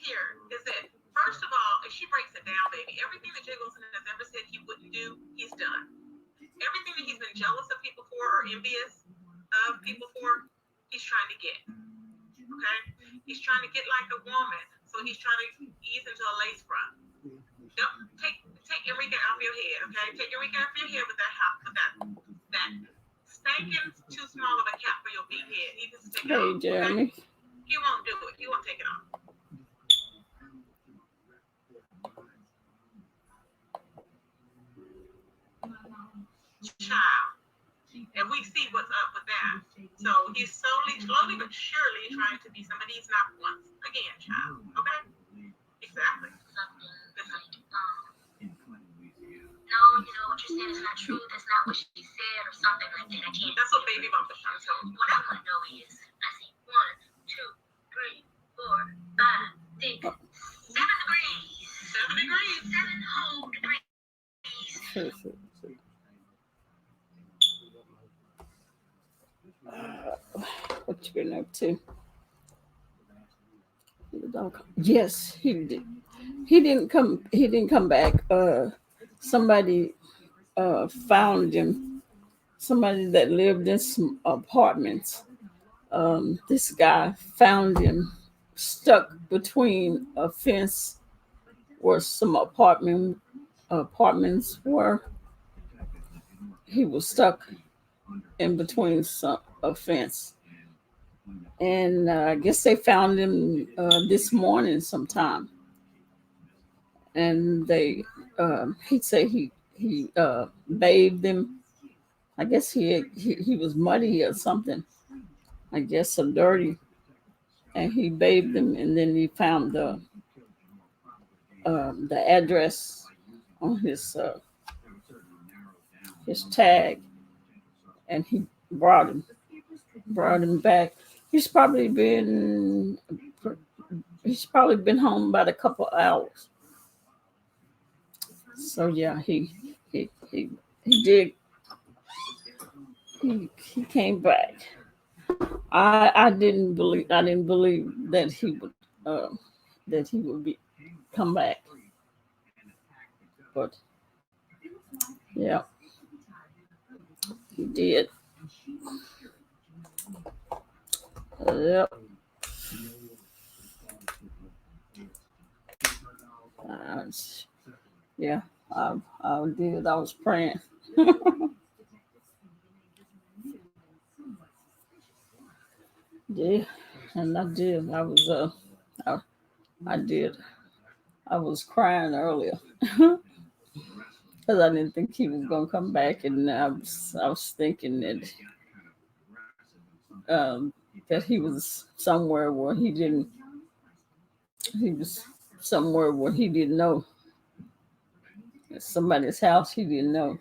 here is that, first of all, if she breaks it down, baby, everything that Jay Wilson has ever said he wouldn't do, he's done. Everything that he's been jealous of people for or envious of people for, he's trying to get. Okay? He's trying to get like a woman, so he's trying to ease into a lace front. Don't take Enrique off your head, okay? Take Enrique off your head with that spanking too small of a cap for your big head. He just take it off. Jeremy. Okay? He won't do it. He won't take it off. Child. And we see what's up with that. So he's slowly but surely trying to be somebody he's not once again, child. Okay? Exactly. Something like, no, what you're saying is not true. That's not what she said, or something like that. I can't. That's what Baby Bump is trying to tell me. What I want to know is, I see 1, 2, 3, 4, 5, 6, 7 degrees. 7 degrees. 7 whole degrees. What you been up to? Yes, he did. He didn't come back. Somebody found him. Somebody that lived in some apartments. This guy found him stuck between a fence where some apartments were. He was stuck in between a fence. And I guess they found him this morning sometime. And they, he'd say he bathed him. I guess he was muddy or something. I guess so dirty. And he bathed him, and then he found the address on his tag, and he brought him back. He's probably been home about a couple hours. So yeah, he did. He came back. I didn't believe that he would come back. But yeah, he did. Yep. Yeah, I did. I was praying. Yeah, and I did. I did. I was crying earlier because I didn't think he was gonna come back, and I was thinking that he was somewhere where he didn't. He was somewhere where he didn't know. At somebody's house he didn't know.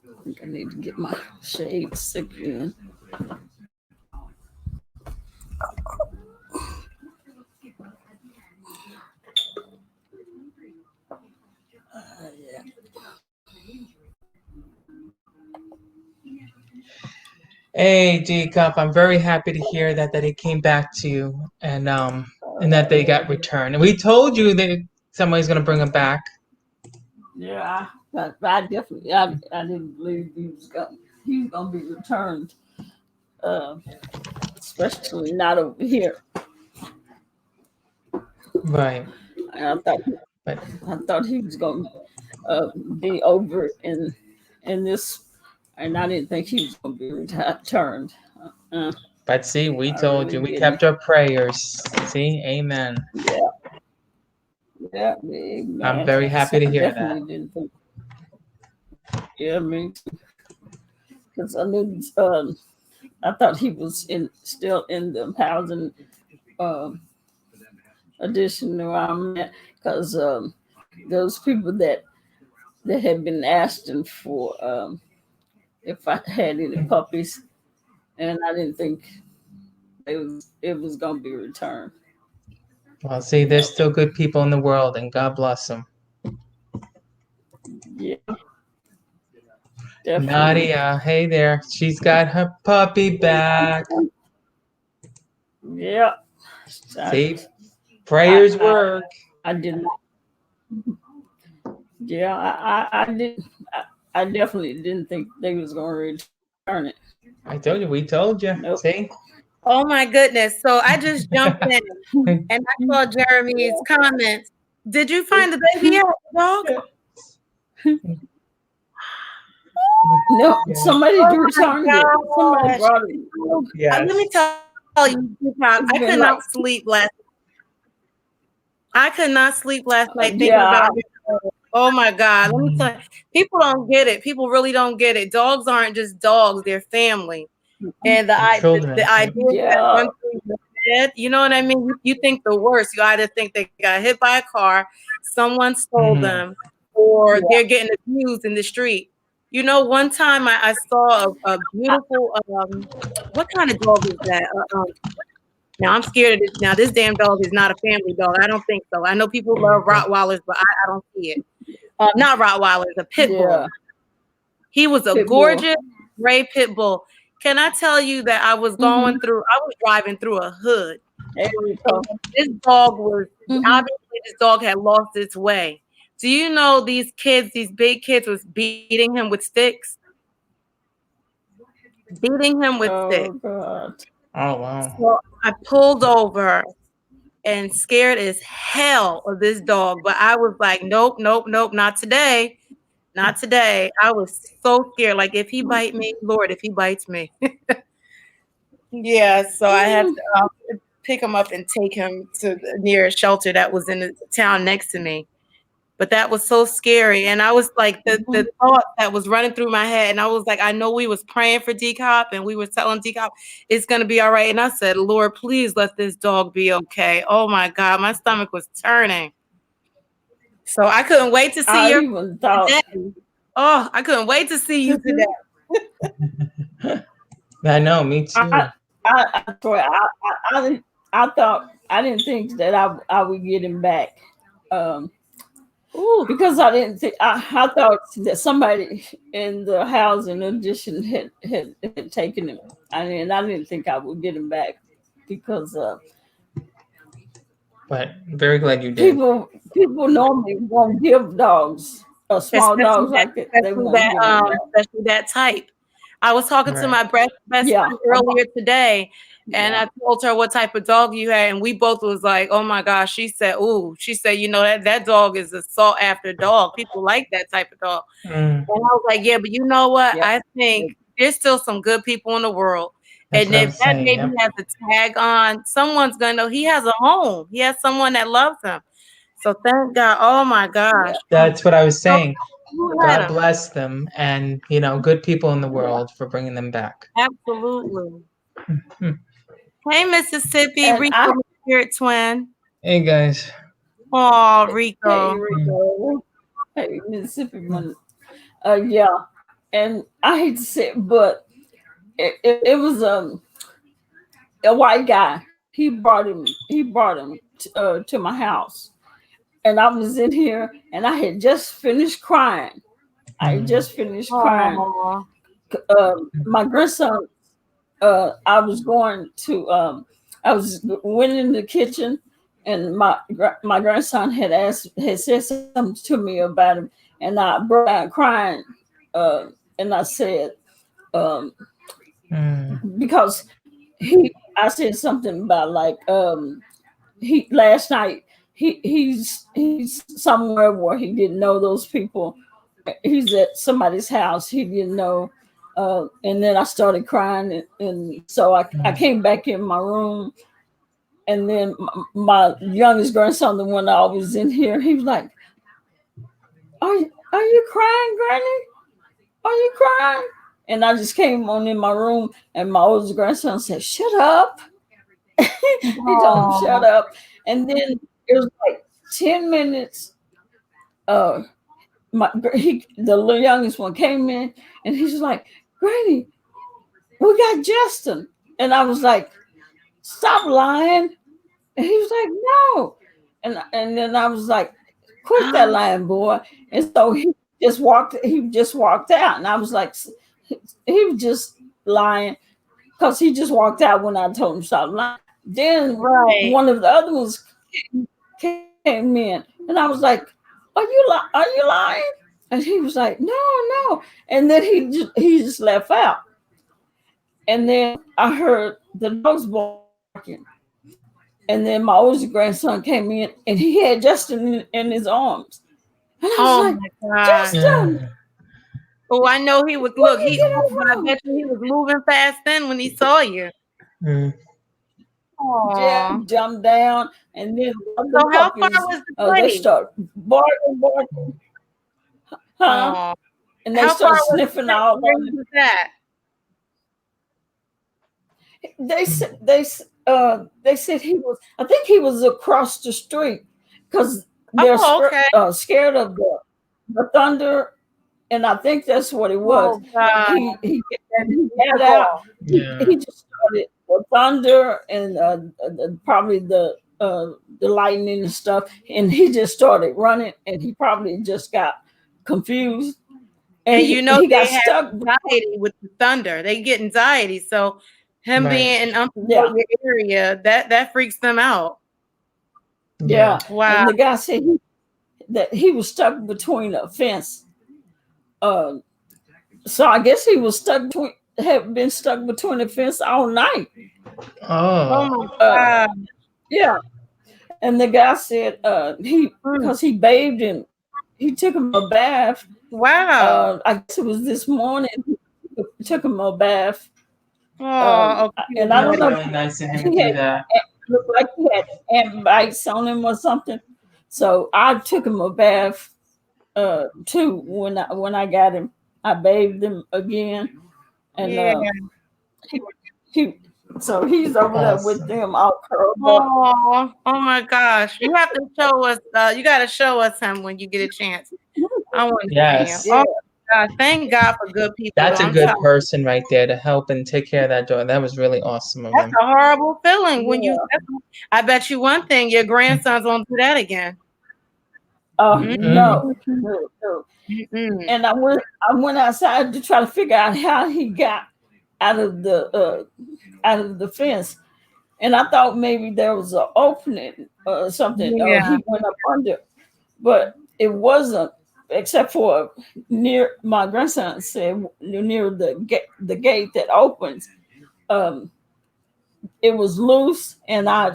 I think I need to get my shades again. Yeah. Hey, DCOP, I'm very happy to hear that it came back to you and that they got returned. And we told you that somebody's going to bring them back. Yeah, I definitely I didn't believe he was going to be returned, especially not over here. Right. I thought he was going to be over in this, and I didn't think he was going to be returned. But see, we told you, we kept our prayers. See, amen. Yeah, amen. I'm very happy to hear that. Didn't think. Yeah, me too. Because I knew, I thought he was still in the housing addition where I'm at, because those people that had been asking for if I had any puppies, and I didn't think it was going to be returned. Well, see, there's still good people in the world, and God bless them. Yeah. definitely. Nadia, hey there. She's got her puppy back. Yeah. See, prayers work. I did not. Yeah, I didn't. I definitely didn't think they was going to return it. I told you, we told you. Nope. See? Oh my goodness. So I just jumped in and I saw Jeremy's comments. Did you find the baby yet, dog? No, somebody Oh my returned it. Somebody gosh. brought it. Yes. Let me tell you, Tupac, I could not sleep last. I could not sleep last night thinking about it. Oh my God. Let me tell you, people don't get it. People really don't get it. Dogs aren't just dogs, they're family. And the Children. idea that one thing is dead, you know what I mean? You think the worst. You either think they got hit by a car, someone stole them, or they're getting abused in the street. You know, one time I saw a beautiful, what kind of dog is that? Now I'm scared of this. Now this damn dog is not a family dog. I don't think so. I know people love Rottweilers, but I don't see it. Not Rottweilers, a pit bull. He was a gorgeous gray pit bull. Can I tell you that I was I was driving through a hood. This dog was, obviously this dog had lost its way. Do you know these kids, these big kids was beating him with sticks? Beating him with sticks. God. Oh, wow. So I pulled over and scared as hell of this dog. But I was like, nope, not today. Not today. I was so scared. Like, if he bite me, Lord, if he bites me. Yeah, so I had to pick him up and take him to the nearest shelter that was in the town next to me. But that was so scary. And I was like, the thought that was running through my head, and I was like, I know we was praying for DCOP and we were telling DCOP it's going to be all right. And I said, Lord, please let this dog be okay. Oh my God, my stomach was turning. So I couldn't wait to see you today. Oh, I couldn't wait to see you today. I know, me too. I thought, I didn't think that I would get him back. Because I didn't think, I thought that somebody in the housing addition had taken him. I didn't think I would get him back because but very glad you did. People normally won't give dogs, small dogs like that. They won't give them back. Especially that type. I was talking to my best friend earlier today, and I told her what type of dog you had, and we both was like, "Oh my gosh!" She said, "Ooh," she said, "You know that dog is a sought after dog. People like that type of dog." And I was like, "Yeah, but you know what? I think there's still some good people in the world, and if that baby has a tag on, someone's gonna know he has a home. He has someone that loves him. So thank God. Oh my gosh, that's what I was saying. God bless them, and good people in the world for bringing them back. Absolutely. Hey, Mississippi, Rico, spirit twin. Hey guys. Oh, Rico. Hey, Rico. Hey, Mississippi one. Yeah, and I hate to say it, but it was a white guy. He brought him to my house, and I was in here, and I had just finished crying. I had just finished crying. My grandson, I went in the kitchen, and my grandson had said something to me about him, and I broke out crying, and I said, because I said something about like last night he's somewhere where he didn't know those people. He's at somebody's house he didn't know, and then I started crying, and so I came back in my room, and then my youngest grandson, the one that always in here, he was like, are you crying, Granny? Are you crying? And I just came on in my room, and my oldest grandson said, shut up. He told him, shut up. And then it was like 10 minutes. The little youngest one came in, and he's like, Granny, we got Justin. And I was like, stop lying. And he was like, no. And then I was like, quit that lying, boy. And so just walked. He just walked out, and I was like, he was just lying because he just walked out when I told him to stop lying. Then Right. one of the other ones came in, and I was like, Are you lying?" And he was like, "No." And then he just left out. And then I heard the dogs barking. And then my oldest grandson came in, and he had Justin in his arms. And I was Oh like, my God. "Justin, Yeah. Oh, I know he was. where Look, did he. you get But I him bet you he was moving fast then when he saw you. Mm. from?" Yeah, Oh. jumped down, and then the So how far puppies, was the they place? start barking, huh? Oh. And they How far start was the sniffing place all where on he it. was at? They said he was. I think he was across the street because they're Oh, okay. scared of the thunder, and I think that's what it was. Oh God. He got out. Yeah. He just started the thunder and probably the lightning and stuff, and he just started running, and he probably just got confused, And and you know he got they have stuck. anxiety with the thunder. They get anxiety. So him Right. being in Yeah, unfamiliar area, that freaks them out. yeah. Wow. And the guy said that he was stuck between a fence. Uh, so I guess he was have been stuck between a fence all night. Oh Oh. my Uh, God. yeah. And the guy said Mm. because he bathed him, he took him a bath. Wow. I guess it was this morning. He took him a bath. Oh, okay. He And was I don't That's know ready. if really nice of him to he do had that. looked like he had ant bites on him or something. So I took him a bath too when I got him. I bathed him again, and Yeah. he so he's over there with Awesome. them all curled up. Oh my gosh. You have to show us, you gotta show us him when you get a chance. I want to see him. Yes. Yeah, Oh God, thank God for good people though. That's a I'm good telling you, person right there to help and take care of that dog. That was really awesome of that's him. a horrible feeling when yeah. I bet you one thing, your grandsons won't do that again. Mm, Mm. No, no. mm. And I went outside to try to figure out how he got out of the fence. And I thought maybe there was an opening or something, or Yeah. he went up under, but it wasn't, except for near my grandson said near the gate that opens. Um, it was loose, and I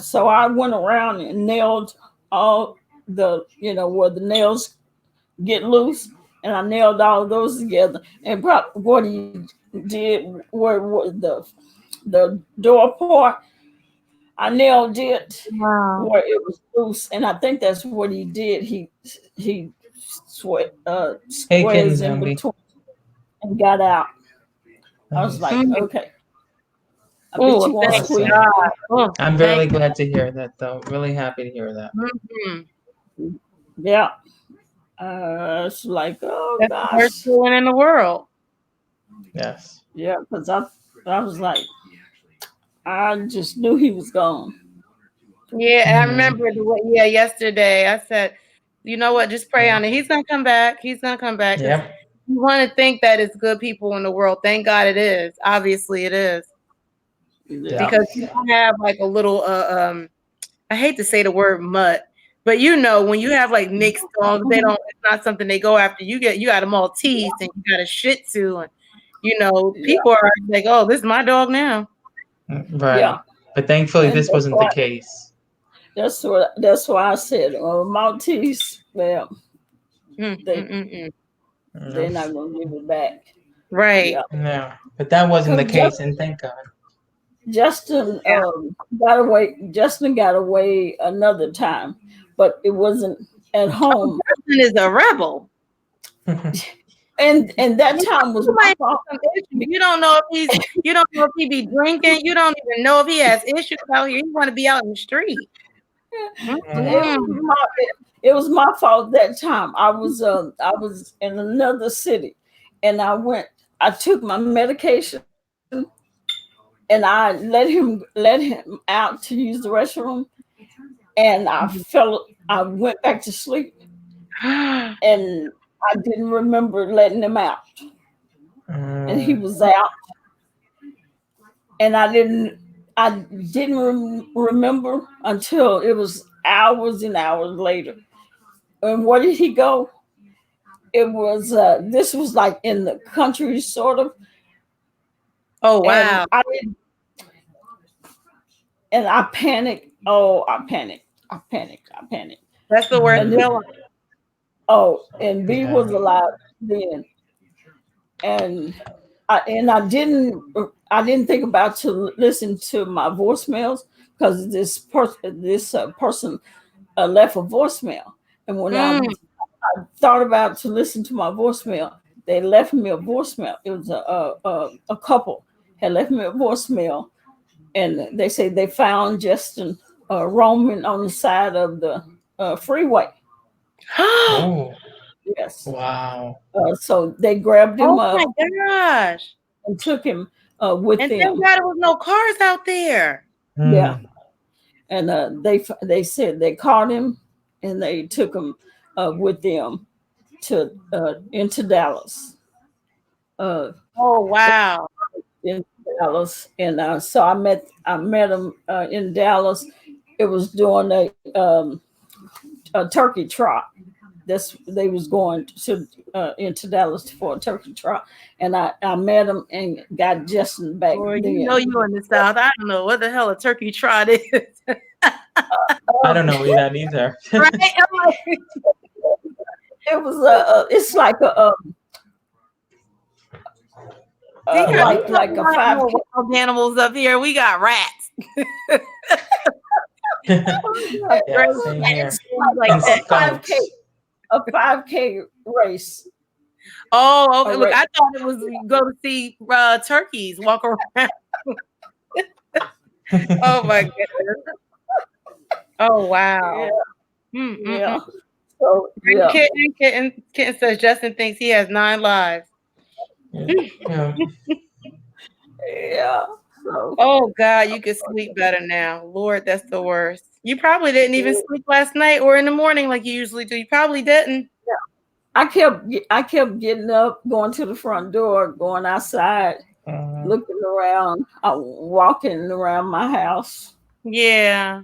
went around and nailed all the where the nails get loose, and I nailed all of those together. And probably what he did where the door part, I nailed it Wow. where it was loose, and I think that's what he did. He Hey, Kitten squares in Zombie. between and got out. I was like, Mm. okay, I bet Oh, you won't thank squeak. Awesome. God. Oh, I'm thank really glad to hear that, though. Really happy to hear that. Mhm. Yeah, it's like, oh That's the worst gosh, feeling in the world. Yes. yeah, because I was like, I just knew he was gone. Yeah, I Mhm. remember yesterday I said, you know what, just pray on it. He's gonna come back. He's gonna come back because Yep. you want to think that it's good people in the world. Thank God it is. Obviously it is. Yeah, Because you don't have like a little I hate to say the word mutt, but when you have like mixed dogs, it's not something they go after. You got a Maltese and you got a Shih Tzu, and yeah, people are like, oh, this is my dog now. Right. yeah. But thankfully, And this wasn't the case. that's why I said, Maltese. Well, Mm, they mm, mm, mm. they're not gonna give it back. Right. Yeah, No. But that wasn't the because case, and thank God. Justin Yeah. got away. Justin got away another time, but it wasn't at home. Justin is a rebel. And that time was my fault. You don't know if he be drinking. You don't even know if he has issues out here. You want to be out in the street. Mm-hmm. It was my fault that time. I was in another city, and I took my medication, and I let him out to use the restroom, and I went back to sleep, and I didn't remember letting him out, and he was out, and I didn't remember until it was hours and hours later. And where did he go? It was this was like in the country, sort of. Oh wow. And I panicked. Oh, I panicked. That's the worst feeling. Oh, and B was alive then, and I didn't think about to listen to my voicemails because this person left a voicemail, and when I thought about to listen to my voicemail, they left me a voicemail. It was a couple had left me a voicemail, and they say they found Justin roaming on the side of the freeway. Oh, Yes. wow. So they grabbed him up. Oh my gosh. And took him with and them. And thank God there was no cars out there. Yeah. And they said they caught him and they took him with them to into Dallas. Oh wow. In Dallas. And so I met him in Dallas. It was during a turkey trot. They was going to into Dallas for a turkey trot, and I met him and got Justin back. Boy, then. you know you in the South. I don't know what the hell a turkey trot is. I don't know that either. Right? It was it's like a like a 5K. Wild animals up here. We got rats. Yeah, same here. Like a 5K race. Oh, okay. Look, I thought it was go to see turkeys walk around. Oh my goodness. Oh wow. Yeah. Yeah. So yeah. Kitten says Justin thinks he has 9 lives. Yeah. Yeah. So. Oh God, you could sleep better now. Lord, that's the worst. You probably didn't even sleep last night or in the morning like you usually do. You probably didn't. Yeah. I kept getting up, going to the front door, going outside, looking around, walking around my house. Yeah.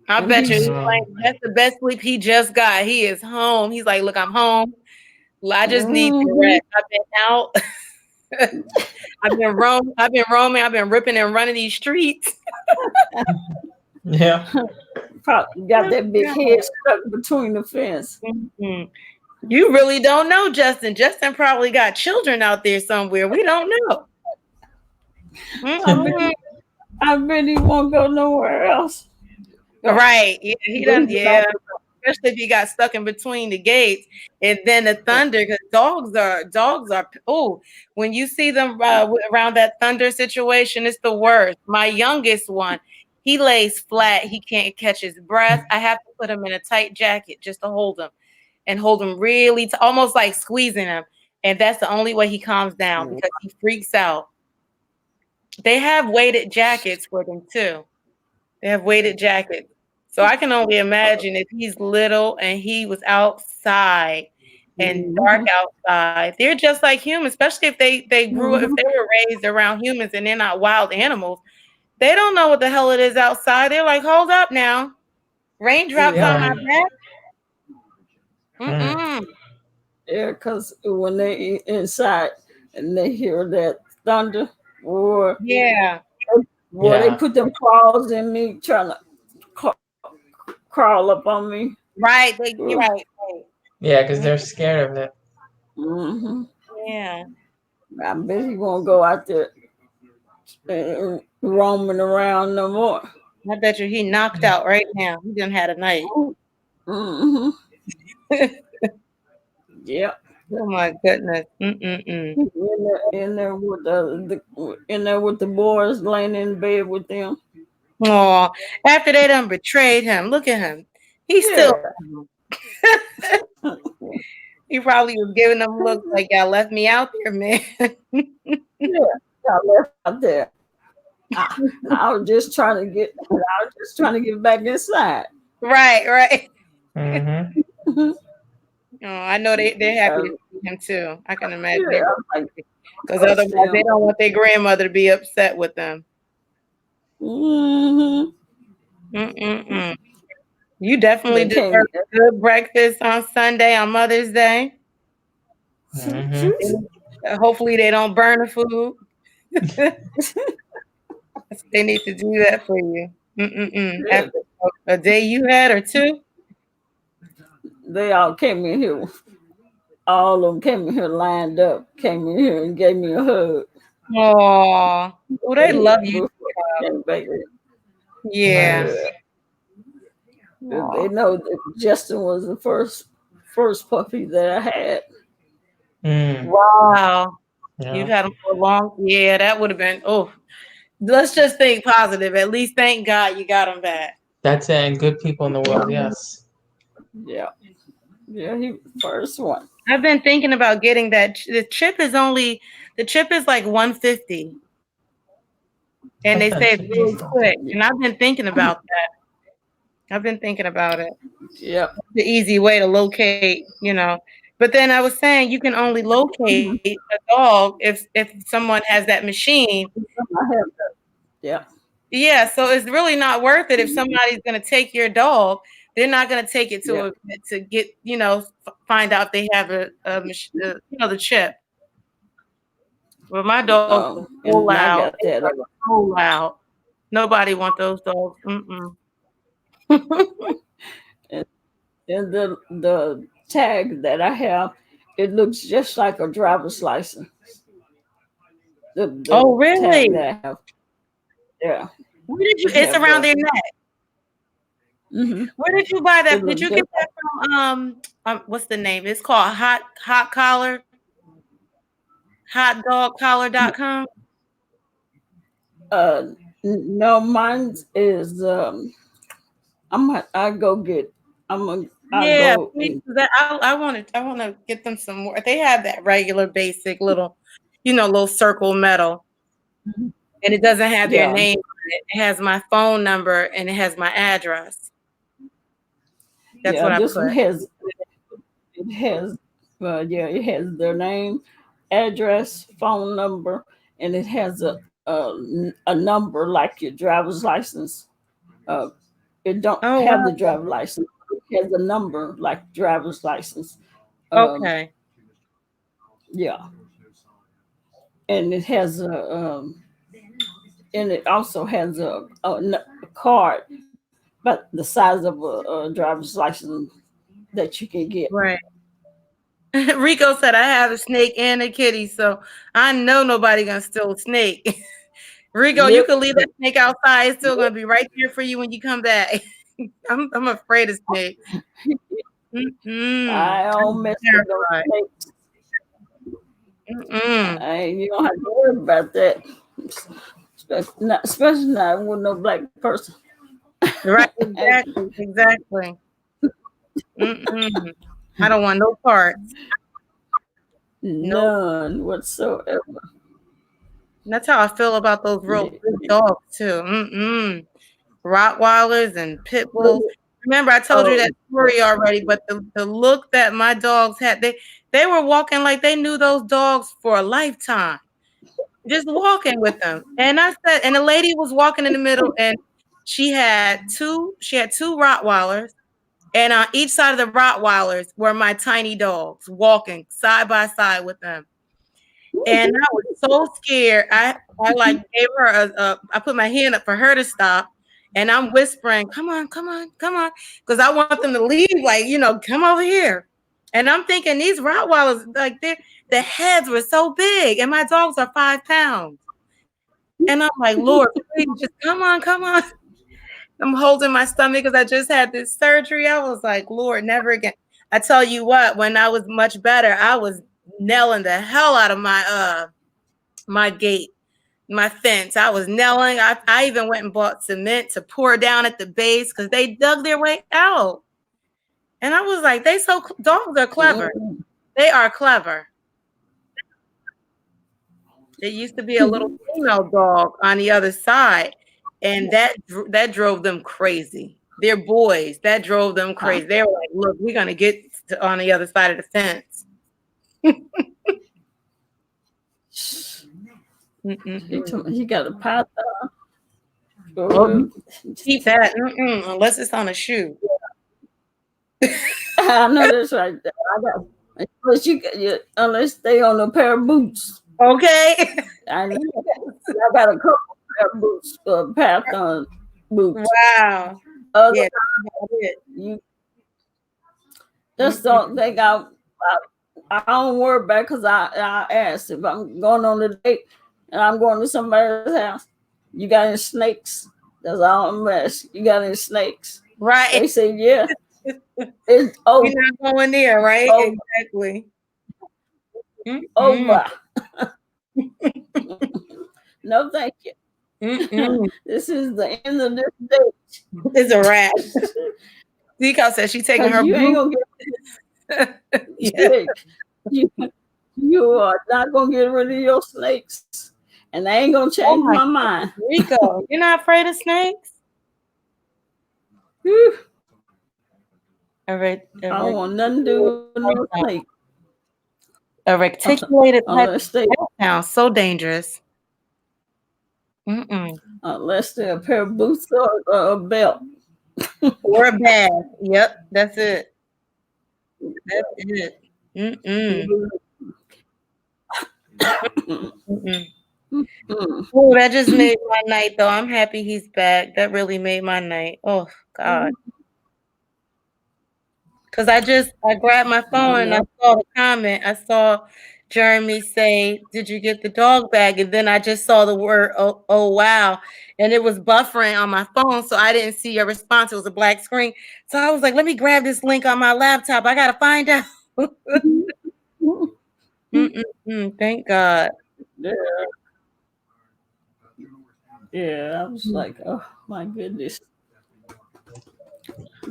I bet you like, that's the best sleep he just got. He is home. He's like, look, I'm home. I just need to rest. I've been out. I've been roaming. I've been ripping and running these streets. Yeah. Probably got that big head stuck between the fence. You really don't know, Justin. Justin probably got children out there somewhere. We don't know. I bet he won't go nowhere else. Right. Yeah, he doesn't. Yeah. Especially if he got stuck in between the gates and then the thunder, because dogs are when you see them around that thunder situation, it's the worst. My youngest one, he lays flat, he can't catch his breath. I have to put him in a tight jacket just to hold him really almost like squeezing him, and that's the only way he calms down because he freaks out. They have weighted jackets for them too. They have weighted jackets. So I can only imagine if he's little and he was outside and dark outside. They're just like humans, especially if they grew up, if they were raised around humans and they're not wild animals. They don't know what the hell it is outside. They're like, hold up now. Raindrops on my back. Yeah, because when they inside and they hear that thunder or they put them claws in me trying to crawl up on me. Right. Right. Yeah, because they're scared of it. Yeah. I bet he won't go out there roaming around no more. I bet you he knocked out right now. He done had a night. Yeah. Oh my goodness. In there with the boys laying in bed with them. Oh, after they done betrayed him, look at him. He's still. He probably was giving them looks like y'all left me out there, man. Y'all left out there. I was just trying to get back inside. Right. Mhm. Oh, I know they're happy to Um, see him too. I can imagine yeah, like because trust otherwise they them. don't want their grandmother to be upset with them. Hmm. Mm-mm-mm. You definitely They deserve came. a good breakfast on Sunday on Mother's Day. Mm-hmm. Hopefully they don't burn the food. They need to do that for you. Mm-mm-mm. After a day you had or two. They all came in here. All of them came in here lined up. Came in here and gave me a hug. Oh, well, they love you. Before I came back in. Yeah. Yeah. They Aw. know that Justin was the first puppy that I had. Mm. Wow. You've Yeah. had them for a long. Yeah, that would have been. Oh, let's just think positive. At least thank God you got them back. That's it. And good people in the world. Yes. Yeah. Yeah, he was the first one. I've been thinking about getting that. The chip is like 150, and they say it's really quick. And I've been thinking about that. I've been thinking about it. Yeah. The easy way to locate. But then I was saying you can only Mhm. locate a dog if someone has that machine. I have that. Yeah. Yeah, so it's really not worth it if somebody's gonna take your dog. They're not gonna take it Yeah. to get find out they have the chip. Well, my dogs are so And I loud. got that. They are so loud. Nobody want those dogs. Mm-mm. And, and the tag that I have, it looks just like a driver's license. The Oh, really? tag that I have. Yeah. Where did you? It It's have around a. their neck. Mm-hmm. Where did you buy It that? Did looks you just get that from what's the name? It's called Hot Collar, hotdogcollar.com. uh no, mine is I go get I Yeah, go please, and 'cause I want to get them some more. They have that regular basic little circle metal, and it doesn't have their yeah. name on it. It has my phone number and it has my address. That's Yeah, what I this one put. has it has yeah, it has their name, address, phone number, and it has a number like your driver's license. Uh, it don't Oh, have wow. the driver's license. It has a number like driver's license. Um, Okay. yeah, and it has and it also has a card, but the size of a driver's license that you can get. Right. Rico said I have a snake and a kitty, so I know nobody gonna steal a snake. Rico, you Yep. can leave that snake outside. It's still gonna be right there for you when you come back. I'm afraid of snakes. Mm-mm. I don't I'm mess with those terrified. snakes. Mm-mm. You don't have to worry about that. Especially not with no black person. Right, exactly. Mm-mm. I don't want no parts. No. None whatsoever. That's how I feel about those real big dogs too. Mm-mm. Rottweilers and pit bulls. Remember, I told you Oh, that story already, but the look that my dogs had, they were walking like they knew those dogs for a lifetime, just walking with them. And I said, and the lady was walking in the middle, and she had two Rottweilers, and on each side of the Rottweilers were my tiny dogs walking side by side with them. And I was so scared. I like gave her I put my hand up for her to stop. And I'm whispering, come on, come on, come on. Because I want them to leave, like, come over here. And I'm thinking these Rottweilers, like the heads were so big, and my dogs are 5 pounds. And I'm like, Lord, please just come on, come on. I'm holding my stomach because I just had this surgery. I was like, Lord, never again. I tell you what, when I was much better, I was nailing the hell out of my gate, my fence. I was nailing. I even went and bought cement to pour down at the base because they dug their way out. And I was like, dogs are clever. They are clever. There used to be a little female dog on the other side, and that drove them crazy. their boys. That drove them crazy. They were like, look, we're going to get on the other side of the fence. He got a python. Keep that, unless it's on a shoe. I know that's right. Unless they on a pair of boots. Okay. I got a couple pair of boots, python boots. Wow. Yeah, you just don't think I don't worry about, because I asked if I'm going on a date and I'm going to somebody's house. You got any snakes? That's all I'm asking. You got any snakes? Right. They say yeah. It's over. You're not going there, right? Over. Exactly. Over. No, thank you. This is the end of this date. It's a wrap. DCOP said she's taking her. You ain't gonna get you are not gonna get rid of your snakes, and I ain't gonna change my mind. Rico, you're not afraid of snakes? I don't want nothing to do with no snake. A reticulated type sounds so dangerous. Unless they're a pair of boots or a belt. Or a bag. Yep, that's it. That's it. Oh, that just made my night, though. I'm happy he's back. That really made my night. Oh, God. Because I grabbed my phone and I saw the comment. I saw Jeremy say, "Did you get the dog bag?" And then I just saw the word, oh wow. And it was buffering on my phone, so I didn't see your response. It was a black screen. So I was like, let me grab this link on my laptop. I got to find out. Thank God. Yeah, I was like, oh my goodness.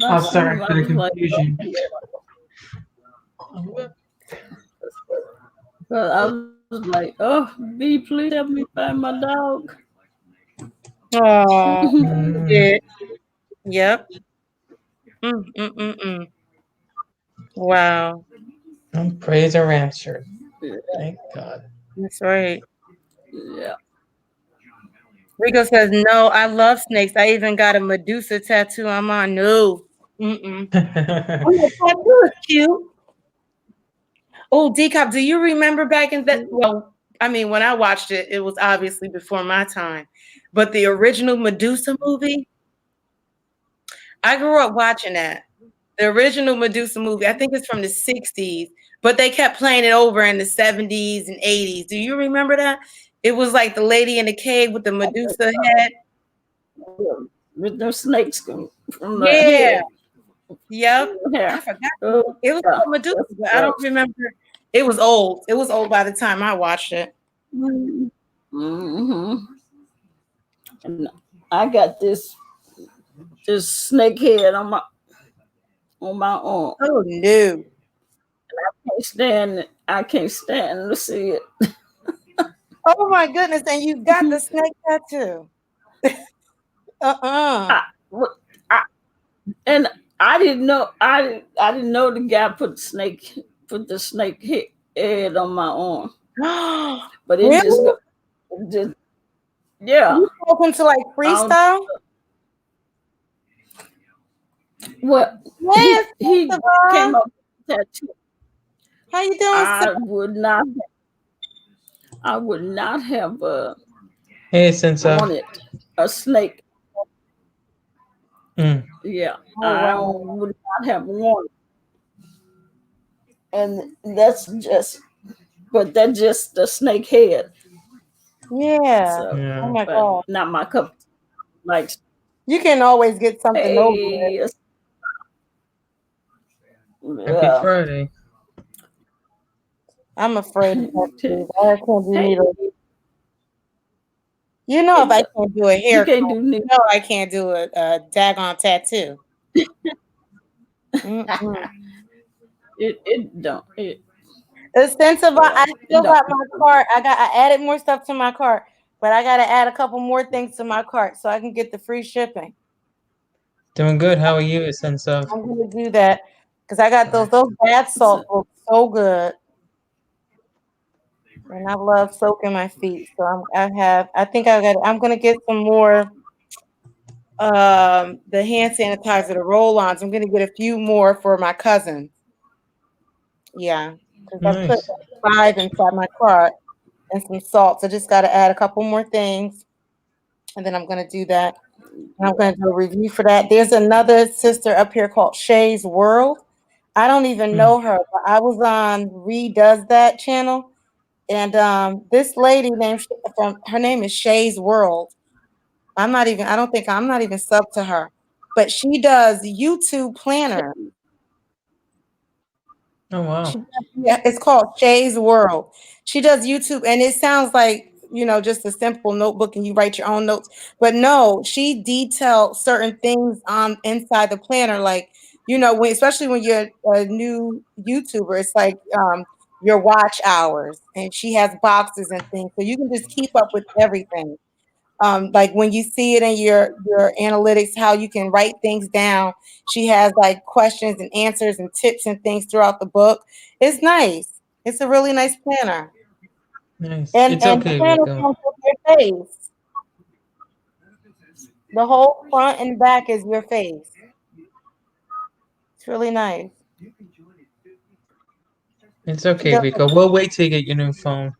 I'm sorry for the confusion. But I was like, oh, B, please help me find my dog. Oh, yep. Wow. And praise are answered. Thank God. That's right. Yeah. Rico says, no, I love snakes. I even got a Medusa tattoo on my nose. Tattoo is cute. Oh, DCOP, do you remember back in that? Well, I mean, when I watched it, it was obviously before my time. But the original Medusa movie, I grew up watching that. The original Medusa movie, I think it's from the 60s, but they kept playing it over in the 70s and 80s. Do you remember that? It was like the lady in the cave with the Medusa head. With the snakes from the head. Yep. Yeah. I forgot. It was called Medusa, but I don't remember. It was old. It was old by the time I watched it. And I got this snake head on my arm. Oh no. And I can't stand to see it. Oh my goodness! And you got the snake tattoo. And I didn't know. I didn't know the guy put the snake head on my arm. But it really? just yeah. You open to like freestyle? Well, yes, he came up with a tattoo. How you doing? I would not have wanted a snake. Yeah, I would not have wanted. And that's just the snake head. Yeah. So, oh my God. Not my cup. Like, you can always get something over it. Happy Friday. I'm afraid of tattoos. I can't do needles. You know, if I can't do a hair, you know I can't do a daggone tattoo. It don't. Ostensibly, I still got my cart. I added more stuff to my cart, but I got to add a couple more things to my cart so I can get the free shipping. Doing good. How are you, sense of? I'm gonna do that because I got those bath salt books so good, and I love soaking my feet. So I'm gonna get some more the hand sanitizer, the roll-ons. I'm gonna get a few more for my cousins. Yeah, because I put Nice. 5 inside my cart and some salt. So just got to add a couple more things, and then I'm gonna do that. And I'm gonna do a review for that. There's another sister up here called Shay's World. I don't even know her, but I was on Redoes That channel, and this lady named her name is Shay's World. I'm not even sub to her, but she does YouTube planner. Oh wow. Yeah, it's called Shay's World. She does YouTube, and it sounds like just a simple notebook, and you write your own notes. But no, she detailed certain things inside the planner, like especially when you're a new YouTuber, it's like your watch hours, and she has boxes and things, so you can just keep up with everything. Like when you see it in your analytics, how you can write things down. She has like questions and answers and tips and things throughout the book. It's nice. It's a really nice planner. Nice. And It's the okay, planner Rico. comes with your face. The whole front and back is your face. It's really nice. It's okay, Rico. We'll wait till you get your new phone.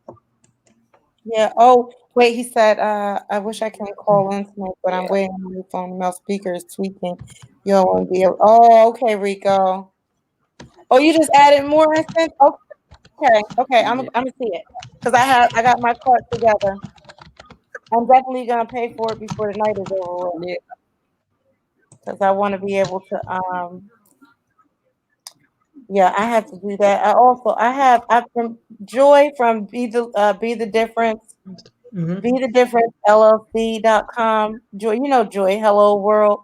Yeah. Oh, wait, he said, I wish I can call in tonight, but I'm waiting on my phone. My speaker is tweaking. You don't want to be able. Oh, okay, Rico. Oh, you just added more instance? Okay. I'm gonna see it. Because I got my cart together. I'm definitely gonna pay for it before the night is over with. Yeah. Because I want to be able to yeah, I have to do that. I from Joy from Be the Difference, Mm-hmm. Be the Difference LLC.com. Joy, Joy, Hello World.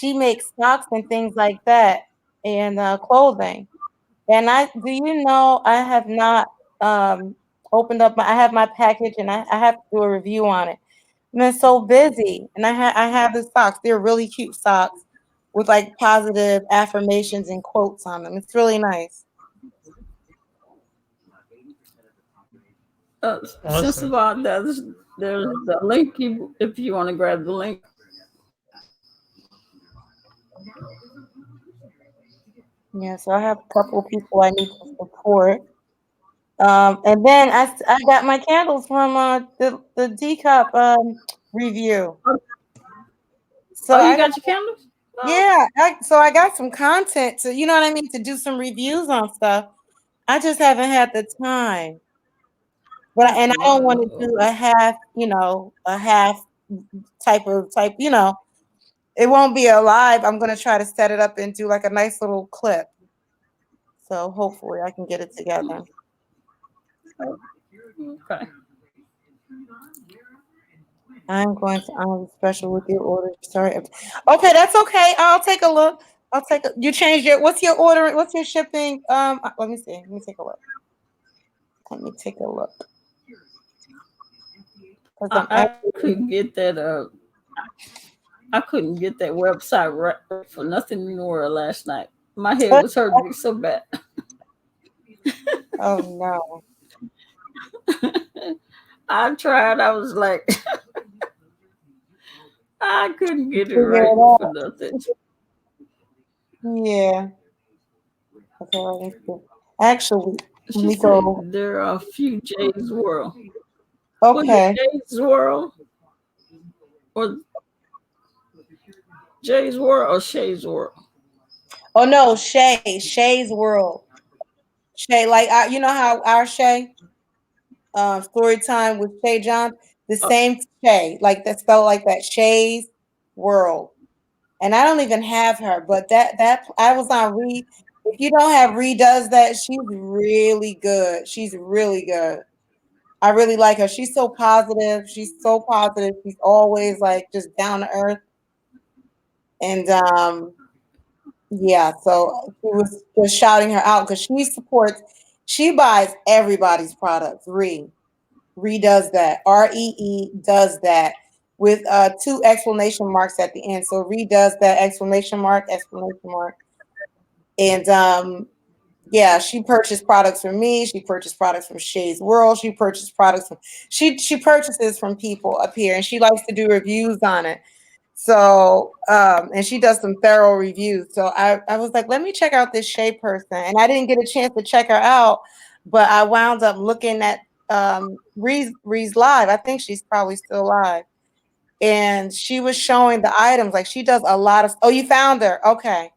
She makes socks and things like that and clothing. And I have not opened up I have my package and I have to do a review on it. I've been so busy, and I have the socks. They're really cute socks with like positive affirmations and quotes on them. It's really nice. Since Awesome. about there's the link if you want to grab the link. Yeah, so I have a couple of people I need to support. And then I got my candles from the DCOP review. So Oh, you I got got your candles? Oh, yeah, I got some content to what I mean, to do some reviews on stuff. I just haven't had the time. But I don't want to do a half type. It won't be a live. I'm gonna try to set it up and do like a nice little clip. So hopefully I can get it together. okay. I'm going to honor the special with your order. Sorry. Okay, that's okay. I'll take a look. You changed what's your order? What's your shipping? Let me see. Let me take a look. Let me take a look. Because I couldn't get that. I couldn't get that website right for nothing in the world last night. My head was hurting me so bad. oh no. I tried. I was like, I couldn't get it Figure right it for out. nothing. Yeah. Okay, let me see. Actually, let She me said go. there are a few Jay's World. Was Okay. it Jay's World or Jay's World or Shay's World? Oh no, Shay's World. Shay, like you know how our Shay, story time with Shay John, the same Shay, like that spelled like that. Shay's World. And I don't even have her, but that I was on Reed. If you don't have Reed does that, she's really good. She's really good. I really like her. She's so positive. She's so positive. She's always like just down to earth. And yeah, so she was just shouting her out because she buys everybody's products. Ree does that. REE does that. with 2 exclamation marks at the end. So redoes that exclamation mark. And yeah, she purchased products from me. She purchased products from Shay's World. She purchased products from she purchases from people up here, and she likes to do reviews on it. So and she does some thorough reviews. So I was like, let me check out this Shay person, and I didn't get a chance to check her out, but I wound up looking at Ree's live. I think she's probably still live, and she was showing the items. Like she does a lot of. Oh, you found her? Okay.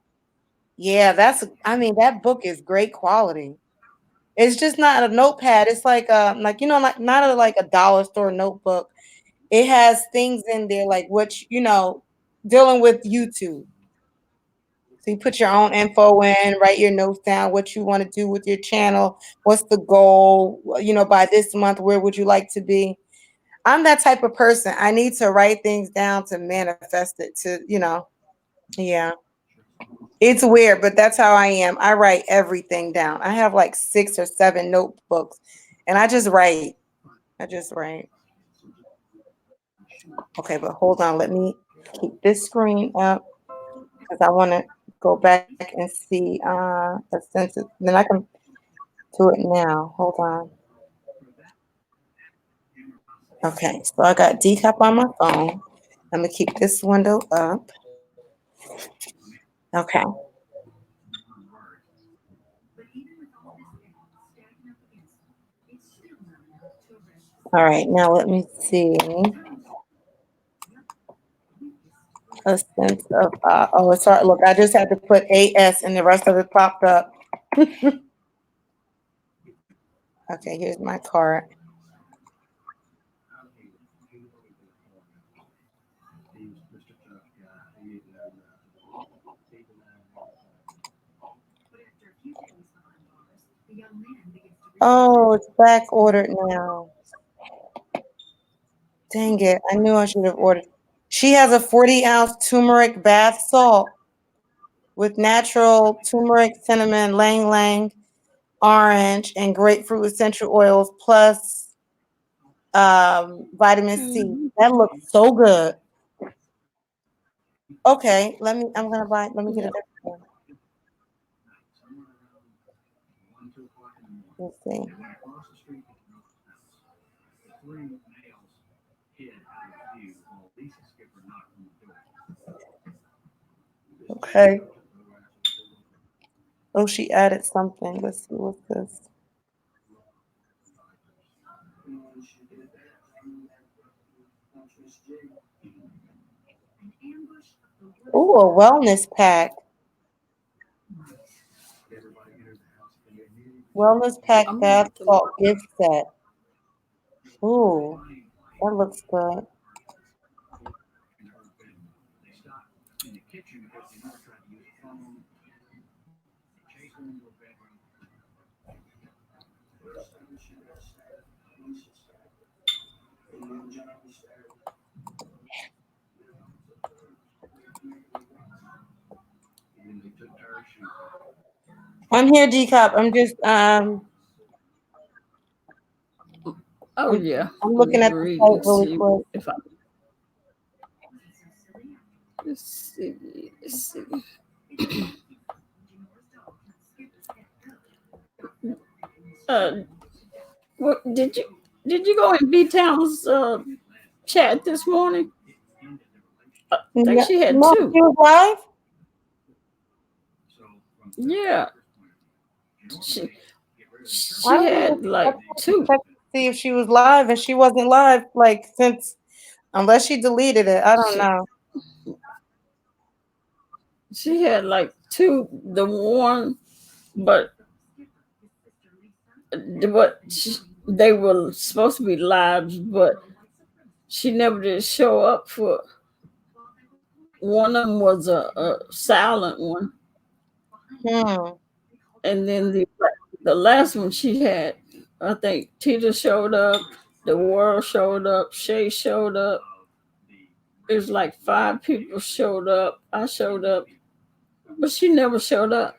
Yeah, I mean, that book is great quality. It's just not a notepad. It's like like not like a dollar store notebook. It has things in there like dealing with YouTube. So you put your own info in, write your notes down, what you want to do with your channel, what's the goal, by this month, where would you like to be? I'm that type of person. I need to write things down to manifest it yeah. It's weird, but that's how I am. I write everything down. I have like 6 or 7 notebooks, and I just write. Okay, but hold on. Let me keep this screen up because I want to go back and see a census. Then I can do it now. Hold on. Okay, so I got DCOP on my phone. I'm gonna keep this window up. Okay. All right, now let me see. A sense of oh, it's hard. Look, I just had to put AS and the rest of it popped up. Okay, here's my card. Oh, it's back ordered now. Dang it. I knew I should have ordered. She has a 40-ounce turmeric bath salt with natural turmeric, cinnamon, lang lang, orange, and grapefruit essential oils plus vitamin C. That looks so good. Okay, let me get a different one. Let's see. Okay. Oh, she added something. Let's see what's this. Oh, a wellness pack. Wellness pack bath salt gift set. Ooh, that looks good. I'm here, DCOP. I'm just Oh yeah. I'm looking at the Read site and really see quick. if I let's see. What did you go in B Town's chat this morning? I think she had No, 2. she was live? Yeah. She I don't had like 2. check to see if she was live, and she wasn't live unless she deleted it. I don't know. She had like 2. The one, but they were supposed to be live, but she never did show up for. One of them was a silent one, and then the last one she had, I think Tita showed up, the world showed up, Shay showed up. It was like 5 people showed up. I showed up, but she never showed up.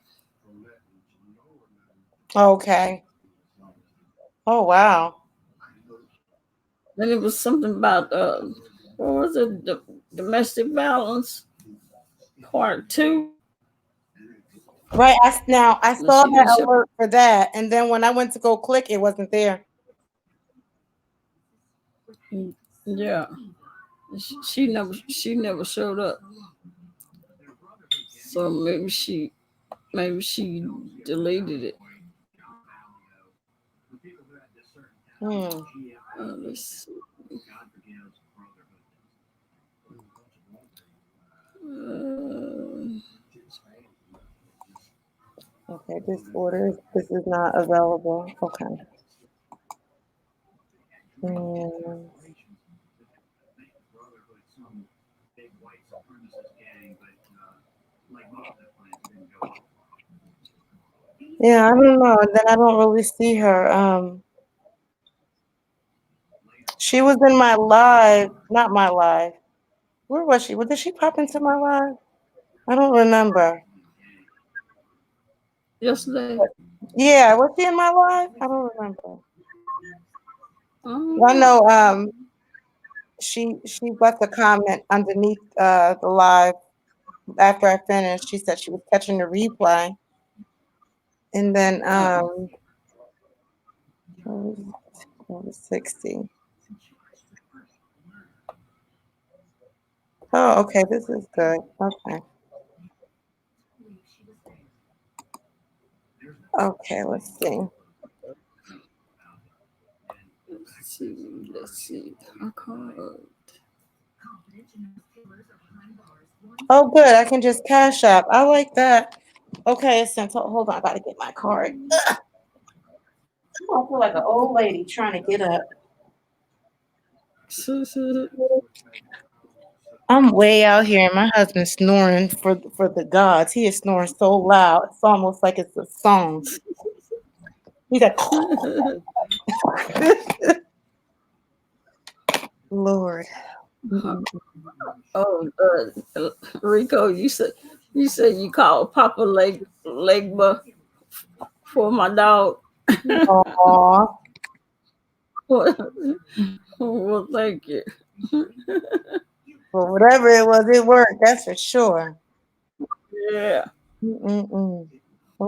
Okay. Oh wow. And it was something about what was it? Domestic violence part 2. Right. I saw She that didn't show. alert for that, and then when I went to go click, it wasn't there. Yeah, she never showed up. So maybe she deleted it. Let's see. Okay, this is not available. Okay. Yeah, I don't know. Then I don't really see her. She was in my live, not my live. Where was she? Did she pop into my live? I don't remember. Yesterday. Yeah, was she in my live? I don't remember. I know she left a comment underneath the live after I finished. She said she was catching the replay. And then 60. Oh, okay, this is good. Okay. Okay, let's see. Let's see. Oh, good. I can just cash app. I like that. Okay, since hold on, I gotta get my card. Ugh. I feel like an old lady trying to get up. I'm way out here, and my husband's snoring for the gods. He is snoring so loud, it's almost like it's a song. He's like, Lord. Oh, Rico, you said you called Papa Legba for my dog. Aww. Well, thank you. Well, whatever it was, it worked. That's for sure. Yeah. Well,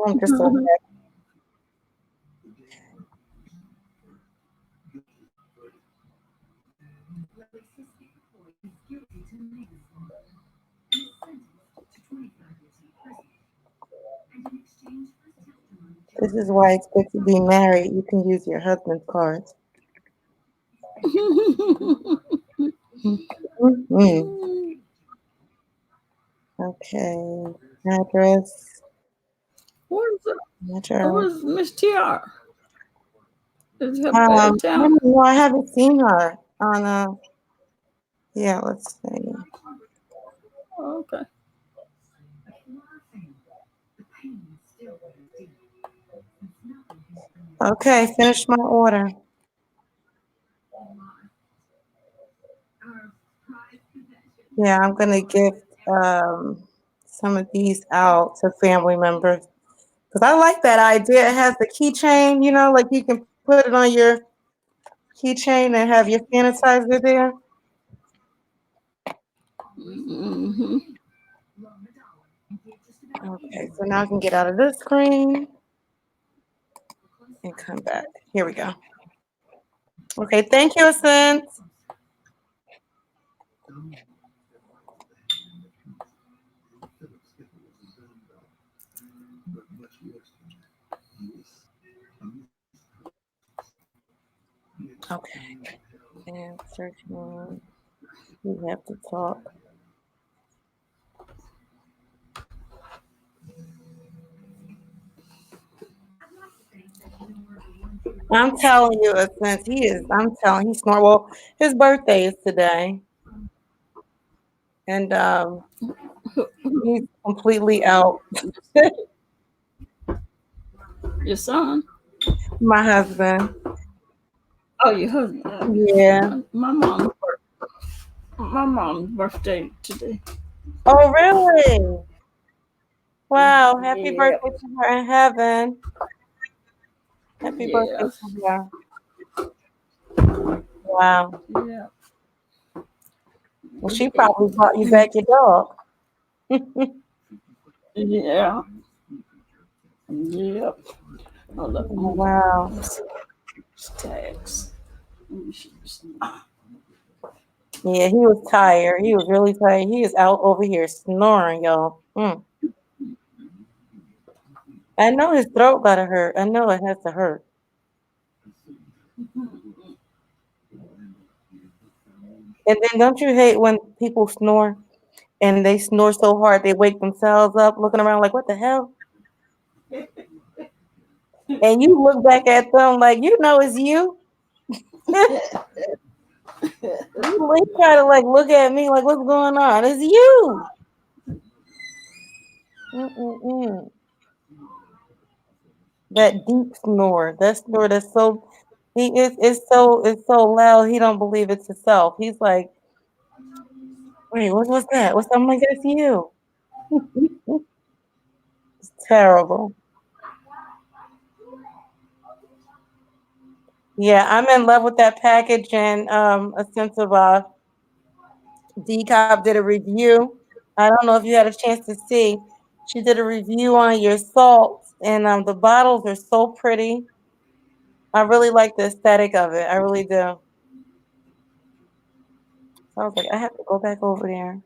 I'm just so happy. This is why it's good to be married. You can use your husband's cards. Okay. Address. Where's Miss TR? Is her I bad town? don't know. I haven't seen her on yeah, let's see. Oh, okay. Okay, finish my order. Yeah, I'm gonna give some of these out to family members because I like that idea. It has the keychain, like you can put it on your keychain and have your sanitizer there. Mm-hmm. Okay, so now I can get out of this screen and come back. Here we go. Okay, thank you, Essence. Okay. And search one. We have to talk. I'm telling you, since he's snoring. Well, his birthday is today. And he's completely out. Your son? My husband. Oh, your husband. Yeah. My mom's birthday today. Oh, really? Wow. Happy Yeah. birthday to her in heaven. Happy birthday Yes. to her. Wow. Yeah. Well, she probably bought you back your dog. Yeah. Yep. Hold up. Oh, wow. Tags. Yeah, he was tired. He was really tired. He is out over here snoring, y'all. I know his throat gotta hurt. I know it has to hurt. And then don't you hate when people snore and they snore so hard they wake themselves up looking around like, what the hell? And you look back at them like, you know it's you. You try to like look at me like, what's going on? It's you. Mm-mm-mm. That deep snore, that snore that's so it's so loud he don't believe it's himself. He's like, wait, what's that? What's I'm like, that's you. It's terrible. Yeah, I'm in love with that package and a sense of DCOP did a review. I don't know if you had a chance to see. She did a review on your salts and the bottles are so pretty. I really like the aesthetic of it. I really do. So I was like, I have to go back over there.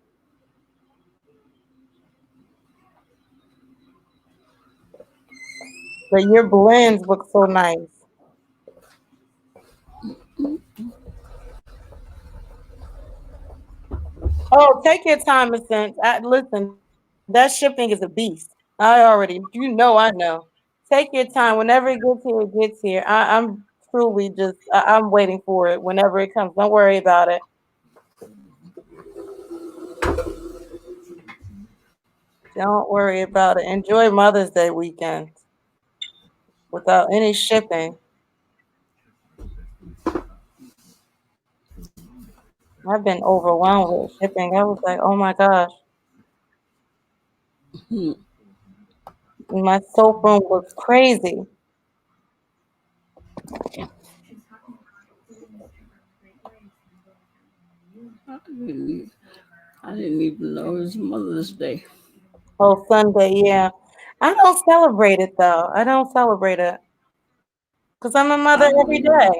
But your blends look so nice. Oh, take your time, Ascent. Listen, that shipping is a beast. I know. Take your time. Whenever it gets here, it gets here. I'm truly I'm waiting for it whenever it comes. Don't worry about it. Don't worry about it. Enjoy Mother's Day weekend without any shipping. I've been overwhelmed with shipping. I was like, oh my gosh. My soap room looks crazy. I didn't even know it was Mother's Day. Oh, Sunday, yeah. I don't celebrate it though. I don't celebrate it because I'm a mother every day.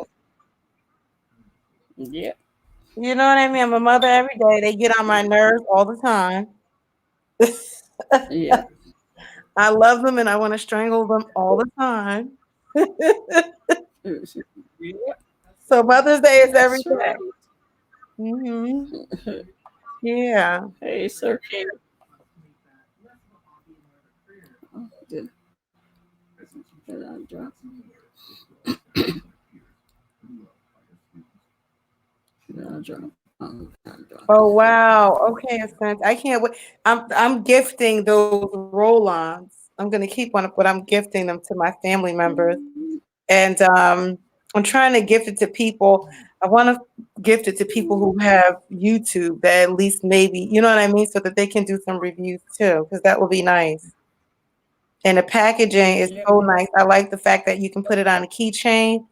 Yeah. You know what I mean? I'm a mother every day. They get on my nerves all the time. Yeah. I love them and I want to strangle them all the time. Yeah. So Mother's Day is every That's day. right. Yeah. Hey, Sir King. Did, did I drop? Did I drop? I dropped Oh it. wow. Okay, Ascent. I can't wait. I'm gifting those roll-ons. I'm gonna keep one, but I'm gifting them to my family members. And I'm trying to gift it to people. I want to gift it to people who have YouTube that at least maybe, you know what I mean, so that they can do some reviews too, because that would be nice. And the packaging is so nice. I like the fact that you can put it on a keychain.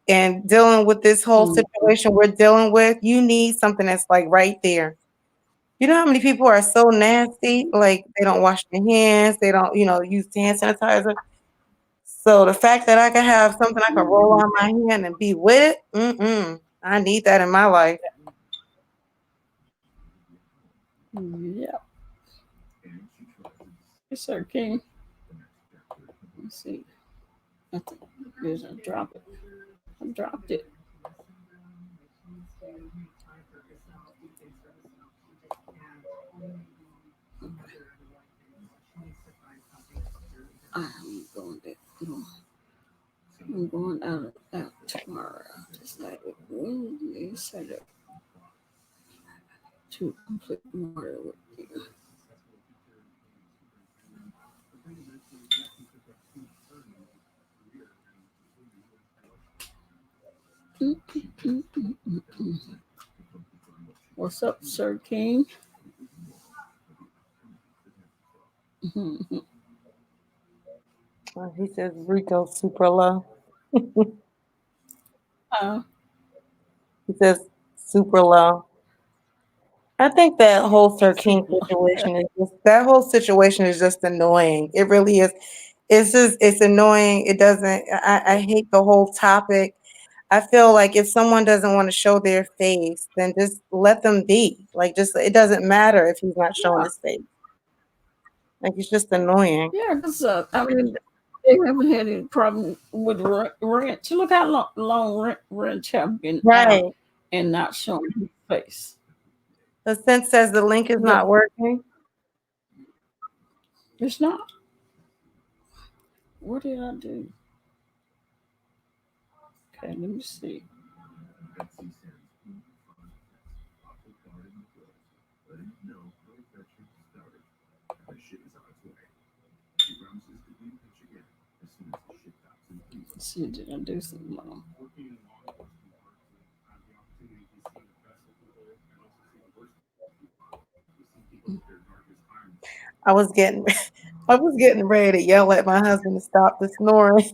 And dealing with this whole situation we're dealing with, you need something that's like right there. You know how many people are so nasty, like they don't wash their hands, they don't, use hand sanitizer. So the fact that I can have something I can roll on my hand and be with it, I need that in my life. Yeah. Hey, Sir King. Let's see. I think there's a drop it. I dropped it. I'm going to I'm going out tomorrow. It's like Wednesday, Saturday to complete more with you. What's up, Sir King? He says Rico super low. Uh, He says super low. I think that whole 13 situation is just annoying. It really is. It's annoying. It doesn't. I hate the whole topic. I feel like if someone doesn't want to show their face, then just let them be. Like, just it doesn't matter if he's not showing Yeah, his face. Like, it's just annoying. yeah. Because I mean, they haven't had any problem with rent. Look how long rent have been out Right. and not showing his face. The sense says the link is The, not working. it's not. What did I do? Okay, let me see. Let's see, did I do something wrong? I was getting I was getting ready to yell at my husband to stop the snoring.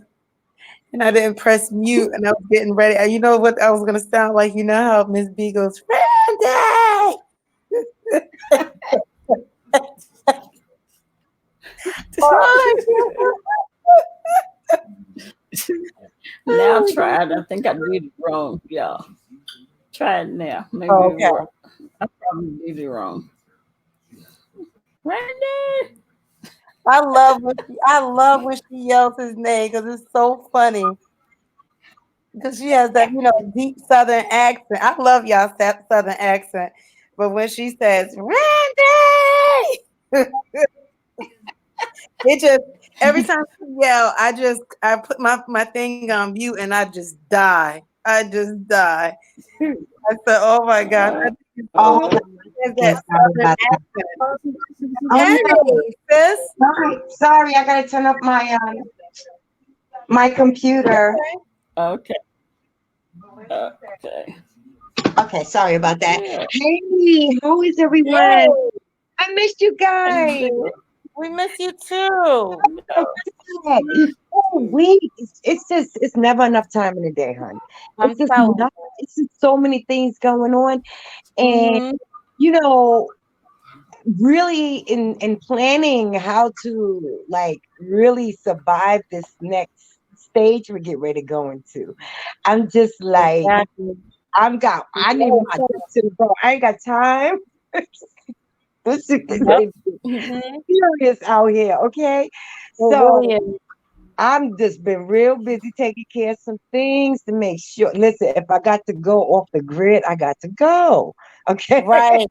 And I didn't press mute, and I was getting ready. You know what I was gonna sound like? You know how Miss B goes, Randy. Now try it. I think I did it wrong, y'all. Try it now. Maybe Okay. it worked. I probably did it wrong. Randy. I love when she yells his name because it's so funny. Because she has that, deep Southern accent. I love y'all Southern accent, but when she says Randy, it just every time she yell, I put my thing on mute and I just die. I just die. I said, "Oh my gosh!" Oh, That Southern accent. Hey, no. sis. Sorry, I gotta turn up my computer. Okay. Okay. Okay, sorry about that. Yeah. Hey, how is everyone? Yay. I missed you guys. We miss you too. It's so weak. It's never enough time in the day, hon. I'm telling you. It's just so many things going on, and Mhm. you know, really in planning how to like really survive this next stage we get ready to go into. I'm just like Exactly. I need my ducks in a row. I ain't got time. This shit is Yep. Mhm. serious out here, okay? It So really is. I'm just been real busy taking care of some things to make sure. Listen, if I got to go off the grid, I got to go. Okay. Right.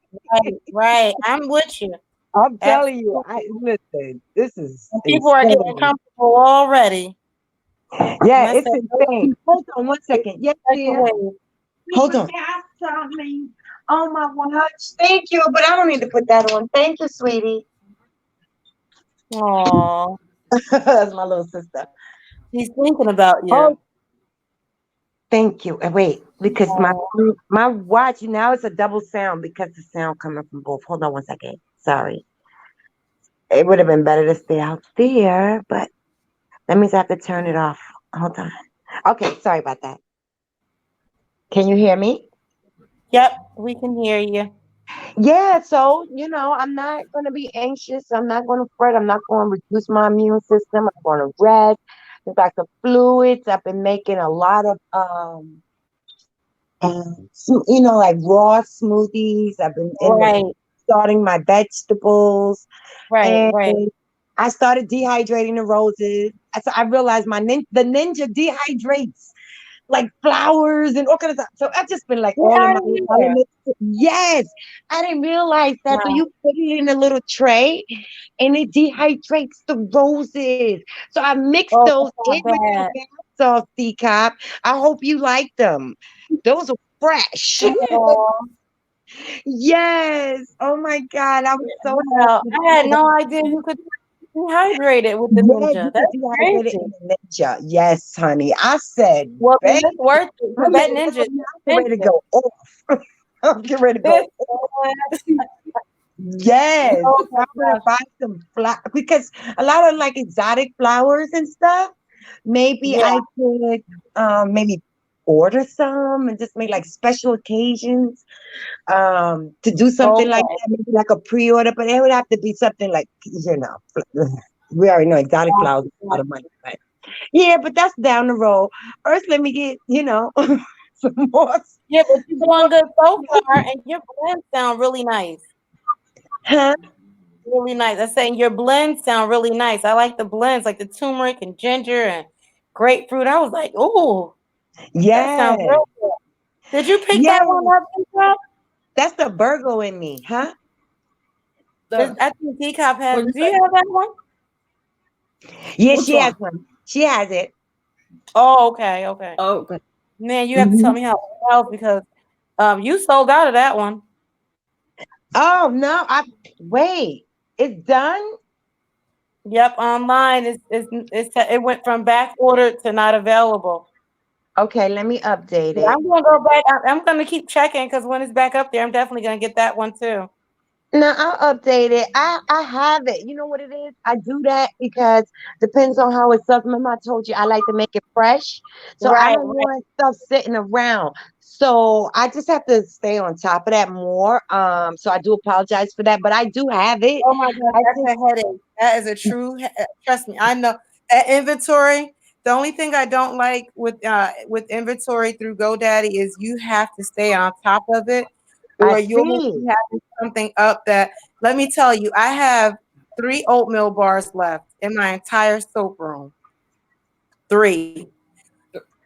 I'm with you. I'm telling you, Absolutely. listen, this is And people are getting insane. comfortable already. Yeah, And I it's said, insane. Hold on one second. Yes, dear. away. Hold on. Something on my watch. Thank you, but I don't need to put that on. Thank you, sweetie. Aw, That's my little sister. he's thinking about you. Oh, thank you. Wait, because my watch now it's a double sound because the sound coming from both. Hold on one second. Sorry. It would have been better to stay out there, but that means I have to turn it off. Hold on. Okay, sorry about that. Can you hear me? Yep, we can hear you. Yeah, so I'm not gonna be anxious. I'm not gonna fret. I'm not gonna reduce my immune system. I'm gonna rest. In fact, the fluids. I've been making a lot of like raw smoothies. I've been Right, starting my vegetables, and right. I started dehydrating the roses. So I realized the ninja dehydrates like flowers and all kinds of stuff. So I've just been like Get all in out my of here. elements. Yes, I didn't realize that. So Wow. you put it in a little tray and it dehydrates the roses. So I mixed Oh, those in that's with not the bad. bath salt, decop. I hope you like them. Those are fresh. Oh, Yes. Oh my God. I was so wow. happy. I had no idea you could dehydrate it with the Yeah, you ninja. could That's dehydrate it crazy. in the ninja. Yes, honey. I said, Well, then babe, it's worth it because that ninja is I'm getting ready to expensive. go off. I'm getting ready to go. Yes, Oh my I'm gonna gosh. buy some flower because a lot of like exotic flowers and stuff. Maybe Yeah. I could maybe order some and just make like special occasions to do something like that, maybe like a pre-order, but it would have to be something like, we already know exotic flowers is a lot of money, but yeah, but that's down the road. First, let me get, some more. Yeah, but you're doing good so far, and your blends sound really nice. Huh? Really nice. I'm saying your blends sound really nice. I like the blends, like the turmeric and ginger and grapefruit. I was like, ooh, that sounds Yes. real good. Did you pick Yes. that one up, D-Cup? That's the Virgo in me, huh? I think D-Cup has. What'd you Do you say? have that one? Yeah, Which she has one? one. She has it. Oh, okay, okay. Oh, okay. Man, you have to tell me how it smells because you sold out of that one. Oh no, wait. It's done? Yep, online it went from back ordered to not available. Okay, let me update Yeah, it. I'm gonna go back. I'm gonna keep checking because when it's back up there, I'm definitely gonna get that one too. No, I'll update it. I have it. You know what it is? I do that because depends on how it's up. Remember, I told you I like to make it fresh, so I Right, don't want stuff sitting around. So I just have to stay on top of that more. So I do apologize for that, but I do have it. oh my God, I that's just a headache. That is a true. Trust me, I know that inventory. The only thing I don't like with inventory through GoDaddy is you have to stay on top of it, I or you'll see. be having something up that. Let me tell you, I have 3 oatmeal bars left in my entire soap room. 3.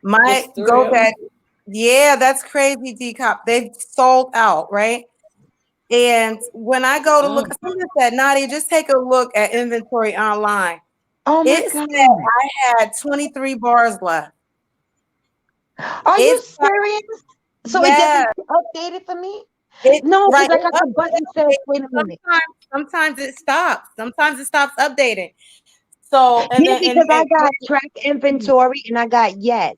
My Just 3 of them. GoDaddy. Yeah, that's crazy, DCOP. They've sold out, right? And when I go to look, Mm. someone said, Nadia, just take a look at inventory online. Oh my It God. said I had 23 bars left. Are you It's serious? So it yeah, doesn't update it for me? it No, because right. I It got the button says, updates. wait a minute. Sometimes it stops. Sometimes it stops updating. So and Yeah, then because I got track inventory and I got yes.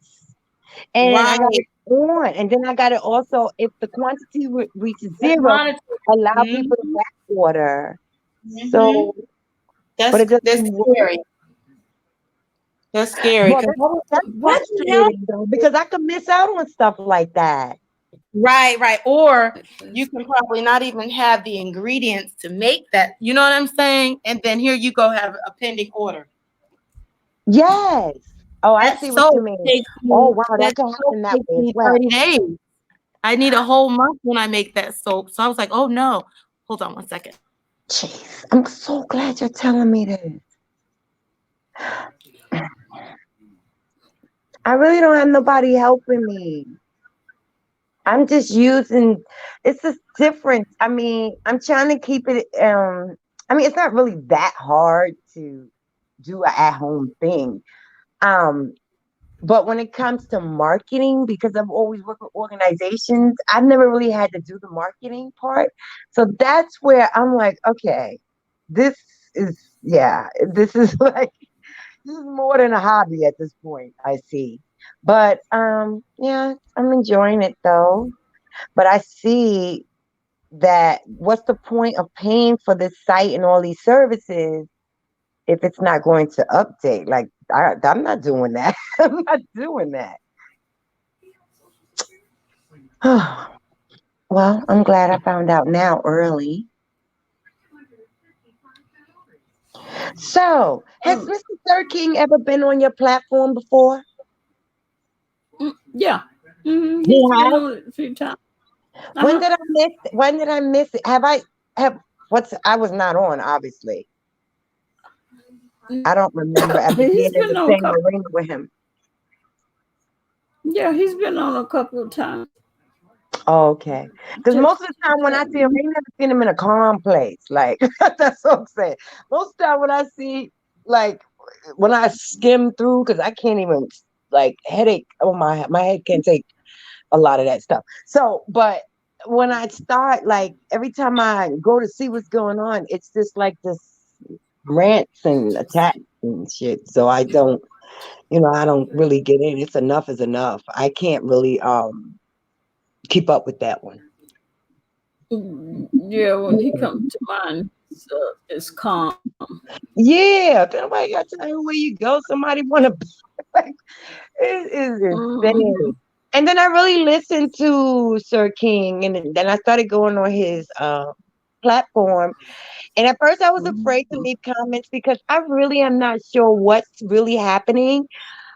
And I got right. it on. And then I got it also, if the quantity reaches That's 0, monitored. allow people to Mm-hmm. back order. Mm-hmm. So, but it That's doesn't work. scary. That's scary. Well, 'Cause I was that's like, what the hell? frustrating though, because I could miss out on stuff like that. Right, right. Or you can probably not even have the ingredients to make that. You know what I'm saying? And then here you go have a pending order. Yes. Oh, I That see what you soap mean. takes Oh, me wow, that that can soap happen that takes way as me well. 30 days. I need a whole month when I make that soap. So I was like, oh no. Hold on one second. Jeez, I'm so glad you're telling me this. I really don't have nobody helping me. I'm just using, it's just different. I mean, I'm trying to keep it, it's not really that hard to do an at-home thing. Um, but when it comes to marketing, because I've always worked with organizations, I've never really had to do the marketing part. So that's where I'm like, okay, this this is like, this is more than a hobby at this point, I see. But yeah, I'm enjoying it though. But I see that what's the point of paying for this site and all these services if it's not going to update? Like, I'm not doing that. I'm not doing that. Well, I'm glad I found out now early. So, has Oh, Mr. Sir King ever been on your platform before? yeah. He He's been has. on it a few times. When Uh-huh. did I miss? When did I miss it? Have what's? I was not on, obviously. I don't remember ever being He's in been the on a same couple. arena with him. Yeah, he's been on a couple of times. Oh, okay. Because Just most of the time when I see him, I ain't never seen him in a calm place. Like that's what I'm saying. Most of the time when I see, like, when I skim through, because I can't even like headache. Oh my head can't take a lot of that stuff. So, but when I start, like, every time I go to see what's going on, it's just like this rants and attacks and shit. So I don't, I don't really get in. It's enough is enough. I can't really keep up with that one. yeah, when he comes to mind, it's calm. Yeah, nobody got to know where you go. Somebody want to like, it is Mhm. insane. And then I really listened to Sir King, and then I started going on his platform. And at first, I was afraid to leave comments because I really am not sure what's really happening.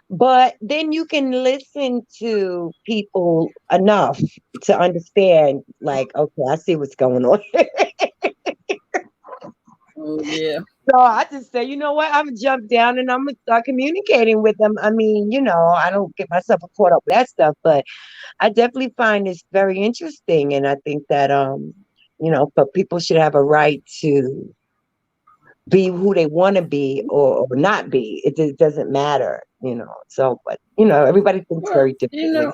But then you can listen to people enough to understand, like, okay, I see what's going on. Oh, yeah. So I just say, you know what? I'm gonna jump down and I'm gonna start communicating with them. I mean, I don't get myself caught up with that stuff, but I definitely find this very interesting, and I think that but people should have a right to be who they want to be or not be. It doesn't matter, So, but everybody thinks Well, very differently.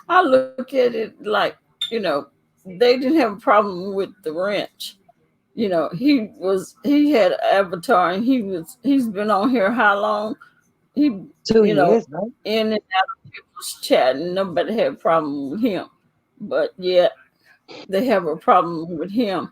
I look at it like, they didn't have a problem with the ranch. He had an avatar, and he's been on here how long? He, 2 years, right? in and out of people's chat, and nobody had a problem with him. But yet they have a problem with him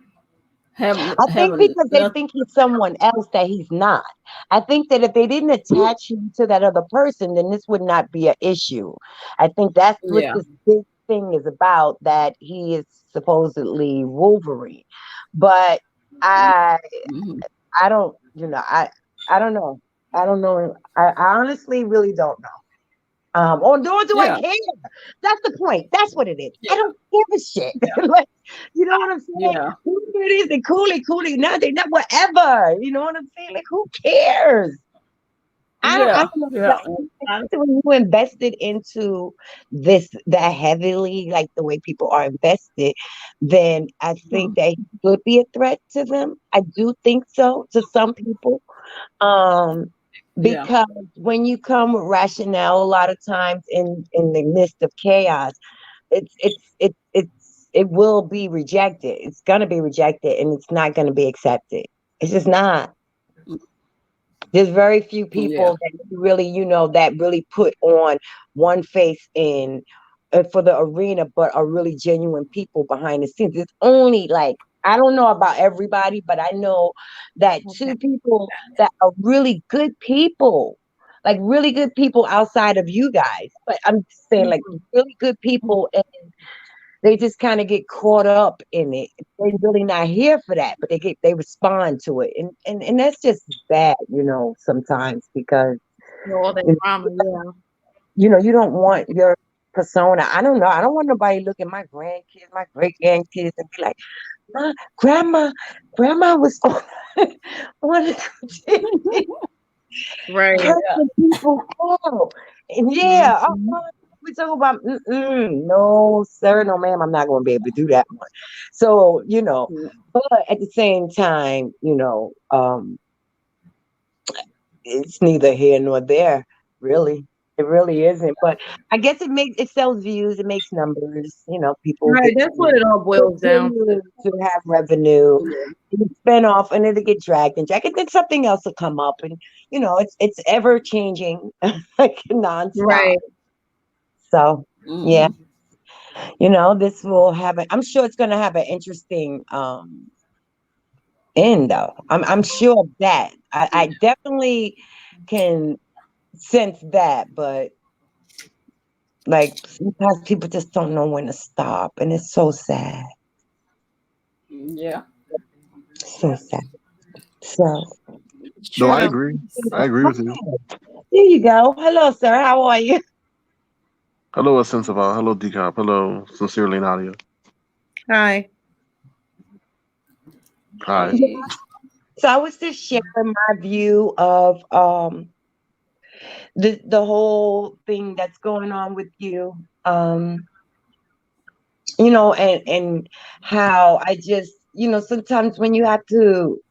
I think having because they nothing. think he's someone else that he's not. I think that if they didn't attach him to that other person, then this would not be an issue. I think that's what Yeah. this big thing is about, that he is supposedly Wolverine. But I Mhm. I don't, I don't know. I don't know. I honestly really don't know. Or nor do I Yeah. care. That's the point. That's what it is. I Yeah. don't give a shit. Yeah. Like, you know what I'm saying? Yeah. Who it is, and coolly, nothing, not whatever. You know what I'm saying? Like, who cares? I Yeah. don't know. Yeah. Like, especially when you invested into this that heavily, like the way people are invested, then I think that he could be a threat to them. I do think so, to some people. Um, Yeah. because when you come with rationale, a lot of times in the midst of chaos, it will be rejected. It's gonna be rejected, and it's not gonna be accepted. It's just not. There's very few Yeah. people that really, that really put on one face in for the arena, but are really genuine people behind the scenes. It's only like, I don't know about everybody, but I know that two people that are really good people, like really good people outside of you guys. But I'm just saying, like really good people, and they just kind of get caught up in it. They're really not here for that, but they respond to it, and that's just bad, sometimes, because All that you drama, yeah. you don't want your persona. I don't know. I don't want nobody look at my grandkids, my great grandkids, and be like, "Ma, grandma was on on the Right. cursing people out." And yeah, Mhm. we talk about no, sir, no, ma'am. I'm not going to be able to do that one. So but at the same time, it's neither here nor there, really. It really isn't. But I guess it sells views, it makes numbers. People Right. get That's what it all boils down to. continue to have revenue, and spin off, and it'll get dragged and dragged, and then something else will come up, and it's ever changing, like nonstop. Right. So yeah, Mhm. this will have I'm sure it's going to have an interesting end, though. I'm sure of that. I definitely can sense that, but like sometimes people just don't know when to stop, and it's so sad. Yeah. So sad. So No, I True. agree. I agree with you. there you go. Hello, sir. How are you? Hello, Sensible. Hello, DCOP. Hello, Sincerely Nadia. Hi. Hi. So I was just sharing my view of the whole thing that's going on with you. And how I just, sometimes when you have to,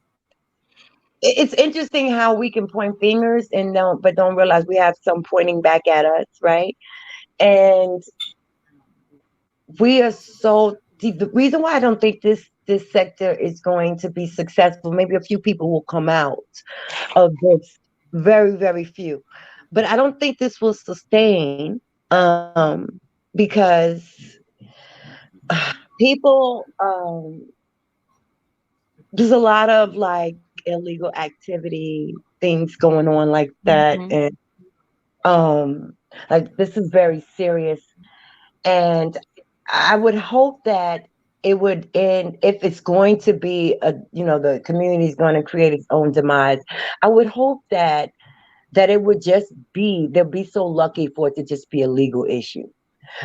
it's interesting how we can point fingers and don't realize we have some pointing back at us, right? And we are so deep. The reason why I don't think this sector is going to be successful, maybe a few people will come out of this, very, very few. But I don't think this will sustain, because people, there's a lot of like illegal activity, things going on like that. Mhm. And um Like, this is very serious. And I would hope that it would end, if it's going to be the community is going to create its own demise. I would hope that it would just be, they'll be so lucky for it to just be a legal issue,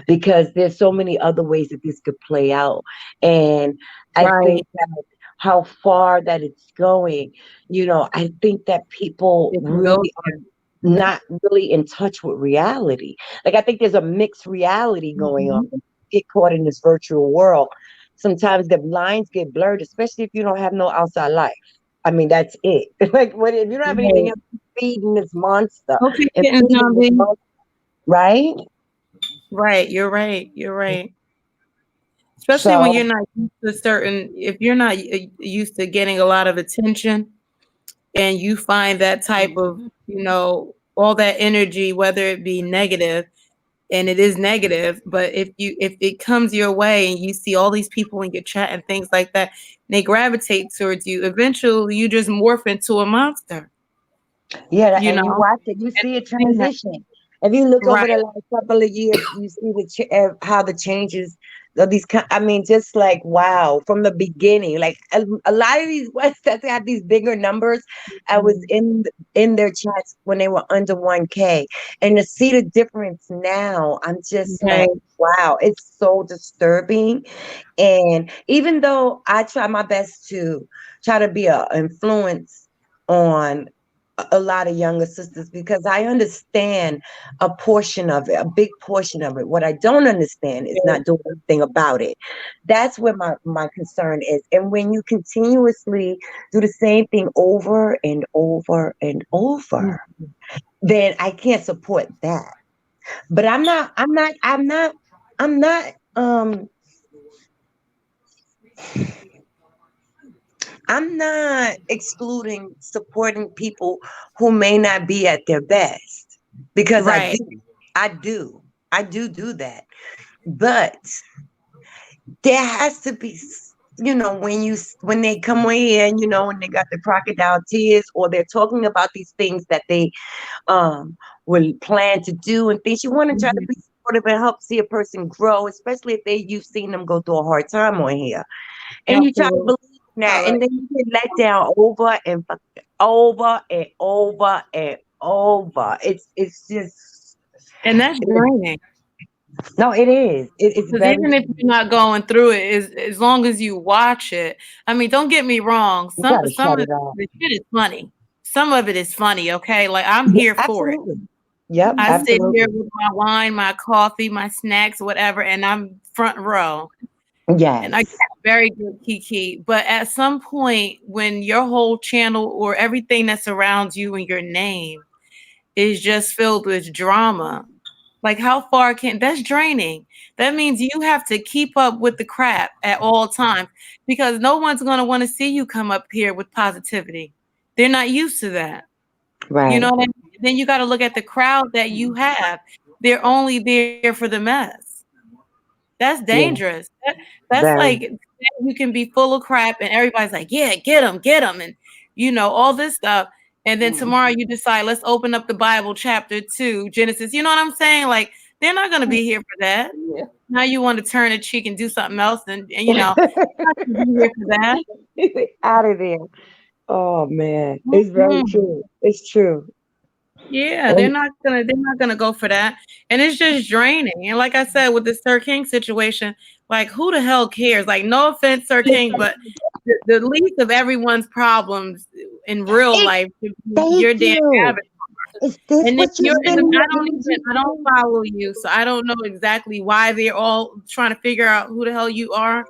because there's so many other ways that this could play out. And I Right. think that how far that it's going, I think that people It can go really are not really in touch with reality. Like, I think there's a mixed reality going on. Mhm. Get caught in this virtual world. Sometimes the lines get blurred, especially if you don't have no outside life. I mean, that's it. Like, what if you don't have anything Right. else feeding this monster Okay, and kitten feeding this zombie. monster, right? Right, you're right. You're right. Especially when you're So, not used to if you're not used to getting a lot of attention, and you find that type of, all that energy, whether it be negative, and it is negative, but if it comes your way and you see all these people in your chat and things like that, and they gravitate towards you, eventually you just morph into a monster, yeah, you and you know? watch it, you And see it I've seen that. transition. If you look over Right. the last couple of years, you see how the changes of these. I mean, just like wow, from the beginning, like a lot of these websites that had these bigger numbers. I was in their chats when they were under 1K, and to see the difference now, I'm just Right. like, wow, it's so disturbing. And even though I try my best to try to be a influence on a lot of younger sisters, because I understand a portion of it, a big portion of it. What I don't understand is not doing anything about it. That's where my concern is. And when you continuously do the same thing over and over and over, then I can't support that. But I'm not I'm not excluding supporting people who may not be at their best, because Right. I do, do that. But there has to be, when they come in, when they got the crocodile tears, or they're talking about these things that they will plan to do and things, you want to try to Mhm. be supportive and help see a person grow, especially if you've seen them go through a hard time on here. And you try to Absolutely. believe in that, All and right. then you get let down over and over and over and over. It's just And that's draining. no, it is. It's Because very. even if you're not going through it, as long as you watch it, I mean, don't get me wrong. You Some gotta some shut of it off. the shit is funny. Some of it is funny. Okay, like I'm here for it. Absolutely. Yep. I sit here Absolutely. with my wine, my coffee, my snacks, whatever, and I'm front row. And I get Yes. very good kiki. But at some point, when your whole channel or everything that surrounds you and your name is just filled with drama, like how far can that's draining. That means you have to keep up with the crap at all times, because no one's going to want to see you come up here with positivity. They're not used to that. You know Right. what I mean? Then you got to look at the crowd that you have. They're only there for the mess. That's Yeah. dangerous. That's Very. like you can be full of crap and everybody's like, yeah, get them, and all this stuff. And then tomorrow you decide, let's open up the Bible, chapter 2, Genesis. You know what I'm saying? Like, they're not going to be here for that. Yeah. Now you want to turn a cheek and do something else, and they're not going to be here for that. Out of there. Oh man, it's very Mhm. true. It's true. Yeah, And they're not gonna go for that. And it's just draining. And like I said, with the Sir King situation, like who the hell cares? Like, no offense, Sir King, but the least of everyone's problems in real it, life should be thank your damn you. avatar. Is this And then what you're you've in the been I don't follow you, so I don't know exactly why they're all trying to figure out who the hell you are.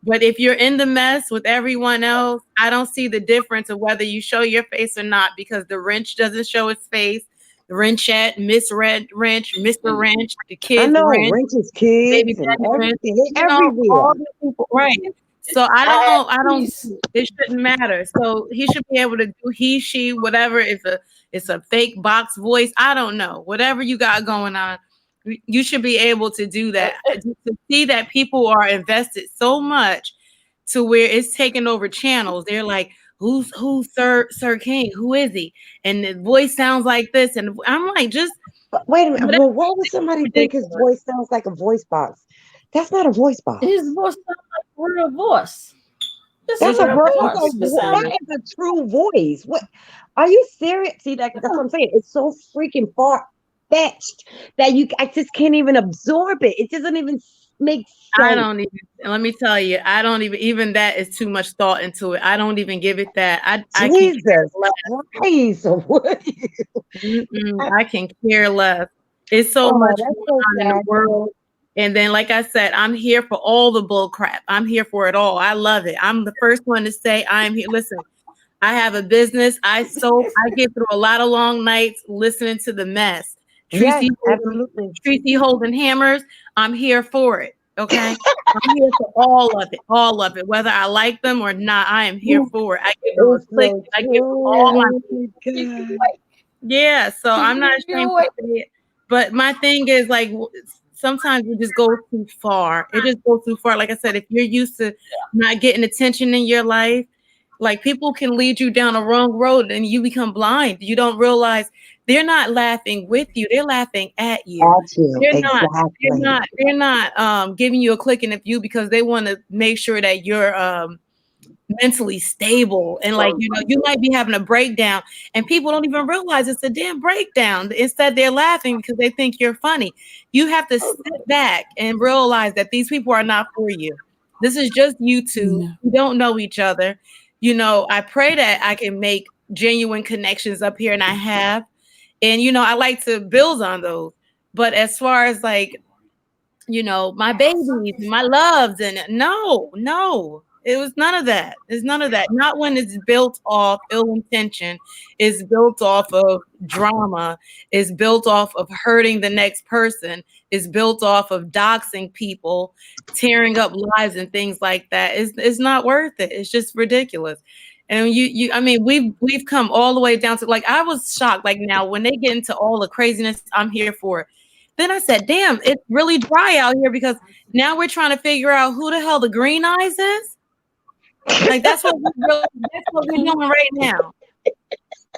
But if you're in the mess with everyone else, I don't see the difference of whether you show your face or not, because the wrench doesn't show his face. The wrenchette, Miss Red Wrench, Mr. Wrench, the I kids know wrench, Wrench's baby kids and daddy wrench, everything. They all everywhere. the people, right? So I don't. It shouldn't matter. So he should be able to do he, she, whatever. If it's a fake box voice, I don't know. Whatever you got going on, you should be able to do that. To see that people are invested so much to where it's taking over channels. They're like, who's Sir King? Who is he? And the voice sounds like this, and I'm like, just But wait a minute. But Well, why would somebody think his ridiculous. voice sounds like a voice box? That's not a voice box. His voice sounds like a real voice. It's That's a a real real. voice. It sounds That is a true voice. What? Are you serious? See, that's what I'm saying. It's so freaking far fetched that I just can't even absorb it. It doesn't even make I sense. don't even. Let me tell you, I don't even that is too much thought into it. I don't even give it that. I can Jesus care less. Christ! What? I can care less. It's so Oh, much that's going so on in the sad. world. And then, like I said, I'm here for all the bull crap. I'm here for it all. I love it. I'm the first one to say I'm here. Listen, I have a business. I get through a lot of long nights listening to the mess. Yes, absolutely. Tracy holding hammers. I'm here for it. Okay. I'm here for all of it, whether I like them or not. I am here for it. I give them a It's click. so I give them all my true. yeah, so I'm not ashamed to say it. But my thing is like sometimes it just goes too far. It just goes too far. Like I said, if you're used to not getting attention in your life, like people can lead you down a wrong road and you become blind. You don't realize they're not laughing with you, they're laughing at you. At you, They're not giving you a click in the view because they want to make sure that you're mentally stable and like you might be having a breakdown and people don't even realize it's a damn breakdown. Instead they're laughing because they think you're funny. You have to sit back and realize that these people are not for you. This is just you two. You don't know each other. I pray that I can make genuine connections up here, and I have. And I like to build on those. But as far as like my babies and my loves, and no, it was none of that. It's none of that. Not when it's built off ill intention. It's built off of drama. It's built off of hurting the next person. It's built off of doxing people, tearing up lives and things like that. It's not worth it. It's just ridiculous. And I mean, we've come all the way down to like I was shocked. Like now, when they get into all the craziness, I'm here for it. Then I said, damn, it's really dry out here because now we're trying to figure out who the hell the Green Eyes is. Like that's what we're doing right now.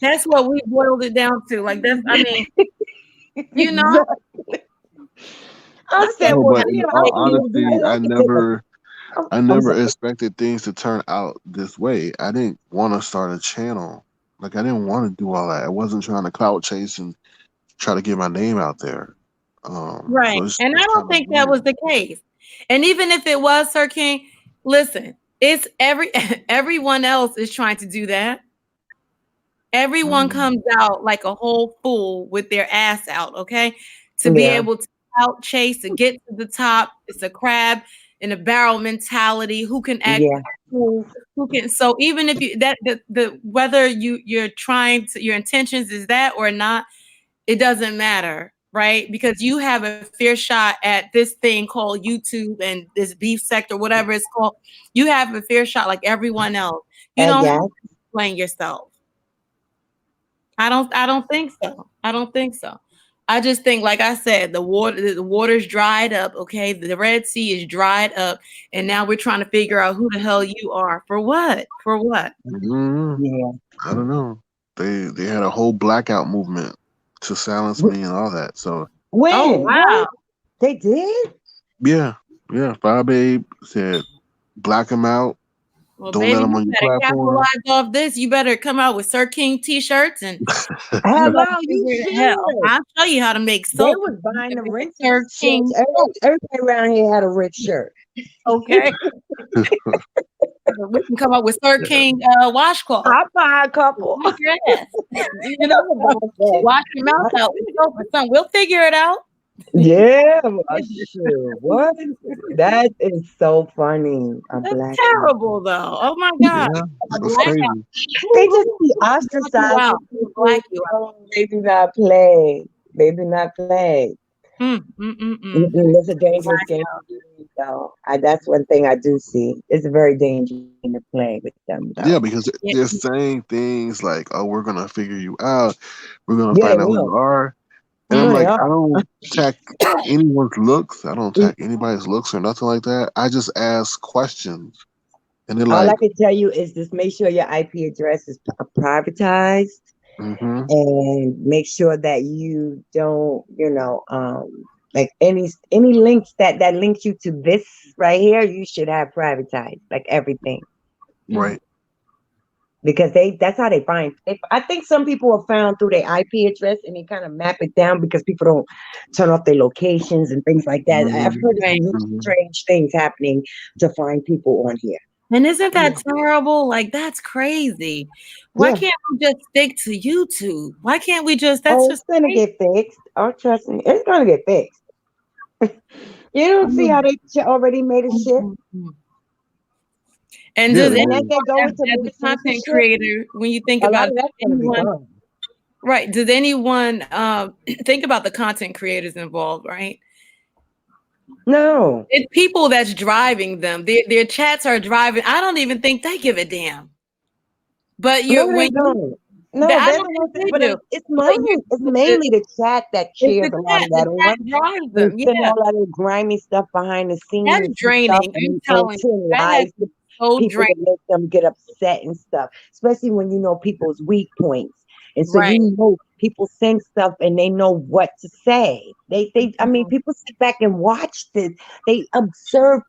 That's what we boiled it down to. Like that's, I mean, I said, No, well, but in all honesty, I never expected things to turn out this way. I didn't want to start a channel. Like I didn't want to do all that. I wasn't trying to clout chase and try to get my name out there. Right. So And I don't think that was the case. And even if it was, Sir King, listen, it's everyone else is trying to do that. Everyone comes out like a whole fool with their ass out, okay? To be able to out chase, to get to the top. It's a crab in a barrel mentality. Who can act who can, so even if you the whether you're trying to, your intentions is that or not, it doesn't matter, right? Because you have a fair shot at this thing called YouTube and this beef sector, whatever it's called. You have a fair shot like everyone else. You don't have to explain yourself. I don't think so. I don't think so. I just think, like I said, the water's dried up. Okay, the Red Sea is dried up, and now we're trying to figure out who the hell you are. For what? For what? Yeah, I don't know. They had a whole blackout movement to silence me and all that. So oh wow, they did. Yeah. Fire Babe said black them out. Well, Don't baby, let them you on your better platform. capitalize off this. You better come out with Sir King t-shirts and hello, you hell, I'll show you how to make soap. They was buying the rich Sir King. Everybody around here had a rich shirt. Okay. We can come up with Sir King washcloth. I'll buy a couple. Yes. Wash your mouth out with soap or something. We'll figure it out. Yeah, sure. What? That is so funny. That's terrible, though. Oh my God! That's crazy. They just be ostracized. They do not play. They do not play. It's a dangerous game. So that's one thing I do see. It's a very dangerous game to play with them. Though. Yeah, because they're saying things like, "Oh, we're gonna figure you out. We're gonna find out who you are." And I'm like, I don't attack anyone's looks. I don't attack anybody's looks or nothing like that. I just ask questions. And they're all I can tell you is just make sure your IP address is privatized Mm-hmm. and make sure that you don't, like any links that links you to this right here, you should have privatized, like everything. Right. Because that's how they find. I think some people are found through their IP address and they kind of map it down because people don't turn off their locations and things like that. I've heard of some really strange things happening to find people on here. And isn't that terrible? Like, that's crazy. Why can't we just stick to YouTube? Why can't we just? That's just it's gonna get fixed. Oh, trust me, it's gonna get fixed. You don't see how they already made a shit. And does anyone as a content creator, when you think about anyone, right? Does anyone think about the content creators involved? Right? No, it's people that's driving them. Their chats are driving. I don't even think they give a damn. But they don't. No, it's mainly the chat that shares a lot of that on. They send all that grimy stuff behind the scenes. That's draining. I'm telling you, lies to people to make them get upset and stuff. Especially when you know people's weak points, and so you know people send stuff and they know what to say. I mean, people sit back and watch this. They observe.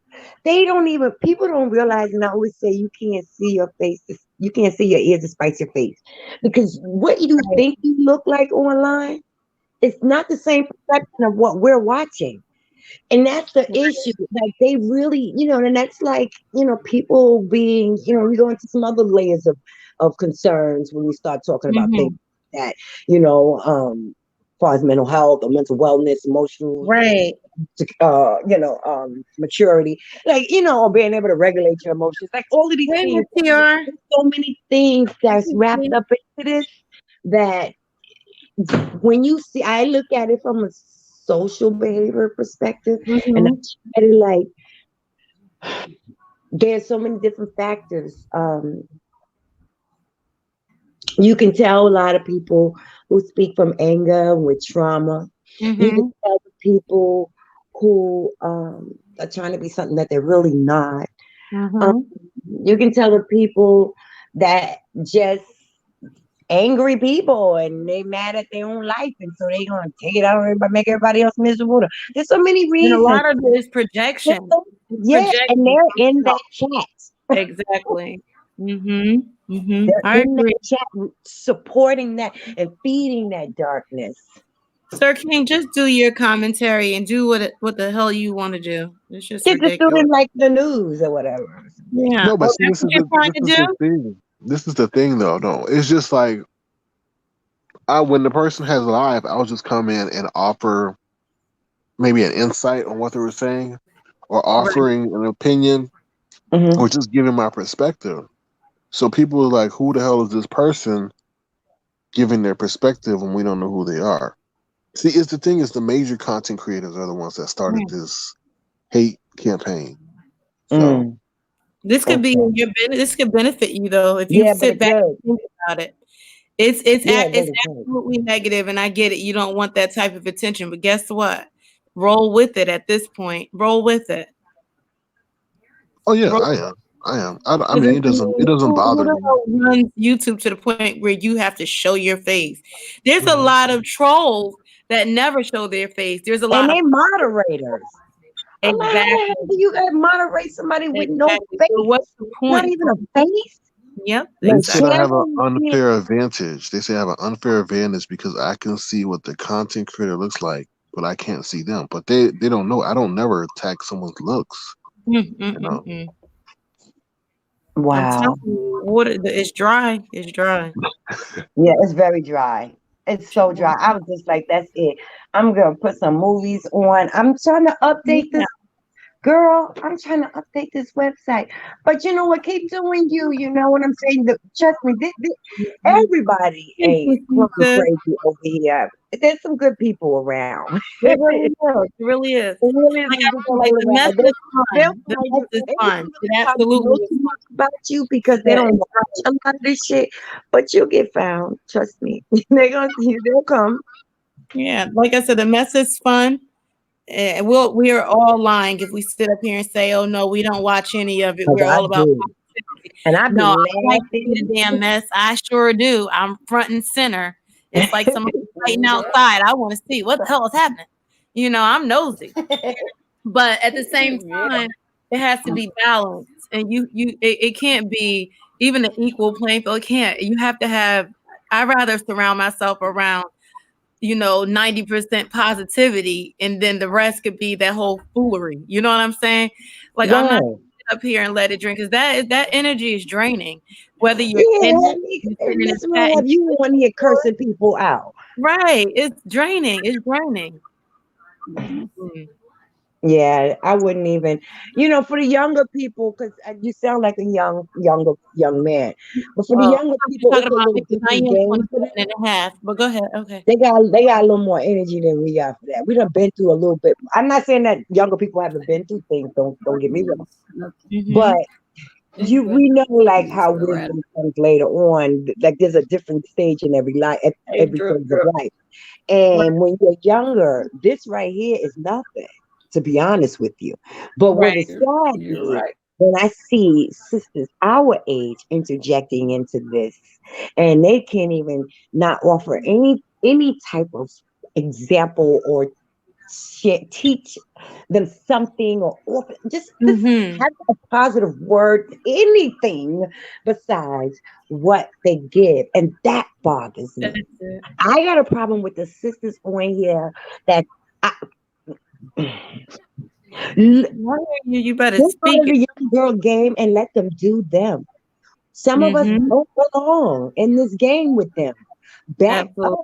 People don't realize, and I always say you can't see your face. You can't see your ears despite your face. Because what you think you look like online, it's not the same perception of what we're watching. And that's the issue. Like they really, and that's like, people being, we go into some other layers of concerns when we start talking about things that, as far as mental health or mental wellness, emotional, maturity, like, or being able to regulate your emotions, like all of these things. There's so many things that's wrapped up into this that when you see, I look at it from a social behavior perspective, and I look at it like there's so many different factors. You can tell a lot of people who speak from anger with trauma. You can tell the people who are trying to be something that they're really not. You can tell the people that just angry people and they mad at their own life, and so they're gonna take it out on everybody, make everybody else miserable. There's so many reasons. And a lot of it is projection. And they're in that chat. Exactly. They're in that chat, supporting that and feeding that darkness. Sir King, just do your commentary and do what the hell you want to do. It's just ridiculous. Just do it like the news or whatever. Yeah. No, but see, this is the thing. This is the thing, though. No, it's just like when the person has live, I'll just come in and offer maybe an insight on what they were saying, or offering an opinion, or just giving my perspective. So people are like, "Who the hell is this person giving their perspective when we don't know who they are?" See, it's the thing is the major content creators are the ones that started this hate campaign. So this could be this could benefit you though if you sit back and think about it. It's absolutely negative, and I get it. You don't want that type of attention, but guess what? Roll with it at this point. Roll with it. Oh yeah, I am. I mean, it doesn't bother me. Runs YouTube to the point where you have to show your face. There's a lot of trolls that never show their face. There's a lot of moderators. Exactly. You gotta moderate somebody with no face. So what's the point? Not even a face. Yep. They said I have an unfair advantage. They say I have an unfair advantage because I can see what the content creator looks like, but I can't see them. But they don't know. I don't never attack someone's looks. Wow. It's dry. It's dry. Yeah, it's very dry. It's so dry. I was just like, that's it. I'm gonna put some movies on. I'm trying to update this. Girl, I'm trying to update this website. But you know what? Keep doing you. You know what I'm saying? Trust me, everybody ain't crazy over here. There's some good people around. It really is. It really is. It really is. Like the mess is fun. The mess is fun. It absolutely is fun. About you because they don't watch a lot of this shit, but you'll get found. Trust me. They'll come. Yeah, like I said, the mess is fun. We are all lying if we sit up here and say, "Oh no, we don't watch any of it." We're all about And I be No, I like to be laughing. the damn mess. I sure do. I'm front and center. It's like somebody fighting outside. I want to see what the hell is happening. You know, I'm nosy. But at the same time, it has to be balanced. And it can't be even an equal playing field. It can't. You have to have, I'd rather surround myself around, 90% positivity, and then the rest could be that whole foolery. You know what I'm saying? Like, I'm not Right. up here and let it drink, because that energy is draining. Whether you're Yeah, in this will have you on here cursing people out. right, it's draining. It's draining. Yeah, I wouldn't even, for the younger people, because you sound like a young man. But for the younger people, talking it's a about little me because I different am game for 27 them. and a half. But go ahead. Okay. They got a little more energy than we got for that. We done been through a little bit. I'm not saying that younger people haven't been through things. Don't get me wrong. But we know like how wisdom comes later on. Like there's a different stage in every life, every phase of life. And when you're younger, this right here is nothing, to be honest with you. But what is sad is when I see sisters our age interjecting into this, and they can't even not offer any type of example or teach them something or offer, just have a positive word, anything besides what they give, and that bothers me. I got a problem with the sisters on here that you better speak speak the young girl game and let them do them. Some of us don't belong in this game with them. Back up.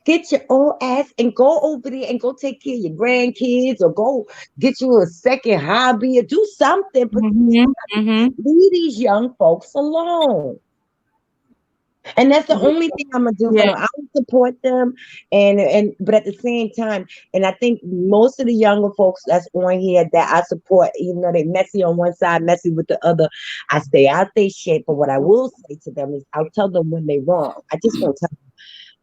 Get your own ass and go over there and go take care of your grandkids, or go get you a second hobby, or do something. But leave these young folks alone. And that's the only thing I'm gonna do for them. I will support them, but at the same time, and I think most of the younger folks that's on here that I support, even though they messy on one side, messy with the other, I stay out their shit. But what I will say to them is, I'll tell them when they're wrong. I just won't tell them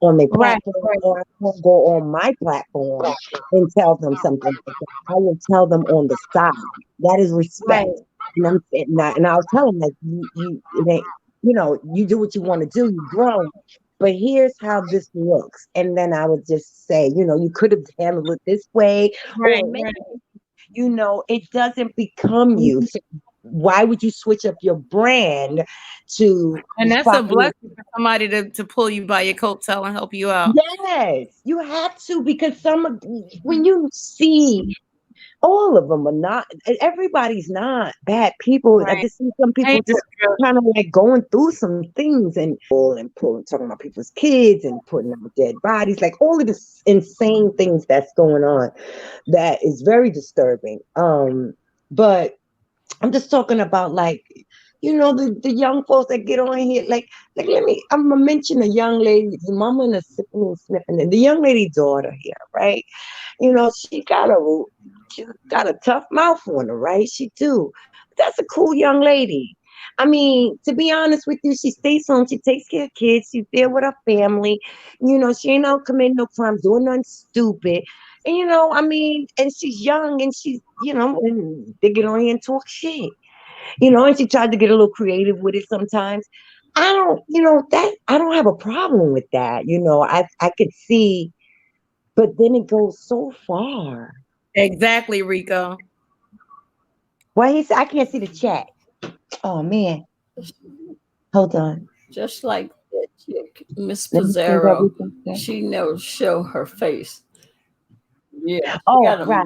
on their platform, or I won't go on my platform and tell them something like that. I will tell them on the side. That is respect. And I'll tell them, like, you do what you want to do, you grow. But here's how this looks. And then I would just say, you could have handled it this way. Or maybe, it doesn't become you. So why would you switch up your brand to? And that's a blessing for somebody to pull you by your coattail and help you out. Yes, you have to, because when you see, all of them are not, everybody's not bad people. I just see some people just kind of like going through some things and pulling, talking about people's kids and putting up dead bodies, like all of this insane things that's going on. That is very disturbing. But I'm just talking about, like, the young folks that get on here, like I'm gonna mention a young lady, the mama and the sniffing, and the young lady's daughter here, right? She got a tough mouth on her, right? She do. But that's a cool young lady. I mean, to be honest with you, she stays home. She takes care of kids. She's there with her family. She ain't out committing no crimes, doing nothing stupid. And I mean, and she's young, and she's, and they get on here and talk shit. And she tried to get a little creative with it sometimes. I don't have a problem with that. I could see, but then it goes so far. Exactly, Rico. Well, I can't see the chat. Oh man. Hold on. Just like that chick, Miss Pizzaro, she never show her face. Yeah. Right.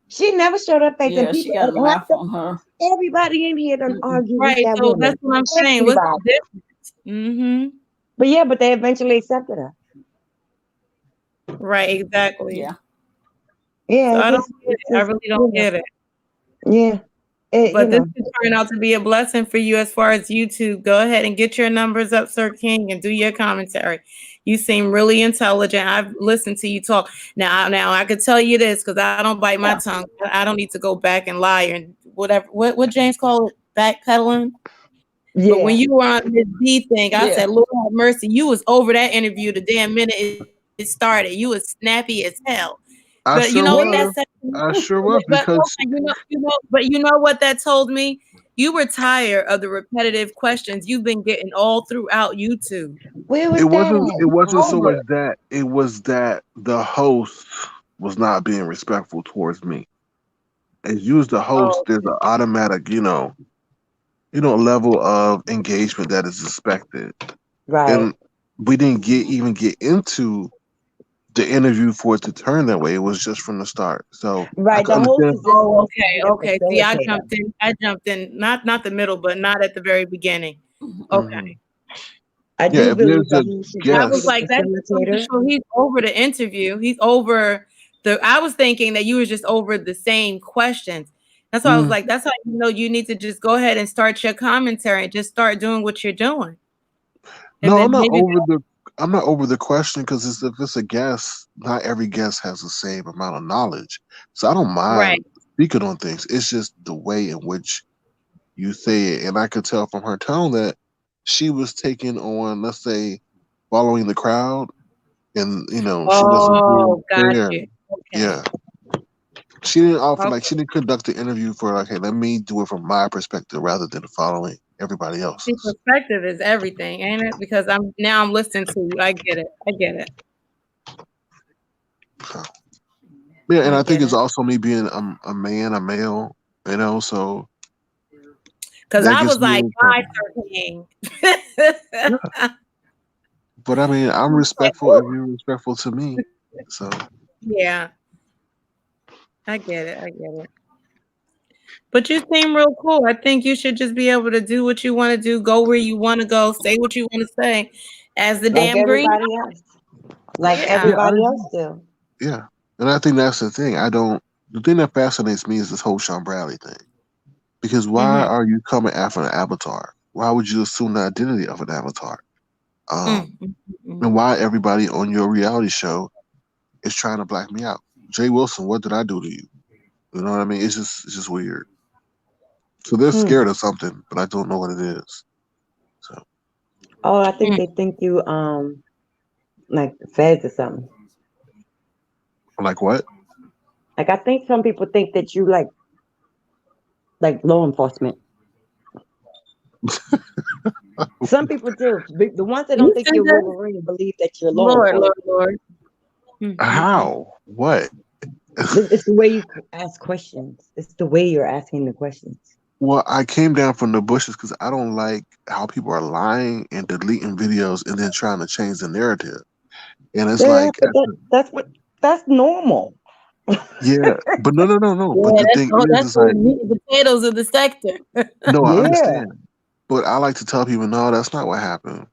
She never showed her face. Yeah, and she got a mouth on her. Everybody in here done argue with that so woman. That's what I'm saying. What's the difference? But they eventually accepted her. Right, exactly. Yeah. Yeah. So I really don't get it. Yeah. But this could turn out to be a blessing for you as far as YouTube. Go ahead and get your numbers up, Sir King, and do your commentary. You seem really intelligent. I've listened to you talk. Now I could tell you this, because I don't bite my tongue. I don't need to go back and lie and whatever. What James called it? Backpedaling. Yeah. But when you were on this B thing, I said, Lord have mercy. You was over that interview the damn minute it started. You was snappy as hell. I sure was because but you know what that told me? you were tired of the repetitive questions you've been getting all throughout YouTube. Where was It that wasn't. It at? wasn't so Over. much that. It was that the host was not being respectful towards me. As you as the host, Oh, there's an automatic, level of engagement that is expected, Right. and we didn't even get into the interview for it to turn that way. It was just from the start. So I Right. can The host understand. is just oh, supposed to be okay, a okay. See, I facilitator. jumped in, not the middle, but not at the very beginning. Okay. Mhm. I Yeah, do if believe there's the a host should I just be was guest, the like, that just goes to facilitator. show he's over the interview. He's over I was thinking that you were just over the same questions. That's why I was mm, like, that's how you know you need to just go ahead and start your commentary and just start doing what you're doing. And no, then maybe I'm not over the question because if it's a guest, not every guest has the same amount of knowledge. So I don't right. mind speaking on things. It's just the way in which you say it, and I could tell from her tone that she was taking on, let's say, following the crowd, and she wasn't being Oh, got fair. you. Okay. Yeah, she didn't offer Okay. like she didn't conduct the interview for like, hey, let me do it from my perspective rather than following everybody See, else's. perspective is everything, ain't it? Because I'm listening to you. I get it. I get it. So, yeah, and I I think get it's it. also me being a man, a male, so Because that I gets was me like, in hi, trouble. Sir King. Yeah, but I mean, I'm Like, respectful if ooh. you're respectful to me. So Yeah, I get it. I get it. But you seem real cool. I think you should just be able to do what you want to do, go where you want to go, say what you want to say, as the Like damn green. everybody else. Like Yeah. yeah, I everybody else agree. do. Yeah, and I think that's the thing. The thing that fascinates me is this whole Sean Bradley thing. Because why Mm-hmm. are you coming after an avatar? Why would you assume the identity of an avatar? Mm-hmm. And why everybody on your reality show is trying to black me out? Jay Wilson, what did I do to you? You know what I mean? It's just weird. So they're Hmm. scared of something, but I don't know what it is. So Oh, I think they think you like feds or something. I'm like, what? Like I think some people think that you like law enforcement. Some people do. The ones that don't You think said you're that? Wolverine believe that you're law Lord, Lord, enforcement. Lord. Mm-hmm. How? What? It's the way you ask questions. It's the way you're asking the questions. Well, I came down from the bushes because I don't like how people are lying and deleting videos and then trying to change the narrative. And it's Yeah, like, but that's normal. yeah, but no. But Yeah, the thing is, that's it's the like, meat and potatoes of the sector. no, I Yeah. understand. But I like to tell people, no, that's not what happened.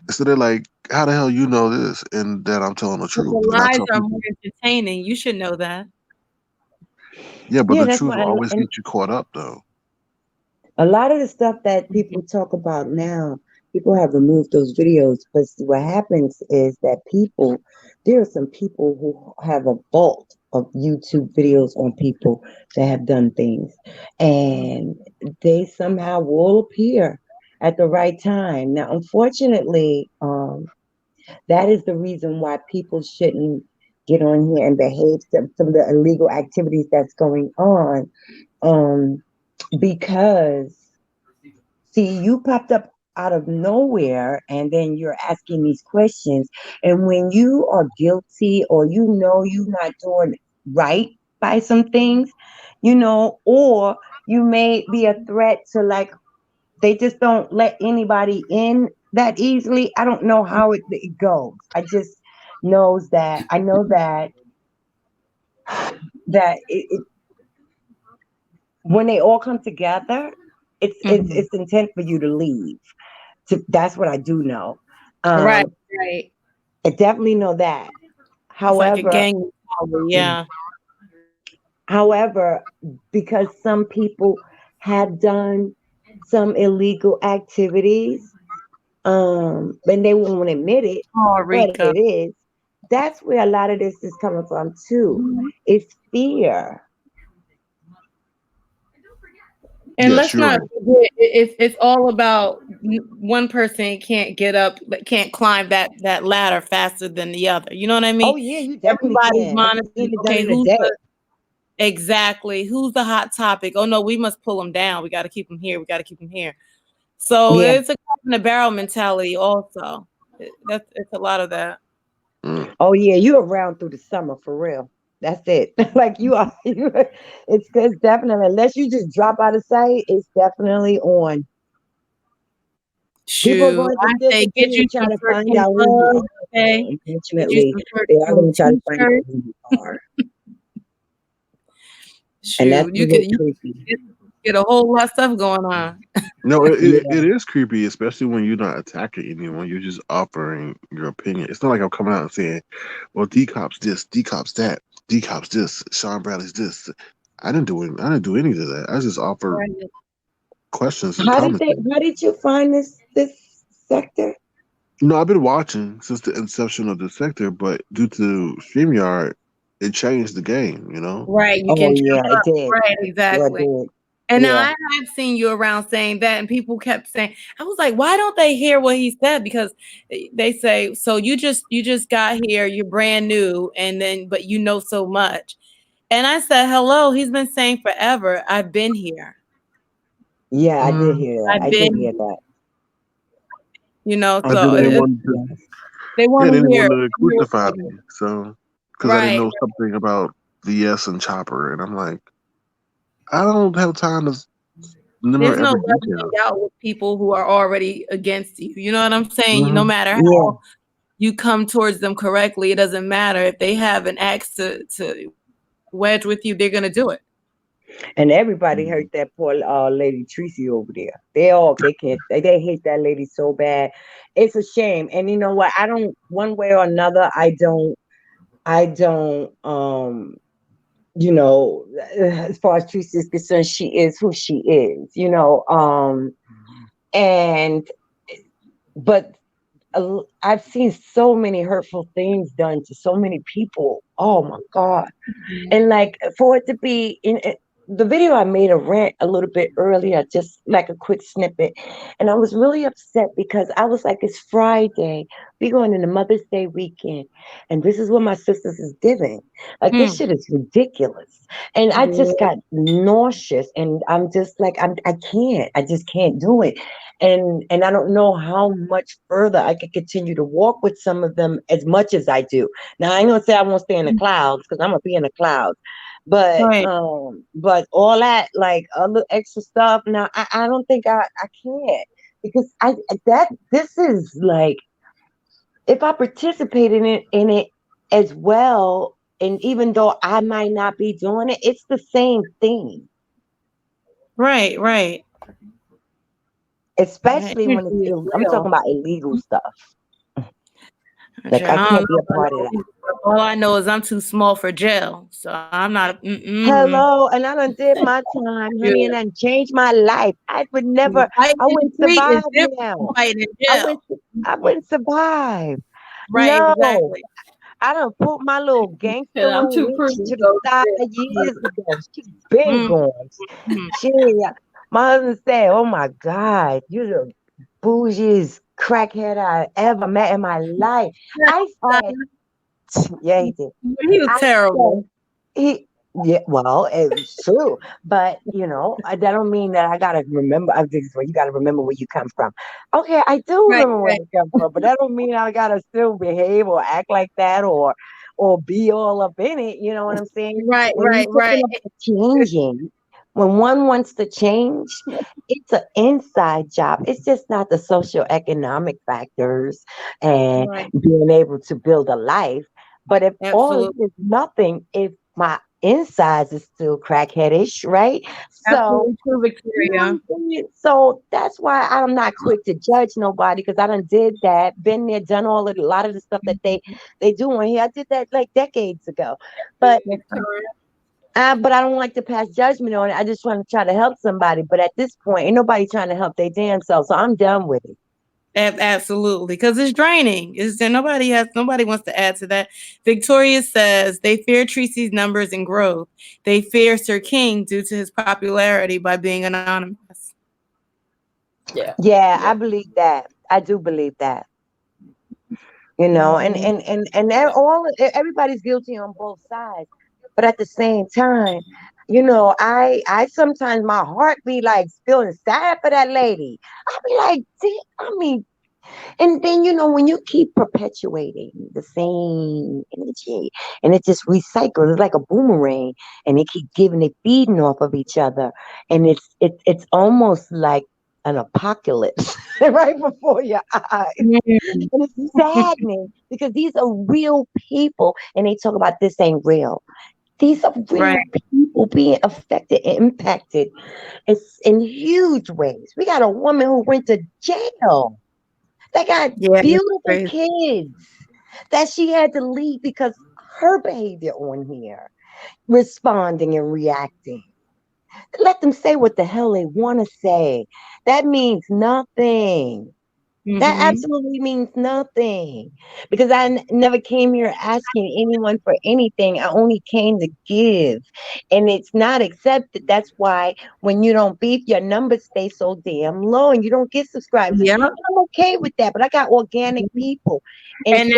So they're like, how the hell you know this? And that I'm telling the But truth. the And I lies tell are more people, entertaining. You should know that. yeah, but Yeah, the that's truth why will always and get you caught up, though. a lot of the stuff that people talk about now, people have removed those videos. But what happens is that there are some people who have a vault of YouTube videos on people that have done things, and they somehow will appear at the right time. Now, unfortunately, that is the reason why people shouldn't get on here and behave some of the illegal activities that's going on. Because see, you popped up out of nowhere and then you're asking these questions. And when you are guilty or you know you're not doing right by some things, or you may be a threat to like they just don't let anybody in that easily. I don't know how it goes. I just knows that I know that it when they all come together, it's intent for you to leave. That's what I do know. Right, Um, right. I definitely know that. It's like a However, gang mentality, yeah. however, because some people have done some illegal activities, and they won't admit it, Oh, but Rika. it is. That's where a lot of this is coming from too. It's fear. And Yes, let's you're not right. forget, it's all about one person can't get up, can't climb that ladder faster than the other. You know what I mean? Oh yeah, you definitely Everybody's can. I just monitoring. seen it done Okay, in a day. Exactly. Who's the hot topic? Oh no, we must pull them down. We got to keep them here. We got to keep them here. So it's a crab in the barrel mentality also. It's a lot of that. Oh yeah, you around through the summer for real. That's it. Like you are. It's definitely, unless you just drop out of sight, it's definitely on. People are Shoot, going I to thick say and get thin you to try some to find freaking out who you gloves, are. okay? Get you Unfortunately, they are some going to try to find out t-shirts. who you are, and that's Shoot, a little creepy. get a whole lot of stuff going on. No, Yeah, it is creepy, especially when you're not attacking anyone. You're just offering your opinion. It's not like I'm coming out and saying, "Well, DCOP's this, DCOP's that, DCOP's this, Sean Bradley's this." I didn't do any of that. I just offered Right. questions and commentary. How did you find this sector? No, I've been watching since the inception of the sector, but due to StreamYard, it changed the game. You know. Right, you Oh can jump yeah, it up. did. Right, Yeah, it exactly. did. And now Yeah. I have seen you around saying that, and people kept saying, I was like, why don't they hear what he said? Because they say, so you just got here, you're brand new, and then but you know so much. And I said, hello, he's been saying forever, I've been here. Yeah, I did hear that. I've I did been, hear that. But so then they want they to didn't hear want to crucify it. me, so because I didn't Right. know something about VS and Chopper, and I'm like, I don't have time to remember There's no every leveling detail. out with people who are already against you. You know what I'm saying? No matter Yeah. how you come towards them correctly, it doesn't matter. If they have an axe to wedge with you, they're gonna do it. And everybody hurt that poor lady Tracy over there. They hate that lady so bad. It's a shame. And you know what? I don't, one way or another, I don't as far as Tracy is concerned, she is who she is. And but I've seen so many hurtful things done to so many people. Oh my God. And like for it to be in the video, I made a rant a little bit earlier, just like a quick snippet. And I was really upset because I was like, it's Friday. We going into Mother's Day weekend. And this is what my sisters is giving. Like this shit is ridiculous. And I just got nauseous. And I'm just like, I just can't do it. And I don't know how much further I can continue to walk with some of them as much as I do. Now I ain't gonna say I won't stay in the clouds because I'm gonna be in the clouds. Right. But all that like other extra stuff, now I don't think I can because this is like if I participated in it as well, and even though I might not be doing it, it's the same thing. Right, right. Especially when I'm talking about illegal stuff. Like I can't be a part of that. All I know is I'm too small for jail, so I'm not. Hello, and I done did my time, honey, and I changed my life. I wouldn't survive now. I wouldn't survive. Right, No, exactly. I done put my little gangster And I'm on too witch pretty to to the go to side jail. years ago. She's been gone. My husband said, "Oh my God, you're the bougiest crackhead I ever met in my life." I said, "Yeah, he did." He was terrible. Well, it's true, but that don't mean that I gotta remember. This is where you gotta remember where you come from. Okay, I do remember where you come from, but that don't mean I gotta still behave or act like that or be all up in it. You know what I'm saying? Right, When you're talking about changing, when one wants to change, it's an inside job. It's just not the socioeconomic factors and being able to build a life. But if all is nothing, if my insides is still crackheadish, right? So, Absolutely true, Victoria. so that's why I'm not quick to judge nobody because I done did that, been there, done a lot of the stuff that they do on here. I did that like decades ago, but I don't like to pass judgment on it. I just want to try to help somebody. But at this point, ain't nobody trying to help their damn self, so I'm done with it. Absolutely, because it's draining. Is there nobody wants to add to that? Victoria says they fear Tracy's numbers and growth. They fear Sir King due to his popularity by being anonymous. Yeah, I believe that. I do believe that. And everybody's guilty on both sides. But at the same time, I sometimes my heart be like feeling sad for that lady. I be like, I mean, and then when you keep perpetuating the same energy and it just recycles, it's like a boomerang, and they keep feeding off of each other, and it's almost like an apocalypse right before your eyes. And it's saddening because these are real people, and they talk about this ain't real. These are real people being affected and impacted. It's in huge ways. We got a woman who went to jail. They got beautiful kids that she had to leave because her behavior on here, responding and reacting. Let them say what the hell they want to say. That means nothing. That absolutely means nothing, because I never came here asking anyone for anything. I only came to give, and it's not accepted. That's why when you don't beef, your numbers stay so damn low, and you don't get subscribers. Yeah. I'm okay with that, but I got organic people, and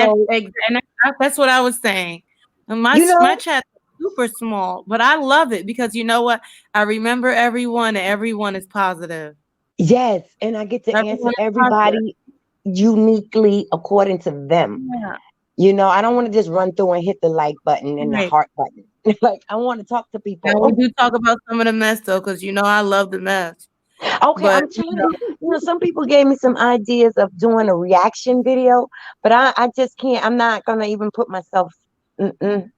that's what I was saying. And my chat is super small, but I love it because you know what? I remember everyone, and everyone is positive. Yes, and I get to answer everybody uniquely according to them. Yeah. I don't want to just run through and hit the like button and the heart button. Like, I want to talk to people. Now, we do talk about some of the mess though, because I love the mess. Okay, I'm trying. Some people gave me some ideas of doing a reaction video, but I just can't. I'm not gonna even put myself. I'm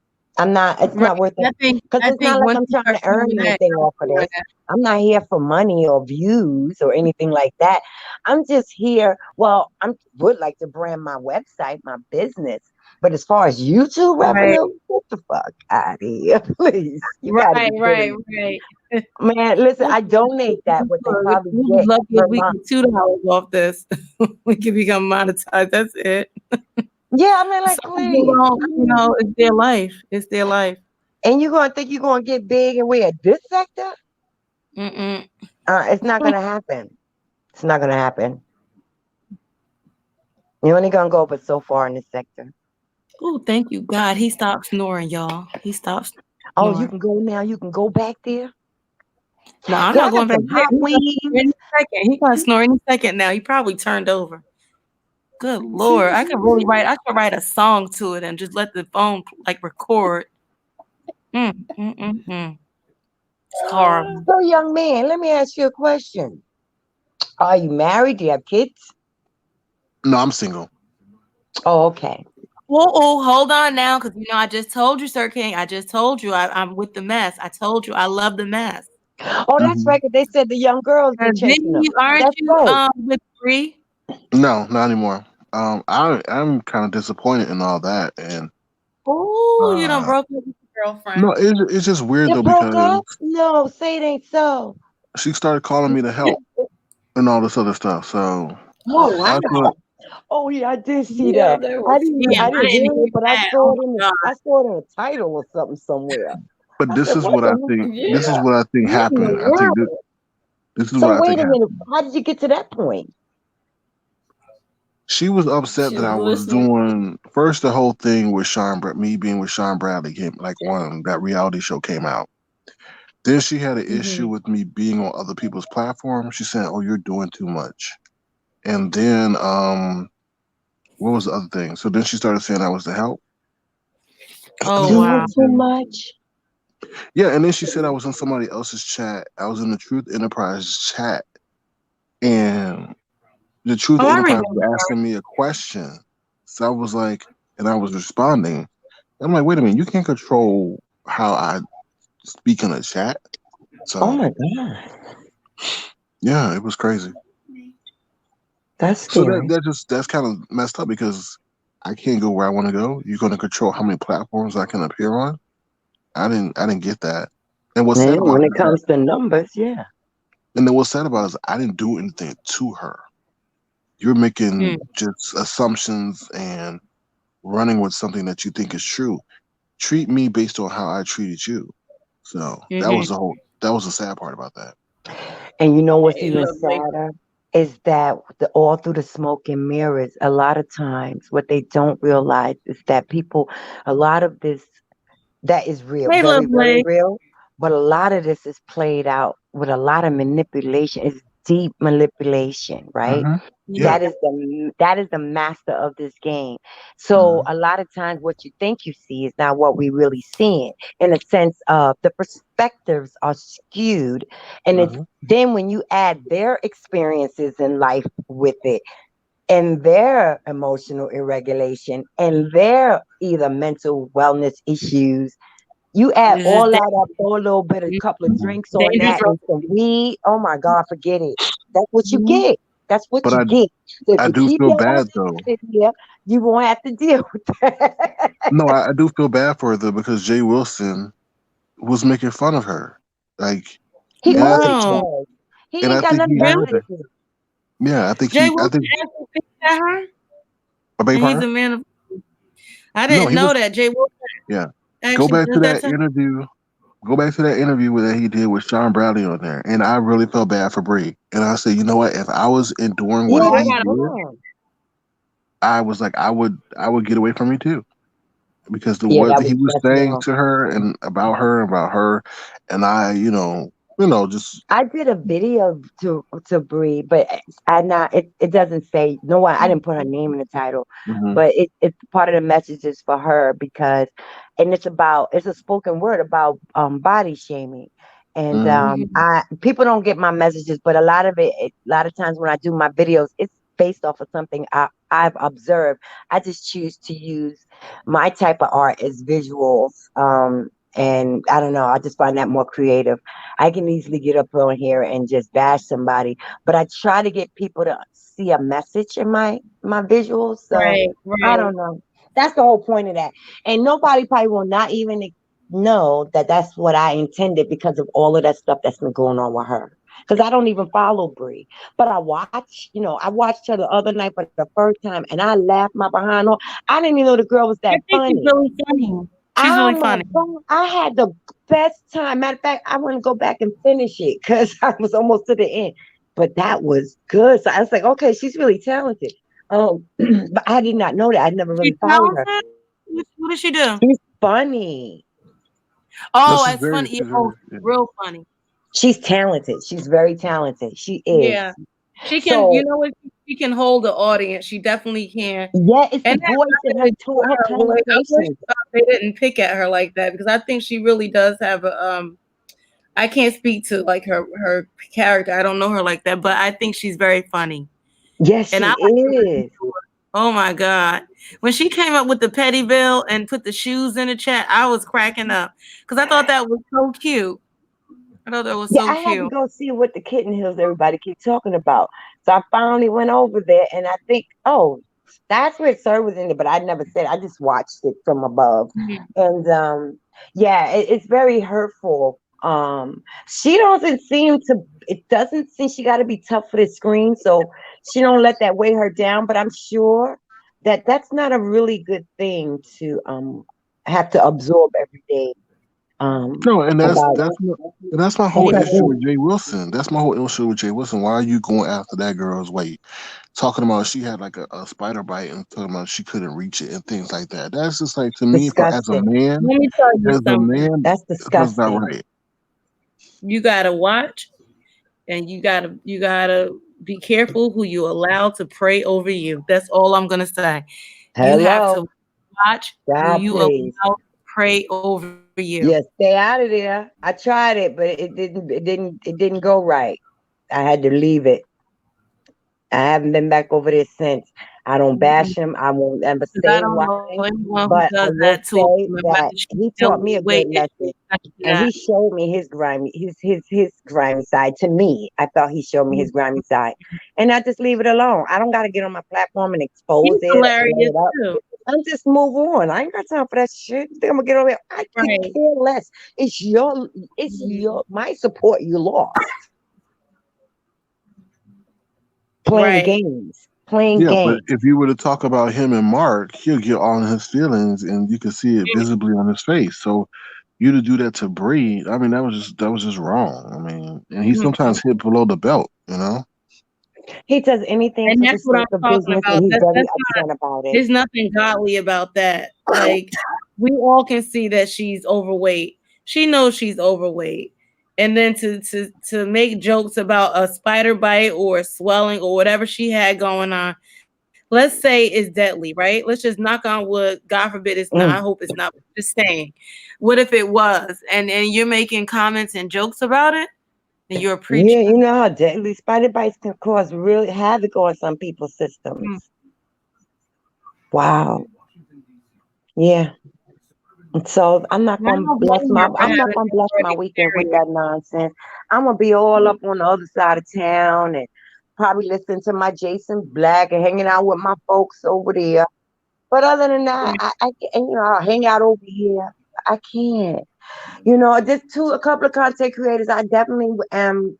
not. It's not worth it, because it's not like I'm trying to earn anything off of this. I'm not here for money or views or anything like that. I'm just here. Well, I would like to brand my website, my business, but as far as YouTube revenue, get the fuck out of here, please. You gotta be kidding me. Man, listen, I donate that what they probably get per we month. get $2 off this. We can become monetized. That's it. Yeah, I mean, like, please. It's their life. It's their life. And you're gonna think you're gonna get big and we're this sector? It's not gonna happen. It's not gonna happen. You're only gonna go but so far in this sector. Oh, thank you, God. He stopped snoring, y'all. He stopped snoring. Oh, you can go now. You can go back there. No, I'm not going back there. He gonna snore any second now. He probably turned over. Good Lord. I could write a song to it and just let the phone record. It's horrible. So, young man, let me ask you a question. Are you married? Do you have kids? No, I'm single. Oh, okay. Oh, hold on now, because I just told you, Sir King. I just told you I'm with the mess. I told you I love the mess. Oh, that's right. Cause they said the young girls been chasing them. Aren't you with Bree? No, not anymore. I'm kind of disappointed in all that, and you don't broke up with your girlfriend. No, it's just weird though, broke because up? No, say it ain't so. she started calling me to help and all this other stuff. So oh yeah, I did see that. I didn't hear it, but I saw it in a title or something somewhere. But this is what I think. This is what I think happened. I think this is what I think happened. Wait a minute. How did you get to that point? She was upset that I was doing first the whole thing with me being with Sean Bradley came that reality show came out. Then she had an issue with me being on other people's platforms. She said, "Oh, you're doing too much." And then what was the other thing? So then she started saying I was the help. Oh wow. Too much. Yeah, and then she said I was in somebody else's chat. I was in the Truth Enterprise chat, and the Truth Enterprise was asking me a question. So I was like, and I was responding. I'm like, wait a minute, you can't control how I speak in a chat. So, oh my God. Yeah, it was crazy. That's scary. So that's kind of messed up, because I can't go where I want to go. You're going to control how many platforms I can appear on. I didn't get that. And what's sad about when it comes to numbers, yeah. And then what's sad about it is I didn't do anything to her. You're making just assumptions and running with something that you think is true. Treat me based on how I treated you. So that was the sad part about that. And you know what's even sadder is that all through the smoke and mirrors, a lot of times what they don't realize is that a lot of this That is real, Hey, very, very lovely. real. But a lot of this is played out with a lot of manipulation. It's deep manipulation, right? Yeah. That is the master of this game. So a lot of times what you think you see is not what we really seeing, in a sense of the perspectives are skewed. And it's then when you add their experiences in life with it and their emotional irregulation and their either mental wellness issues, you add This is all that up, throw a little bit, a couple of drinks on dangerous. that, and some weed. Oh my God, forget it. That's what you Mhm. get. That's what But you get. So if I you do keep feel your bad ass though. in here, you won't have to deal with that. No, I do feel bad for her though because Jay Wilson was making fun of her. Like, He and I always think No. does. He and I ain't got think nothing he better had Really? to her. do. Yeah, Jay I think Wilson actually picked at her, I beg and your he's pardon? a man of. I No, didn't he know was that Jay Wilson yeah. Go actually back to did that that to her. interview. Go back to that interview that he did with Sean Bradley on there. And I really felt bad for Bree. And I said, you know what, if I was enduring what Yeah, Oh, I that's he got. did, wrong. I was like, I would get away from me too. Because the Yeah, what he was that's saying wrong. to her and about her, and I, just I did a video to Bree, but I not it doesn't say no one. I didn't put her name in the title, mhm, but it's part of the message is for her because, and it's a spoken word about body shaming, and mhm, Mhm. I people don't get my messages, but a lot of a lot of times when I do my videos, it's based off of something I've observed. I just choose to use my type of art as visuals, and I don't know. I just find that more creative. I can easily get up on here and just bash somebody, but I try to get people to see a message in my visuals. So Right, I right. don't know. That's the whole point of that. And nobody probably will not even know that that's what I intended because of all of that stuff that's been going on with her. Because I don't even follow Brie, but I watched her the other night for the first time, and I laughed my behind off. I didn't even know the girl was I that think she's funny. really funny. She's Oh really my funny. God. I had the best time. Matter of fact, I want to go back and finish it because I was almost to the end. But that was good. So I was like, okay, she's really talented. But I did not know that. I never She's really followed her. talented. What does she do? She's funny. no, Oh, she's it's very, funny. she's Oh, very, yeah. real funny. She's talented. She's very talented. She is. Yeah, she can. You So know what? She can hold the audience. She definitely can. yeah, it's the And voice in her that's tone, her her way. I wish conversations. they didn't pick at her like that because I think she really does have a. I can't speak to like her character. I don't know her like that, but I think she's very funny. Yes, And she I like to listen is. to her. Oh my God. When she came up with the petty bill and put the shoes in the chat, I was cracking up because I thought that was so cute. I thought that was Yeah, so I had to cute. go see what the Kitten Hills everybody keep talking about. So I finally went over there and I think, oh, that's where Sir was in it, but I never said I just watched it from above. Mhm. And yeah, it's very hurtful. She doesn't seem to it doesn't seem she gotta be tough for the screen, so she don't let that weigh her down, but I'm sure that that's not a really good thing to have to absorb every day. No, and About that's my whole issue because with Jay Wilson. That's my whole issue with Jay Wilson. Why are you going after that girl's weight? Talking about she had like a spider bite and talking about she couldn't reach it and things like that. That's just like to me, for disgusting. Let me tell you as a something. man, That's that's not disgusting. right. You gotta watch and you gotta be careful who you allow to pray over you. That's all I'm gonna say. You have Hello, to watch who God, you allow please. to pray over you. Yeah, stay out of there. I tried it, but it didn't go right. I had to leave it. I haven't been back over there since. I don't bash him. I won't ever Because I say don't why, know anyone who but I does will that to a say woman, whether that she's he taught dealing me with a good weight issues, lesson. especially And he that. showed me his grimy, his grimy side to me. I thought he showed me his grimy side, and I just leave it alone. I don't got to get on my platform and expose He's it or blow hilarious it up. too. I'm just move on. I ain't got time for that shit. You think I'm gonna get over here? I could Right. care less. It's your my support you lost playing Right. games, playing Yeah, but games. if you were to talk about him and Mark, he'll get all in his feelings, and you can see it visibly on his face. So, you to do that to Bree, I mean, that was just wrong. I mean, and he Mhm. sometimes hit below the belt, you know. He does anything And for the that's what sake I'm of talking business, and about. he's That's very not upfront about it. there's nothing godly about that. Like we all can see that she's overweight. She knows she's overweight. And then to make jokes about a spider bite or swelling or whatever she had going on, let's say it's deadly, right? Let's just knock on wood. God forbid it's not. I hope it's not. Just saying. What if it was? And you're making comments and jokes about it? And you're preaching. Yeah, you know how deadly spider bites can cause really havoc on some people's systems. Wow. Yeah. So I'm not gonna bless my weekend with that nonsense. I'm gonna be all up on the other side of town and probably listening to my Jason Black and hanging out with my folks over there. But other than that, I'll hang out over here. I can't. Just a couple of content creators. I definitely am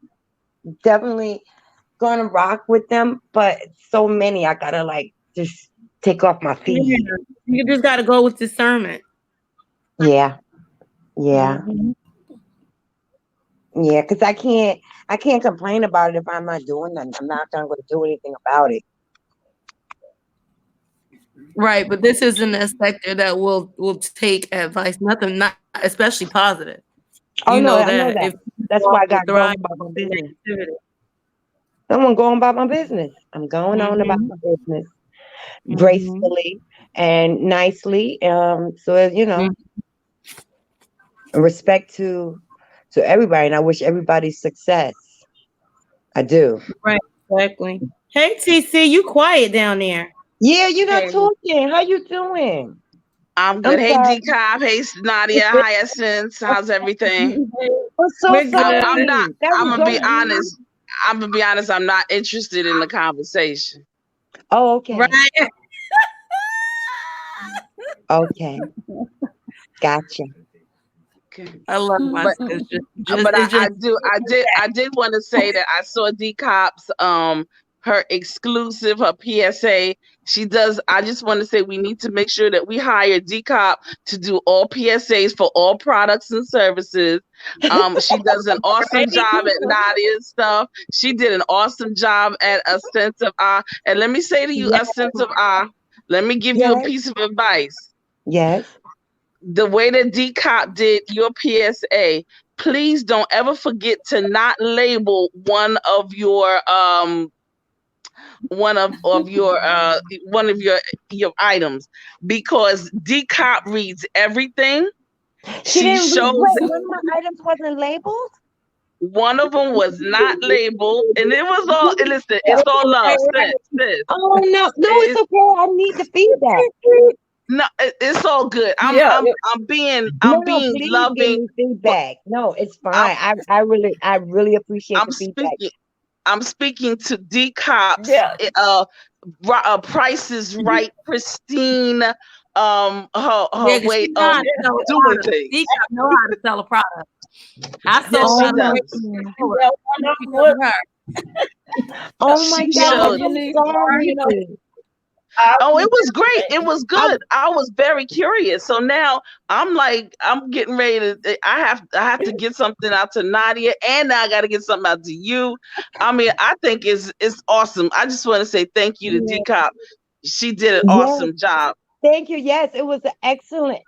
gonna rock with them, but so many I gotta just take off my feet. Yeah. You just gotta go with discernment. Yeah. Yeah. Yeah, because I can't complain about it if I'm not doing nothing. I'm not gonna do anything about it. Right, but this isn't a sector that will take advice, nothing, not especially positive. I know that. That's why I got going about my business. I'm going about my business. I'm going on about my business gracefully and nicely. So respect to everybody, and I wish everybody success. I do. Right, exactly. Hey, TC, you quiet down there. Yeah, you're not talking. How you doing? I'm good. Hey, DCOP. Hey, Nadia. Hyacinth. How's everything? I'm gonna be honest. I'm not interested in the conversation. Oh, okay. Right. Okay. Gotcha. Okay. I love my sister. I did want to say that I saw DCOP's her exclusive, her PSA. She does. I just want to say we need to make sure that we hire DCOP to do all PSAs for all products and services. She does an awesome job at Nadia's stuff. She did an awesome job at A Sense of Ah. And let me say to you, A Sense of Ah, let me give you a piece of advice. Yes. The way that DCOP did your PSA, please don't ever forget to not label one of your items, because DCOP reads everything. She shows one of my items wasn't labeled. One of them was not labeled, and it was all. Listen, it's all love, sis. Oh no, it's okay. I need the feedback. No, it's all good. I'm being loving. Feedback. No, it's fine. I really appreciate the feedback. I'm speaking to DCOP's Price is Right, pristine. Her way of doing things. DCOP know how to sell a product. I sold Oh my God! I'm sorry. Oh, it was great. It was good. I was very curious. So now I'm getting ready to. I have to get something out to Nadia, and now I got to get something out to you. I mean, I think it's awesome. I just want to say thank you to DCOP. She did an awesome job. Thank you. Yes, it was an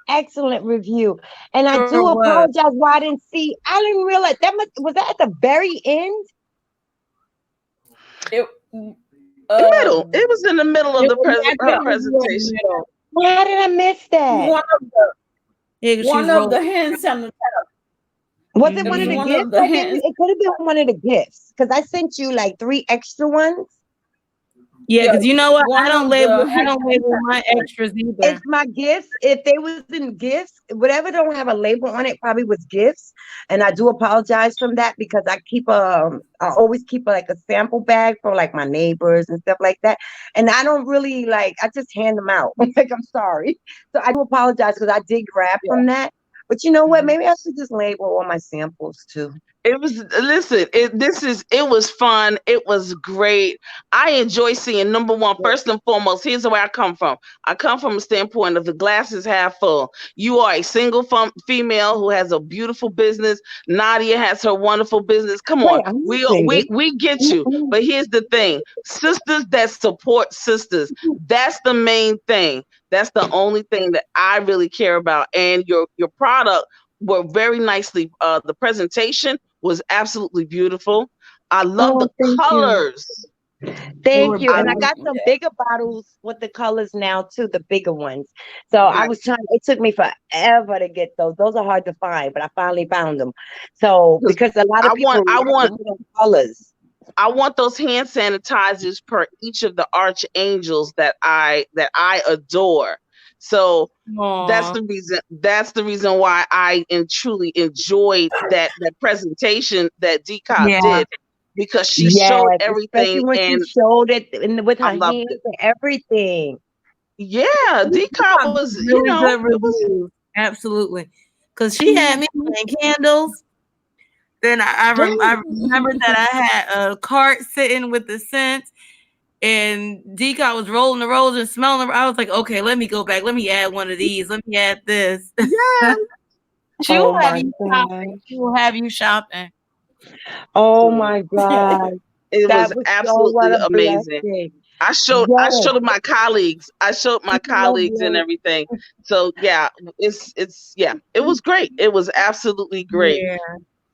excellent review. And I do apologize why I didn't realize was that at the very end? Middle. It was in the middle of her presentation. Why did I miss that? One of the hand sanitizer. Was it one of the gifts? It could have been one of the gifts, because I sent you like 3 extra ones. Yeah, because you know what? I don't label my extras either. It's my gifts. If they was in gifts, whatever don't have a label on it probably was gifts. And I do apologize from that, because I always keep a sample bag for my neighbors and stuff like that. And I don't really I just hand them out. I'm sorry. So I do apologize, because I did grab from that. But you know what? Maybe I should just label all my samples too. It was listen, it was fun. It was great. I enjoy seeing number one, first and foremost, here's where I come from. I come from a standpoint of the glass is half full. You are a single female who has a beautiful business. Nadia has her wonderful business. Come on. Wait, I'm not We single. we we get you. Mm-mm. But here's the thing. Sisters that support sisters. That's the main thing. That's the only thing that I really care about. And your product were very nicely the presentation was absolutely beautiful. I love Oh, the thank you. colors. They were Thank you. I And I beautiful. got some bigger bottles with the colors now too, the bigger ones. So I right. was trying, it took me forever to get those. Those are hard to find, but I finally found them. So 'Cause because a lot I of people want I like to want put on colors. I want those hand sanitizers per each of the archangels that I adore. So Aw. that's the reason why I truly enjoyed that presentation that DCOP Yeah. did, because she showed Yes, especially everything when she and showed it with I her loved hands it. and everything. Yeah, DCOP Got was, really good it was reviews. Absolutely. Because she had me playing candles. Then I remembered that I had a cart sitting with the scents, and Deca was rolling the rolls and smelling them. I was like, okay, let me go back. Let me add one of these. Let me add this. yeah. She Oh will have my you God. shopping. She will have you shopping. Oh So my God. it was That was so what absolutely a amazing. blessing. I Yes. showed my colleagues. I showed my colleagues and everything. So yeah, it's yeah, it was great. It was absolutely great. Yeah.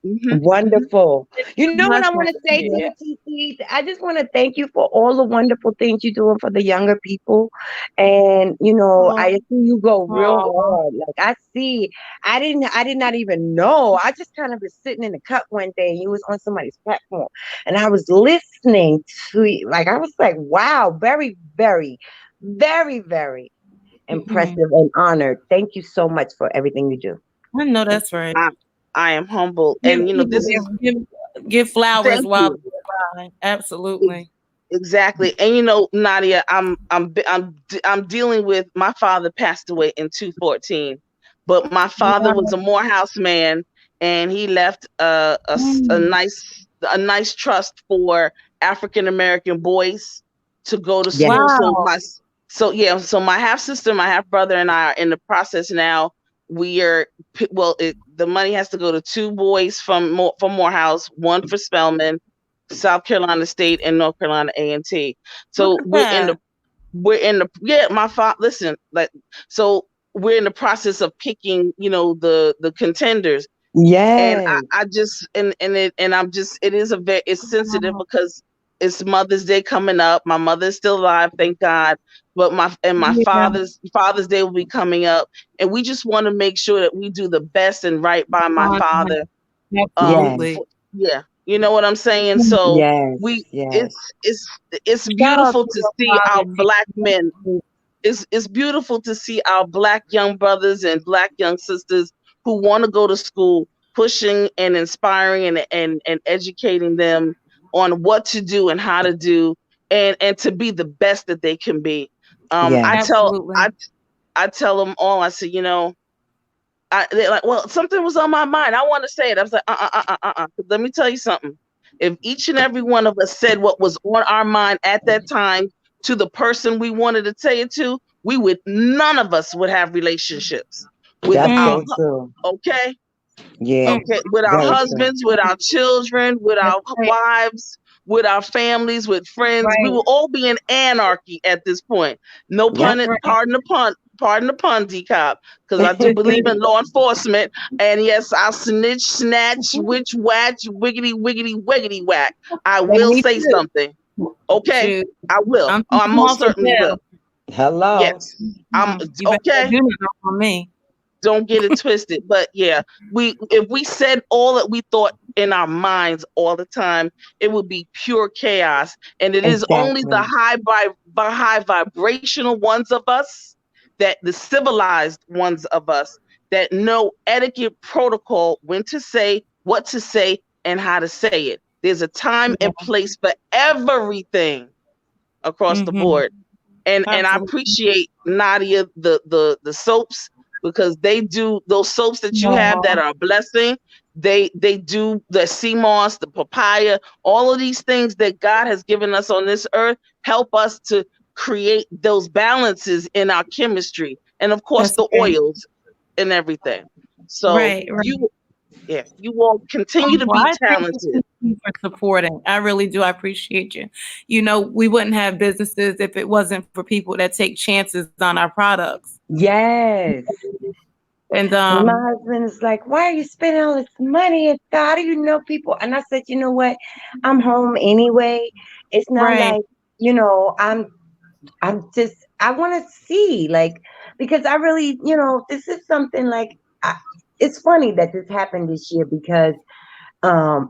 Hmm. Wonderful. You know what I want Blessing. to say to Yeah. you, TC? I just want to thank you for all the wonderful things you're doing for the younger people. And I Oh, see you go real oh, hard. Like I did not even know. I just kind of was sitting in the cut one day and you was on somebody's platform and I was listening to you. Like I was like, wow, very, very, very, very mm-mm. impressive and honored. Thank you so much for everything you do. I know that's right. I am humble, Give and people this is give flowers thank while you. they're alive. Ex- Absolutely. Exactly. And Nadia, I'm dealing with, my father passed away in 2014, but my father was a Morehouse man, and he left a Mm. nice trust for African American boys to go to Yes. school. Wow. So my half sister, my half brother, and I are in the process now. We are the money has to go to two boys from Morehouse, one for Spelman, South Carolina State, and North Carolina A&T. Look So at that. my father, listen, like, so we're in the process of picking, the contenders. And Yes. I just and I'm just, it's sensitive because it's Mother's Day coming up. My mother is still alive, thank God. But my Yeah. Father's Day will be coming up, and we just want to make sure that we do the best and right by my father. Yes. Absolutely. Yeah, you know what I'm saying. So Yes. we Yes. it's Shout out beautiful to to your see father, our man. black men. It's beautiful to see our black young brothers and black young sisters who want to go to school, pushing and inspiring and educating them on what to do and how to do, and to be the best that they can be. I Yes. tell Absolutely. I tell them all. I say, they're like, well, something was on my mind. I want to say it. I was like, let me tell you something. If each and every one of us said what was on our mind at that time to the person we wanted to say it to, none of us would have relationships with That's our, so true. okay, Yes. okay, with our Very true. husbands, with our children, with That's our right. wives, with our families, with friends. We Right. will all be in anarchy at this point. No Yep. pun, Right. pardon the pun, decop, because I do believe in law enforcement. And yes, I'll snitch, snatch, witch, whack, wiggity, wiggity, wiggity, whack. I Yeah, will me say too. something. Okay, Shoot. I will. I'm Oh, too I small most for certainly will. jail. Hello. Yes, I'm You better okay. do nothing on me. Don't get it twisted. But yeah, if we said all that we thought in our minds all the time, it would be pure chaos. And it is only the Exactly. high vibrational ones of us, that the civilized ones of us, that know etiquette protocol, when to say, what to say, and how to say it. There's a time Yeah. and place for everything across the Mm-hmm. board. And I Absolutely. appreciate, Nadia, the soaps, because they do those soaps that you have that Aw. are a blessing. They do the sea moss, the papaya, all of these things that God has given us on this earth help us to create those balances in our chemistry, and of course That's the great. oils and everything. So Right. you all continue to Well, be I thank talented. you for supporting. I really do. I appreciate you. You know, we wouldn't have businesses if it wasn't for people that take chances on our products. Yes. And My husband is like, why are you spending all this money? And how do you know people? And I said, you know what? I'm home anyway. It's not right. like, you know, I'm just, I want to see, like, because I really, you know, this is something like, it's funny that this happened this year because I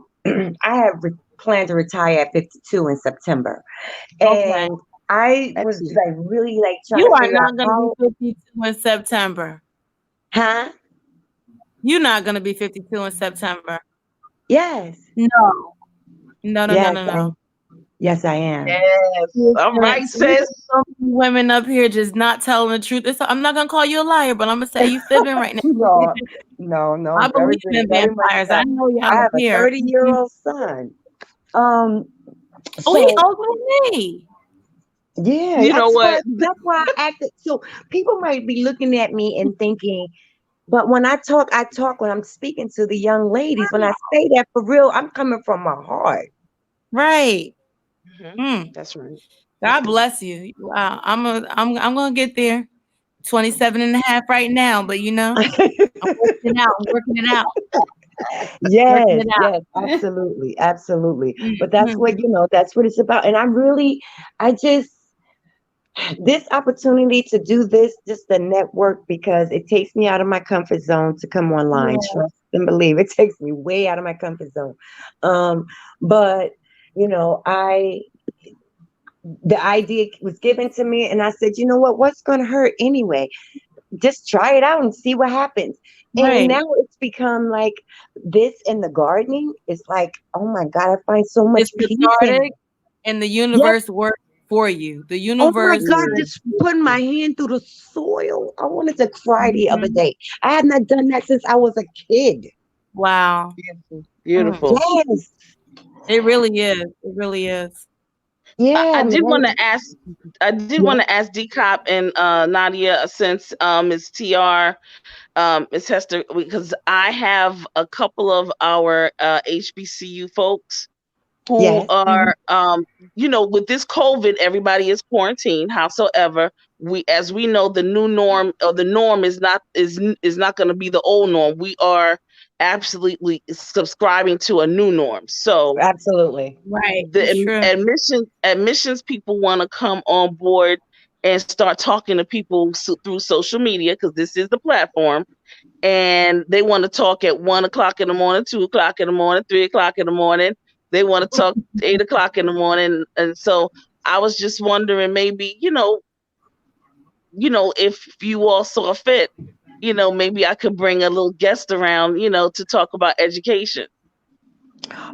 had planned to retire at 52 in September. Okay. And I was like really like trying You to are figure out not going how, to be 52 in September. huh? You're not going to be 52 in September. Yes. No. No, no, no, Yes, no, no. yes, I am. Yes. All right, sis. So many women up here just not telling the truth. I'm not gonna call you a liar, but I'm gonna say you fibbing right now. No, I believe in very much vampires. so. I know y'all I up have a here. 30-year-old son. Oh, he So older than me. yeah, You know what? that's why I acted. So people might be looking at me and thinking, but when I talk when I'm speaking to the young ladies. When I say that for real, I'm coming from my heart. Right. That's right. God bless you. Wow. I'm gonna get there. 27 and a half right now, but you know, I'm working it out. I'm working it out. Working Yes, it out. yes, absolutely, absolutely. But that's Mhm. what, you know, that's what it's about. And I just, this opportunity to do this, just the network, because it takes me out of my comfort zone to come online. Yeah. Trust and believe. It takes me way out of my comfort zone. But you know, the idea was given to me, and I said, you know what? What's going to hurt anyway? Just try it out and see what happens. And Right. now it's become like this, in the gardening. It's like, oh my God, I find so much It's peace in cathartic, it. and the Yes. universe works for you. The Oh my universe God, will. just putting my hand through the soil. I wanted to cry the other Mhm. day. I had not done that since I was a kid. Wow. Beautiful. Yes. It really is. It really is. Yeah, I did man. want to ask. I did want to ask DCOP and Nadia, since it's TR, it's Hester, because I have a couple of our HBCU folks who Yes. are, you know, with this COVID, everybody is quarantined. Howsoever, as we know, the new norm, or the norm, is not going to be the old norm. We are absolutely subscribing to a new norm. So Absolutely. Right. It's true. admissions people want to come on board and start talking to people through social media, because this is the platform, and they want to talk at 1:00 in the morning, 2:00 in the morning, 3:00 in the morning. They want to talk 8:00 in the morning. And so I was just wondering, maybe, if you all saw fit, maybe I could bring a little guest around, to talk about education.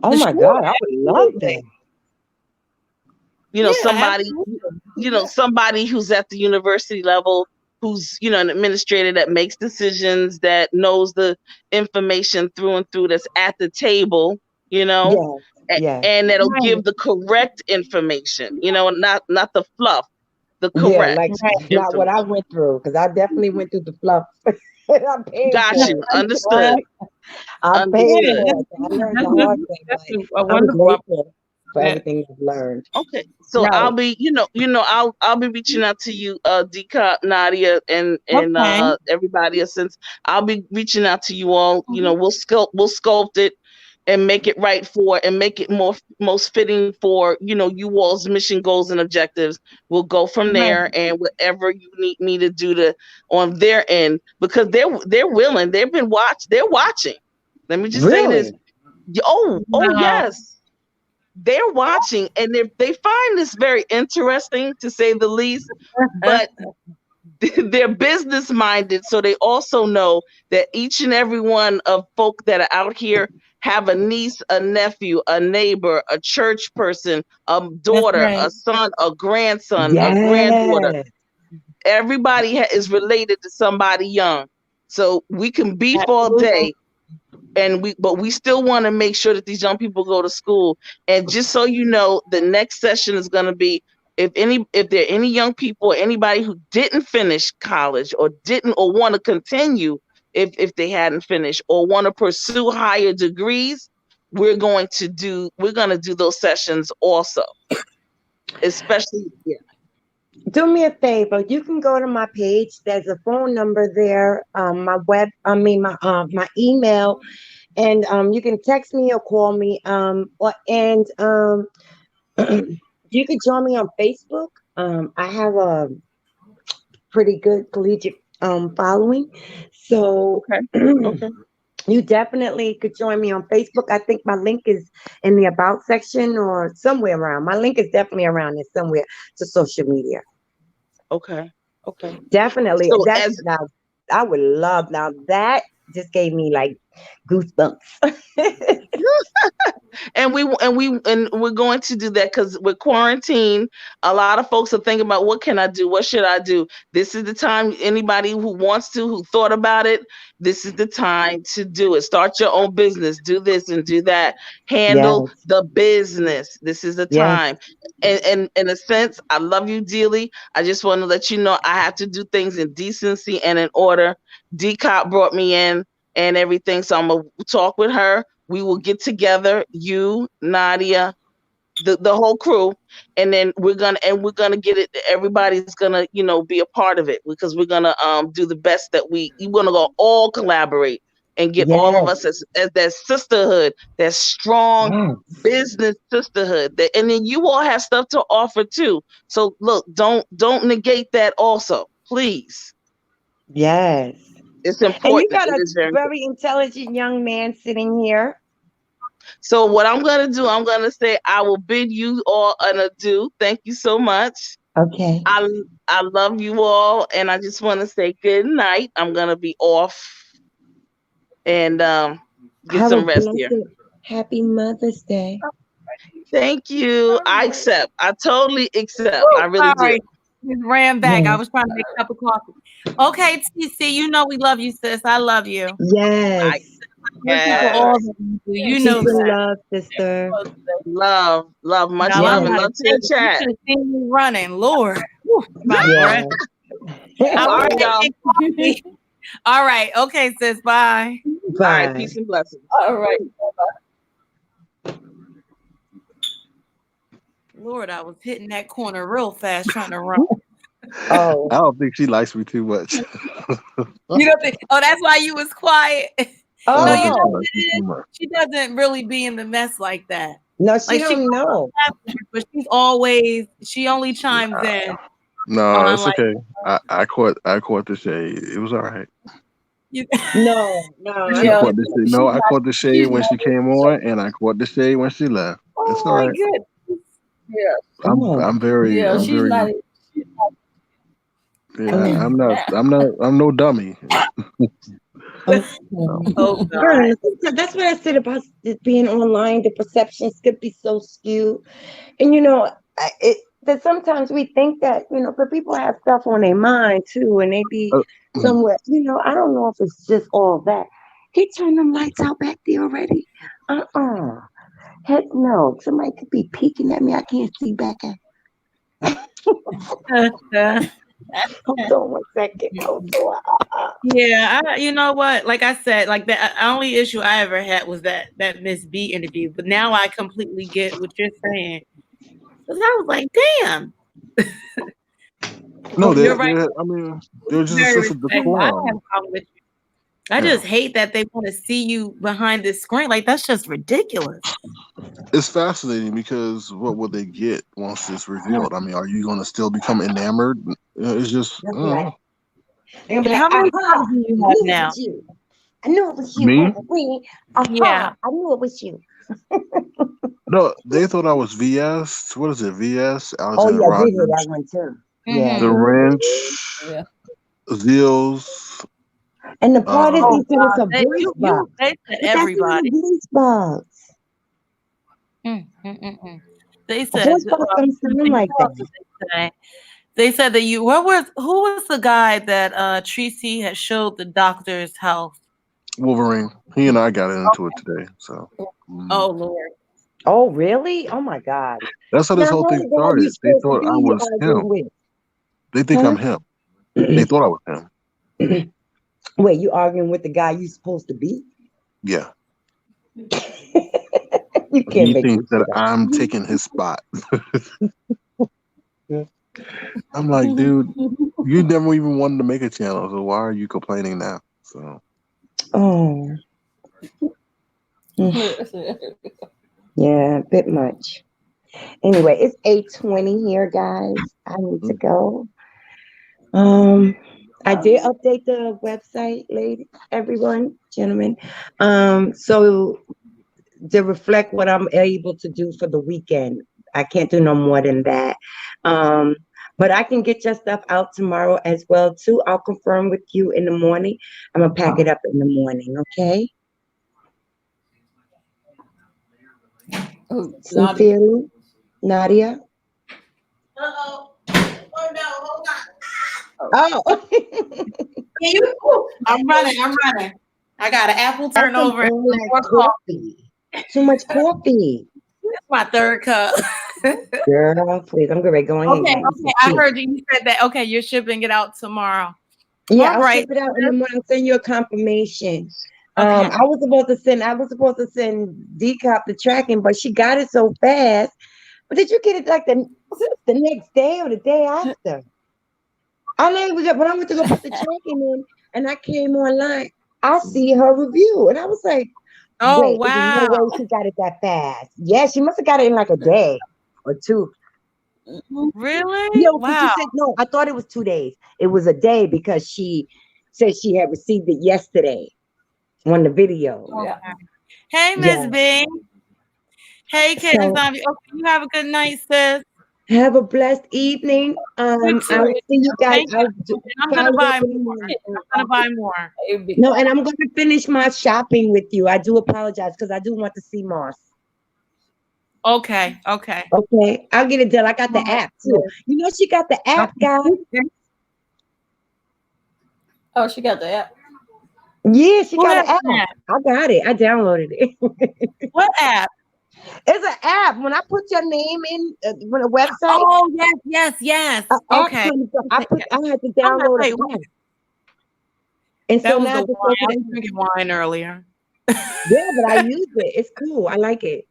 Oh my Sure, God, I would love absolutely. that. Somebody, Absolutely. somebody who's at the university level, who's, an administrator that makes decisions, that knows the information through and through, that's at the table, Yes. Yes. and that'll Right. give the correct information, not the fluff, the Yeah, correct like Right. not what I information. went through, because I definitely went through the fluff. I'm paying Got for you. it. Understood. I'm paying Yeah, Understood. for it. I learned the hard way, that's but a I'm wonderful grateful for opportunity. everything I've learned. Okay, so Right. I'll be, I'll be reaching out to you, DCOP, Nadia, and Okay. everybody. Since I'll be reaching out to you all, we'll sculpt it and make it right and make it most fitting for, you all's mission, goals, and objectives. We'll go from Right. there, and whatever you need me to do on their end, because they're willing. They're watching. Let me just say this. Really? Oh Wow. yes. They're watching, and they find this very interesting, to say the least, but they're business minded. So they also know that each and every one of folk that are out here have a niece, a nephew, a neighbor, a church person, a That's daughter, right. a son, a grandson, a granddaughter. Yes. Everybody is related to somebody young. So we can beef all Absolutely. day, but we still want to make sure that these young people go to school. And just so you know, the next session is going to be, if there are any young people or anybody who didn't finish college or want to continue, if they hadn't finished or want to pursue higher degrees, we're going to do those sessions also, especially. Yeah. Do me a favor. You can go to my page. There's a phone number there. My email, and you can text me or call me. You can join me on Facebook. I have a pretty good collegiate following, so Okay. you definitely could join me on Facebook. I think my link is in the About section or somewhere around. My link is definitely around there somewhere to social media. Okay. Definitely. So Now, I would love. Now that just gave me like goosebumps. and we're going to do that because with quarantine, a lot of folks are thinking about, what can I do? What should I do? This is the time. Anybody who thought about it, this is the time to do it. Start your own business. Do this and do that. Handle the business. This is the time. And in a sense, I love you dearly. I just want to let you know I have to do things in decency and in order. DCOP brought me in and everything, so I'm gonna talk with her. We will get together, you, Nadia, the whole crew, and then we're gonna get it. Everybody's gonna, be a part of it, because we're gonna do the best that we're gonna go all collaborate and get all of us as that sisterhood, that strong business sisterhood. And then you all have stuff to offer too. So look, don't negate that also, please. Yes. It's important. And you got a very intelligent young man sitting here. So what I'm going to do, I'm going to say, I will bid you all an adieu. Thank you so much. Okay. I love you all. And I just want to say good night. I'm going to be off and get some rest here. Happy Mother's Day. Thank you. I accept. I totally accept. I really do. Just ran back. I was trying to make a cup of coffee. Okay, TC, we love you, sis. I love you. Yes. You know that. Love, sister. Love, much love, and love to the chat. You should have seen me running, Lord. My breath. All right, y'all. All right. Okay, sis. Bye. All right. Peace and blessings. All right. Bye-bye. Lord, I was hitting that corner real fast trying to run. I don't think she likes me too much. You don't think? Oh, that's why you was quiet. No, she doesn't really be in the mess like that. No, she don't know. But she only chimes in. No, it's okay. I caught the shade. It was all right. No. I caught the shade when she came on, and I caught the shade when she left. It's all right. Good. Yeah. I'm very. Yeah, I'm she's very. not. Yeah, I'm no dummy. That's what I said about it being online. The perceptions could be so skewed, and that sometimes we think that but people have stuff on their mind too, and they be somewhere. I don't know if it's just all that. He turned them lights out back there already. Heck no! Somebody could be peeking at me. I can't see back at. Hold on 1 second. Yeah, you know what? Like I said, like the only issue I ever had was that Miss B interview. But now I completely get what you're saying. Because I was like, damn. No, you're right. I mean, they're just a sense of decorum. I just hate that they want to see you behind this screen. Like, that's just ridiculous. It's fascinating because what will they get once it's revealed? I mean, are you going to still become enamored? It's just. How many times do you have now? I knew it was you. Me? Yeah. I knew it was you. No, they thought I was VS. What is it? VS? Alexander Rogers. We did that one too. Yeah. The Wrench. Yeah. Zeals. And the part is, it was a voice box. They said everybody. Voice box. They said like that. They said that who was the guy that Tracy had showed the doctor's house? Wolverine. He and I got into it today. So Oh Lord. Oh, really? Oh my God. that's how this Now, whole how thing the guy you started. They supposed to thought be I you was arguing him. with? They think Huh? I'm him. They thought I was him. Wait, you arguing with the guy you supposed to be? Yeah. You can't He make thinks this that shit up. I'm taking his spot. I'm like, dude, you never even wanted to make a channel, so why are you complaining now? So Oh, yeah, a bit much. Anyway, it's 8:20 here, guys. I need to go. I did update the website, ladies, everyone, gentlemen. So to reflect what I'm able to do for the weekend. I can't do no more than that. But I can get your stuff out tomorrow as well too. I'll confirm with you in the morning. I'm gonna pack it up in the morning, okay? Oh, Sincerely, Nadia. Uh-oh. Oh no, hold on. Oh, I'm running. I got an apple that's some turnover and all some that more coffee. coffee. Too much coffee. It's my third cup. Girl, please. I'm gonna go ahead and Okay, get me some I tea. heard you said that. Okay, you're shipping it out tomorrow. Yeah, All I'll right. ship it out in the morning. I'll send you a confirmation. Okay. I was supposed to send DCOP the tracking, but she got it so fast. But did you get it like the next day or the day after? When I went to go put the tracking in and I came online, I see her review. And I was like, Oh wait, there's no wow. way she got it that fast. Yeah, she must have got it in like a day or two. Really? No, because she Wow. said no, I thought it was 2 days. It was a day because she said she had received it yesterday on the video. yeah. Hey, Miss Yeah. B. Hey, Kitten So Zombie. Okay, you have a good night, sis. have a blessed evening. You I'll too. see you guys. Thank you. And I'm gonna Follow buy up in the more. morning. I'm gonna buy more. No, and I'm going to finish my shopping with you. I do apologize because I do want to see Moss. Okay. Okay, I'll get it done. I got the app too. You know, she got the app, guys. Oh, she got the app. Yeah, she Who got has an app. an app? I got it. I downloaded it. What app? It's an app. When I put your name in when a website, Oh, yes. an app Okay. comes up. I had to I was download like, an wait, app. And that so was now the I just wine. I open was it. drinking wine earlier. Yeah, but I use it. It's cool. I like it.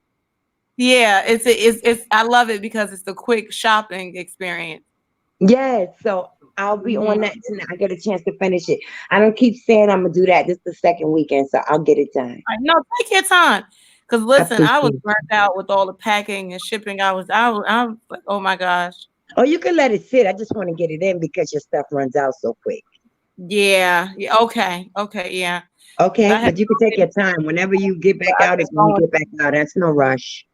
Yeah, it's I love it because it's the quick shopping experience. Yes. So I'll be on that tonight. I get a chance to finish it. I don't keep saying I'm gonna do that. This is the second weekend, so I'll get it done. No, take your time. Because I listen, I was appreciate it. burnt out with all the packing and shipping. I was like, oh my gosh. Oh, you can let it sit. I just want to get it in because your stuff runs out so quick. Yeah. Okay. Yeah. Okay, I had but you can take your time. Whenever you get back I out, if just you don't- get back out, that's no rush.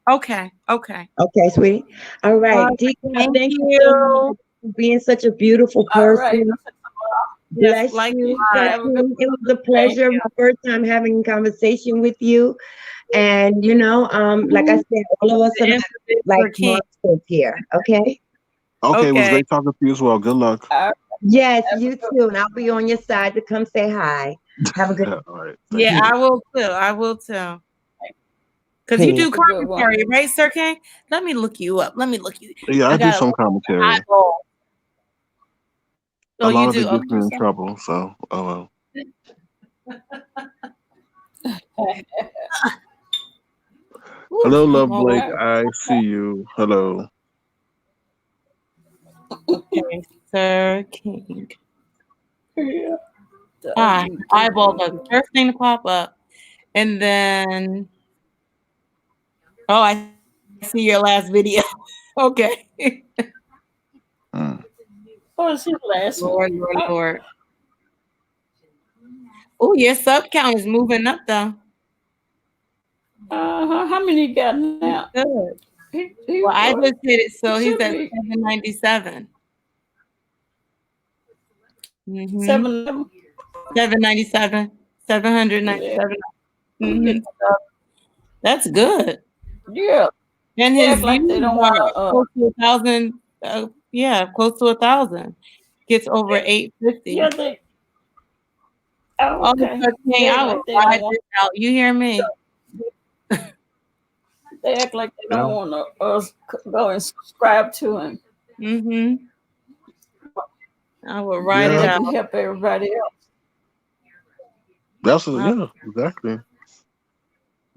Okay. Okay, sweetie. All right, Deacon, Thank thank you so you. much for being such a beautiful All right. person. Yes, Bless like you. mine. Have a good It was a pleasure. My first time having a conversation with you. And like I said, all of us are like monsters here. Okay. Okay, it was great talking to you as well. Good luck. Yes, you too. And I'll be on your side to come say hi. Have a good All right. Yeah, I will too. Because you do commentary, right, Sir King? Let me look you up. Yeah, I do some commentary. Oh, A lot you of do. it gets me in trouble, so oh well. Hello, Love Blake. I see you. Hello. Okay, Sir King. Eyeball the first thing to pop up. And then I see your last video. Okay. Oh, it's his last one. Lord. Oh, your sub count is moving up though. How many you got now? Good. Well, I just hit it, so he's at 797. 797. 797. That's good. Yeah. And his like they views don't are want close to 1,000. Close to 1,000. Gets over 850. Yeah, Oh, Oh, okay. King, They act I like will they don't ride want. this out. You hear me? They act like they don't Yeah. want us go and subscribe to him. Mm-hmm. I will ride it Yeah. They out. can help everybody else. That's yeah, exactly.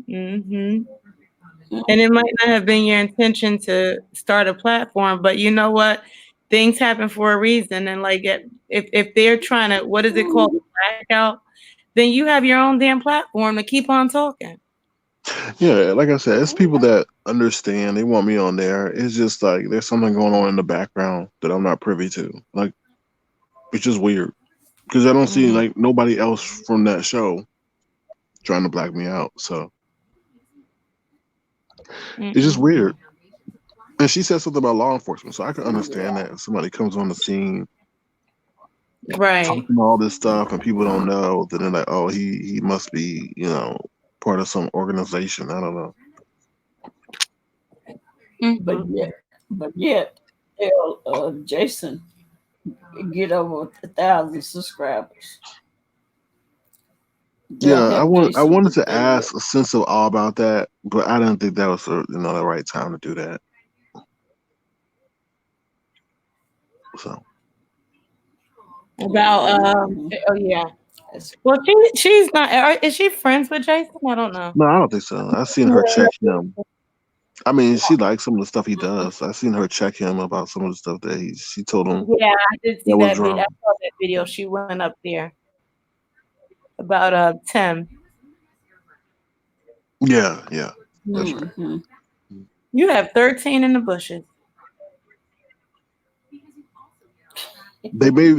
Mm-hmm. And it might not have been your intention to start a platform, but you know what? Things happen for a reason. And like if they're trying to, what is it called, blackout, then you have your own damn platform to keep on talking. Yeah, like I said, it's people that understand. They want me on there. It's just like there's something going on in the background that I'm not privy to. Like it's just weird because I don't see like nobody else from that show trying to black me out. So it's just weird. And she said something about law enforcement, so I can understand that if somebody comes on the scene Right. talking all this stuff and people don't know, then they're like, oh, he must be, part of some organization. I don't know. But yet, Jason get over 1,000 subscribers. They'll Yeah, help I Jason wanted get to there. ask a sense of all about that, but I didn't think that was the right time to do that. So About oh yeah. Well, she's not. Is she friends with Jason? I don't know. no, I don't think so. I've seen her check him. I mean, she likes some of the stuff he does. I've seen her check him about some of the stuff that she told him Yeah, I did see that was that video. I wrong. saw that video. She went up there about Tim. Yeah, that's right. Mm-hmm. You have 13 in the bushes. They watch.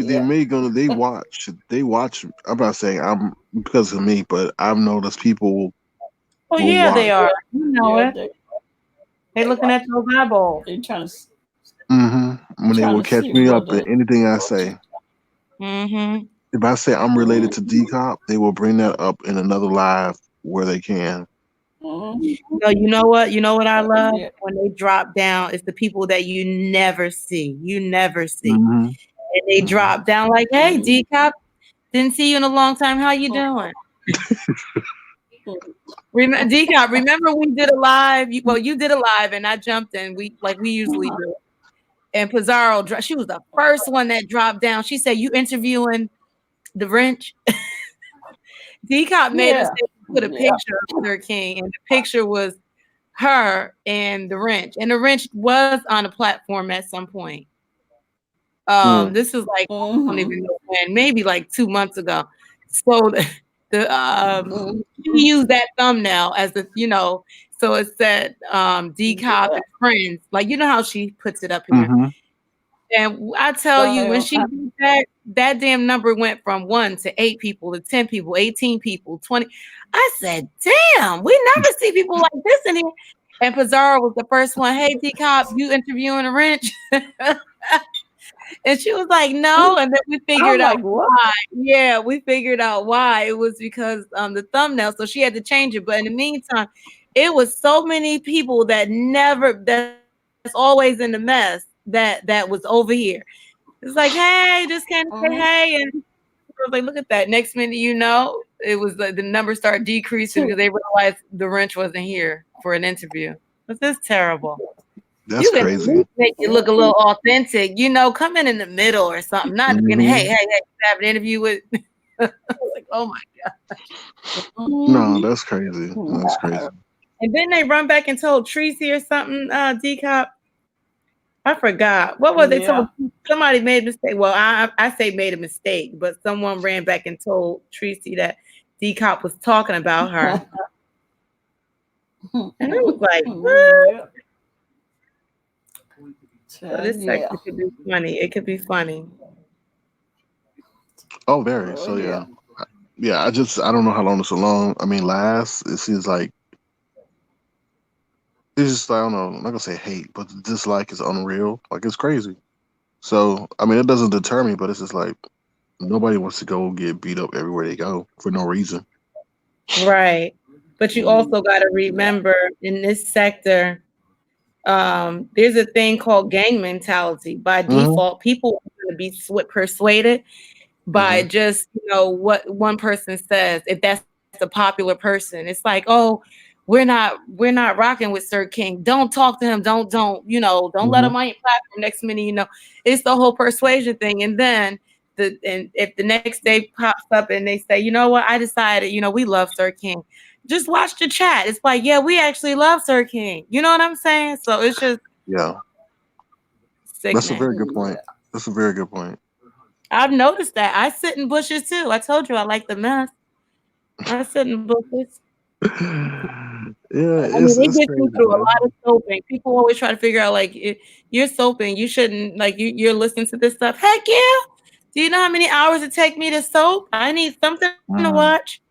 I'm not saying I'm because of me, but I've noticed people Oh will yeah, they watch. are. You know Yeah, it. They looking at those eyeballs. they trying to When they will catch see me up in whether. anything I say. Mm-hmm. If I say I'm related to DCOP, they will bring that up in another live where they can. No, you know what? You know what I love? Yeah. When they drop down, it's the people that you never see. You never see. Mm-hmm. And they drop down like, hey, D-Cop, didn't see you in a long time. How you doing? D-Cop, remember we did a live? You did a live and I jumped in. We usually do. And Pizarro, she was the first one that dropped down. She said, you interviewing the wrench? D-Cop made us put a picture of her king, and the picture was her and the wrench. And the wrench was on a platform at some point. This is like, I don't even know when, maybe like 2 months ago. So she used that thumbnail as so it said D-Cop and friends. Like, you know how she puts it up here. Mm-hmm. And I tell you, when she did that damn number went from 1 to 8 people to 10 people, 18 people, 20. I said, damn, we never see people like this in here. And Pizarro was the first one. Hey, D-Cop, you interviewing a wrench? And she was like, no. And then we figured out why. Yeah, we figured out why. It was because the thumbnail. So she had to change it. But in the meantime, it was so many people that's always in the mess that was over here. It's like, hey, just came to say hey. And I was like, look at that. Next minute, it was like the numbers started decreasing because they realized the wrench wasn't here for an interview. This is terrible. That's crazy. Make it look a little authentic, come in the middle or something. Not hey, have an interview with. Like, oh my god. No, that's crazy. That's crazy. And then they run back and told Tracy or something. D-Cop. I forgot. What was it? Somebody made a mistake. Well, I say made a mistake, but someone ran back and told Tracy that D-Cop was talking about her. And I was like, what? So this section could be funny. It could be funny. Oh, very. So yeah. I don't know how long this will lasts. It seems like it's just, I don't know, I'm not gonna say hate, but the dislike is unreal. Like, it's crazy. So it doesn't deter me, but it's just like nobody wants to go get beat up everywhere they go for no reason. Right. But you also got to remember in this sector, there's a thing called gang mentality. By default, people are going to be persuaded. by just, what one person says, if that's a popular person. It's like, oh, we're not rocking with Sir King. Don't talk to him. Don't don't let him on your platform. Next minute, it's the whole persuasion thing. And then if the next day pops up and they say, you know what, I decided, we love Sir King. Just watch the chat. It's like, yeah, we actually love Sir King. You know what I'm saying? So it's just sickening. That's a very good point. That's a very good point. I've noticed that. I sit in bushes too. I told you I like the mess. I sit in bushes. Yeah, I mean, they get crazy, you through man. a lot of soaping. People always try to figure out, like, you're soaping. You shouldn't, like, you're listening to this stuff. Heck yeah. Do you know how many hours it take me to soap? I need something to watch.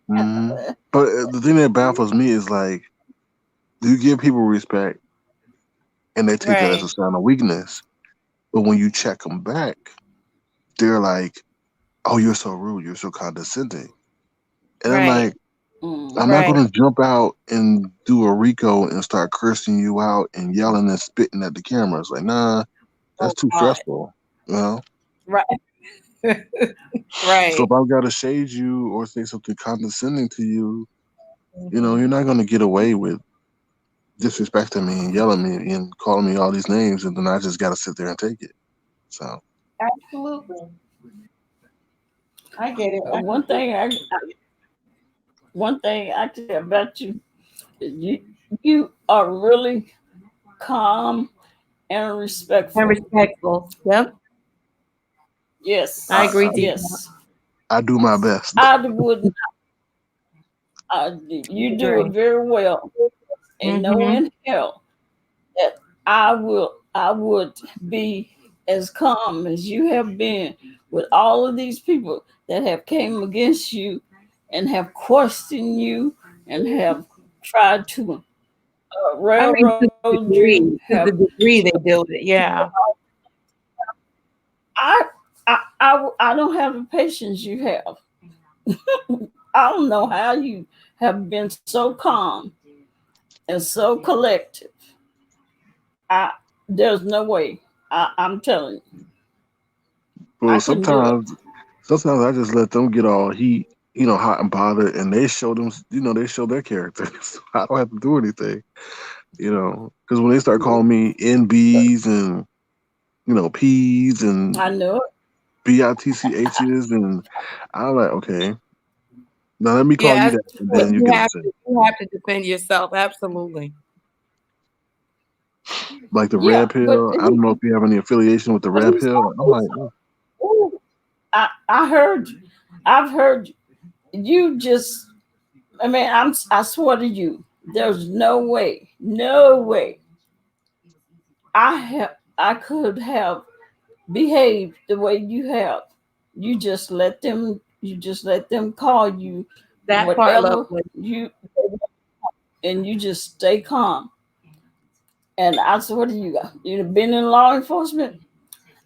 But the thing that baffles me is, like, you give people respect and they take that as a sign of weakness. But when you check them back, they're like, oh, you're so rude. You're so condescending. And I'm like, I'm not going to jump out and do a Rico and start cursing you out and yelling and spitting at the camera. It's like, nah, that's too stressful. You know? Right. So if I've got to shade you or say something condescending to you, you're not going to get away with disrespecting me and yelling at me and calling me all these names, and then I just got to sit there and take it. So absolutely, I get it. One thing I can say about you, you are really calm and respectful. Yep. Yes, I agree. Yes, I do my best. I would. You do it very well, and no in hell that I would be as calm as you have been with all of these people that have came against you and have questioned you and have tried to railroad you. To the degree they do it, yeah. I don't have the patience you have. I don't know how you have been so calm and so collective. There's no way. I'm telling you. Well, sometimes I just let them get all heat, hot and bothered, and they show them, they show their character. So I don't have to do anything, because when they start calling me NBs and P's and I know it. BITCHs, and I'm like, okay, now let me call you that, and then you get upset. You have to defend yourself, absolutely. Like the red pill. I don't know if you have any affiliation with the red pill. I'm like, I've heard you just. I mean, I swear to you, there's no way. I could have behaved the way you have. You just let them call you that whatever you, and you just stay calm. And I swear to you, you've been in law enforcement.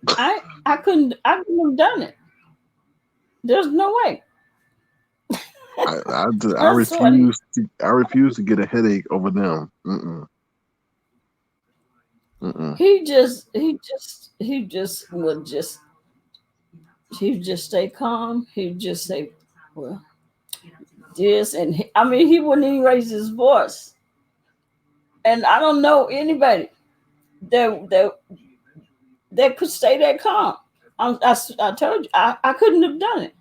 I couldn't have done it. There's no way. I refuse to get a headache over them. He just stay calm. He'd just say, well, this, and he wouldn't even raise his voice. And I don't know anybody that could stay that calm. I told you I couldn't have done it.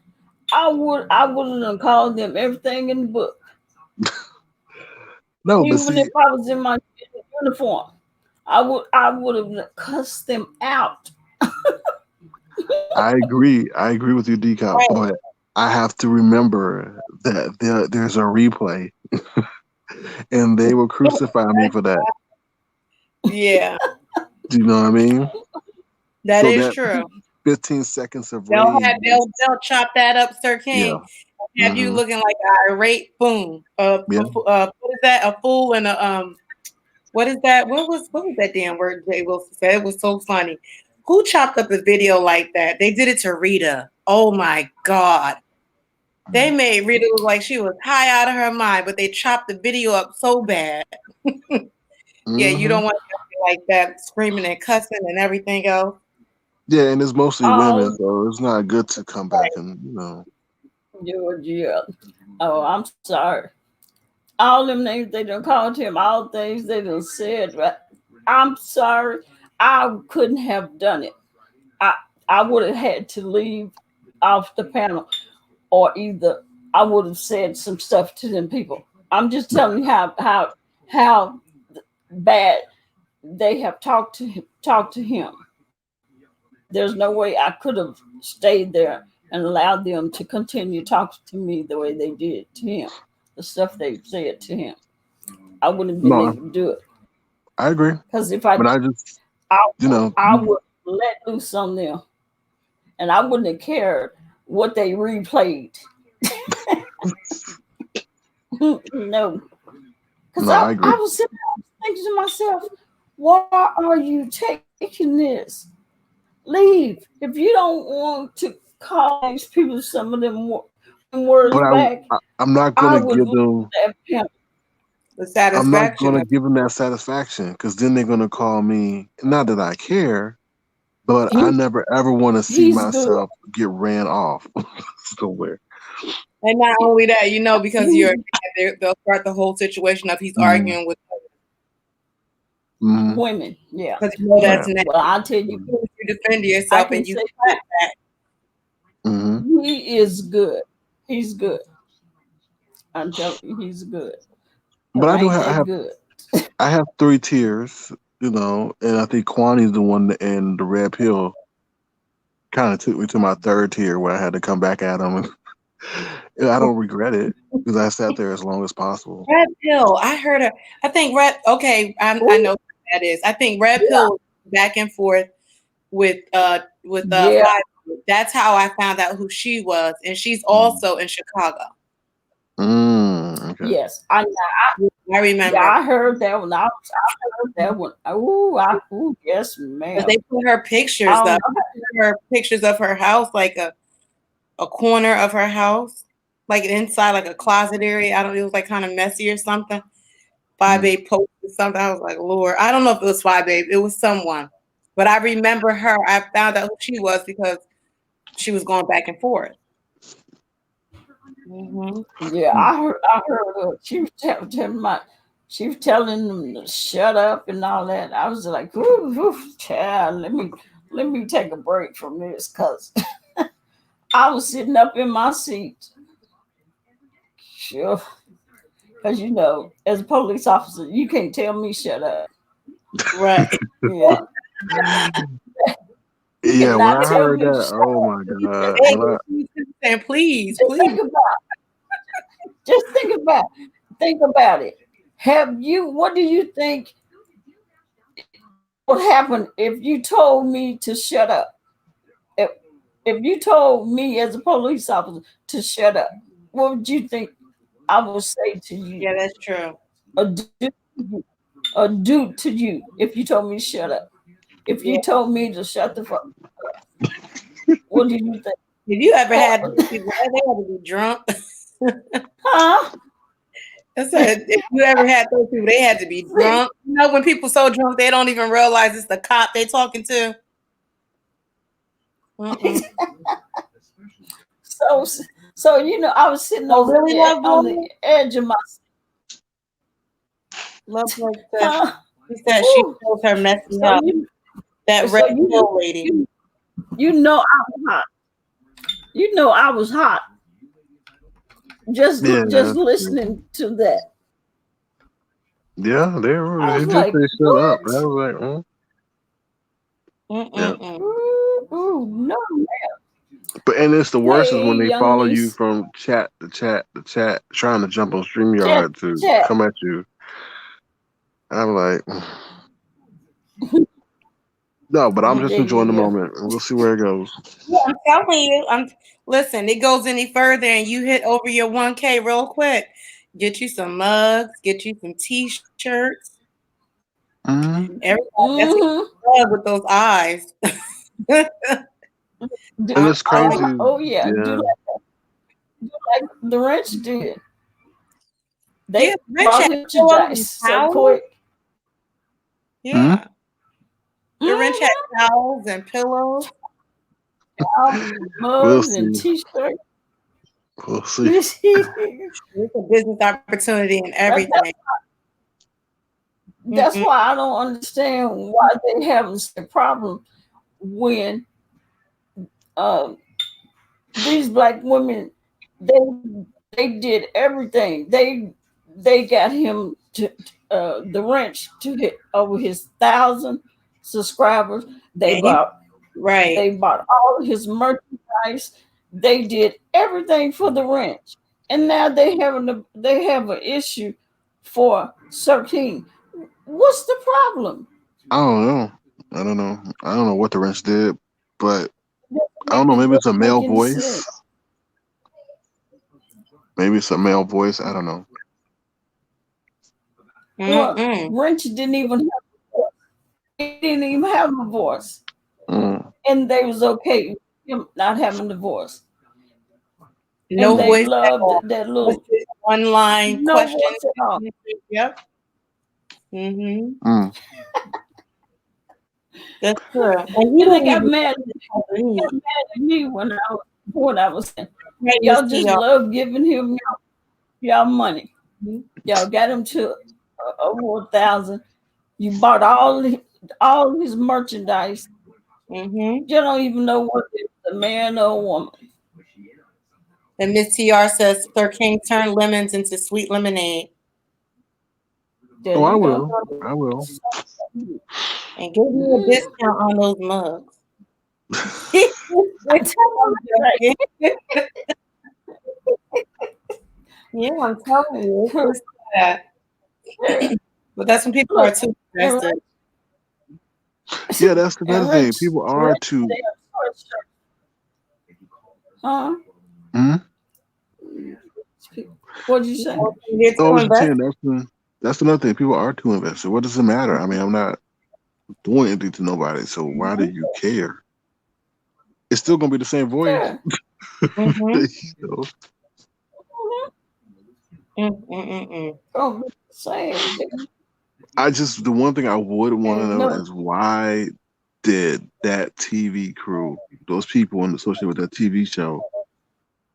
I would have called them everything in the book. No, even if I was in my uniform, I would have cussed them out. I agree with you, DCOP, but I have to remember that there's a replay, and they will crucify me for that. Yeah. Do you know what I mean? That is true. 15 seconds of they'll chop that up, Sir King. Yeah. Have you looking like an irate boom. What is that? A fool and a what is that? What was that damn word Jay Wilson said? It was so funny. Who chopped up a video like that? They did it to Rita. Oh my God. They made Rita look like she was high out of her mind, but they chopped the video up so bad. Yeah, you don't want to be like that, screaming and cussing and everything else. Yeah, and it's mostly women, All so it's not good to come back and Georgia. Oh, I'm sorry. All them names they done called him, all things they done said. Right? I'm sorry. I couldn't have done it. I would have had to leave off the panel, or either I would have said some stuff to them people. I'm just telling you how bad they have talked to him. There's no way I could have stayed there and allowed them to continue talking to me the way they did to him. The stuff they said to him, I wouldn't have been no, able to do it. I agree. Because if I, But I just, I would let loose on them, and I wouldn't have cared what they replayed. No, because I agree. I was sitting there thinking to myself, why are you taking this? Leave. If you don't want to call these people some of them words But back, I'm not I going to would give leave them that panel. The I'm not satisfaction. going to give them that satisfaction, because then they're going to call me. Not that I care, but I never ever want to see He's good. myself get ran off somewhere. And not only that, because they'll start the whole situation of he's arguing with women. Yeah. because that's next. Well, I'll tell you, You defend yourself and you fight back. he is good. He's good. I'm telling you, he's good. But I do ain't that have good. I have 3 tiers, and I think Kwani's the one that, and the red pill kind of took me to my 3rd tier where I had to come back at him. And I don't regret it because I sat there as long as possible. Red pill. I heard her. I think red. Okay, I know what that is. I think red pill was back and forth with That's how I found out who she was, and she's also in Chicago. Okay. Yes, I remember. Yeah, I heard that one. I heard that one. Oh, yes, ma'am. They put her pictures up. Her pictures of her house, like a corner of her house, like inside, like a closet area. I don't know. It was like kind of messy or something. Babe posted something. I was like, Lord, I don't know if it was Babe. It was someone, but I remember her. I found out who she was because she was going back and forth. Yeah, I heard her. She was telling them to shut up and all that. I was like, ooh, child, let me take a break from this, because I was sitting up in my seat. Sure. Because as a police officer, you can't tell me shut up. Right. Yeah. Yeah, when I heard that, oh my God. And please. Just think about it. What do you think would happen if you told me to shut up? If you told me as a police officer to shut up, what would you think I would say to you? Yeah, that's true. Or do to you if you told me to shut up? If you told me to shut the fuck up, what do you think? If you ever had those people, they had to be drunk. Huh? I said, if you ever had those people, they had to be drunk. When people so drunk, they don't even realize it's the cop they talking to. So I was sitting on the edge of my. Love like that. She said she shows her messy house. That red pill lady. I was hot. I was hot. Just listening to that. Yeah, they just say shut up. I was like, Ooh, no, man. But it's the worst is when they follow you from chat to chat to chat, trying to jump on StreamYard to come at you. I'm like, no, but I'm just enjoying the moment, and we'll see where it goes. Yeah, I'm telling you. Listen. It goes any further, and you hit over your 1K real quick. Get you some mugs. Get you some T-shirts. Everybody with those eyes. And it's crazy. Do like the Wrench did. They brought him to dice so quick. Yeah. The wrench had towels and pillows. We'll Mugs and see. t-shirts. We'll see. It's a business opportunity and everything. That's why I don't understand why they having a problem when these black women they did everything. They got him to the wrench to hit over his 1,000 subscribers. They bought all his merchandise. They did everything for the wrench, and now they have an issue for Sir King. What's the problem? I don't know. I don't know what the wrench did, but I don't know. Maybe it's a male voice. Maybe it's a male voice. I don't know. Well, Wrench didn't even have a voice. He didn't even have a voice. And they was okay with him not having the voice. No and voice they loved that little online no question. voice at all. Yep. That's true. And they got mad at me when I was saying, y'all just love giving him y'all money. Y'all got him to over 1,000. You bought all his merchandise. You don't even know what it's a man or a woman. And Miss TR says Sir King turned lemons into sweet lemonade. Oh, I will. I will. And give me a discount on those mugs. Yeah, I'm telling you. It's that. But that's when people are too invested. Yeah, that's the other thing. People are too. Huh? What'd you say? That's another thing. People are too invested. What does it matter? I mean, I'm not doing anything to nobody, so why do you care? It's still gonna be the same voice. Yeah. Oh, same. The one thing I would want to know is why did that TV crew, those people associated with that TV show,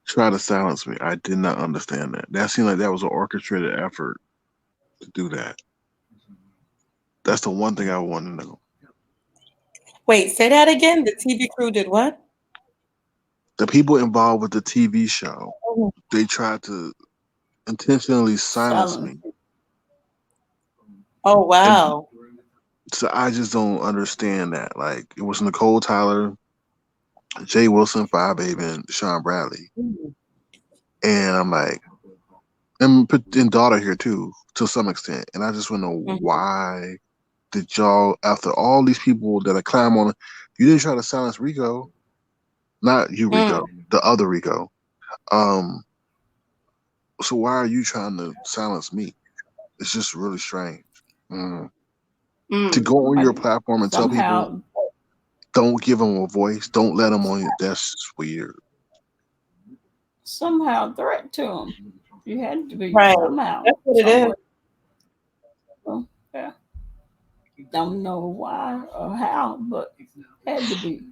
try to silence me? I did not understand that. That seemed like that was an orchestrated effort to do that. That's the one thing I want to know. Wait, say that again. The TV crew did what? The people involved with the TV show, they tried to intentionally silence me. Oh, wow. So I just don't understand that. Like, it was Nicole Tyler, Jay Wilson, Five Baby, and Sean Bradley. And I'm like, and daughter here too, to some extent. And I just want to know why did y'all, after all these people that I climb on, you didn't try to silence Rico. Not you, Rico, the other Rico. So why are you trying to silence me? It's just really strange. To go on your platform and tell people, don't give them a voice, don't let them on you. That's just weird. Somehow threat to him. You had to be somehow. That's what it is. So, yeah. Don't know why or how, but had to be.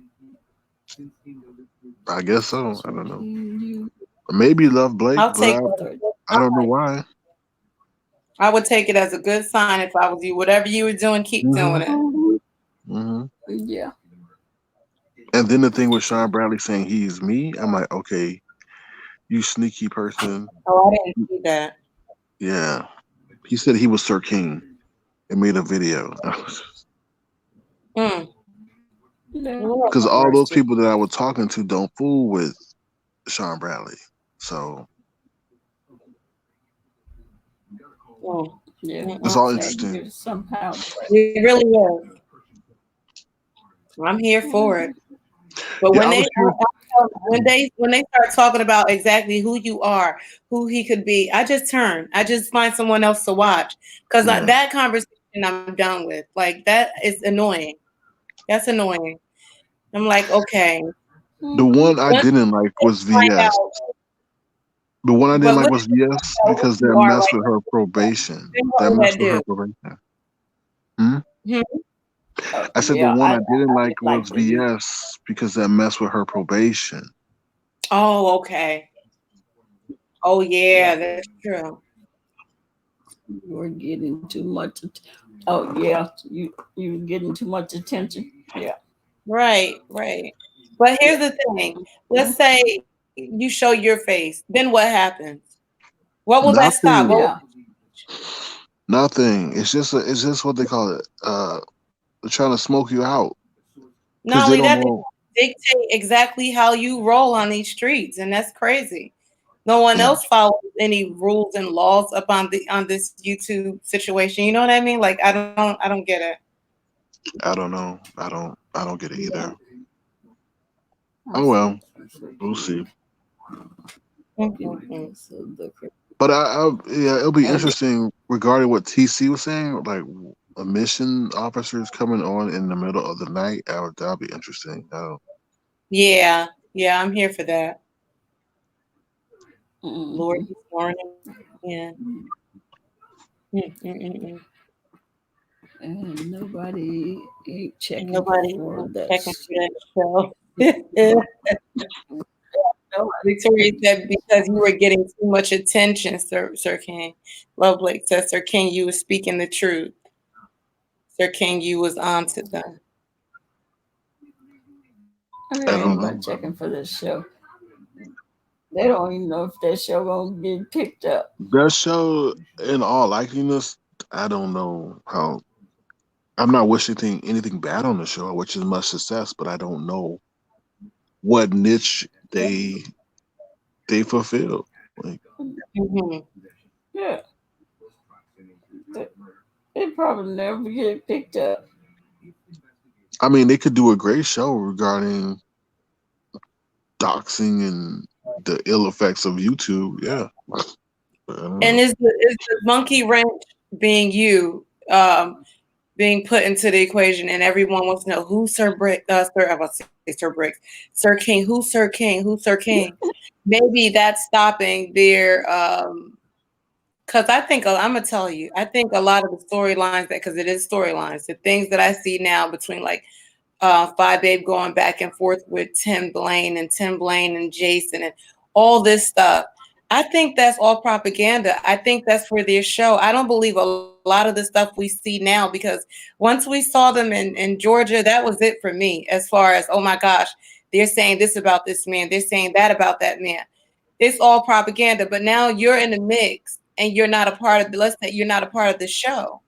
I guess so. I don't know. Maybe love Blake, but I don't know why. I would take it as a good sign if I was you. Whatever you were doing, keep doing it. Yeah. And then the thing with Sean Bradley saying he's me, I'm like, okay, you sneaky person. Oh, I didn't see that. Yeah. He said he was Sir King and made a video. Because all those people that I was talking to don't fool with Sean Bradley. So it's all interesting. Somehow. It really is. I'm here for it. But when they start talking about exactly who you are, who he could be, I just find someone else to watch, because that conversation I'm done with. Like, that is annoying. That's annoying. I'm like, okay. The one I didn't like was VS. The one I didn't like was VS because that messed with her probation. That messed with her probation. I said the Yeah, one I didn't I like didn't like was that either. VS because that messed with her probation. Oh, okay. Oh, Yeah, yeah, that's true. you were getting too much. Oh yeah, you were getting too much attention. Yeah. Right, right. But here's the thing. Let's say you show your face. Then what happens? What will that stop? Nothing. What will, Yeah. Nothing. It's just what they call it. They're trying to smoke you out because not they only don't that, they know. dictate exactly how you roll on these streets, and that's crazy. No one Yeah, else follows any rules and laws up on this YouTube situation. You know what I mean? Like I don't get it. I don't know. I don't get it Yeah. either. I Oh see. well, we'll see. Mhm. So the But yeah, it'll be and interesting regarding what TC was saying. Like a mission officers coming on in the middle of the night. That'll be interesting. Yeah, yeah, I'm here for that. Lord, mhm. this morning. Yeah. Mm-mm-mm. And nobody ain't checking Nobody for was that. checking for that show. Victoria said because you were getting too much attention, Sir King. Love Blake says, Sir King, you was speaking the truth. Sir King, you was on to them. There I ain't don't know. nobody checking for this show. They don't even know if that show gonna get picked up. That show, in all likeliness, I don't know how. I'm not wishing anything bad on the show. I wish it much success, but I don't know what niche they fulfill. Like, Mm-hmm. Yeah, they, they probably never get picked up. I mean, they could do a great show regarding doxing and the ill effects of YouTube. Yeah, but I don't And know. is the monkey wrench being being put into the equation, and everyone wants to know who's Sir, I was about to say Sir Briggs, Sir King, who's Sir King, who's Sir King? Maybe that's stopping their because I think I'm gonna tell you, I think a lot of the storylines that because it is storylines, the things that I see now between like Five Babe going back and forth with Tim Blaine and Jason and all this stuff. I think that's all propaganda. I think that's for their show. I don't believe a lot of the stuff we see now because once we saw them in Georgia, that was it for me as far as, oh my gosh, they're saying this about this man, they're saying that about that man. It's all propaganda. But now you're in the mix and you're not a part of let's say you're not a part of the show.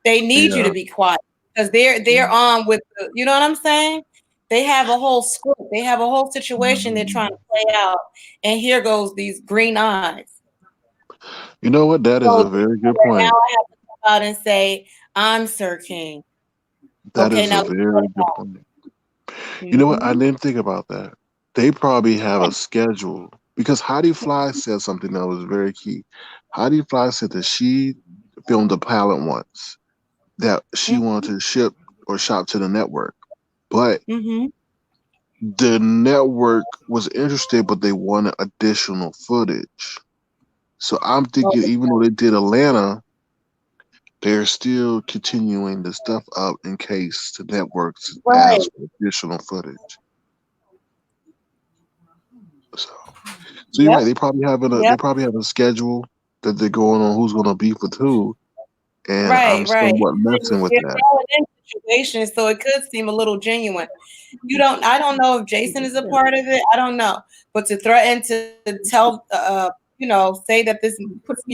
They need you Yeah, to be quiet because they're on with you know what I'm saying? They have a whole script. They have a whole situation they're trying to play out. And here goes these green eyes. you know what? That is So a very good now point. I have to come out and say, I'm Sir King. That Okay, is a now very good point. You know what? I mm-hmm. didn't think about that. They probably have a schedule because Heidi Fly said something that was very key. Heidi Fly said that she filmed a pilot once that she wanted to ship or shop to the network, but Mm-hmm. the network was interested, but they wanted additional footage. So I'm thinking, even though they did Atlanta, they're still continuing the stuff up in case the networks Right. ask for additional footage. So, so you're Yep. right. They Yep. probably have a schedule that they're going on who's going to be with who, and I'm Right, right. somewhat messing with They're that. throwing in situations, so it could seem a little genuine. I don't know if Jason is a part of it. I don't know. But to threaten to tell say that this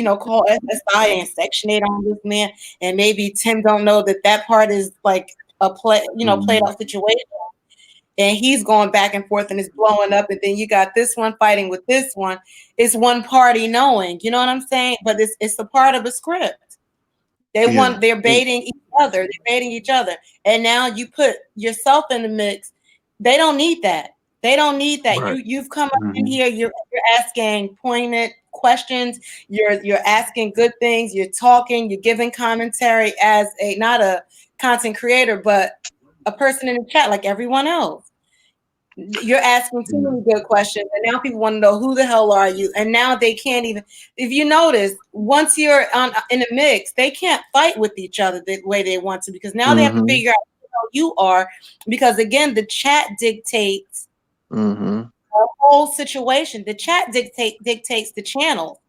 call SSI and Section 8 on this man, and maybe Tim don't know that part is like a played Mhm. out situation. And he's going back and forth and it's blowing up, and then you got this one fighting with this one. It's one party knowing, you know what I'm saying? But it's a part of a script. Yeah. They're baiting each other. They're baiting each other. And now you put yourself in the mix. They don't need that. They don't need that. Right. You've come up in Hmm. here, you're asking poignant questions, you're asking good things, you're talking, you're giving commentary as not a content creator, but a person in the chat like everyone else. You're asking too many good questions, and now people want to know who the hell are you, and now they can't even. If you notice, once you're in a mix, they can't fight with each other the way they want to, because now they have to figure out who the hell you are, because again, the chat dictates the whole situation. The chat dictates the channel.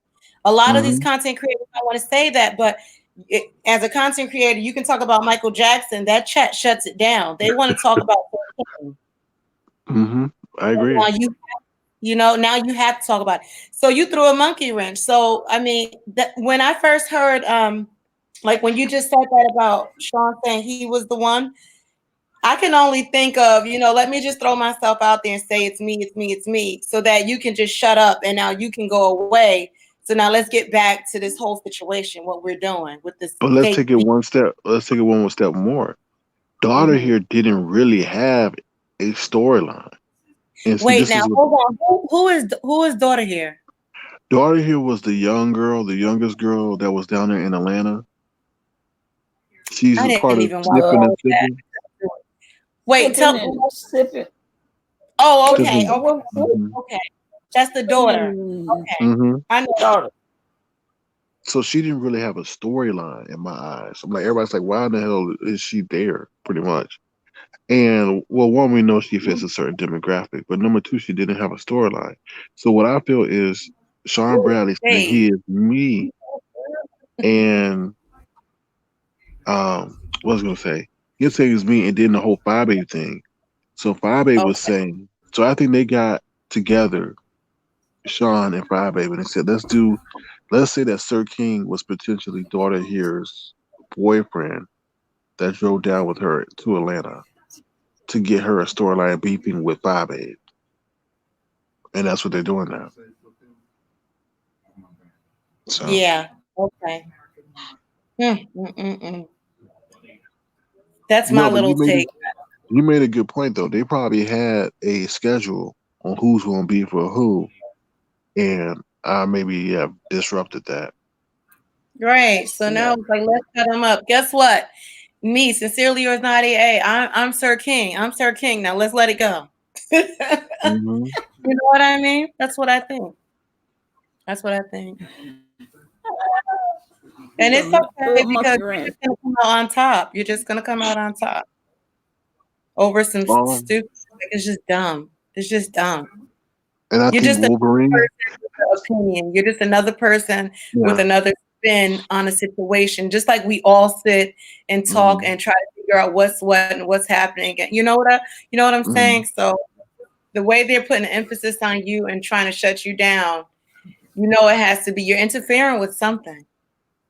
A lot of these content creators, I want to say that, but as a content creator, you can talk about Michael Jackson. That chat shuts it down. They want to talk about. I agree. Now now you have to talk about it. So you threw a monkey wrench. So I mean, when I first heard, like when you just said that about Sean saying he was the one, I can only think of, let me just throw myself out there and say it's me, it's me, it's me, so that you can just shut up and now you can go away. So now let's get back to this whole situation, what we're doing with this. But let's take it one step. Let's take it one step more. Daughter here didn't really have a storyline. Wait, now hold on. Who is daughter here? Daughter here was the youngest girl that was down there in Atlanta. She's a part of Snipping and Sipping. Wait, Sipping. Oh, okay. Okay. That's the daughter. Okay. I know daughter. So she didn't really have a storyline in my eyes. I'm like, everybody's like, why in the hell is she there? Pretty much. And well, one, we know she fits a certain demographic, but number two, she didn't have a storyline. So what I feel is Sean Bradley saying he is me, and what was I gonna say? He's saying it's me, and then the whole 5A thing. So 5A was saying, so I think they got together, Sean and 5A, and they said, let's say that Sir King was potentially daughter here's boyfriend that drove down with her to Atlanta to get her a storyline beefing with 5A. And that's what they're doing now. So. Yeah. Okay. That's my little take. You made a good point, though. They probably had a schedule on who's going to be for who, and maybe disrupted that. Right. So now it's like, let's set them up. Guess what? Me, sincerely yours, Nadia A. I'm Sir King. I'm Sir King. Now let's let it go. You know what I mean? That's what I think. That's what I think. And it's okay because you're just gonna come out on top. You're just gonna come out on top over some stupid. It's just dumb. It's just dumb. And I think Wolverine. Opinion. You're just another person with another spin on a situation. Just like we all sit and talk and try to figure out what's what and what's happening. You know what I'm saying? So the way they're putting emphasis on you and trying to shut you down, it has to be you're interfering with something.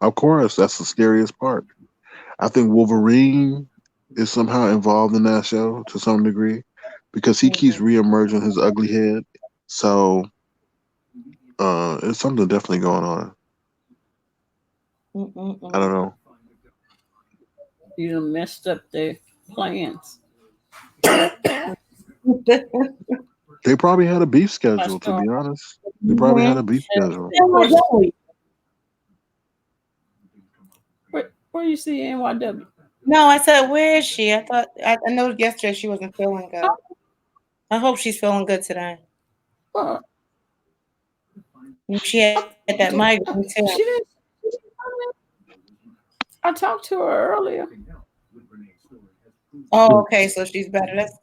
Of course, that's the scariest part. I think Wolverine is somehow involved in that show to some degree because he keeps reemerging his ugly head. So it's something definitely going on. I don't know. You done messed up their plans. They probably had a beef schedule, to be honest. They probably had a beef schedule. Where you see NYW? No, I said, where is she? I know yesterday she wasn't feeling good. I hope she's feeling good today. She had that migraine too. I talked to her earlier. Oh, okay, so she's better. That's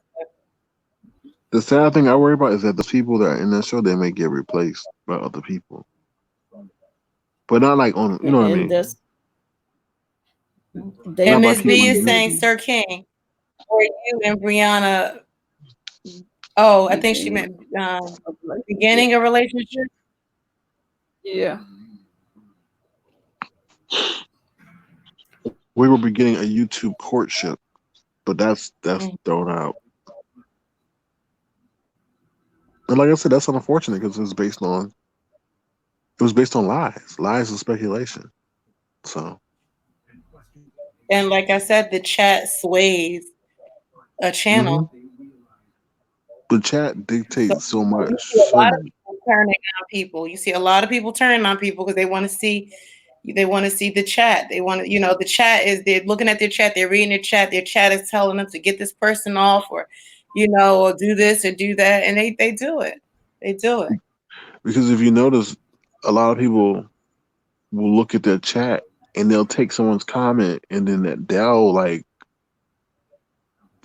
good. The sad thing I worry about is that the people that are in that show, they may get replaced by other people. But not like on, you know what I mean? And Miss B is saying Sir King, or you and Brianna. Oh, I think she meant beginning a relationship. Yeah. We were beginning a YouTube courtship, but that's thrown out. And like I said, that's unfortunate because it was based on lies and speculation. So. And like I said, the chat sways a channel. The chat dictates so much. You see a lot of people turning on people. You see a lot of people turning on people because they want to see the chat. They want to, the chat is, they're looking at their chat, they're reading their chat is telling them to get this person off, or, or do this or do that, and they do it. They do it. Because if you notice, a lot of people will look at their chat and they'll take someone's comment and then they'll like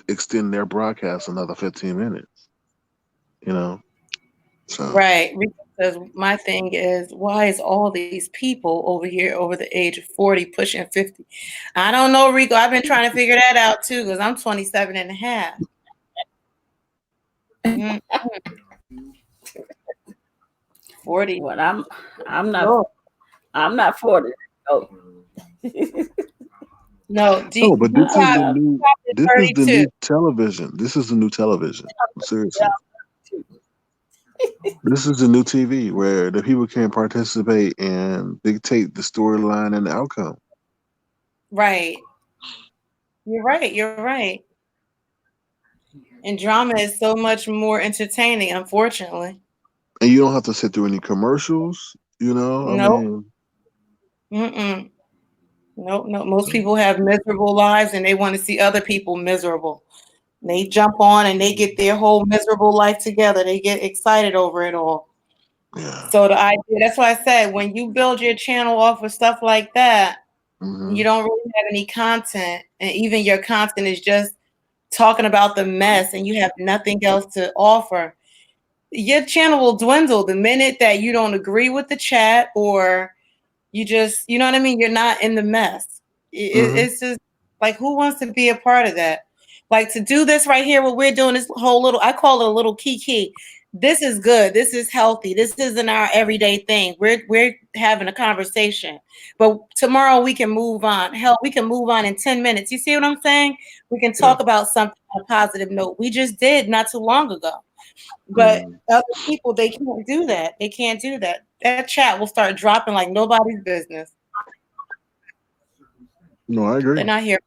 extend their broadcast another 15 minutes. So Right. Because my thing is, why is all these people over here over the age of 40 pushing 50? I don't know, Rico. I've been trying to figure that out too, because I'm 27 and a half. Mm-hmm. 40. Well, I'm not 40. Oh. No, but this is the new television. This is the new television. Seriously. This is the new TV where the people can participate and dictate the storyline and the outcome. Right. You're right. And drama is so much more entertaining, unfortunately. And you don't have to sit through any commercials, Nope. Nope. Most people have miserable lives and they want to see other people miserable. They jump on and they get their whole miserable life together. They get excited over it all. Yeah. So the idea, that's why I said, when you build your channel off of stuff like that, you don't really have any content. And even your content is just talking about the mess and you have nothing else to offer. Your channel will dwindle the minute that you don't agree with the chat or you just, you know what I mean? You're not in the mess. It's just like, who wants to be a part of that? Like, to do this right here, what we're doing, this whole little, I call it a little kiki. This is good. This is healthy. This isn't our everyday thing. We're having a conversation. But tomorrow we can move on. Hell, we can move on in 10 minutes. You see what I'm saying? We can talk about something on a positive note. We just did not too long ago. But other people, they can't do that. They can't do that. That chat will start dropping like nobody's business. No, I agree. They're not here.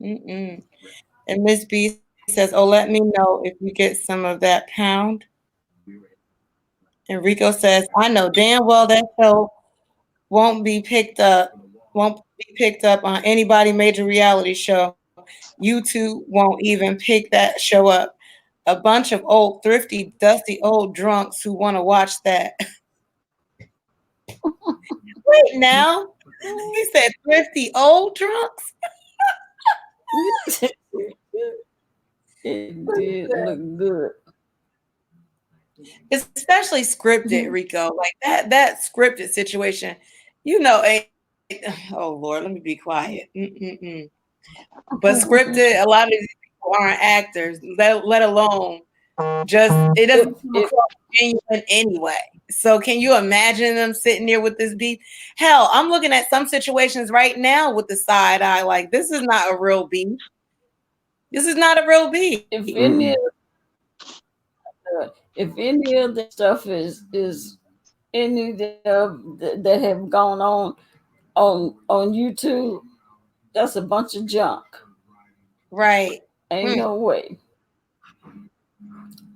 And Miss B says, "Oh, let me know if you get some of that pound." And Rico says, "I know damn well that show won't be picked up on anybody major reality show. YouTube won't even pick that show up. A bunch of old, thrifty, dusty old drunks who want to watch that." Wait now. He said thrifty old drunks? It did look good. Especially scripted, Rico. Like that scripted situation. Oh Lord, let me be quiet. But scripted, a lot of these people aren't actors, let alone just, it doesn't come across genuine anyway. So can you imagine them sitting there with this beef? Hell, I'm looking at some situations right now with the side eye, like, this is not a real beef. This is not a real beef. If any of the stuff is any that have gone on YouTube, that's a bunch of junk. Right. Ain't no way.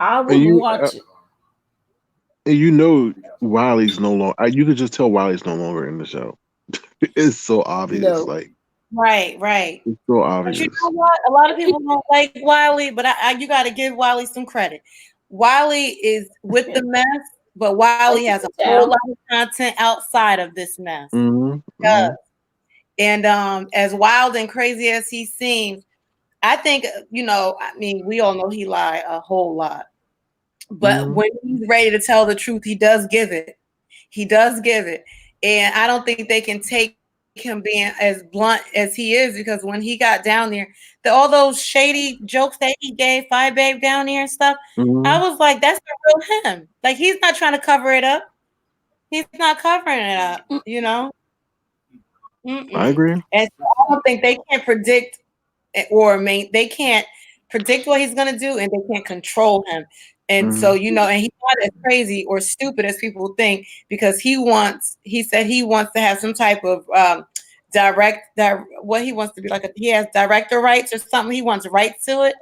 I wouldn't watch it. And Wiley's no longer. You could just tell Wiley's no longer in the show. It's so obvious. No. Like, right. It's so obvious. But you know what? A lot of people don't like Wiley, but you got to give Wiley some credit. Wiley is with the mess, but Wiley has a whole lot of content outside of this mess. And as wild and crazy as he seems, I think, we all know he lied a whole lot. But when he's ready to tell the truth, he does give it. And I don't think they can take him being as blunt as he is, because when he got down there, all those shady jokes that he gave Fi Babe down there and stuff, I was like, that's not real him. Like, he's not trying to cover it up. He's not covering it up, I agree. And so I don't think they can predict they can't predict what he's going to do, and they can't control him. And so, and he's not as crazy or stupid as people think, because he said he wants to have some type of what he wants to be like, he has director rights or something. He wants rights to it,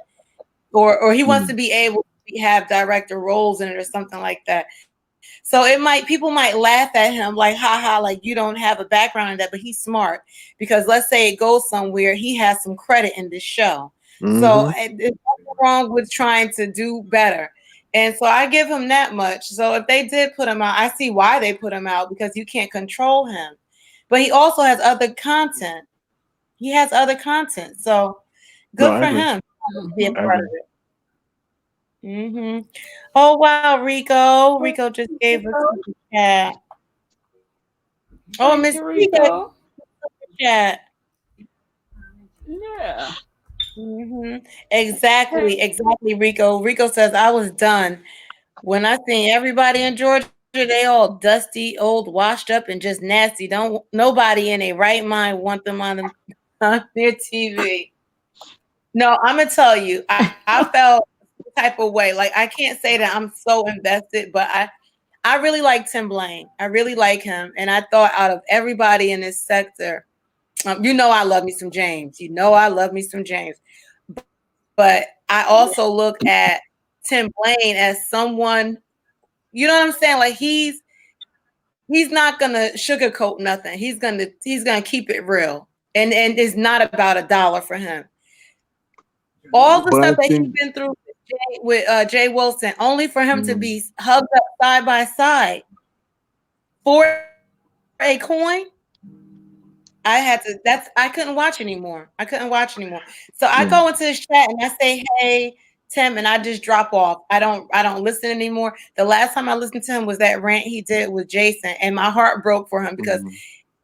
or he wants to be able to have director roles in it or something like that. So people might laugh at him like, haha, like, you don't have a background in that, but he's smart, because let's say it goes somewhere, he has some credit in this show. So Mm-hmm. it's nothing wrong with trying to do better. And so I give him that much. So if they did put him out, I see why they put him out, because you can't control him. But he also has other content. He has other content. So No, good I for agree. him to be a I part of agree. it. Oh wow, Rico. Rico just gave us super chat. Oh, Thank Miss you, T gave us Rico. super chat. Yeah. Exactly, Rico. Rico says I was done when I seen everybody in Georgia. They all dusty, old, washed up, and just nasty. Don't nobody in a right mind want them on their TV. No, I'm gonna tell you, I felt the type of way. Like I can't say that I'm so invested, but I really like Tim Blaine. I really like him, and I thought out of everybody in this sector, you know, I love me some James. You know, I love me some James. But I also look at Tim Blaine as someone, you know what I'm saying? Like he's not gonna sugarcoat nothing. He's gonna keep it real. And it's not about a dollar for him. All the But I stuff that he's think been through with Jay Wilson, only for him to mm, be hugged up side by side for a coin. I couldn't watch anymore. I couldn't watch anymore. So I yeah. go into his chat and I say, hey, Tim, and I just drop off. I don't listen anymore. The last time I listened to him was that rant he did with Jason, and my heart broke for him because Mhm.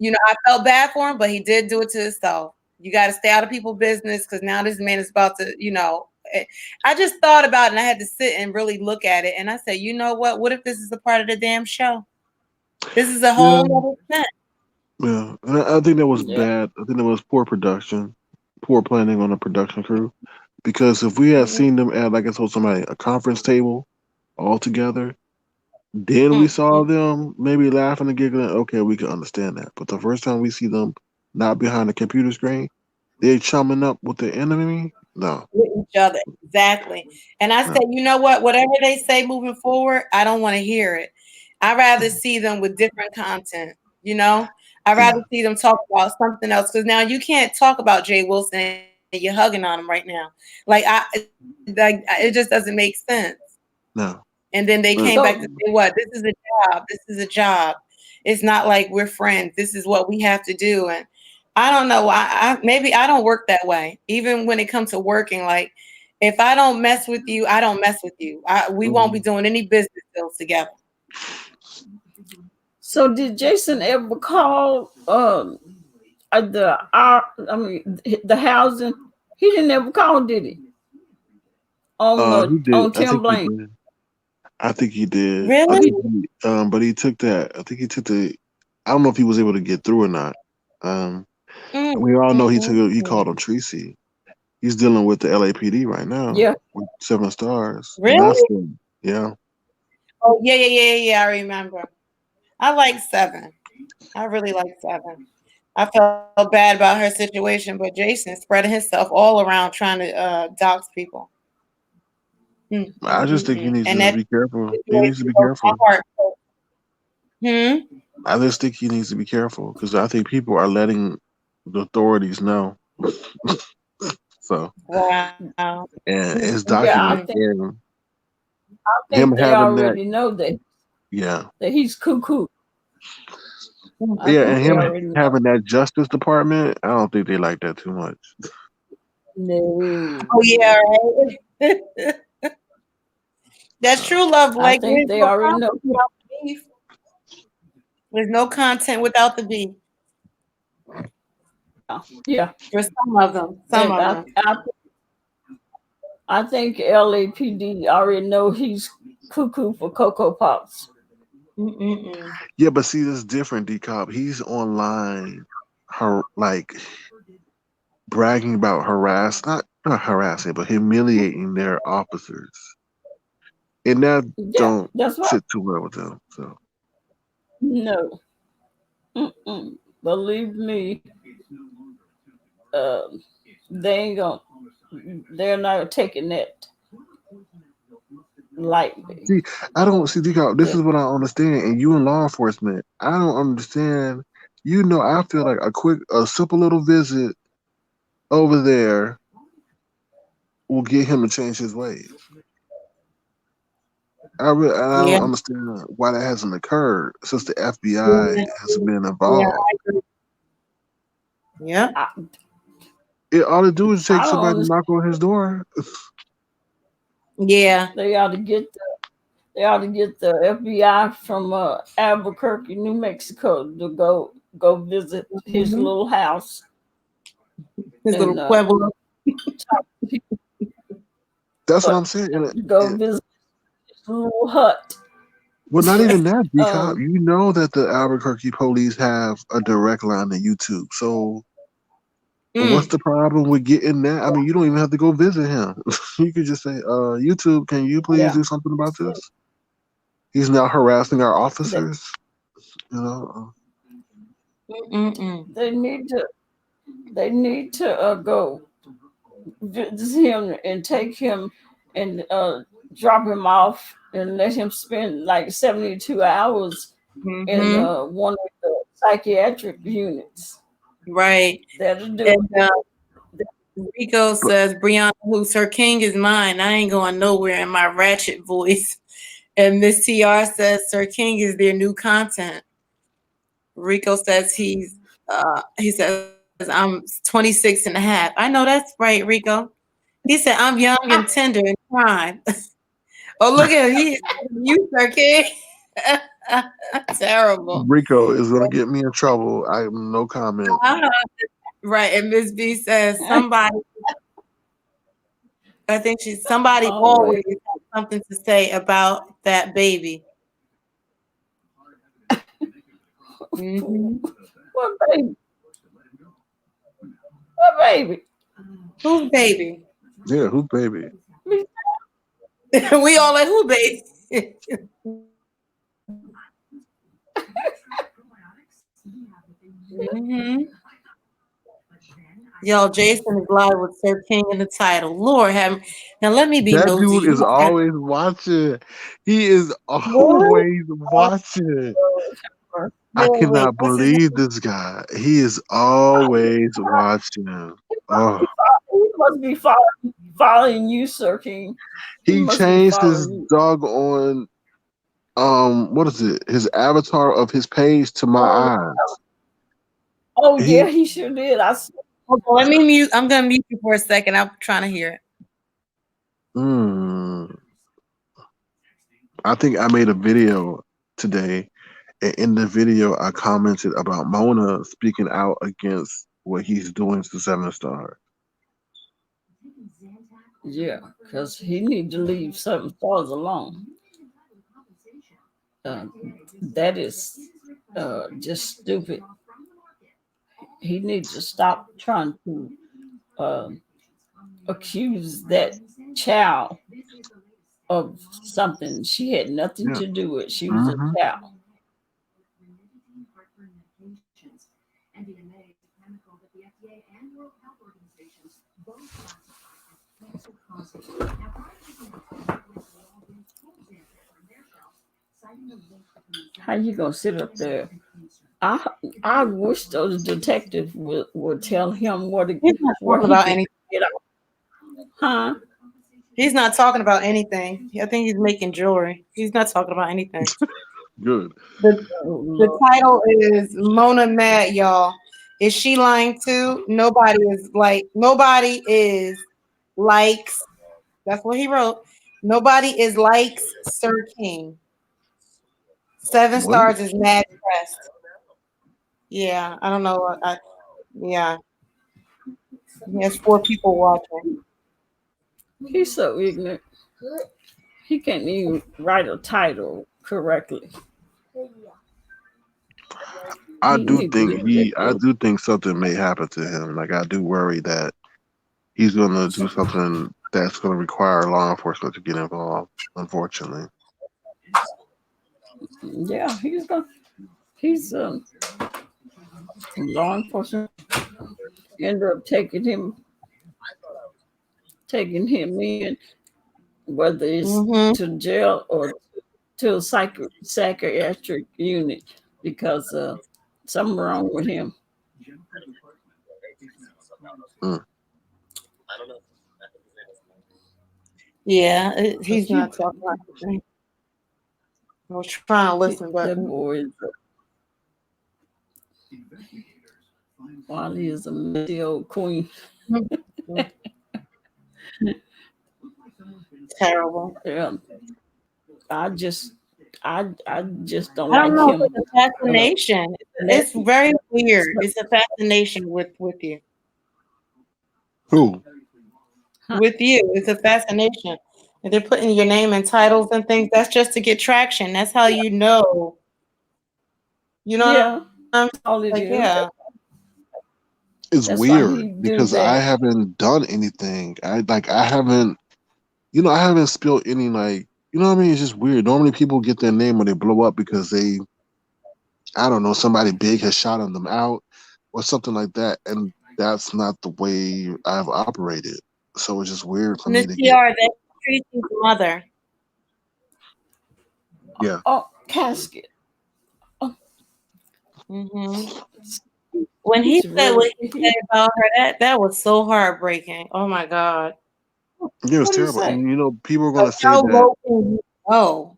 I felt bad for him, but he did do it to himself. You got to stay out of people's business because now this man is about to. I just thought about it and I had to sit and really look at it. And I said, you know what? What if this is a part of the damn show? This is a Yeah, whole other thing. yeah. And I think that was Yeah. bad. I think that was poor production, poor planning on the production crew. Because if we had seen them at, like I told somebody, a conference table all together, then we saw them maybe laughing and giggling. Okay, we can understand that. But the first time we see them not behind the computer screen, they're chumming up with the enemy. No, With each other. Exactly. And I no. said, you know what? Whatever they say moving forward, I don't want to hear it. I'd rather see them with different content. I'd Yeah. rather see them talk about something else. Because now you can't talk about Jay Wilson and you're hugging on him right now. It just doesn't make sense. No. And then they But came back So to say, what? This is a job. This is a job. It's not like we're friends. This is what we have to do. And I don't know. Maybe I don't work that way. Even when it comes to working, like if I don't mess with you, I don't mess with you. We won't be mhm. doing any business deals together. so did Jason ever call the housing? He didn't ever call, did he? He did. On I Tim think he Blaine. did. I think he did. I Really? think but he took that. I think he took the. I don't know if he was able to get through or not. Mm, We all know mm, mm, he mm. called on Tracy. He's dealing with the LAPD right now Yeah. with 7 stars, and that's Really? the yeah. Oh yeah. I remember. I like Seven. I really like Seven. I felt bad about her situation, but Jason spreading himself all around trying to dox people. I just think he needs And to that be careful. He needs to situation be broke my careful. heart. Hmm. I just think he needs to be careful because I think people are letting the authorities know. So Wow. and it's Yeah, documented. And I him think they having that, already know that yeah, he's cuckoo. I yeah, think and they him already know. having that Justice Department, I don't think they like that too much. No. Oh yeah, right. That's So true love. I Like think they already know. without the beef. There's no content without the beef. Yeah. For some of them. Some And of them. I think LAPD already know he's cuckoo for Cocoa Pops. Mm-mm-mm. yeah, but see, this different. DCOP, he's online, her like bragging about not harassing, but humiliating their officers, and that Yeah, don't that's right. sit too well with them. So No. Mm-mm. Believe me, um, they ain't gonna. They're not taking that lightly. see, I don't see DCOP. This Yeah. is what I don't understand. And you in law enforcement, I don't understand. I feel like a simple little visit over there will get him to change his ways. I don't understand why that hasn't occurred since the FBI has been involved. Yeah. All they do is take somebody to knock on his door. Yeah. They ought to get the FBI from Albuquerque, New Mexico, to go visit his little house. His little pueblo. That's what I'm saying. Go visit his little hut. Well, not even that, DCOP. You know that the Albuquerque police have a direct line to YouTube. So what's the problem with getting that? I mean, you don't even have to go visit him. You could just say, YouTube, can you please do something about this? He's now harassing our officers. You know. They need to go visit him and take him and drop him off and let him spend like 72 hours in one of the psychiatric units. Right. That'll do it. Rico says, Brianna, who Sir King is mine. I ain't going nowhere in my ratchet voice. And Miss TR says, Sir King is their new content. Rico says he says, I'm 26 and a half. I know that's right, Rico. He said, I'm young and tender in crime. Oh, look at you, Sir King. Terrible. Rico is going to get me in trouble. I have no comment. Right. And Miss B says, somebody always has something to say about that baby. What baby? What baby? Who's baby? Yeah, who's baby? We all like who baby? Yo, Jason is live with Sir King in the title. Lord have now let me be that nosy. Dude is always watching. He is always watching. I cannot believe this guy. He is always watching. Oh. He must be following you, Sir King. He changed his doggone what is it? His avatar of his page to my eyes. Oh yeah, he sure did. Let me mute. I'm gonna mute you for a second. I'm trying to hear it. I think I made a video today, and in the video I commented about Mona speaking out against what he's doing to 7 Star. Yeah, because he need to leave 7 Stars alone. That is just stupid. He needs to stop trying to accuse that child of something she had nothing to do with. She was a child. How you gonna sit up there? I wish those detectives would tell him what he about anything. Huh? He's not talking about anything. I think he's making jewelry. He's not talking about anything. Good. The title is Mona Mad, y'all. Is she lying too? Nobody is likes. That's what he wrote. Nobody is likes Sir King. 7 Stars is mad pressed. Yeah, I don't know. Yeah. He has 4 people watching. He's so ignorant. He can't even write a title correctly. I do think something may happen to him. Like I do worry that he's gonna do something that's gonna require law enforcement to get involved, unfortunately. Yeah, he's law enforcement ended up taking him in, whether it's to jail or to a psychiatric unit, because something wrong with him. Yeah, he's not talking about anything. I was trying to listen, but that boy is Wally is a messy old queen. terrible. Yeah, I just I just don't I don't like know if him. it's a fascination. It's Messy. very weird. It's a fascination with you. Who? With you. It's a fascination. If they're putting your name in titles and things, that's just to get traction. That's how you know. You know what Yeah, I'm all it like, is. yeah. It's That's why he weird do because I that. haven't done anything. I haven't, I haven't spilled any like, you know what I mean? It's just weird. Normally people get their name when they blow up because they, I don't know, somebody big has shouted them out or something like that, and that's not the way I've operated. So it's just weird for And the me to get, CR, that's Tracy's mother. yeah, Oh, casket. hmm When he He's said really what he said about her, that was so heartbreaking. Oh my God. yeah, it was what do you terrible. say? And people are Like, gonna say how that. low can you go?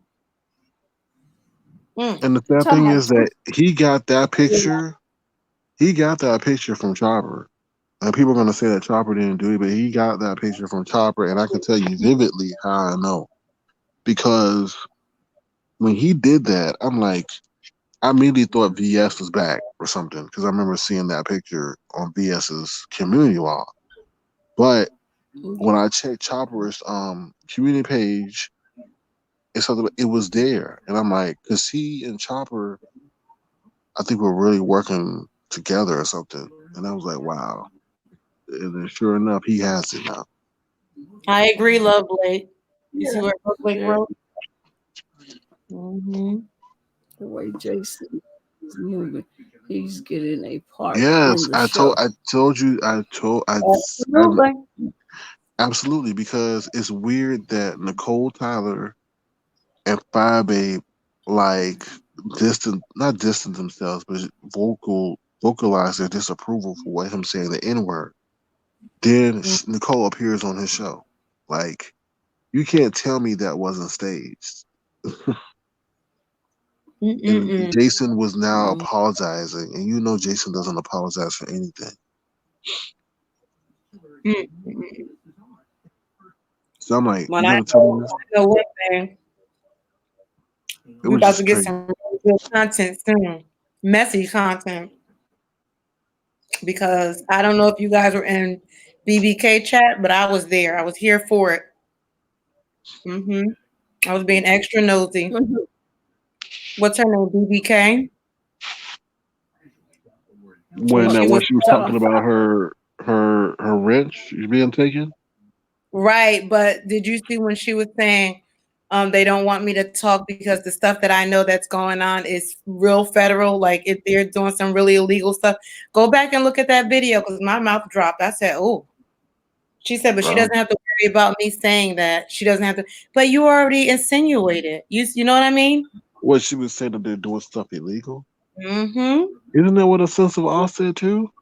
Mm. And the You sad talking thing about is that he got that picture. He got that picture from Chopper. And people are gonna say that Chopper didn't do it, but he got that picture from Chopper, and I can tell you vividly how I know. Because when he did that, I'm like, I immediately thought VS was back or something because I remember seeing that picture on VS's community wall. But when I checked Chopper's community page, it was there, and I'm like, because he and Chopper, I think were really working together or something, and I was like, wow. And then sure enough, he has it now. I agree, Love Blake. You see yeah, what Love Blake yeah, wrote? Mm-hmm. the way Jason is moving, he's getting a part Yes, in the show. I told you, I Absolutely. absolutely, because it's weird that Nicole Tyler and Fire Babe like not distant themselves, but vocalize their disapproval for what him saying the N word. Then Nicole appears on his show. Like, you can't tell me that wasn't staged. And Mm-mm-mm. Jason was now Mm. apologizing, and Jason doesn't apologize for anything. Mm-mm. So I'm like, When you're I gonna tell me know, this? I know one thing, It we was about to just get crazy. some really good content soon. Messy content. Because I don't know if you guys were in BBK chat, but I was there. I was here for it. Mm-hmm. I was being extra nosy. What's her name? BBK? Talking And When about she when was what she was talking about her wrench being taken. right. But did you see when she was saying they don't want me to talk because the stuff that I know that's going on is real federal, like if they're doing some really illegal stuff? Go back and look at that video because my mouth dropped. I said, oh. She said, but she Wow. doesn't have to worry about me saying that. She doesn't have to, but you already insinuated. You know what I mean? What she was saying that they're doing stuff illegal. Mm-hmm. Isn't that what a sense of awe said too?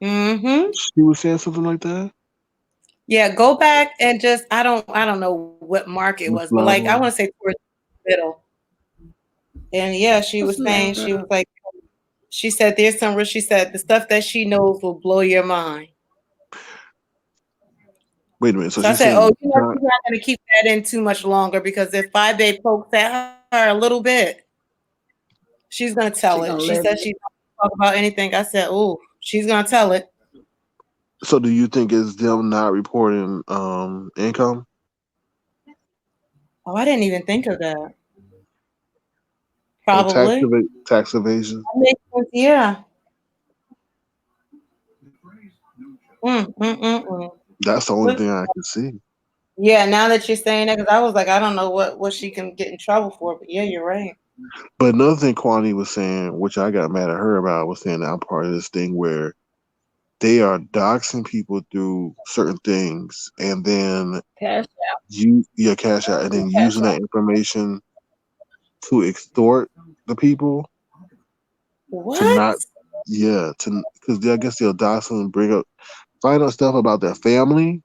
Mm-hmm. She was saying something like that. Yeah, go back and just I don't know what mark it Let's was, but slide like I on. want to say towards the middle. And yeah, she what's was the saying name? she was like she said there's some she said the stuff that she knows will blow your mind. Wait a minute. So So I she's said, saying oh, it's not. she's not gonna keep that in too much longer because if 5 Day pokes at her a little bit, she's gonna She tell it. gonna She let said she's not gonna talk about anything. I said, oh, she's gonna tell it. So do you think it's them not reporting income Oh, I didn't even think of that. or Probably. tax evasion? That makes sense. Yeah. Mm. That's the only But thing I can see. yeah, now that you're saying that, because I was like, I don't know what she can get in trouble for, but yeah, you're right. But another thing Kwani was saying, which I got mad at her about, was saying that I'm part of this thing where they are doxing people through certain things, and then cash cash out, and then cash using that out. information to extort the people to What? not, because I guess they'll dox them and find out stuff about their family,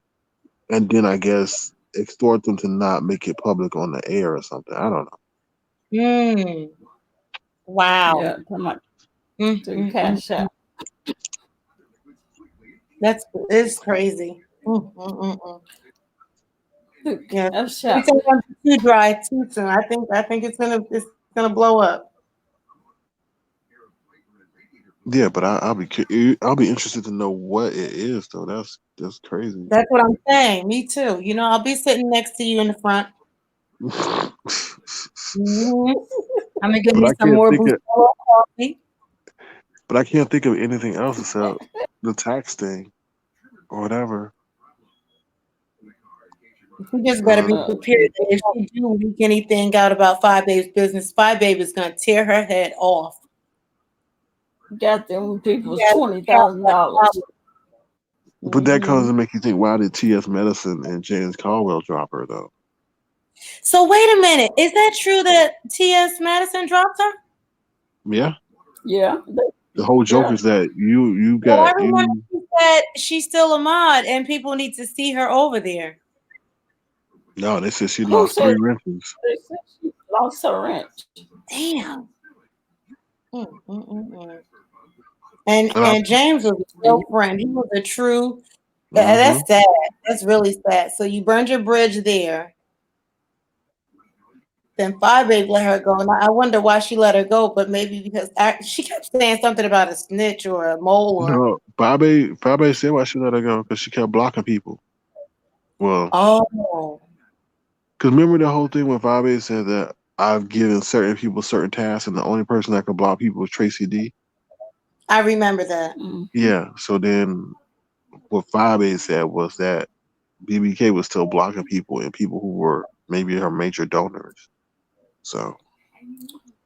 and then I guess extort them to not make it public on the air or something. I don't know. Wow. Yeah, come on. Mm, To mm, mm, cash mm. out. It's crazy. Yeah, Cash every out. time I'm too dry too soon. I think it's gonna blow up. Yeah, but I'll be interested to know what it is though. That's crazy. That's what I'm saying. Me too. You know, I'll be sitting next to you in the front. Mhm. I'm gonna give But me I some can't more think of Bustelo coffee. but I can't think of anything else except the tax thing or whatever. You just better be Uh, prepared that if she do leak anything out about Five Babe's business, Five Babe is gonna tear her head off. got them people's Yeah, $20,000. But that mhm. causes make you think, why did T.S. Madison and James Caldwell drop her though? So wait a minute. Is that true that T.S. Madison dropped her? Yeah. Yeah. The whole joke Yeah. is that you But I got remember you she said she's still a mod and people need to see her over there. no, they said she Who lost said 3 renters. they said she lost her rent? Damn. And And I James was a real friend. He was a true. mm-hmm. That's sad. That's really sad. So you burned your bridge there. Then Five Babe let her go. And I wonder why she let her go, but maybe because she kept saying something about a snitch or a mole or. No, Bobby said why she let her go because she kept blocking people. Well, Oh. because remember the whole thing when Bobby said that I've given certain people certain tasks, and the only person that could block people was Tracy D. I remember that. Yeah. So then what Bobby said was that BBK was still blocking people and people who were maybe her major donors. So.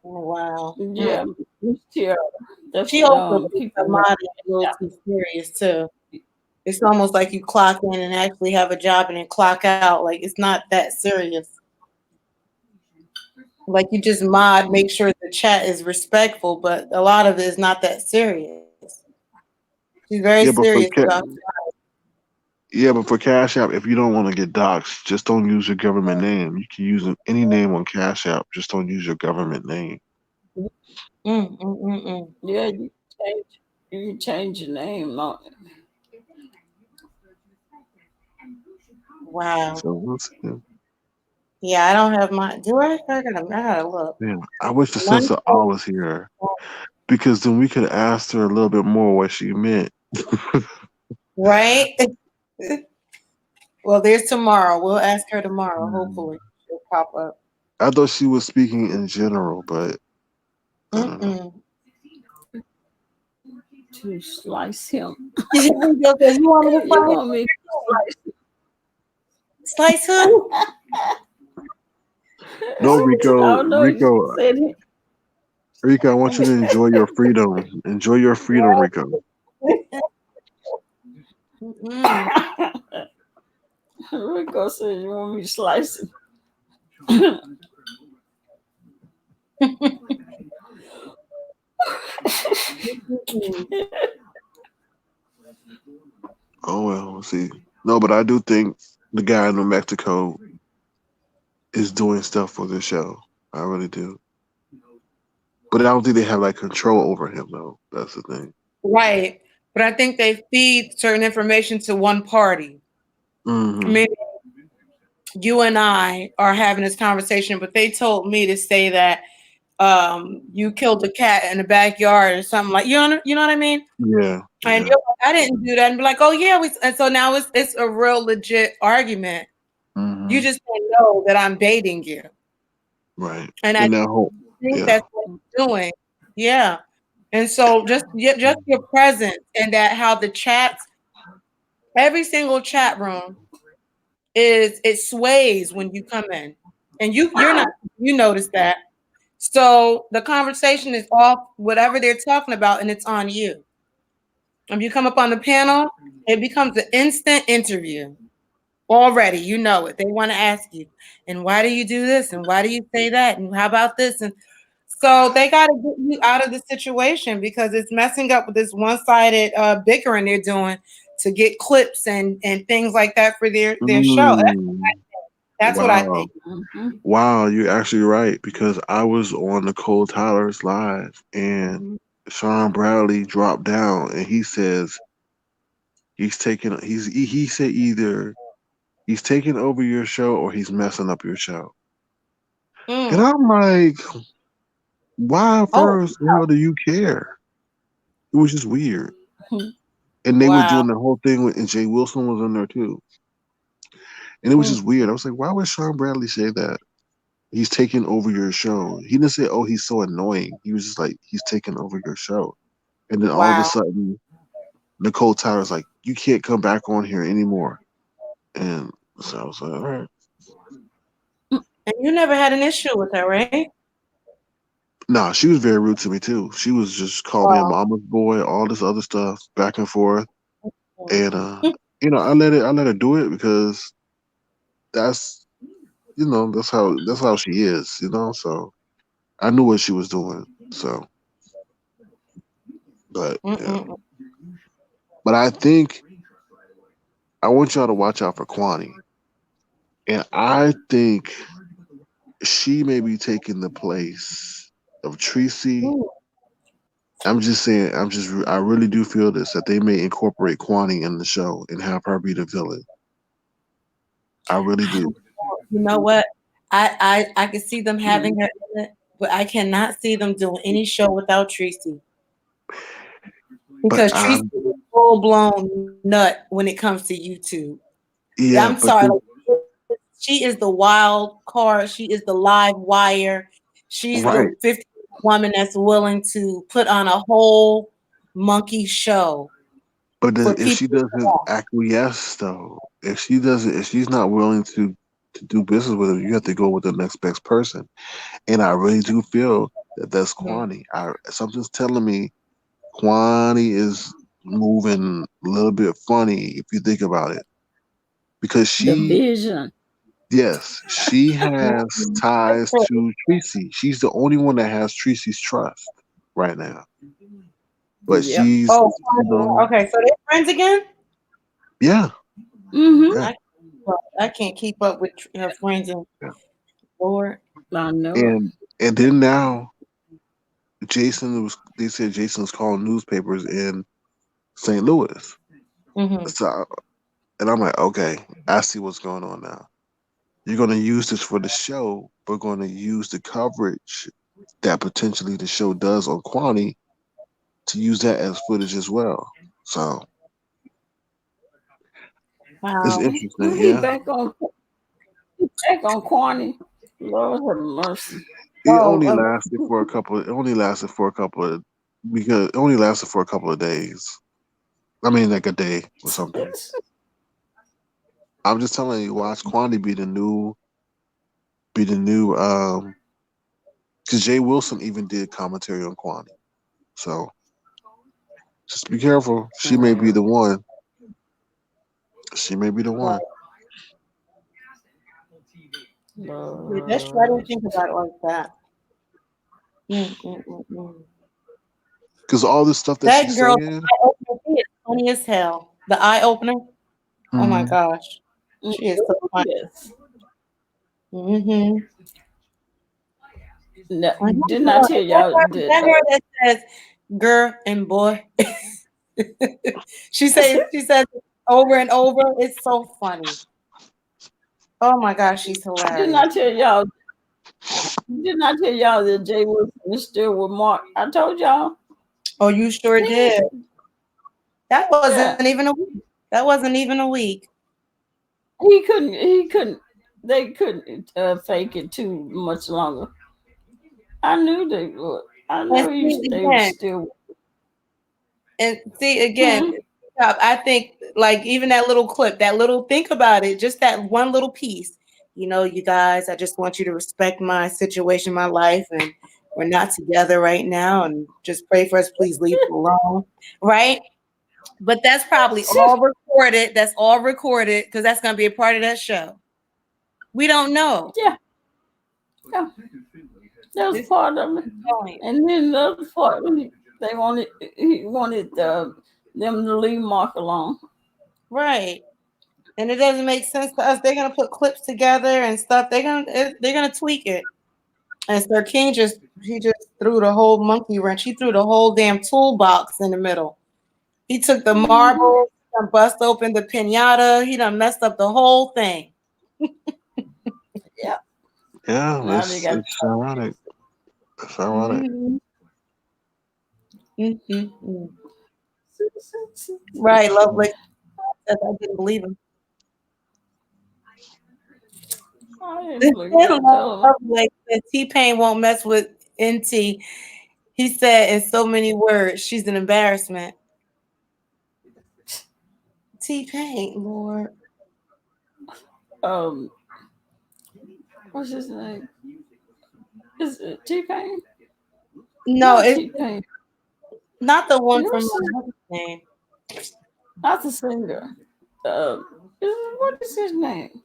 Wow. Yeah. Yeah. That's She also takes her people mind a little too serious too. It's almost like you clock in and actually have a job and then clock out. Like it's not that serious. Like you just mod, make sure the chat is respectful, but a lot of it is not that serious. She's very Yeah, but serious about for Cash App, if you don't want to get doxxed, just don't use your government name. You can use any name on Cash App, just don't use your government name. Yeah, you can change your name on it. Wow. So we'll see. Yeah, I don't have my. Do I? I gotta look. Yeah, I wish the sister R was here because then we could have asked her a little bit more what she meant. Right. Well, there's tomorrow. We'll ask her tomorrow. Hopefully, she'll pop up. I thought she was speaking in general, but I don't know. To slice him. You want me to You want me to slice who? No, Rico, I don't know. Rico, Rico, I want you to enjoy your freedom. Enjoy your freedom, Rico. Rico said, "You want me to slice it?" Oh well, we'll see. No, but I do think the guy in New Mexico is doing stuff for the show. I really do. But I don't think they have like control over him though. That's the thing. Right. But I think they feed certain information to one party. Mm-hmm. I mean, you and I are having this conversation, but they told me to say that you killed a cat in the backyard or something like you know what I mean? Yeah. And you're like, I didn't do that, and be like, oh yeah, and so now it's a real legit argument. Mm-hmm. You just don't know that I'm baiting you, right? And I think that's what you're doing, yeah. And so just your presence and that how the chats, every single chat room it sways when you come in, and you're not, you notice that. So the conversation is off whatever they're talking about, and it's on you. If you come up on the panel, it becomes an instant interview. Already, you know it. They want to ask you, and why do you do this? And why do you say that? And how about this? And so they got to get you out of the situation because it's messing up with this one-sided bickering they're doing to get clips and things like that for their show. That's what I think. Wow, you're actually right because I was on Nicole Tyler's live and Sean Bradley dropped down and he says he said either he's taking over your show or he's messing up your show. And I'm like, why first the hell do you care? It was just weird. And they were doing the whole thing and Jay Wilson was in there too. And it was just weird. I was like, why would Sean Bradley say that? He's taking over your show. He didn't say, oh, he's so annoying. He was just like, he's taking over your show. And then all of a sudden, Nicole Tyler's like, you can't come back on here anymore. And so I was like, all right. And you never had an issue with her, right? Nah, she was very rude to me too. She was just calling me a mama's boy, all this other stuff, back and forth. And you know, I let her do it because that's that's how she is, so I knew what she was doing. So but but I think I want y'all to watch out for Kwani. And I think she may be taking the place of Tracy. I'm just saying, I really do feel this, that they may incorporate Kwani in the show and have her be the villain. I really do. You know what? I can see them having her in it, but I cannot see them doing any show without Tracy. Because Tracy is a full-blown nut when it comes to YouTube. Yeah, I'm sorry. She is the wild card. She is the live wire. She's the 50 woman that's willing to put on a whole monkey show. But if she doesn't acquiesce, though, if she's not willing to do business with him, you have to go with the next best person. And I really do feel that that's Kwani. Something's telling me Kwani is moving a little bit funny if you think about it, because the vision. Yes, she has ties to Tracy. She's the only one that has Tracy's trust right now. But she's okay. So they're friends again. Yeah. Mm-hmm. I can't keep up with her friends and Lord. I know. And then now, they said Jason's calling newspapers in St. Louis. So, and I'm like, okay, I see what's going on now. You're going to use this for the show. We're going to use the coverage that potentially the show does on Kwani to use that as footage as well. So it's interesting. He back on Kwani. Lord have mercy. It only lasted for a couple of days. I mean, like a day or something. I'm just telling you, watch Kwani be the new because Jay Wilson even did commentary on Kwani. So just be careful. She may be the one. She may be the one. That's why I don't think about it like that. Because all this stuff that she's girl saying, is funny as hell. The eye opener. Oh my gosh, she is so funny. Didn't I tell y'all that girl that says "girl" and "boy"? she says over and over. It's so funny. Oh my gosh, she's hilarious. Didn't I tell y'all that Jay Wilson is still with Mark? I told y'all. Oh, you sure did. That wasn't even a week. That wasn't even a week. They couldn't fake it too much longer. I knew they would. I knew they were still. And see again, I think like even that little clip, think about it, just that one little piece. You know, you guys, I just want you to respect my situation, my life, and we're not together right now, and just pray for us. Please leave it alone, right? But that's probably all recorded. That's all recorded because that's going to be a part of that show. We don't know. Yeah. That was part of it. And then the other part, he wanted them to leave Mark alone. Right. and it doesn't make sense to us. They're gonna put clips together and stuff. They're gonna tweak it. And Sir King he just threw the whole monkey wrench. He threw the whole damn toolbox in the middle. He took the marble, and bust open the pinata. He done messed up the whole thing. Yeah. Yeah, Now they it's got ironic. It's ironic. Mm-hmm. Right, Lovely. I didn't believe him. Lovely said T-Pain won't mess with NT. He said in so many words, she's an embarrassment. T-Pain, Lord. What's his name? Is it T-Pain? No, it's T-Pain. Not the one from my name. Not the singer. What is his name?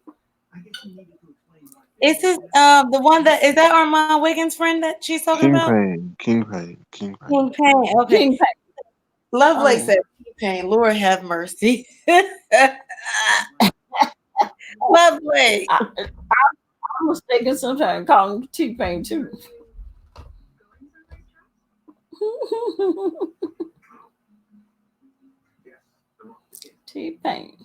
Is this the one that is that Armand Wiggins' friend that she's talking about? King Pain. Okay. King Pain. Lovelace said T-Pain. Lord have mercy. Lovelace. I'm mistaken sometimes call him T-Pain too. T-Pain.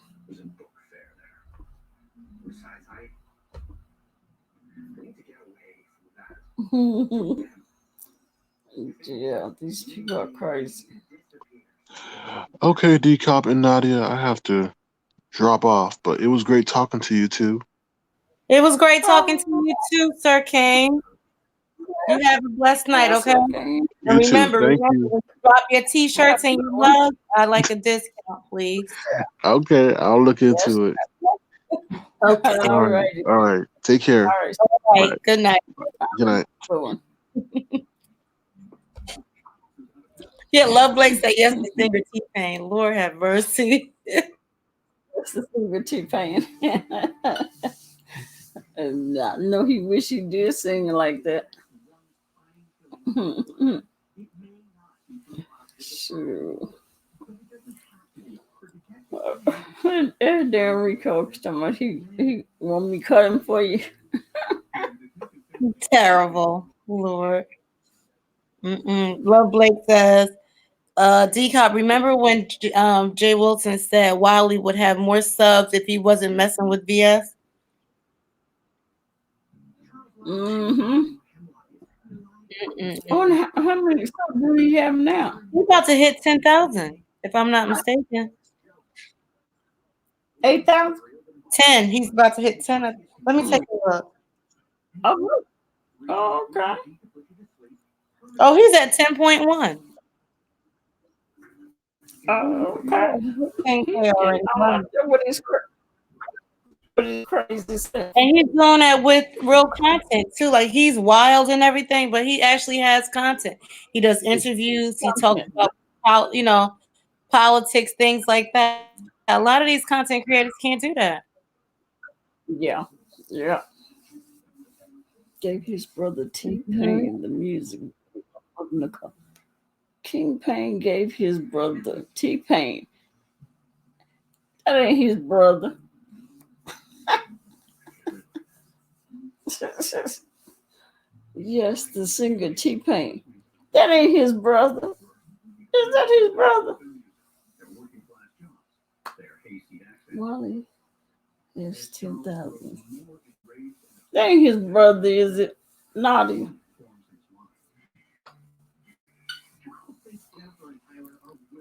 Yeah, these people are crazy. Okay, DCOP and Nadia, I have to drop off, but it was great talking to you too. It was great talking to you too, Sir King. You have a blessed night, okay? And remember, Thank you. drop your t-shirts and your mugs. I'd like a discount, please. Okay, I'll look into it. Okay. All right. Take care. All right. Good night. Good night. Yeah, Love Blake said yes to singer T-Pain. Lord have mercy. Yes to singer T-Pain. And I know he wish he did sing like that. Sure. Darren Rico talking about he want me to cut him for you. Terrible, Lord. Love Blake says, DCOP, remember when Jay Wilson said Wiley would have more subs if he wasn't messing with VS? I wonder how many subs do we have now? We're about to hit 10,000, if I'm not mistaken. 8,000? 10. He's about to hit 10. Let me take a look. Oh, okay. Oh, he's at 10.1. Okay. What is crazy stuff. And he's doing that with real content too. Like he's wild and everything, but he actually has content. He does interviews. He talks about politics, things like that. A lot of these content creators can't do that. Yeah. Gave his brother T-Pain the music. King Pain gave his brother T-Pain. That ain't his brother. Yes, the singer T-Pain. That ain't his brother. Is that his brother? Wally is 10,000. That ain't his brother, is it? Naughty.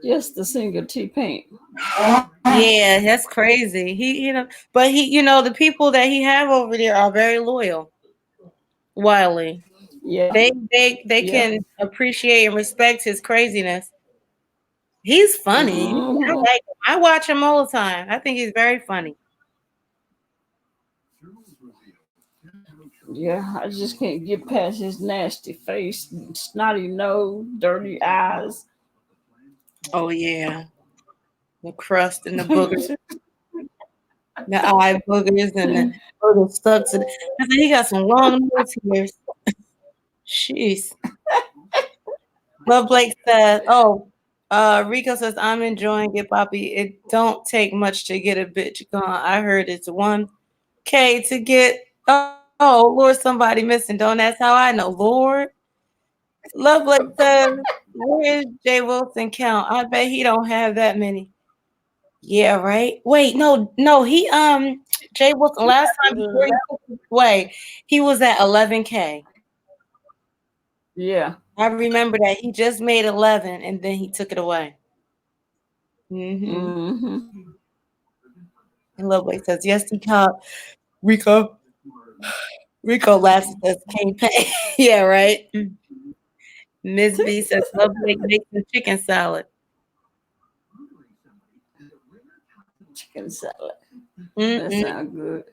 Yes, the singer T-Pain. Yeah, that's crazy. But the people that he have over there are very loyal. Wiley. Yeah. They can appreciate and respect his craziness. He's funny. I watch him all the time. I think he's very funny. Yeah, I just can't get past his nasty face, snotty nose, dirty eyes. Oh yeah, the crust and the boogers, the eye boogers, and the little stuck to. I think he got some long nose hairs. Jeez. Love Blake said, "Oh, Rico says, I'm enjoying it, Poppy. It don't take much to get a bitch gone. I heard it's 1K to get. Oh, Lord, somebody missing. Don't ask how I know. Lord. Lovely says, where is Jay Wilson count? I bet he don't have that many. Yeah, right. Wait, no, he Jay Wilson last time before he took it away, he was at 11K. Yeah. I remember that he just made 11 and then he took it away. And Lovely says, yes, he caught Rico. Rico laughs and says, can't pay. Yeah, right. Miss B says, Lovely makes some chicken salad. Chicken salad. That sounds good.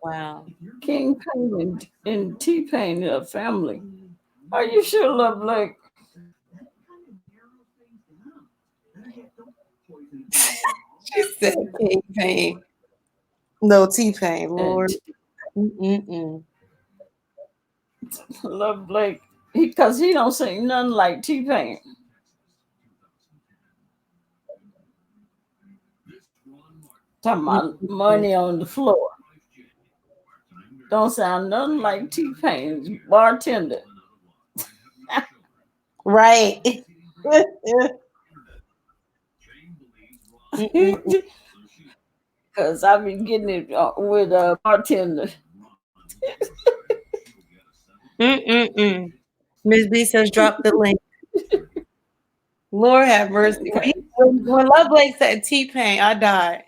Wow. King Payne and T-Pain family. Are you sure, Lovely? She said King Pain. No T-Pain, Lord. Lovely. Because he don't sing nothing like T-Pain. Talking about money on the floor. Don't sound nothing like T-Pain's bartender. Right. Because I've been getting it with a bartender. Miss B says, drop the link. Lord have mercy. When Lovelace said T-Pain, I died.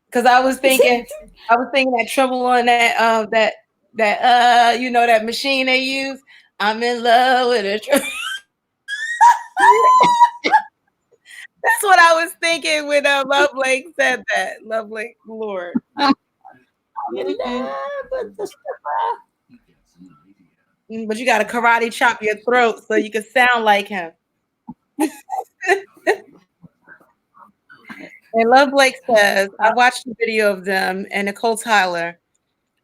Because I was thinking that trouble on that that machine they use. I'm in love with a trouble. That's what I was thinking when Lovelace said that. Lovelace, Lord. But you got to karate chop your throat so you can sound like him. And Lovelace says, I watched the video of them and Nicole Tyler.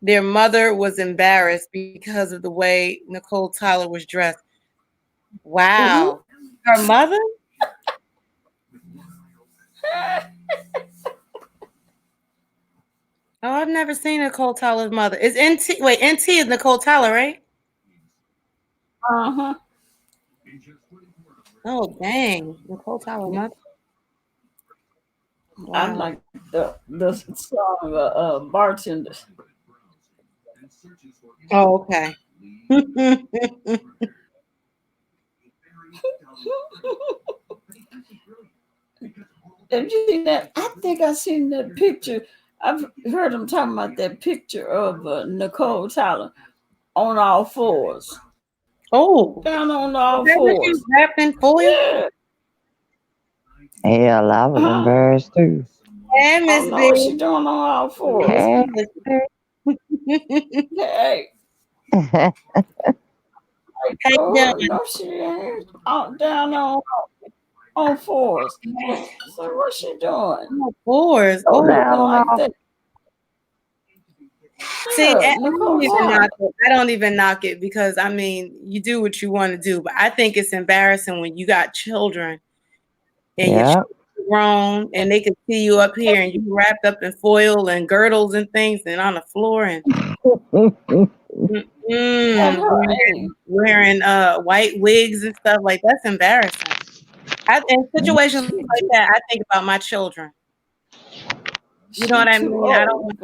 Their mother was embarrassed because of the way Nicole Tyler was dressed. Wow. Her mother? Oh, I've never seen Nicole Tyler's mother. Is NT is Nicole Tyler, right? Uh-huh. Oh, dang. Nicole Tyler's mother. Wow. I like the song Bartender. Oh, okay. Have you seen that? I think I've seen that picture. I've heard them talking about that picture of Nicole Tyler on all fours. Oh. Down on all fours. Wrapped in foil? Yeah. Hell, I was embarrassed too. Hey, Miss B. What she doing on all fours? Hey. Hey. No, she ain't down on fours. So what's she doing? Fours. Oh, down like on that. See, I don't even knock it because I mean, you do what you want to do, but I think it's embarrassing when you got children and you're grown and they can see you up here and you wrapped up in foil and girdles and things and on the floor and wearing white wigs and stuff like that's embarrassing. In situations like that, I think about my children. You know what I mean? I don't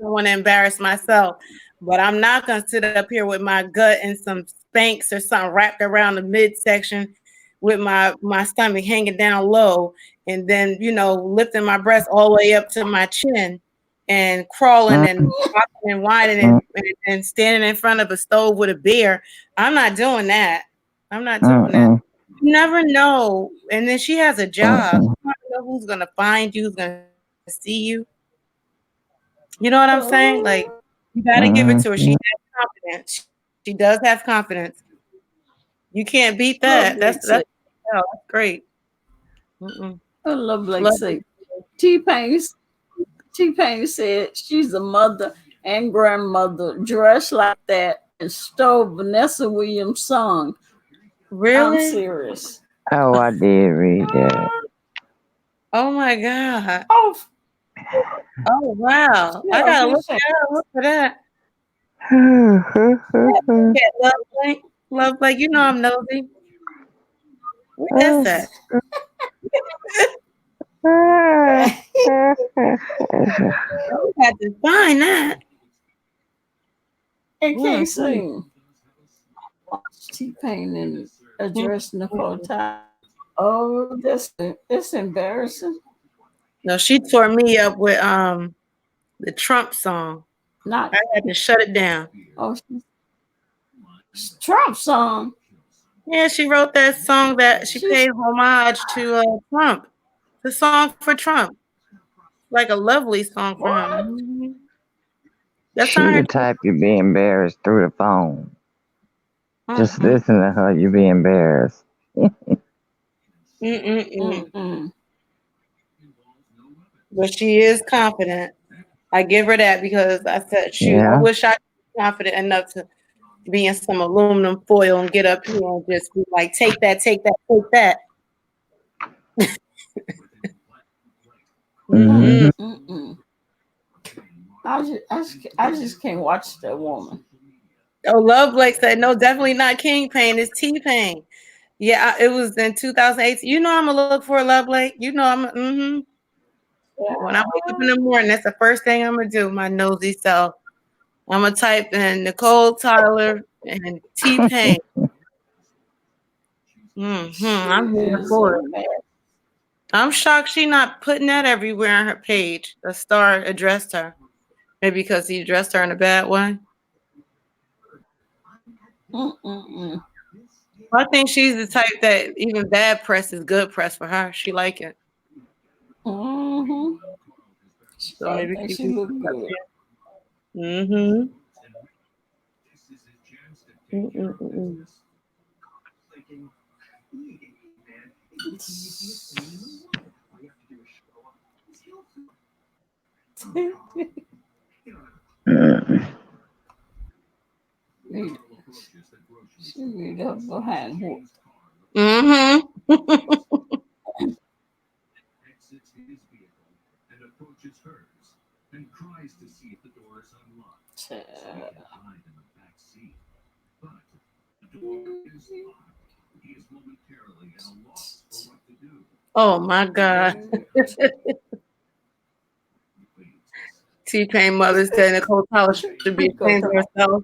want to embarrass myself, but I'm not gonna sit up here with my gut and some Spanx or something wrapped around the midsection with my stomach hanging down low and then lifting my breast all the way up to my chin and crawling and walking and whining and standing in front of a stove with a beer. I'm not doing that. You never know. And then she has a job. You never know who's gonna find you, who's gonna see you. You know what I'm saying? Like you gotta give it to her. She has confidence. She does have confidence. You can't beat that. That's great. I love like say T-Pain said she's a mother and grandmother dressed like that and stole Vanessa Williams' song I'm Really? serious. Oh, I did read that. Oh my God. Oh, Oh wow. I yeah, gotta you say look for that. Yeah, Love Blake. You know I'm nosy. Where that's at? I had to find that. and Mm-hmm. can't sing. T-Pain and address Nicole Tyler. Oh, it's embarrassing. No, she tore me up with the Trump song. Not I had to shut it down. oh, Trump song. Yeah, she wrote that song that she She's paid homage to Trump. The song for Trump. Like a lovely song for him. what? Mhm. That's She not her. the type you be embarrassed through the phone. Just Mm-mm. listen to her, you be embarrassed. Mm-mm-mm. Mm-mm. But she is confident. I give her that because I said, shoot, I Yeah. wish I was confident enough to be in some aluminum foil and get up here and just be like, take that, take that, take that. Mm-hmm. Mm-mm. I just can't watch that woman. Oh, Love Blake said, no, definitely not King Pain. It's T-Pain. Yeah, it was in 2018. You know I'm going to look for Love Blake. You know I'm, When I wake up in the morning, that's the first thing I'm going to do, my nosy self. I'm going to type in Nicole Tyler and T-Pain. I'm here for it. I'm shocked she not putting that everywhere on her page. The star addressed her. Maybe because he addressed her in a bad way. Mm-mm-mm. I think she's the type that even bad press is good press for her. She like it. Mm-hmm. So I maybe think she she can look put good. it up there. Mm-hmm. She read up behind who? Mm-hmm. Oh my God. T-Pain mother said Nicole Tyler should be ashamed of herself.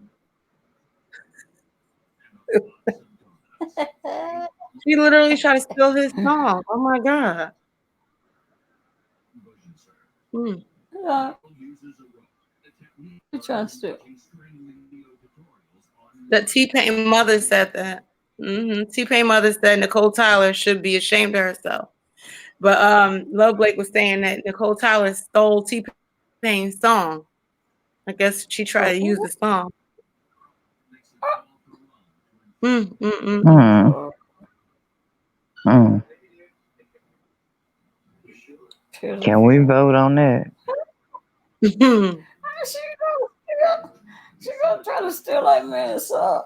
She literally tried to steal his song. Oh my God. Mm. Trust it. That T-Pain mother said that. T-Pain mother said Nicole Tyler should be ashamed of herself. But Love Blake was saying that Nicole Tyler stole T-Pain's song. I guess she tried to use the song. Can we vote on that? She gonna try to steal that man's song.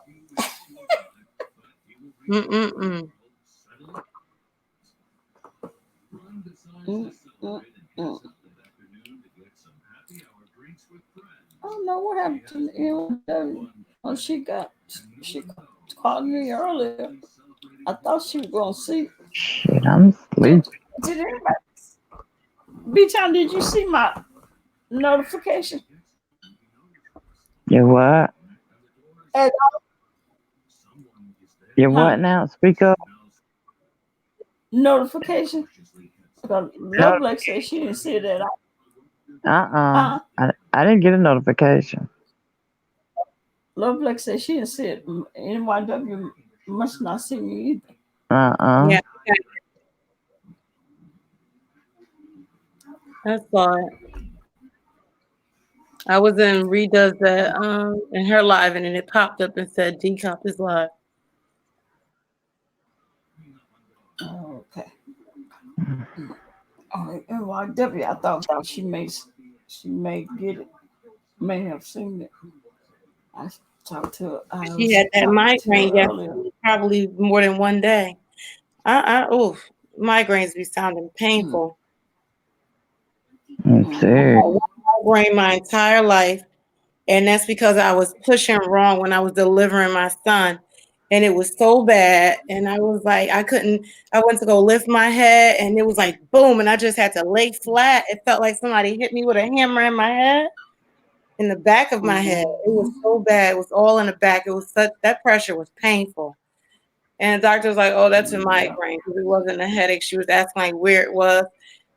I don't know what happened to the oh, she called me earlier. I thought she was gonna see. Shit, I'm sleepy. Did anybody? B-Town, did you see my notification? You what? You what now? Speak up. Notification. Love Blake said she didn't see that. I didn't get a notification. Love Blake said she didn't see it. NYW must not see me either. Yeah. I saw it. I was in Redoes that in her live, and then it popped up and said DCOP is live. Oh, okay. Oh, NYW. I thought she may get it. May have seen it. I talked to her. She had that migraine yesterday. probably more than one day. Migraines be sounding painful. I'm serious. I had migraine my entire life, and that's because I was pushing wrong when I was delivering my son, and it was so bad. And I was like, I couldn't. I went to go lift my head, and it was like boom, and I just had to lay flat. It felt like somebody hit me with a hammer in my head, in the back of my head. It was so bad. It was all in the back. It was that pressure was painful. And the doctor was like, "Oh, that's a migraine," because it wasn't a headache. She was asking like where it was,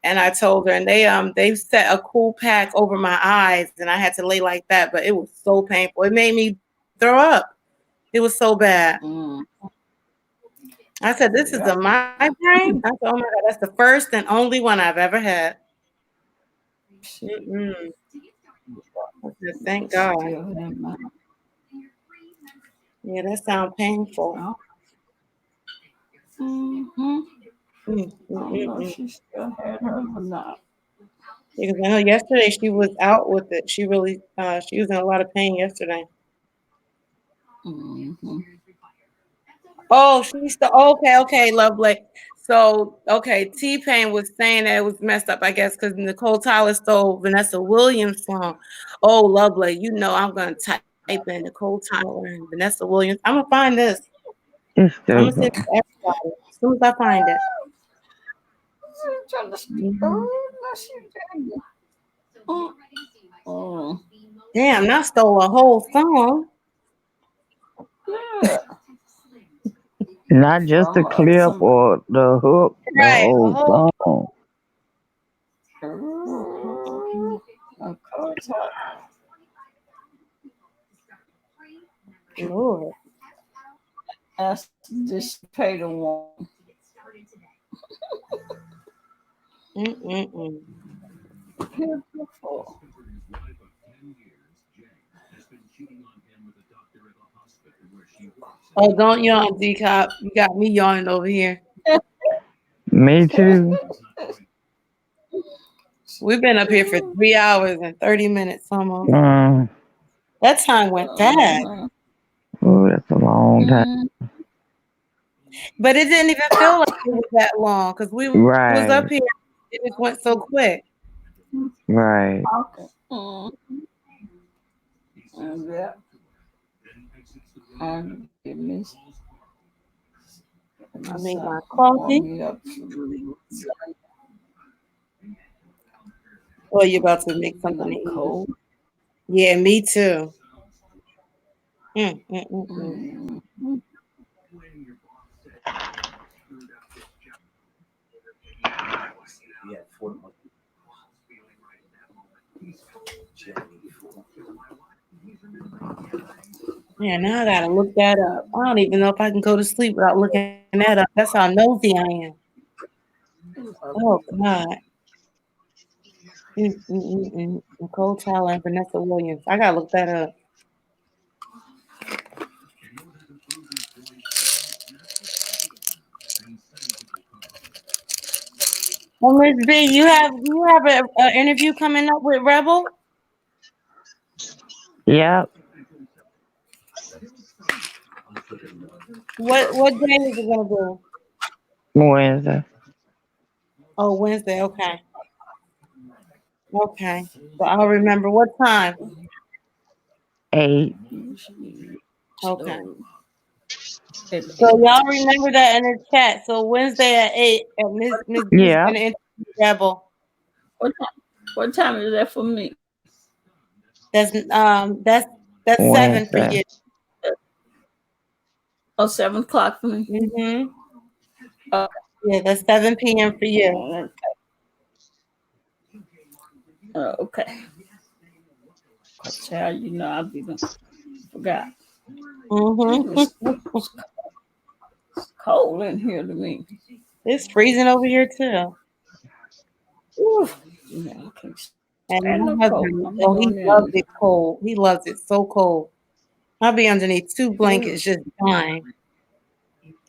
and I told her, and they set a cool pack over my eyes, and I had to lay like that. But it was so painful. It made me throw up. It was so bad. I said, "This is a migraine." I said, "Oh my God, that's the first and only one I've ever had." I said, "Thank God." Yeah, that sounds painful. I don't know if she still had her or not. Because I know yesterday she was out with it. She really, she was in a lot of pain yesterday. Oh, she's still okay, lovely. So, T-Pain was saying that it was messed up, I guess, because Nicole Tyler stole Vanessa Williams' song. Oh, lovely. You know, I'm going to type in Nicole Tyler and Vanessa Williams. I'm going to find this. I'm going to send it to everybody as soon as I find it. Damn, I stole a whole song. Yeah. Not just a clip or the hook, the Right, whole song. Lord. Ask this pay the one. Oh, don't yawn, DCOP. You got me yawning over here. Me too. We've been up here for 3 hours and 30 minutes almost. Mm. That time went fast. Oh, that's a long time. But it didn't even feel like it was that long because we was up here. It just went so quick. Right. Okay. Yeah. Goodness. I made my coffee. Oh, you're about to make something cold? Yeah, me too. Yeah, now I gotta look that up. I don't even know if I can go to sleep without looking that up. That's how nosy I am. Oh God. Nicole Tyler and Vanessa Williams. I gotta look that up. Well, Miss B, you have an interview coming up with Rebel? Yep. What day is it gonna be? Wednesday. Oh, Wednesday. Okay. Okay. So I'll remember what time. 8. Okay. So y'all remember that in the chat. So Wednesday at 8 at Miss Yeah. gonna interview Rebel. What time is that for me? That's 7 for you. Oh, 7 o'clock for me. Yeah, that's 7 p.m. for you. Okay. I tell you, I forgot. It's cold in here to me. It's freezing over here too. Yeah, I can't and my husband, he loves it cold. He loves it so cold. I'll be underneath 2 blankets just dying.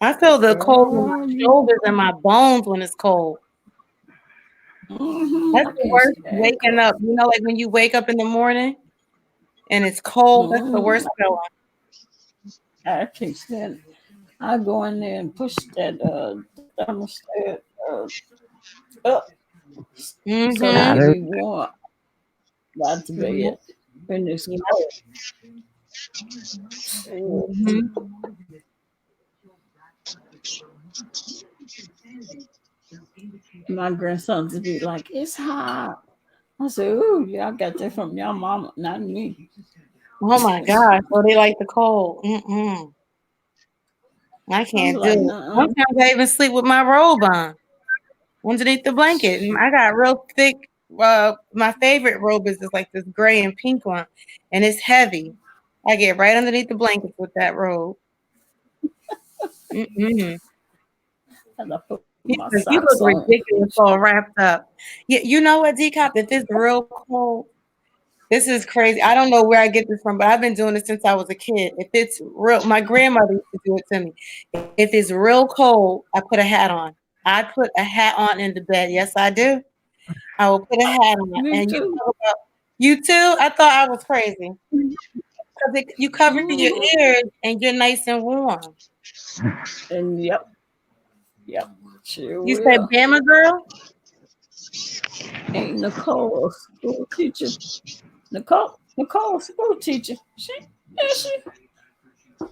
I feel the cold in my shoulders and my bones when it's cold. That's the worst waking up. You know, like when you wake up in the morning and it's cold, that's the worst feeling. I can't stand it. I go in there and push that thermostat up so it Mm-hmm. can be warm by the bed when it's cold. Mm-hmm. My grandsons would be like, "It's hot." I said, "Ooh, y'all got that from y'all mama, not me." Oh my gosh. So they like the cold. Mm-mm. I I'm can't do like, it. "Nuh-uh." Sometimes I even sleep with my robe on underneath the blanket. And I got real thick. My favorite robe is just like this gray and pink one, and it's heavy. I get right underneath the blankets with that robe. Mm-mm. And I put You my you look socks on. ridiculous all wrapped up. You know what, DCOP? If it's real cold, this is crazy. I don't know where I get this from, but I've been doing this since I was a kid. If it's real, my grandmother used to do it to me. If it's real cold, I put a hat on. I put a hat on in the bed. Yes, I do. I will put a hat on. Me And too. you too? I thought I was crazy. Because you cover your Mhm. ears and you're nice and warm. And yep, sure You said will. Bama girl? Ain't Nicole a school teacher? Nicole, a school teacher. She.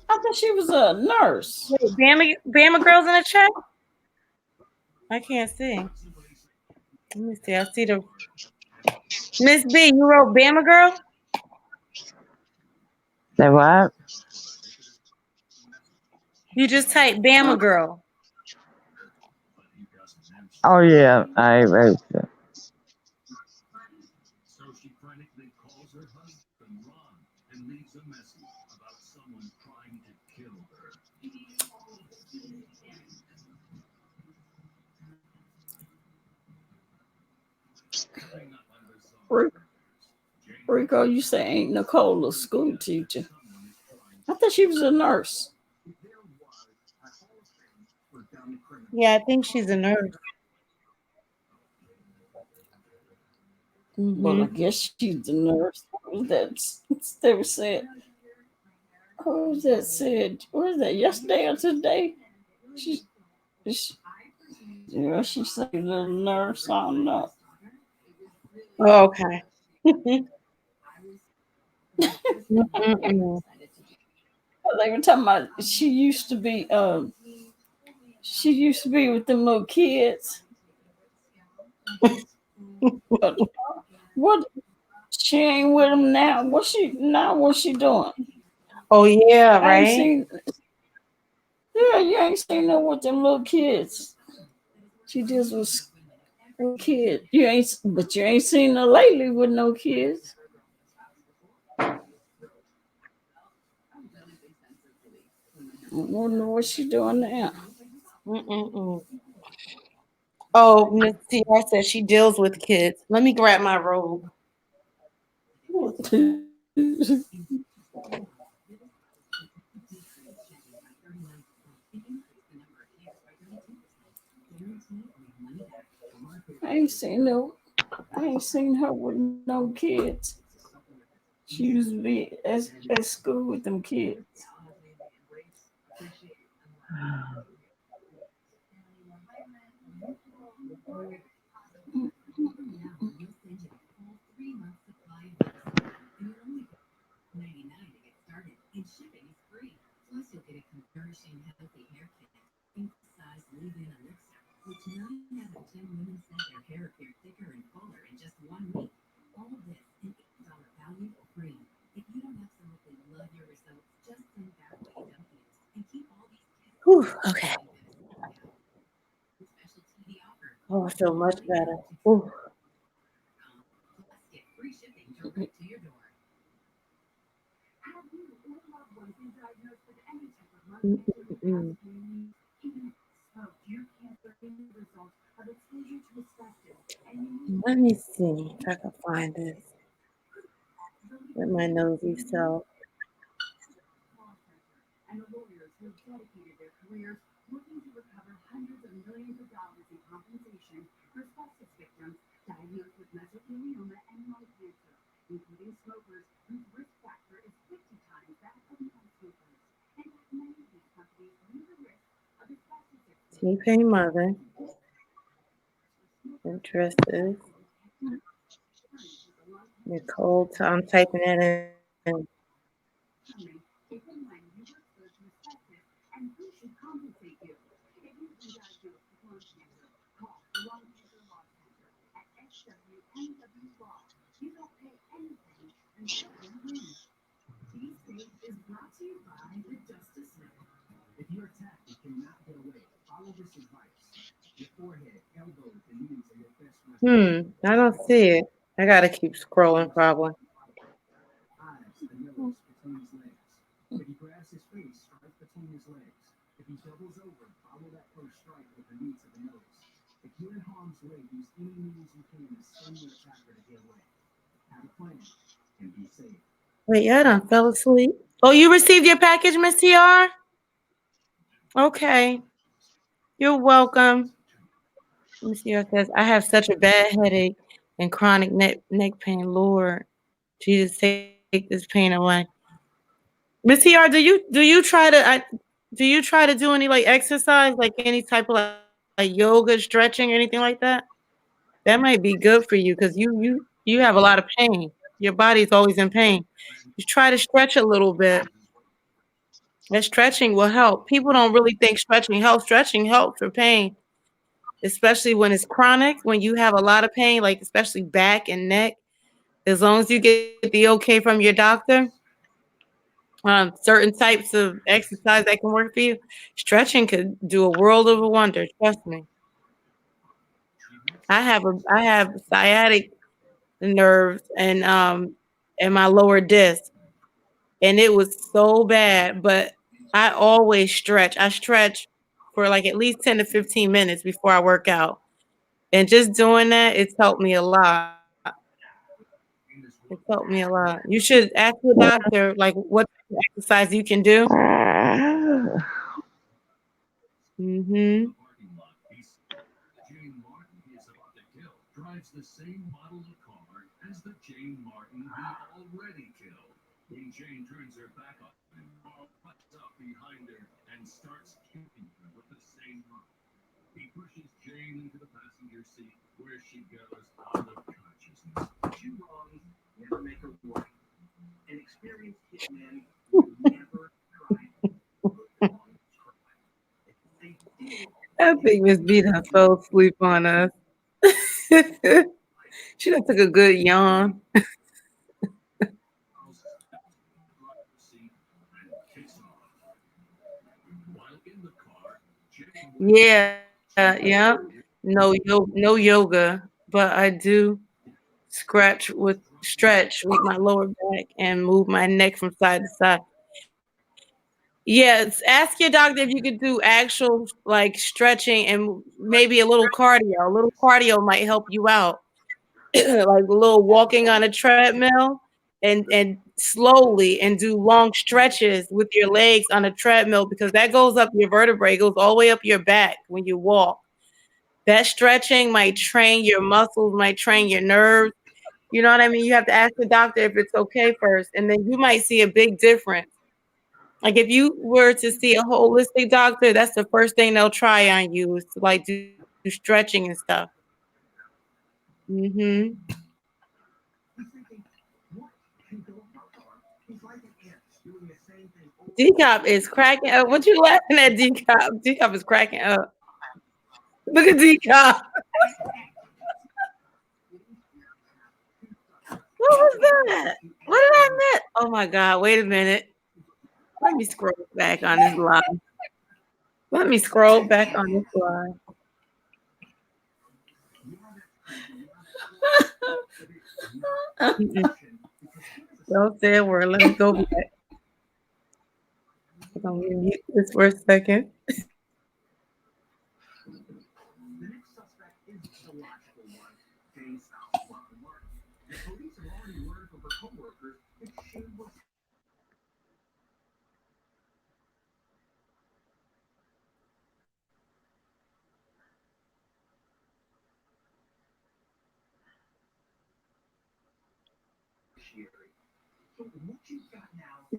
I thought she was a nurse. Wait, Bama girls in the chat? I can't see. Let me see. I see the Miss B. You wrote Bama girl. Say what? You just typed Bama girl. Oh yeah, I erased it. Rico, you say ain't Nicole a school teacher? I thought she was a nurse. Yeah, I think she's a nurse. Well, I Mm-hmm. guess she's a nurse. That's they were saying. Who was that said? What was that yesterday or today? She, she yeah, she said a nurse. I don't know. Oh, okay. Mm-mm-mm. They were talking about she used to be with them little kids. But what she ain't with them now. What's she doing? Oh yeah, I ain't right. seen yeah, you ain't seen her with them little kids. She just was a kid. You ain't seen her lately with no kids. I wonder what she doing now. Mm-mm-mm. Oh, Miss TR says she deals with kids. Let me grab my robe. I ain't seen no I ain't seen her with no kids. She used to be at school with them kids. Whew, okay. Oh, I feel much better. Ooh. Mm-mm-mm. Let me see if I can find this with my nosy self. T-Pain mother. Addresses. Nicole, I'm typing that in. I don't see it. I gotta keep scrolling probably. Wait, yeah, I done fell asleep. Oh, you received your package, Miss TR? Okay. You're welcome. Miss TR says, I have such a bad headache and chronic neck pain. Lord, Jesus, take this pain away. Miss TR, do you try to do any like exercise, like any type of like yoga, stretching, or anything like that? That might be good for you because you have a lot of pain. Your body's always in pain. You try to stretch a little bit. That stretching will help. People don't really think stretching helps. Stretching helps for pain, especially when it's chronic, when you have a lot of pain, like especially back and neck. As long as you get the okay from your doctor, certain types of exercise that can work for you, stretching could do a world of a wonder. Trust me. I have sciatic nerves and my lower disc, and it was so bad, but I always stretch. I stretch for like at least 10 to 15 minutes before I work out. And just doing that, it's helped me a lot. It's helped me a lot. You should ask your doctor like what exercise you can do. Mm-hmm. I think Miss B done fell asleep on us. She done took a good yawn. Yeah, yeah. No yoga, but I do stretch with my lower back and move my neck from side to side. Yes, ask your doctor if you could do actual like stretching and maybe a little cardio. A little cardio might help you out. Like a little walking on a treadmill and slowly and do long stretches with your legs on a treadmill because that goes up your vertebrae, goes all the way up your back when you walk. That stretching might train your muscles, might train your nerves. You know what I mean? You have to ask the doctor if it's okay first, and then you might see a big difference. Like if you were to see a holistic doctor, that's the first thing they'll try on you is to like do stretching and stuff. Mm-hmm. DCOP is cracking up. What you laughing at, DCOP? DCOP is cracking up. Look at DCOP. What was that? What did I miss? Oh my God, wait a minute. Let me scroll back on this live. Let me scroll back on this live. Don't say a word. Let me go back. I'm going to mute this for a second.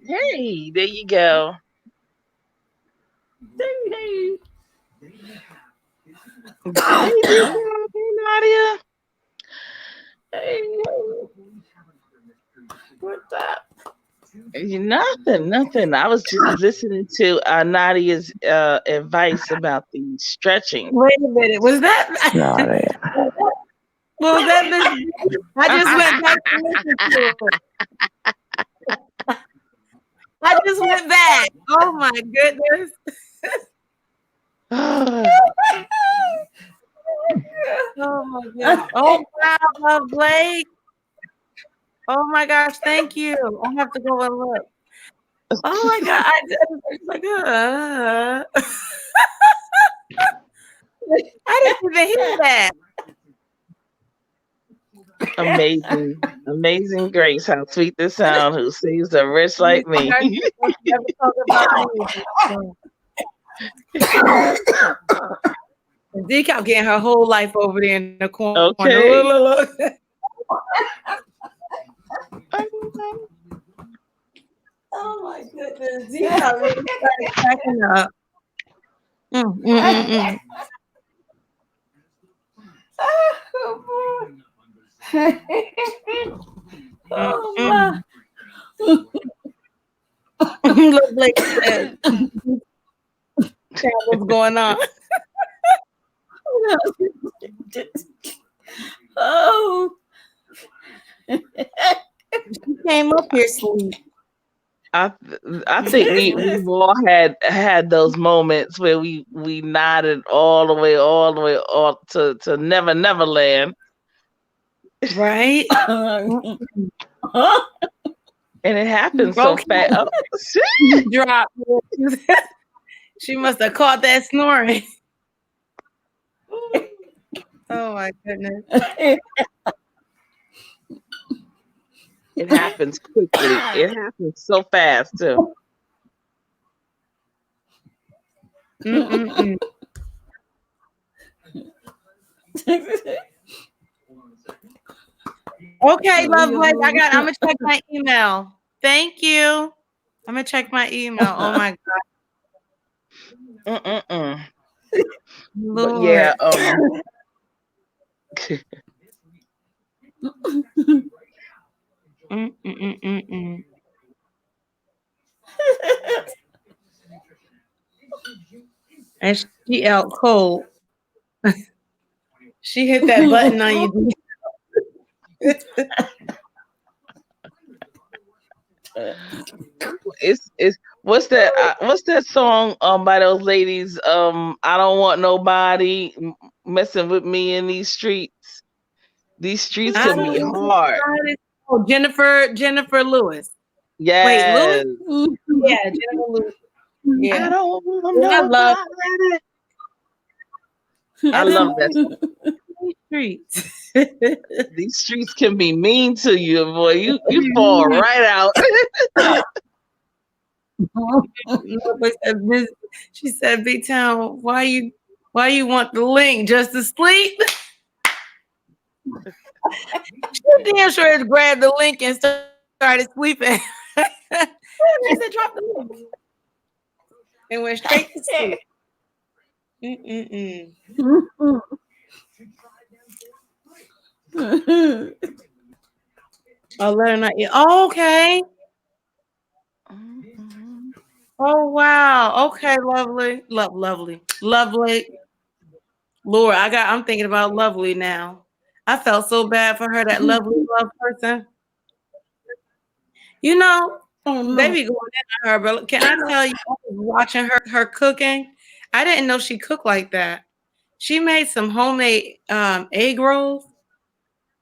Hey, there you go. Hey. Hey, Nadia. Hey, what's that? Nothing. I was just listening to Nadia's advice about the stretching. Wait a minute. Was that? What was that, Miss? I just went back to listen to it. I just went back. Oh my goodness. Oh my goodness. Oh wow, Love Blake. Oh my gosh, thank you. I have to go and look. Oh my god, I just like I didn't even hear that. Amazing grace, how sweet the sound who saves a rich like me. Never talk about me. DCOP getting her whole life over there in the corner. Okay. Look. Oh my goodness. DCOP really started cracking up. Oh my. Look, Blake said, what's going on? Oh. She came up here sleep. I think we've all had those moments where we nodded all the way to Never Land. Right? And it happened so fast. Oh, dropped. She must have caught that snoring. Oh my goodness. It happens quickly. It happens so fast too. Okay, Love Blake. I'm gonna check my email. Thank you. I'm gonna check my email. Oh my god. But yeah, And she out cold. She hit that button on you. It's what's that song by those ladies? I don't want nobody messing with me in these streets. These streets can be hard. Oh, Jennifer Lewis. Yes. Wait, Lewis? Yeah, Jennifer Lewis. Yeah. I don't want nobody. I love that. Streets. These streets can be mean to you, boy. You fall right out. She said, "Big Town, why you want the link just to sleep?" She damn sure had grabbed the link and started sleeping. She said, "Drop the link," and went straight to sleep. I'll let her not eat. Oh, okay. Oh wow. Okay, lovely. Lovely. Lord, I'm thinking about Lovely now. I felt so bad for her, that lovely love person. You know, they be going at her, but can I tell you, I was watching her cooking. I didn't know she cooked like that. She made some homemade egg rolls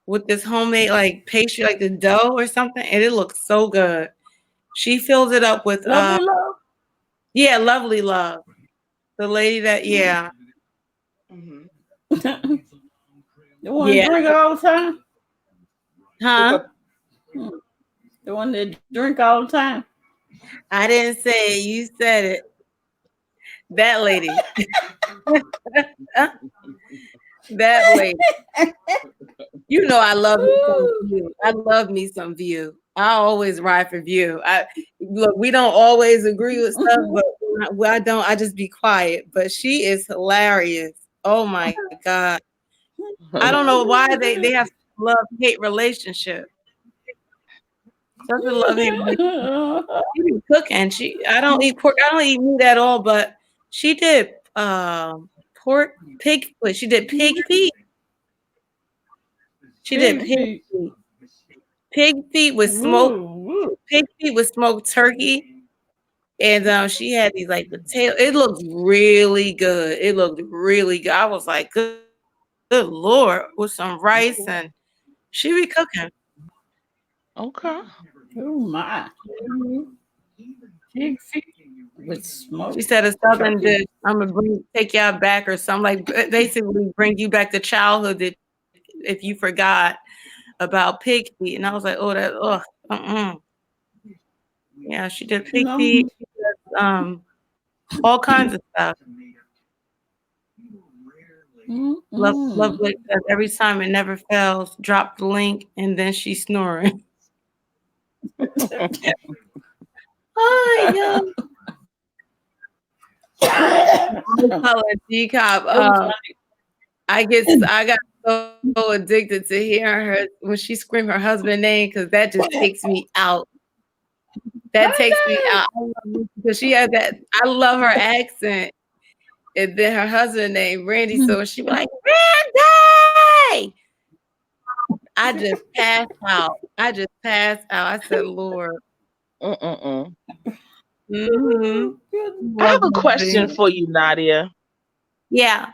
with this homemade like pastry, like the dough or something, and it looks so good. She fills it up with Lovely Love. Yeah, Lovely Love. The lady that The one that drink all the time? Huh? The one that drink all the time? I didn't say it. You said it. That lady. That lady. You know I love me some View. I love me some View. I always ride for View. Look, we don't always agree with stuff, but I just be quiet. But she is hilarious. Oh my God. I don't know why they have love-hate relationship. Such a love-hate relationship. She be cooking. I don't eat pork. I don't eat meat at all, but she did pig foot. She did pig feet. She did pig feet. Pig feet with smoked turkey. And she had these like potato. It looked really good. It looked really good. I was like, good Lord, with some rice, and she be cooking. Okay. Oh my. Pig feet with smoke. She said a southern dish. I'm gonna take y'all back or something, like basically bring you back to childhood if you forgot about pig feet. And I was like, yeah, she did pig feet. She did, all kinds of stuff. Love Blake says every time it never fails. Drop the link and then she's snoring. Oh yeah. DCOP. I got so addicted to hearing her when she screamed her husband's name, because that just takes me out. That takes me out. Because she has that. I love her accent. And then her husband named Randy, so she be like, Randy! I just passed out. I said, Lord. Mm-mm-mm. Mm-hmm. I have a question for you, Nadia. Yeah.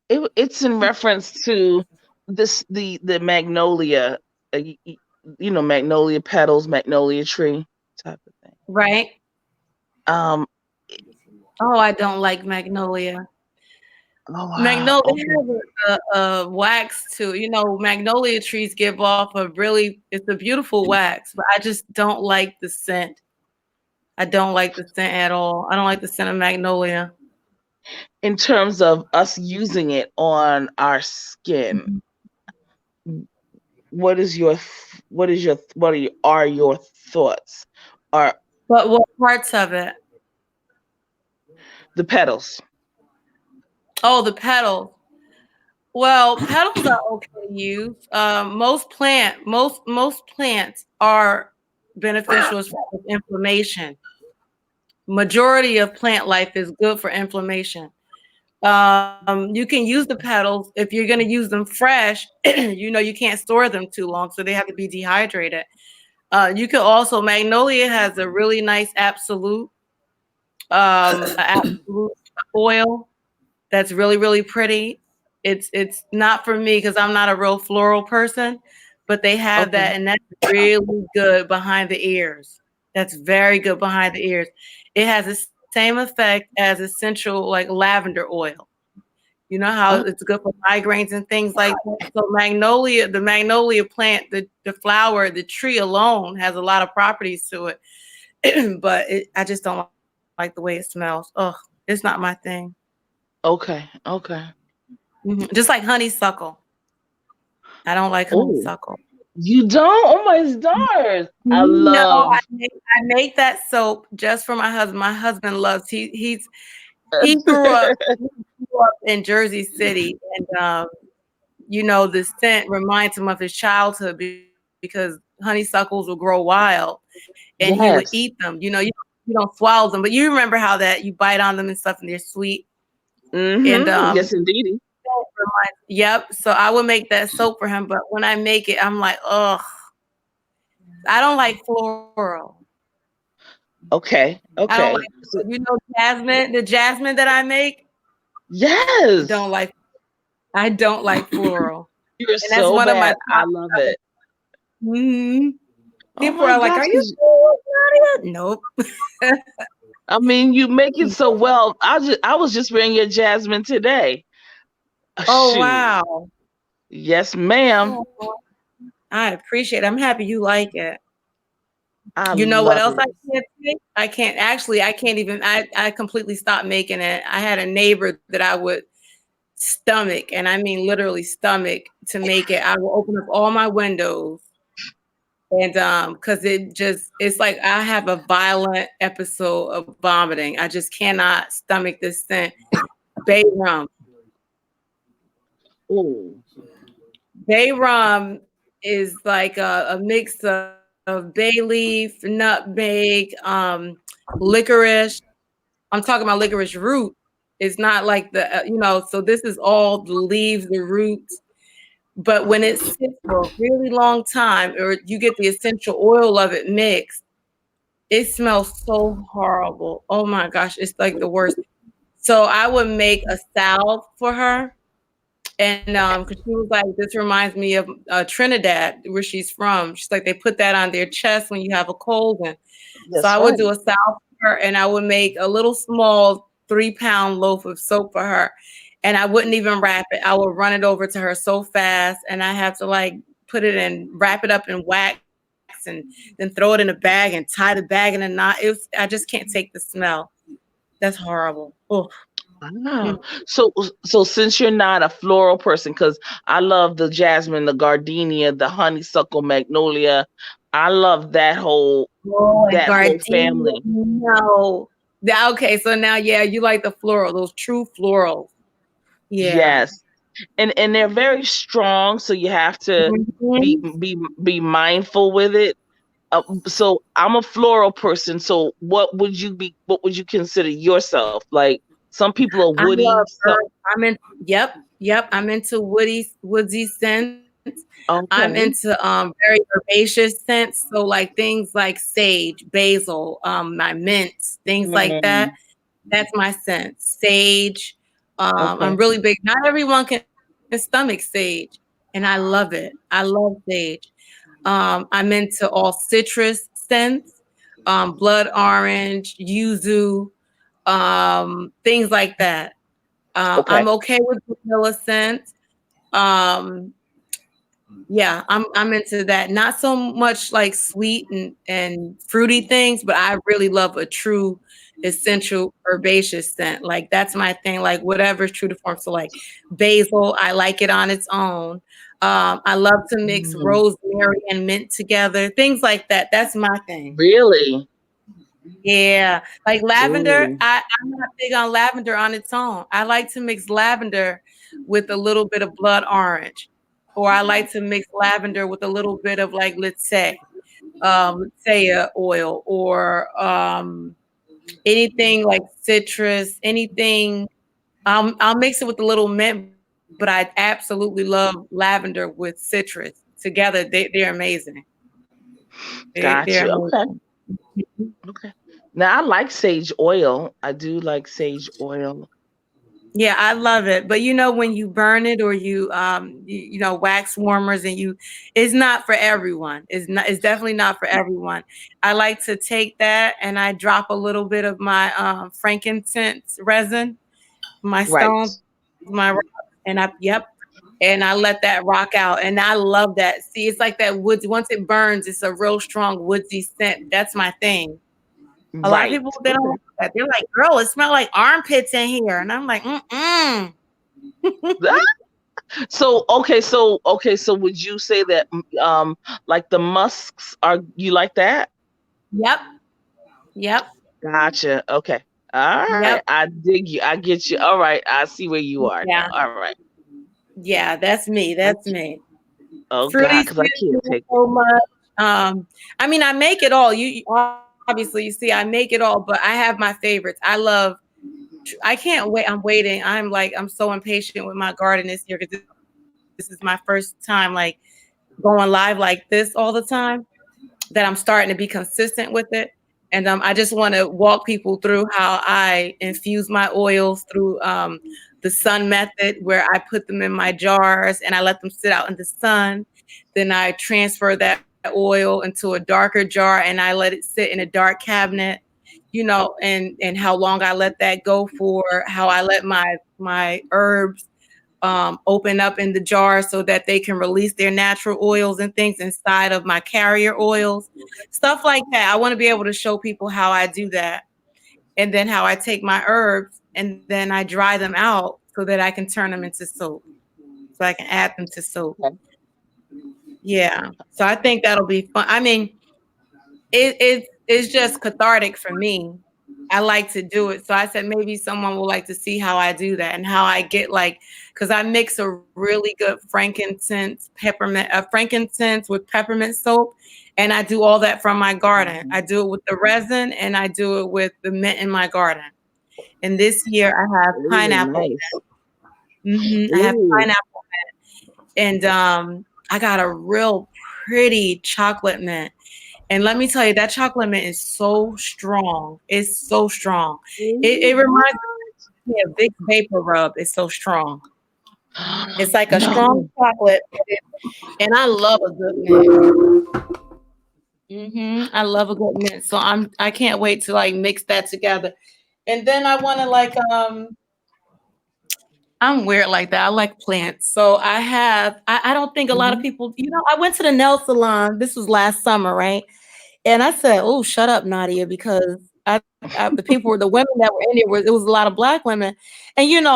It's in reference to the magnolia, magnolia petals, magnolia tree type of thing. Right. Oh, I don't like magnolia. Oh, wow. Magnolia has a wax too. Magnolia trees give off it's a beautiful wax, but I just don't like the scent. I don't like the scent at all. I don't like the scent of magnolia. In terms of us using it on our skin, what are your thoughts? But what parts of it? The petals. Oh, the petals. Well, petals are okay to use. Most plants are beneficial as far as inflammation. Majority of plant life is good for inflammation. You can use the petals if you're going to use them fresh. You can't store them too long, so they have to be dehydrated. You can also, magnolia has a really nice absolute oil that's really, really pretty. It's not for me because I'm not a real floral person, but they have that, and that's really good behind the ears. That's very good behind the ears. It has the same effect as essential like lavender oil. You know how it's good for migraines and things like that. So the magnolia plant, the flower, the tree alone has a lot of properties to it, but I just don't like the way it smells. Oh, it's not my thing. Okay. Mm-hmm. Just like honeysuckle. I don't like honeysuckle. You don't? Oh my stars! I make that soap just for my husband. My husband loves. He grew up in Jersey City, and the scent reminds him of his childhood because honeysuckles will grow wild, and he would eat them. You don't swallow them, but you remember how that you bite on them and stuff, and they're sweet. Mm-hmm. And yes, indeed. Yep. So I would make that soap for him, but when I make it, I'm like, ugh. I don't like floral. Okay. I don't like, jasmine. The jasmine that I make. Yes. I don't like floral. You're and so that's bad. I love it. Mm-hmm. People are like, "Are you Nadia?" Nope. I mean, you make it so well. I was just wearing your jasmine today. Oh, wow. Yes, ma'am. I appreciate it. I'm happy you like it. You know what else I can't make? I can't even, I completely stopped making it. I had a neighbor that I would stomach, and I mean literally stomach, to make it. I will open up all my windows, and because it's like I have a violent episode of vomiting. I just cannot stomach this scent. Bay rum. Oh. Bay rum is like a mix of bay leaf, nutmeg, licorice. I'm talking about licorice root. It's not like so this is all the leaves, the roots. But when it sits for a really long time, or you get the essential oil of it mixed, it smells so horrible. Oh my gosh, it's like the worst. So I would make a salve for her. And because she was like, this reminds me of Trinidad, where she's from. She's like, they put that on their chest when you have a cold. And so I would do a salve for her, and I would make a little small 3-pound loaf of soap for her. And I wouldn't even wrap it. I would run it over to her so fast, and I have to like put it in, wrap it up in wax, and then throw it in a bag and tie the bag in a knot. I just can't take the smell. That's horrible. Oh. Wow. So since you're not a floral person, because I love the jasmine, the gardenia, the honeysuckle, magnolia, I love that whole family. No. Okay, so now you like the floral, those true florals. Yeah. Yes. And they're very strong, so you have to be mindful with it. So I'm a floral person. So what would you consider yourself? Like some people are woody. I'm into woodsy scents. Okay. I'm into very herbaceous scents. So like things like sage, basil, my mints, things like that. That's my scent. Sage. I'm really big. Not everyone can stomach sage, and I love it. I love sage. I'm into all citrus scents, blood orange, yuzu, things like that. I'm okay with vanilla scents. Yeah, I'm into that. Not so much like sweet and fruity things, but I really love a true essential herbaceous scent. Like that's my thing. Like whatever's true to form. So like basil, I like it on its own. I love to mix rosemary and mint together. Things like that. That's my thing. Really? Yeah, like lavender. I'm not big on lavender on its own. I like to mix lavender with a little bit of blood orange, or I like to mix lavender with a little bit of like let's say oil, or anything like citrus, anything. I'll mix it with a little mint, but I absolutely love lavender with citrus together. They're amazing. Gotcha. They're amazing. Okay. Now I like sage oil. I do like sage oil. Yeah, I love it. But when you burn it, or you wax warmers, and it's not for everyone. It's definitely not for everyone. I like to take that and I drop a little bit of my frankincense resin, my stones, my rocks, and and I let that rock out. And I love that. See, it's like that woods. Once it burns, it's a real strong woodsy scent. That's my thing. A lot of people, they don't like that. They're like, girl, it smells like armpits in here. And I'm like, So would you say that like the musks you like that? Yep. Gotcha. Okay. All right. Yep. I dig you. I get you. All right. I see where you are now. All right. Yeah, that's me. That's me. Oh Fruity God, because I can't take so much. I mean, I make it all. You obviously, you see, I make it all, but I have my favorites. I can't wait. I'm waiting. I'm so impatient with my garden this year, because this is my first time like going live like this all the time, that I'm starting to be consistent with it. And I just want to walk people through how I infuse my oils through the sun method, where I put them in my jars and I let them sit out in the sun. Then I transfer that oil into a darker jar and I let it sit in a dark cabinet, and how long I let that go for, how I let my herbs open up in the jar so that they can release their natural oils and things inside of my carrier oils, stuff like that. I want to be able to show people how I do that, and then how I take my herbs and then I dry them out so that I can turn them into soap, so I can add them to soap. Yeah, so I think that'll be fun. I mean, it's just cathartic for me I like to do it. So I said maybe someone would like to see how I do that and how I get like, because I mix a really good frankincense with peppermint soap, and I do all that from my garden. I do it with the resin and I do it with the mint in my garden. And this year I have Ooh, pineapple. nice. I have Ooh. pineapple mint, and I got a real pretty chocolate mint. And let me tell you, that chocolate mint is so strong. It's so strong. It reminds me of Big Vapor Rub. It's so strong. It's like a strong No. chocolate, and I love a good mint. I love a good mint. So I can't wait to like mix that together. And then I want to like I'm weird like that. I like plants. So I don't think a lot of people, I went to the nail salon. This was last summer, right? And I said, "Oh, shut up, Nadia," because the women that were in there it was a lot of black women, and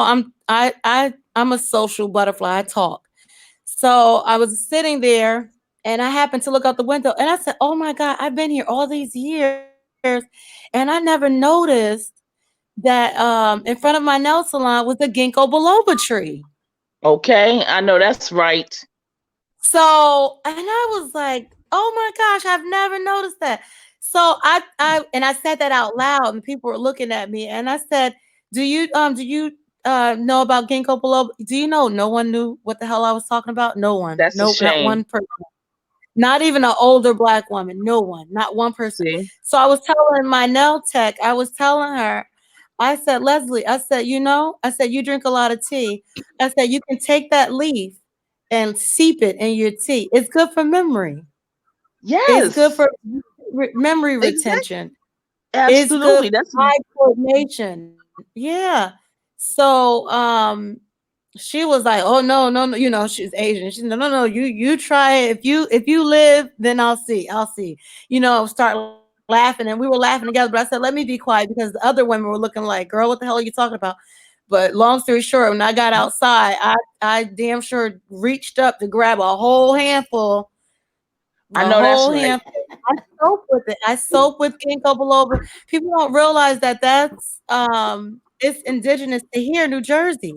I'm a social butterfly. I talk, so I was sitting there, and I happened to look out the window, and I said, "Oh my God, I've been here all these years, and I never noticed that in front of my nail salon was a ginkgo biloba tree." Okay, I know that's right. So, and I was like, "Oh my gosh, I've never noticed that." So I said that out loud, and people were looking at me, and I said, do you know about ginkgo biloba? Do you know no one knew what the hell I was talking about? No one. That's a No, not shame. one person. Not even an older black woman. No one. Not one person. See? So I was telling my nail tech, I was telling her, I said, "Leslie, I said, I said, you drink a lot of tea. I said, you can take that leaf and seep it in your tea. It's good for memory. It's good Yes. for memory Exactly. retention. It's good Absolutely. for That's eye coordination." Yeah. So she was like, "Oh no, no, no, she's Asian." She said, "No, no, no, you try it. If you live, then I'll see. I'll see." Start laughing, and we were laughing together. But I said, "Let me be quiet," because the other women were looking like, "Girl, what the hell are you talking about?" But long story short, when I got outside, I damn sure reached up to grab a whole handful. I A know that's whole right. handful. I soap with it. I soap with ginkgo biloba. People don't realize that it's indigenous to here, New Jersey.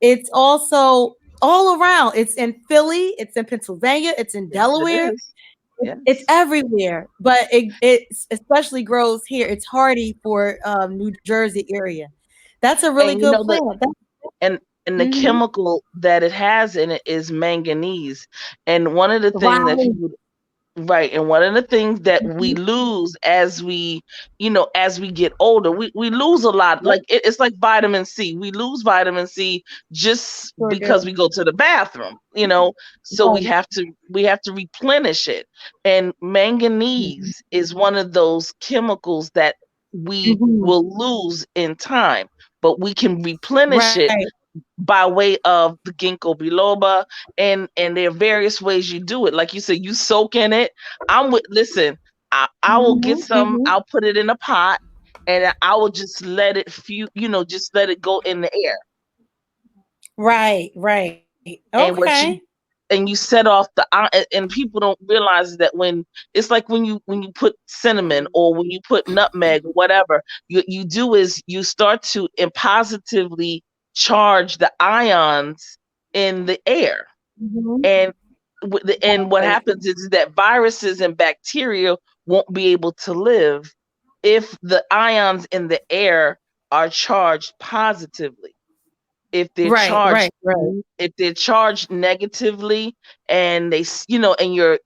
It's also all around. It's in Philly. It's in Pennsylvania. It's in Yes, it Delaware. is. It's Yes. everywhere. But it especially grows here. It's hardy for New Jersey area. That's a really And you good know the plant. and and the Mhm. chemical that it has in it is manganese. And one of the things that Right. people Right. And one of the things that we Mhm. lose as we get older, we lose a lot. Yep. Like it's like vitamin C. We lose vitamin C just Sure because do. we go to the bathroom. So we Right. have to replenish it. And Mhm. manganese is one of those chemicals that we Mhm. will lose in time, but we can replenish it Right. by way of the ginkgo biloba, and there are various ways you do it. Like you said, you soak in it. Listen, I will get Mhm. some, Mhm. I'll put it in a pot, and I will just let it just let it go in the air. Right. Right. And what Okay. you set off and people don't realize that when it's like when you put cinnamon or when you put nutmeg or whatever, you do is you start to positively charge the ions in the air. Mhm. And what Right. happens is that viruses and bacteria won't be able to live if the ions in the air are charged positively. If they're Right. charged Right. Right. if they're charged negatively, and and your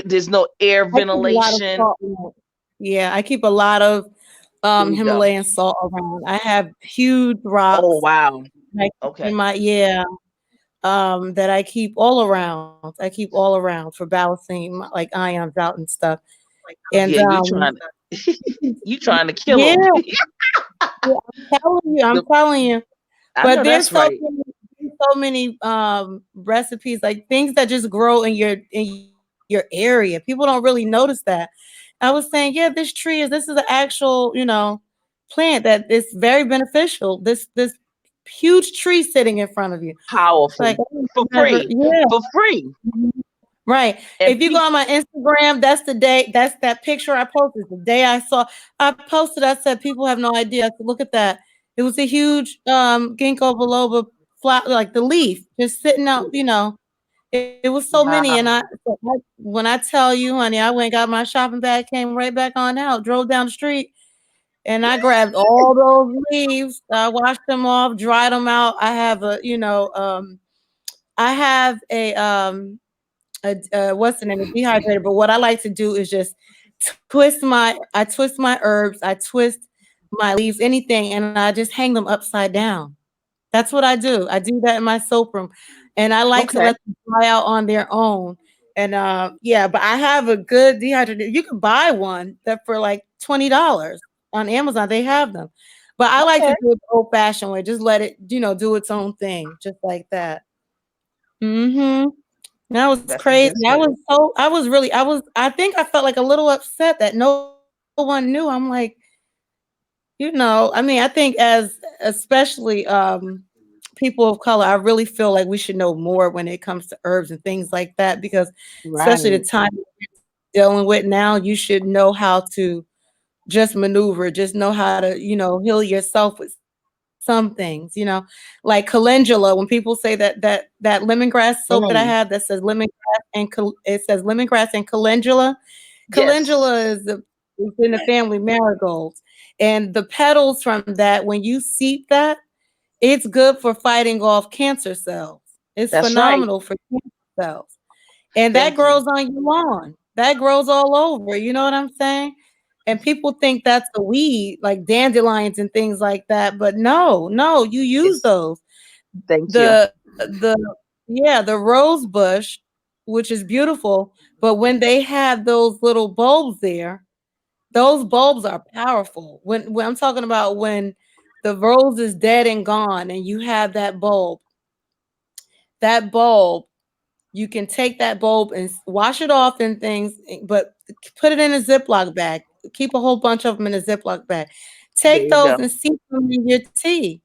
there's no air I keep a lot of ventilation. salt in it. Yeah, I keep a lot of There you go. Himalayan salt around. I have huge Oh, rocks wow. that I keep Okay. in my that I keep all around. I keep all around for balancing like ions out and stuff. And Yeah, you trying to kill yeah, them. yeah, I'm telling you. I But know that's right. there's so many recipes, like things that just grow in your area. People don't really notice that. I was saying, yeah, this is an actual, plant that is very beneficial. This huge tree sitting in front of you. Like Powerful. I For never, free. yeah. For free. Mhm. Right. And If you go on my Instagram, that's the day, that's that picture I posted. The day I posted, I said, people have no idea. I said, look at that. It was a huge ginkgo biloba flower, like the leaf just sitting out, it was so many. And Wow. when I tell you, honey, I went, got my shopping bag, came right back on out, drove down the street, and I grabbed all those leaves, washed them off, dried them out. I have I have what's the name? A dehydrator. But what I like to do is just I twist my herbs, I twist my leaves, anything, and I just hang them upside down. That's what I do. I do that in my soap room, and I like to okay, let them dry out on their own. And yeah, but I have a good dehydrator. You can buy one that for like $20 on Amazon. They have them, but I like to okay, do it the old-fashioned way. Just let it, do its own thing, just like that. Mm-hmm. That was crazy. that's good. I think I felt like a little upset that no one knew. I'm like, I mean, I think as especially people of color, I really feel like we should know more when it comes to herbs and things like that, because especially the Right. time we're dealing with now, you should know how to just maneuver, just know how to, heal yourself with some things, like calendula. When people say that lemongrass soap that I Mm, have that says it says lemongrass and calendula. yes, Calendula is in the family marigolds, and the petals from that, when you seep that, it's good for fighting off cancer cells. It's that's right. phenomenal for cancer cells, and that Thank you. grows on your lawn. That grows all over. You know what I'm saying? And people think that's a weed, like dandelions and things like that. But no, no, you use Yes, those. thank you. The yeah, the rose bush, which is beautiful, but when they have those little bulbs there, those bulbs are powerful. When I'm talking about when the rose is dead and gone, and you have that bulb, you can take that bulb and wash it off and things, but put it in a Ziploc bag. Keep a whole bunch of them in a Ziploc bag. There Take you those go. and steep them in your tea.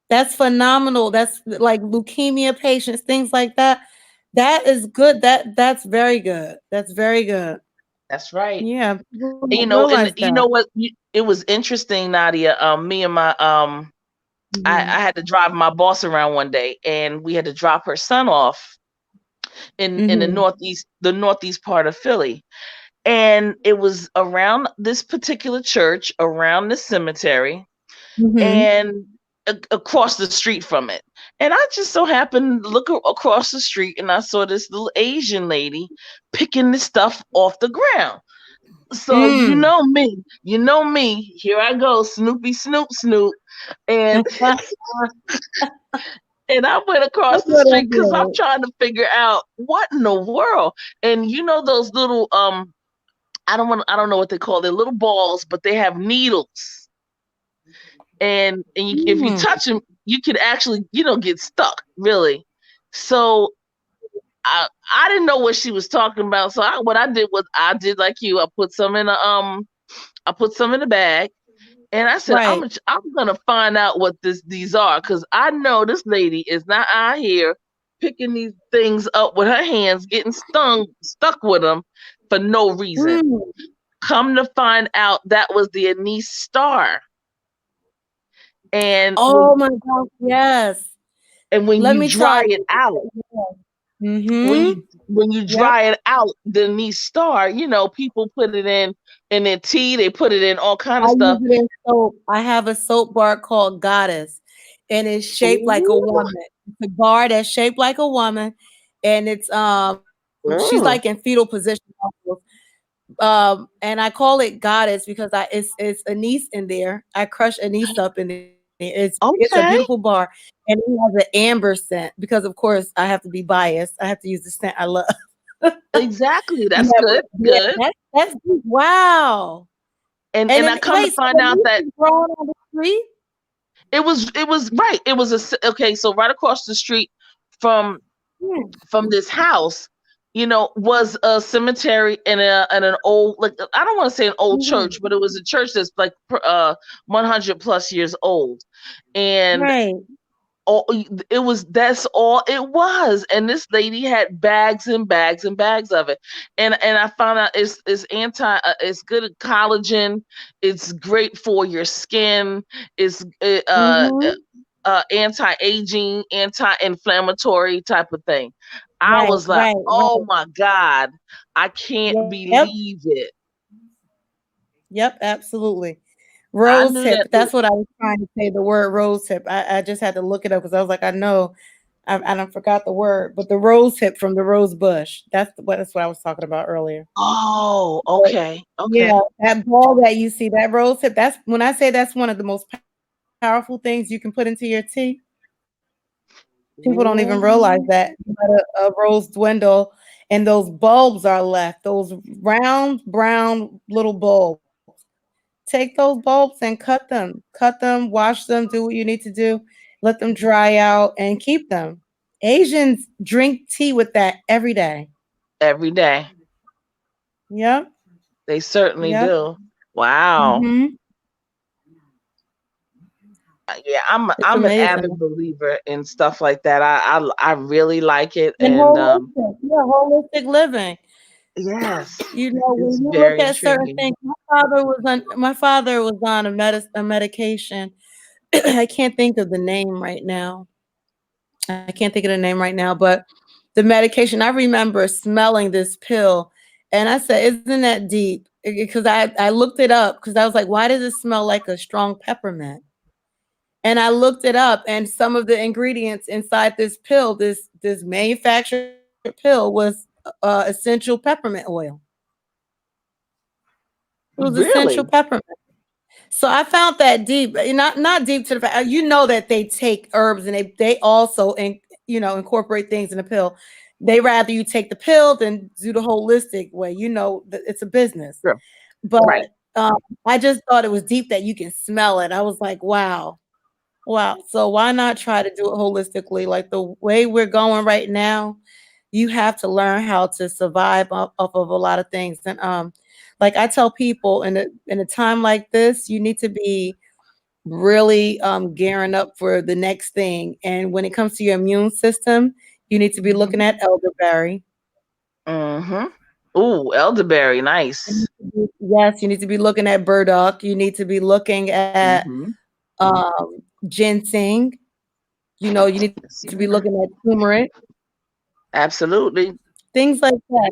That's phenomenal. That's like leukemia patients, things like that. That is good. That's very good. That's very good. That's right. Yeah, people And, don't realize you that. know what? It was interesting, Nadia. Me and my I Mhm. had to drive my boss around one day, and we had to drop her son off in Mhm. the northeast part of Philly. And it was around this particular church, around the cemetery, Mhm. and across the street from it. And I just so happened to look across the street, and I saw this little Asian lady picking this stuff off the ground. So Mm. you know me. Here I go, Snoopy Snoop Snoop, and and I went across That's the what I street because I'm did. trying to figure out what in the world. And those little I don't know what they call. They're little balls, but they have needles, and if you Mm. touch them, you can actually get stuck really. So I didn't know what she was talking about. So what I did was I did like you. I put some in a bag. And I said, Right. I'm gonna find out what these are, because I know this lady is not out here picking these things up with her hands, getting stuck with them for no reason. Mm. Come to find out, that was the anise star, and Oh my gosh, yes. when Let you me tell dry it you. out, Mhm. when you Yep. dry it out, the anise star, people put it in their tea, they put it in all kind I of use stuff. it in soap. I have a soap bar called Goddess, and it's shaped like a Ooh, woman. It's a bar that's shaped like a woman, and she's mm, like in fetal position almost. And I call it Goddess because it's anise in there. I crush anise up in there. It's a okay, beautiful bar, and it has an amber scent because of course I have to be biased. I have to use the scent I love. exactly. Yeah, That's but good, yeah, good. that's wow. And And I then come to wait, so find out anise that is growing on the street? it was right. It was okay. So right across the street from Hmm. this house, was a cemetery and an old, like, I don't want to say an old church, Mhm. but it was a church that's like 100 plus years old, and Right. all it was. That's all it was. And this lady had bags and bags and bags of it. And I found out it's it's good at collagen. It's great for your skin. It's Mm-hmm. anti-aging, anti-inflammatory type of thing. I Right, was like, right, oh right. my God, I can't Yep, believe it. yep, absolutely. I Rose knew hip. that. That's what I was trying to say. The word rose hip. I just had to look it up because I was like, I know, I don't forgot the word, but the rose hip from the rose bush. That's what I was talking about earlier. Oh, But okay, okay. yeah, that ball that you see, that rose hip. That's when I say that's one of the most powerful things you can put into your tea. People don't even realize Ooh, that. You let a rose dwindle and those bulbs are left, those round brown little bulbs. Take those bulbs and cut them, wash them, do what you need to do, let them dry out and keep them. Asians drink tea with that every day. every day. Yep, They certainly yep. do. Wow. Hmm. Yeah, It's I'm an avid amazing. believer in stuff like that. I really like it, And and holistic, yeah, holistic living. yes, You know, it's when you look very at certain intriguing. things, my father was on a medication. I can't think of the name right now. I can't think of the name right now, but the medication, I remember smelling this pill and I said, "Isn't that deep?" Because I looked it up because I was like, "Why does it smell like a strong peppermint?" And I looked it up, and some of the ingredients inside this pill, this manufactured pill, was essential peppermint oil. It was essential Really? peppermint. So I found that deep, not deep to the fact you know that they take herbs and they also incorporate things in the pill. They rather you take the pill than do the holistic way. You know that it's a business. Sure. But Right. um, I just thought it was deep that you can smell it. I was like, wow, wow. So why not try to do it holistically? Like the way we're going right now, you have to learn how to survive off of a lot of things. And like I tell people in a time like this, you need to be really gearing up for the next thing. And when it comes to your immune system, you need to be looking Hmm. at elderberry. Hmm. Ooh, elderberry, nice. Yes, you need to be looking at burdock. You need to be looking at Hmm. ginseng. You know, you need to be See looking that? at turmeric, Absolutely. things like that,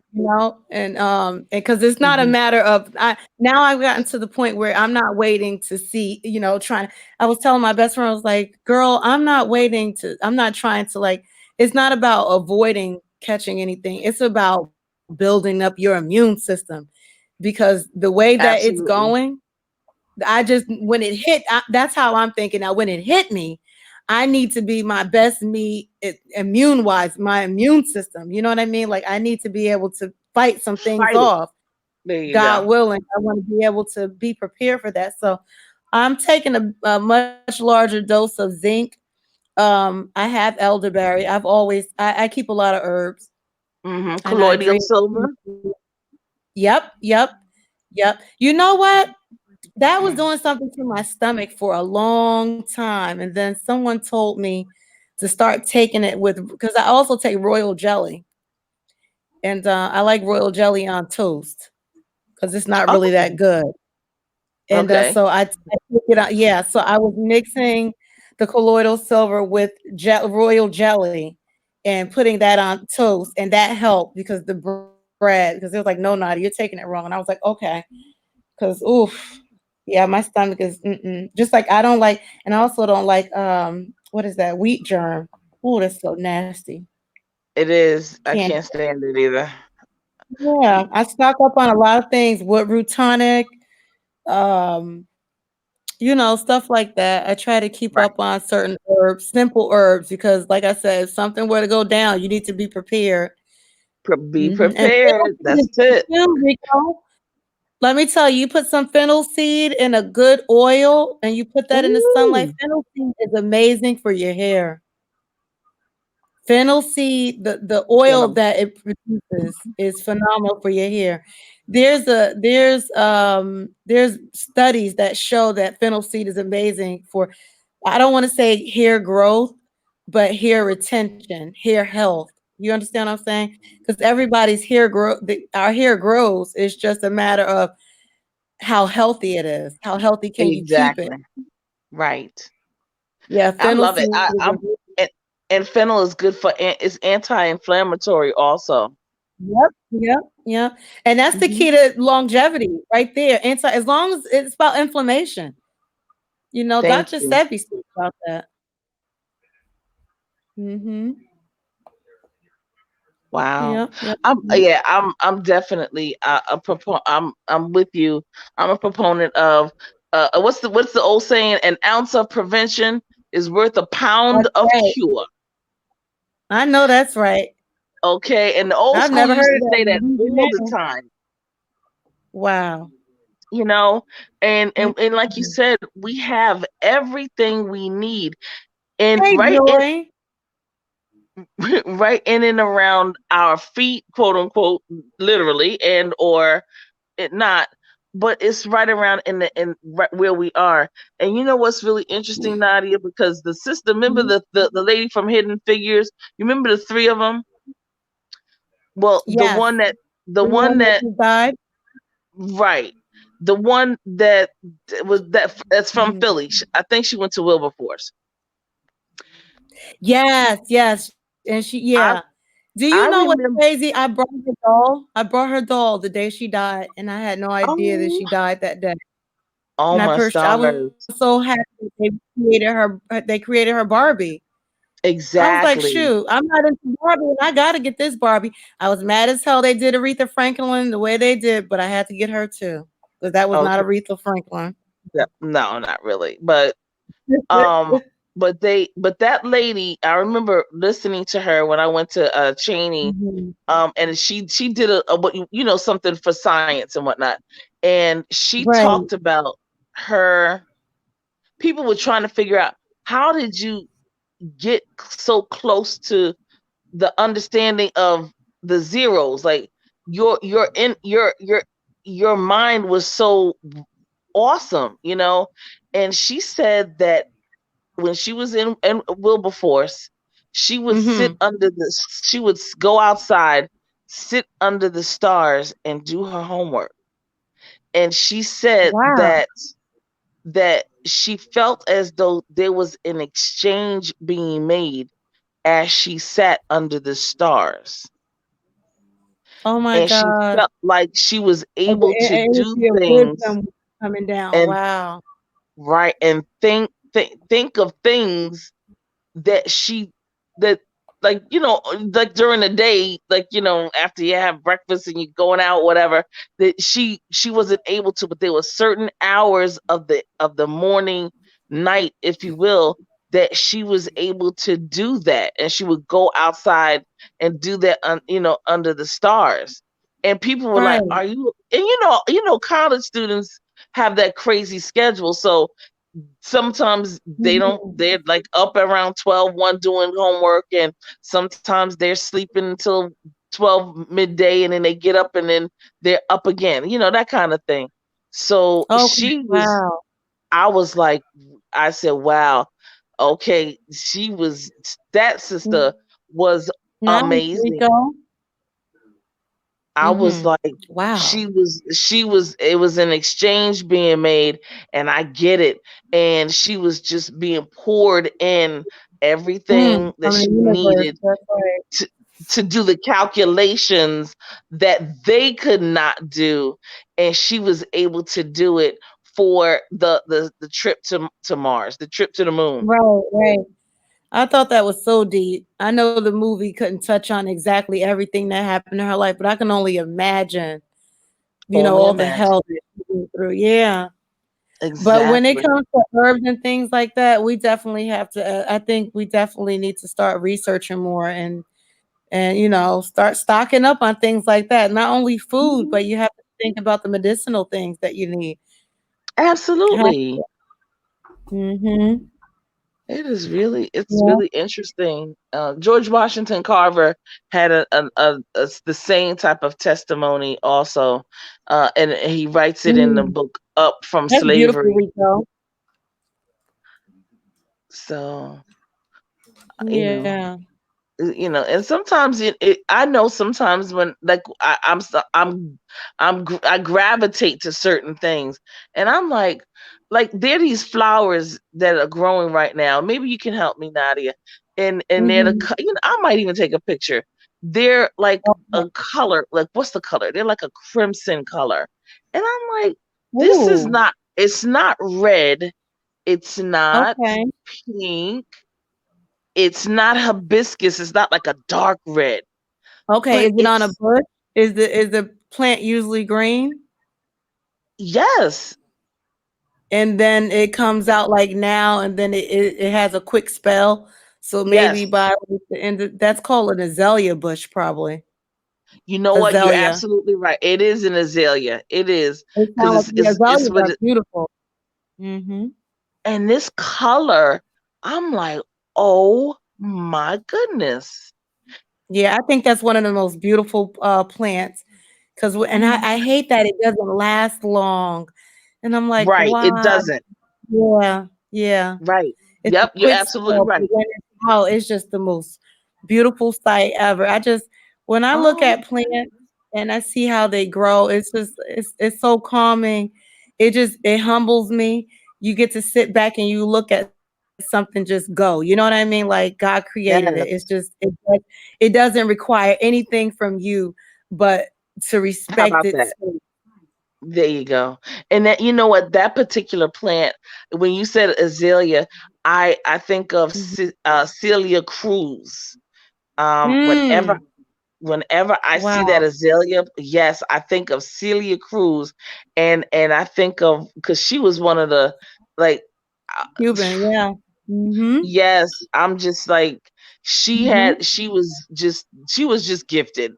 and because it's not a Hmm. matter of now I've gotten to the point where I'm not waiting to see, trying. I was telling my best friend, I was like, girl, I'm not trying to like, it's not about avoiding catching anything. It's about building up your immune system because the way that it's Absolutely. going, when it hit, that's how I'm thinking now. When it hit me, I need to be my best me immune wise, my immune system. You know what I mean? Like I need to be able to fight some things Fight it. off. There you go. God willing, I want to be able to be prepared for that. So I'm taking a much larger dose of zinc. I have elderberry. I keep a lot of herbs Hmm. and I Colloidal drink. silver. Yep, yep, yep. You know what? That was doing something to my stomach for a long time, and then someone told me to start taking it with because I also take royal jelly, and I like royal jelly on toast because it's not really that Oh, good. And okay. so I took it out. Yeah, so I was mixing the colloidal silver with royal jelly and putting that on toast, and that helped because the bread because it was like, no, Nadi, you're taking it wrong, and I was like, okay, because oof, yeah, my stomach is just like I don't like, and I also don't like what is that wheat germ? Oh, that's so nasty. It is. I Can't. can't stand it either. Yeah, I stock up on a lot of things. Wood tonic, um, stuff like that. I try to keep Right. up on certain herbs, simple herbs, because like I said, if something were to go down, you need to be prepared. Be And fennel prepared. seed is That's good it. too, Rico. Let me tell you, you put some fennel seed in a good oil and you put that in the sunlight. Ooh. Fennel seed is amazing for your hair. Fennel seed, the oil Venom. that it produces is phenomenal for your hair. There's studies that show that fennel seed is amazing for, I don't want to say hair growth, but hair retention, hair health. You understand what I'm saying? Because everybody's hair our hair grows. It's just a matter of how healthy it is. How healthy can you keep it? Exactly. Right. Yeah, I fennel love it. seed is a And fennel is good for it's anti-inflammatory also. yep. And that's the Hmm. key to longevity right there. As long as it's about inflammation. Thank Dr. you. Sebi speaks about that. Mm-hmm. Wow. Yep. I'm definitely I'm with you. I'm a proponent of what's the old saying? An ounce of prevention is worth a pound That's of right. cure. I know that's right. Okay, and the old I've school never used heard to of that. say I'm that using all that the now. time. Wow. You know, and like you Mhm. said, we have everything we need, and Hey, Joy. right in and around our feet, quote unquote, literally, and or it not, but it's right around in right where we are. And you know what's really interesting, Nadia, because the sister, remember Mhm. the lady from Hidden Figures, you remember the three of them? Well, the Yes. one that the The one one that that just died. right, the one that that's from Mhm. Philly. I think she went to Wilberforce. Yes. And I Do you I know what's remember. crazy? I brought her doll. I brought her doll the day she died, and I had no idea that Oh, she died that day. oh And my I was stars. so happy they created her Barbie. I was like, Exactly. shoot, I'm not into Barbie and I gotta get this Barbie. I was mad as hell they did Aretha Franklin the way they did, but I had to get her too. Because that was not Okay. Aretha Franklin. Yeah, no, not really. Um, but that lady, I remember listening to her when I went to Cheney, Mhm. and she did a what something for science and whatnot, and she Right. talked about her. People were trying to figure out how did you get so close to the understanding of the zeros, like your mind was so awesome, and she said that when she was in Wilberforce, Mhm. she would go outside, sit under the stars and do her homework. And she said Wow. that she felt as though there was an exchange being made as she sat under the stars. Oh my And she God. felt like she was And able the to do energy of things wisdom coming down. and Wow. right and think of things that she that like like during the day, like after you have breakfast and you're going out, whatever, that she wasn't able to, but there were certain hours of the morning, night, if you will, that she was able to do that, and she would go outside and do that under the stars. And people were like, Right. are you, and college students have that crazy schedule, so sometimes Mhm. they're like up around 12, 1 doing homework, and sometimes they're sleeping until 12 midday, and then they get up and then they're up again, that kind of thing. So Okay. Wow. I was like, I said, wow, okay, that Mm. sister was Nice, amazing. Rico. I was Mhm. like, Wow. it was an exchange being made, and I get it. And she was just being poured in everything that From the she universe. needed That's right. to, to do the calculations that they could not do. And she was able to do it for the trip to Mars, the trip to the moon. Right. I thought that was so deep. I know the movie couldn't touch on exactly everything that happened in her life, but I can only imagine, Only all the imagine. hell that she went through. Yeah. But when it Exactly. comes to herbs and things like that, we definitely have to. I think we definitely need to start researching more and start stocking up on things like that. Not only food, Mhm. but you have to think about the medicinal things that you need. Absolutely. Mm-hmm. It's Yeah. really interesting. George Washington Carver had the same type of testimony also, and he writes it in the Mm. book Up from That's beautiful, Slavery. Rico. So You know, Yeah. and sometimes I know sometimes when like I gravitate to certain things, and I'm like there are these flowers that are growing right now. Maybe you can help me, Nadia. And they're Mhm. I might even take a picture. They're like Okay. a color, like what's the color? They're like a crimson color, and I'm like, this is Ooh. not. It's not red. It's not Okay. pink. It's not hibiscus. It's not like a dark red, Okay. but Is it on a it's bush? Is the plant usually green? yes, And then it comes out like now, and then it has a quick spell. So maybe yes. by the end that's called an azalea bush, probably. You know what? You're Azalea. absolutely right. It is an azalea. It is It because sounds like the it's azaleas with are beautiful. Hmm. and this color. I'm like, oh my goodness. Yeah, I think that's one of the most beautiful plants. Cause and I hate that it doesn't last long. And I'm like, Right. It why? doesn't. Yeah, yeah. Right. It's a Yep. You're quick absolutely spell, right. but when it's out, it's just the most beautiful sight ever. When I look Oh at plants and I see how they grow, it's so calming. It humbles me. You get to sit back and you look at something just go. You know what I mean? Like God created it. yes. It doesn't require anything from you but to How respect about its that? space. There you go. And that you know what that particular plant, when you said azalea, I think of Mhm. Celia Cruz. Whenever Mm, I see that wow. azalea, yes, I think of Celia Cruz, and I think of because she was one of the like, uh, Cuban, yeah. Mhm. yes, I'm just like Mhm. she was just gifted,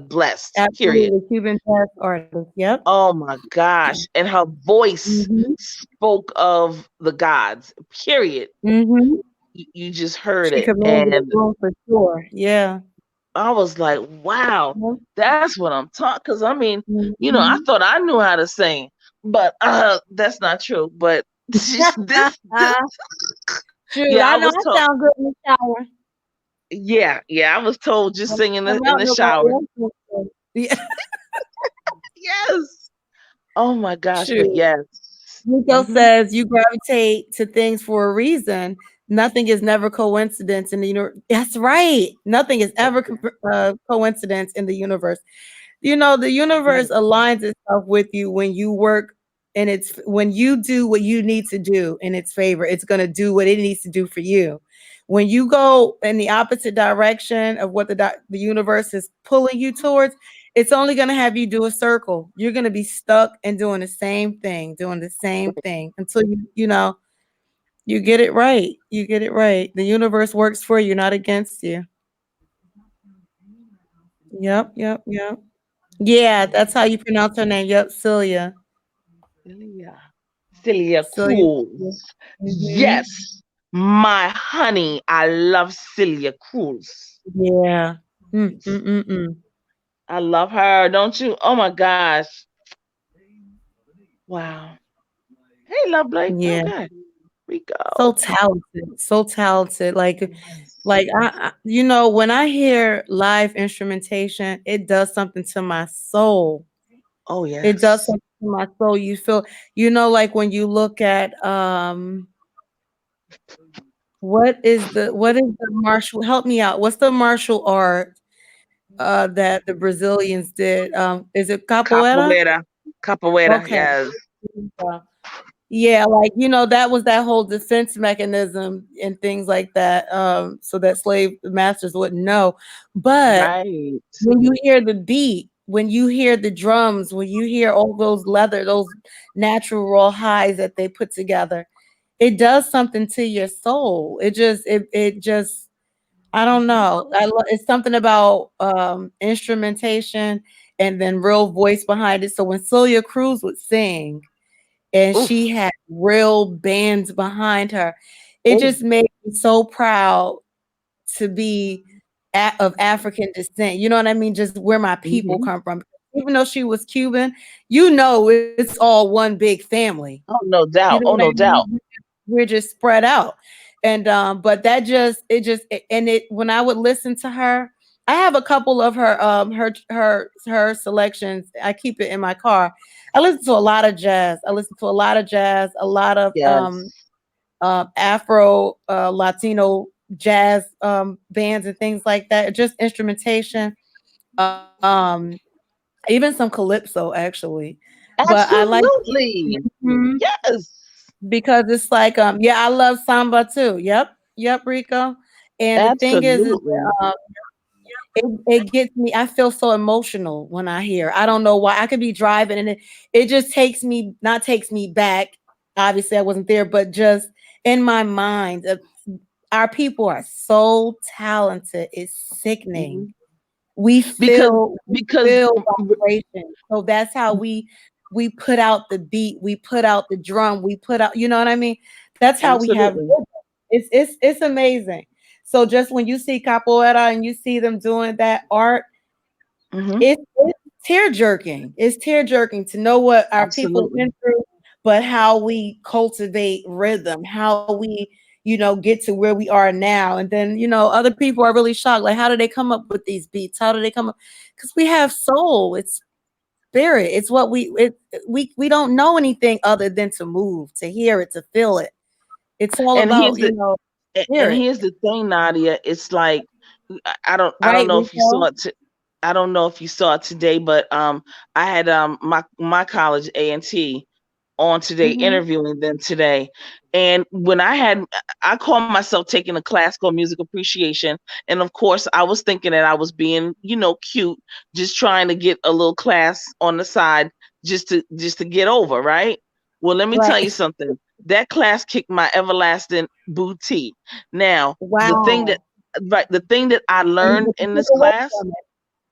blessed. Period. Absolutely, Cuban jazz artist, yep. Oh my gosh, and her voice Mhm, spoke of the gods. Period. mhm. You just heard She it, commanded a and room for sure, yeah. I was like, wow, Yep. that's what I'm talking. Because I mean, I Mhm. thought I knew how to sing, but that's not true. But this, Shoot, yeah, I I know was I told. sound good in the shower. Yeah, I was told just When singing I come in out, the nobody shower. else will sing. Yeah, Yes. Oh my gosh, but shoot. yes. Nico Hmm. says you gravitate to things for a reason. Nothing is never coincidence in the universe. That's right. Nothing is ever coincidence in the universe. The universe Right. aligns itself with you when you work and it's when you do what you need to do in its favor, it's going to do what it needs to do for you. When you go in the opposite direction of what the universe is pulling you towards, it's only going to have you do a circle. You're going to be stuck and doing the same thing until you get it right. You get it right. The universe works for you, not against you. Yep, yep, yep. Yeah, that's how you pronounce her name. Yep, Celia. Celia. Celia Celia. Cruz. Mhm. Yes, my honey. I love Celia Cruz. Yeah. Mm. I love her, don't you? Oh my gosh. Wow. Hey, love Blake. Yeah. Okay. We So go. talented. So talented. Yes. When I hear live instrumentation, it does something to my soul. Oh It does yes. something to my soul. You feel, like when you look at what is the martial help me out. What's the martial art that the Brazilians did? Is it capoeira? Capoeira. Capoeira. Okay. Yes. Yeah. Yeah, that was that whole defense mechanism and things like that, so that slave masters wouldn't know. But Right. when you hear the beat, when you hear the drums, when you hear all those natural raw highs that they put together, it does something to your soul. It just I don't know. It's something about instrumentation and then real voice behind it. So when Celia Cruz would sing, and she Oof. had real bands behind her. It Oof. just made me so proud to be of African descent. You know what I mean? Just where my people Hmm. come from. Even though she was Cuban, it's all one big family. Oh, no You doubt. know Oh, what I no doubt. mean? We're just spread out. And but that just and it when I would listen to her, I have a couple of her selections. I keep it in my car. I listen to a lot of jazz. I listen to a lot of jazz, a lot of Yes. Afro Latino jazz bands and things like that. Just instrumentation. Um, Even some calypso actually. But I like Absolutely. Mhm. Yes. Because it's like yeah, I love samba too. Yep, Rico. And the thing is Absolutely. um, it gets me. I feel so emotional when I hear. I don't know why. I could be driving and it just takes me, not takes me back. Obviously, I wasn't there, but just in my mind, our people are so talented. It's sickening. Mhm. We Because feel we because feel vibration. So that's how we put out the beat. We put out the drum. We put out. You know what I mean? That's how we have. absolutely. It's amazing. So just when you see capoeira and you see them doing that art, Hmm. it's tear jerking. It's tear jerking to know what our people have Absolutely. been through, but how we cultivate rhythm, how we, get to where we are now. And then, other people are really shocked. Like, how do they come up with these beats? How do they come up? Because we have soul. It's spirit. It's what we don't know anything other than to move, to hear it, to feel it. It's all And about, here's the and spirit. here's the thing, Nadia. It's like I don't Right, know if you saw Rico? it. I don't know if you saw it today, but I had my college A&T on today, Hmm. interviewing them today. And I call myself taking a class called music appreciation. And of course, I was thinking that I was being, cute, just trying to get a little class on the side just to get over, right? Well, let me tell you Right. something. That class kicked my everlasting booty. Now, Wow. the thing that I And learned you in took this away class, from it.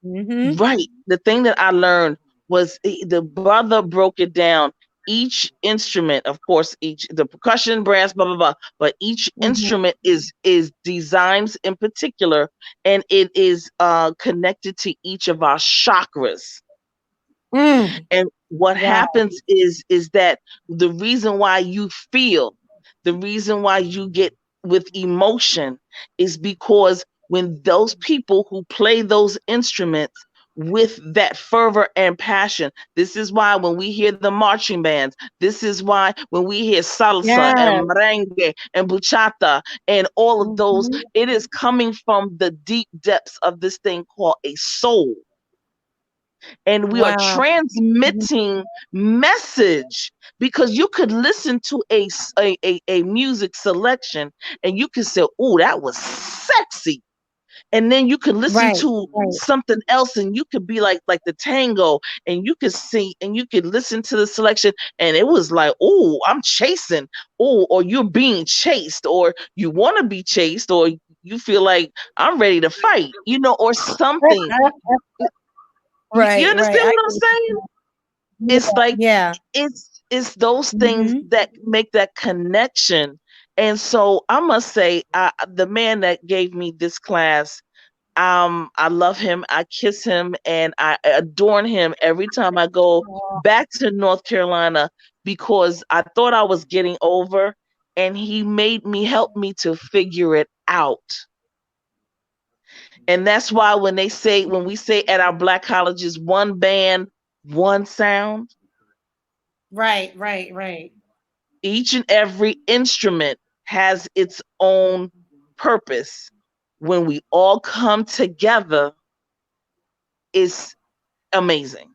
Mhm. right, the thing that I learned was the brother broke it down. Each instrument, of course, each the percussion, brass, blah blah blah, but each Mhm. instrument is designs in particular, and it is connected to each of our chakras. Mm. And what Wow. happens is that the reason why you feel, the reason why you get with emotion is because when those people who play those instruments with that fervor and passion, this is why when we hear the marching bands, this is why when we hear salsa Yes. and merengue and bachata and all of those, Mhm. it is coming from the deep depths of this thing called a soul, and we are Wow. Mhm. transmitting message, because you could listen to a music selection and you could say, oh, that was sexy, and then you could listen Right. to Right. something else and you could be like the tango, and you could see and you could listen to the selection and it was like, oh, I'm chasing, oh, or you're being chased, or you want to be chased, or you feel like I'm ready to fight, or something. You Right. Right. understand I what I'm get what saying? you It's mean. like Yeah. it's those things Mhm. that make that connection. And so I must say, the man that gave me this class, I love him, I kiss him, and I adorn him every time I go Oh, back to North Carolina, because I thought I was getting over, and he made me help me to figure it out. And that's why when we say at our black colleges, one band, one sound, right. Right. Right. each and every instrument has its own purpose. When we all come together, it's amazing.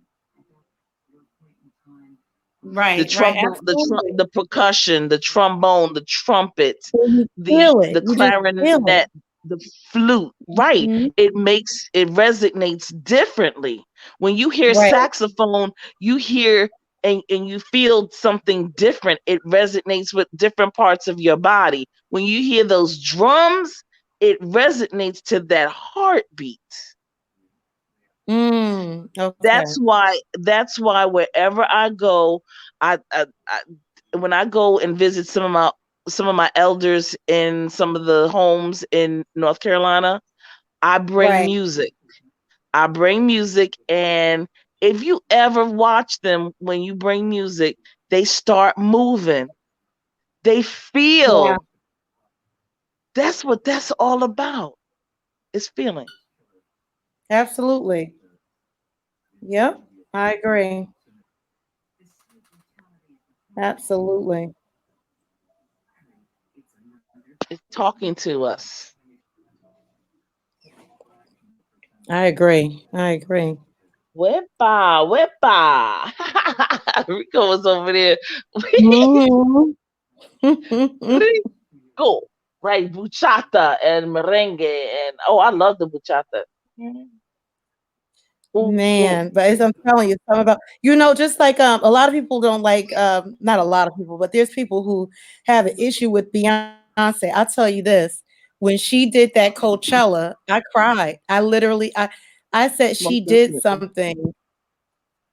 The Right. Right. trombone, Absolutely. the percussion, the trombone, the trumpet, So you the feel it. the You just feel clarinet, the flute, right? it. Mhm. It resonates differently. When you hear Right. saxophone, you hear and you feel something different. It resonates with different parts of your body. When you hear those drums, it resonates to that heartbeat. Okay. That's why wherever I go, I when I go and visit some of my elders in some of the homes in North Carolina, I bring Right. music. I bring music, and if you ever watch them when you bring music, they start moving. They Yeah. feel. That's what that's all about. It's feeling. Absolutely. Yep. I agree. Absolutely. It's talking to us. I agree. I agree. Wepa, wepa. Rico was over there. Mhm. Rico, right? Buchata and merengue, and oh, I love the buchata. Ooh, ooh. Man, but I'm telling you, something about just like a lot of people don't like not a lot of people, but there's people who have an issue with Beyonce. I'll tell you this. When she did that Coachella, I cried. I said Most she did definitely. something.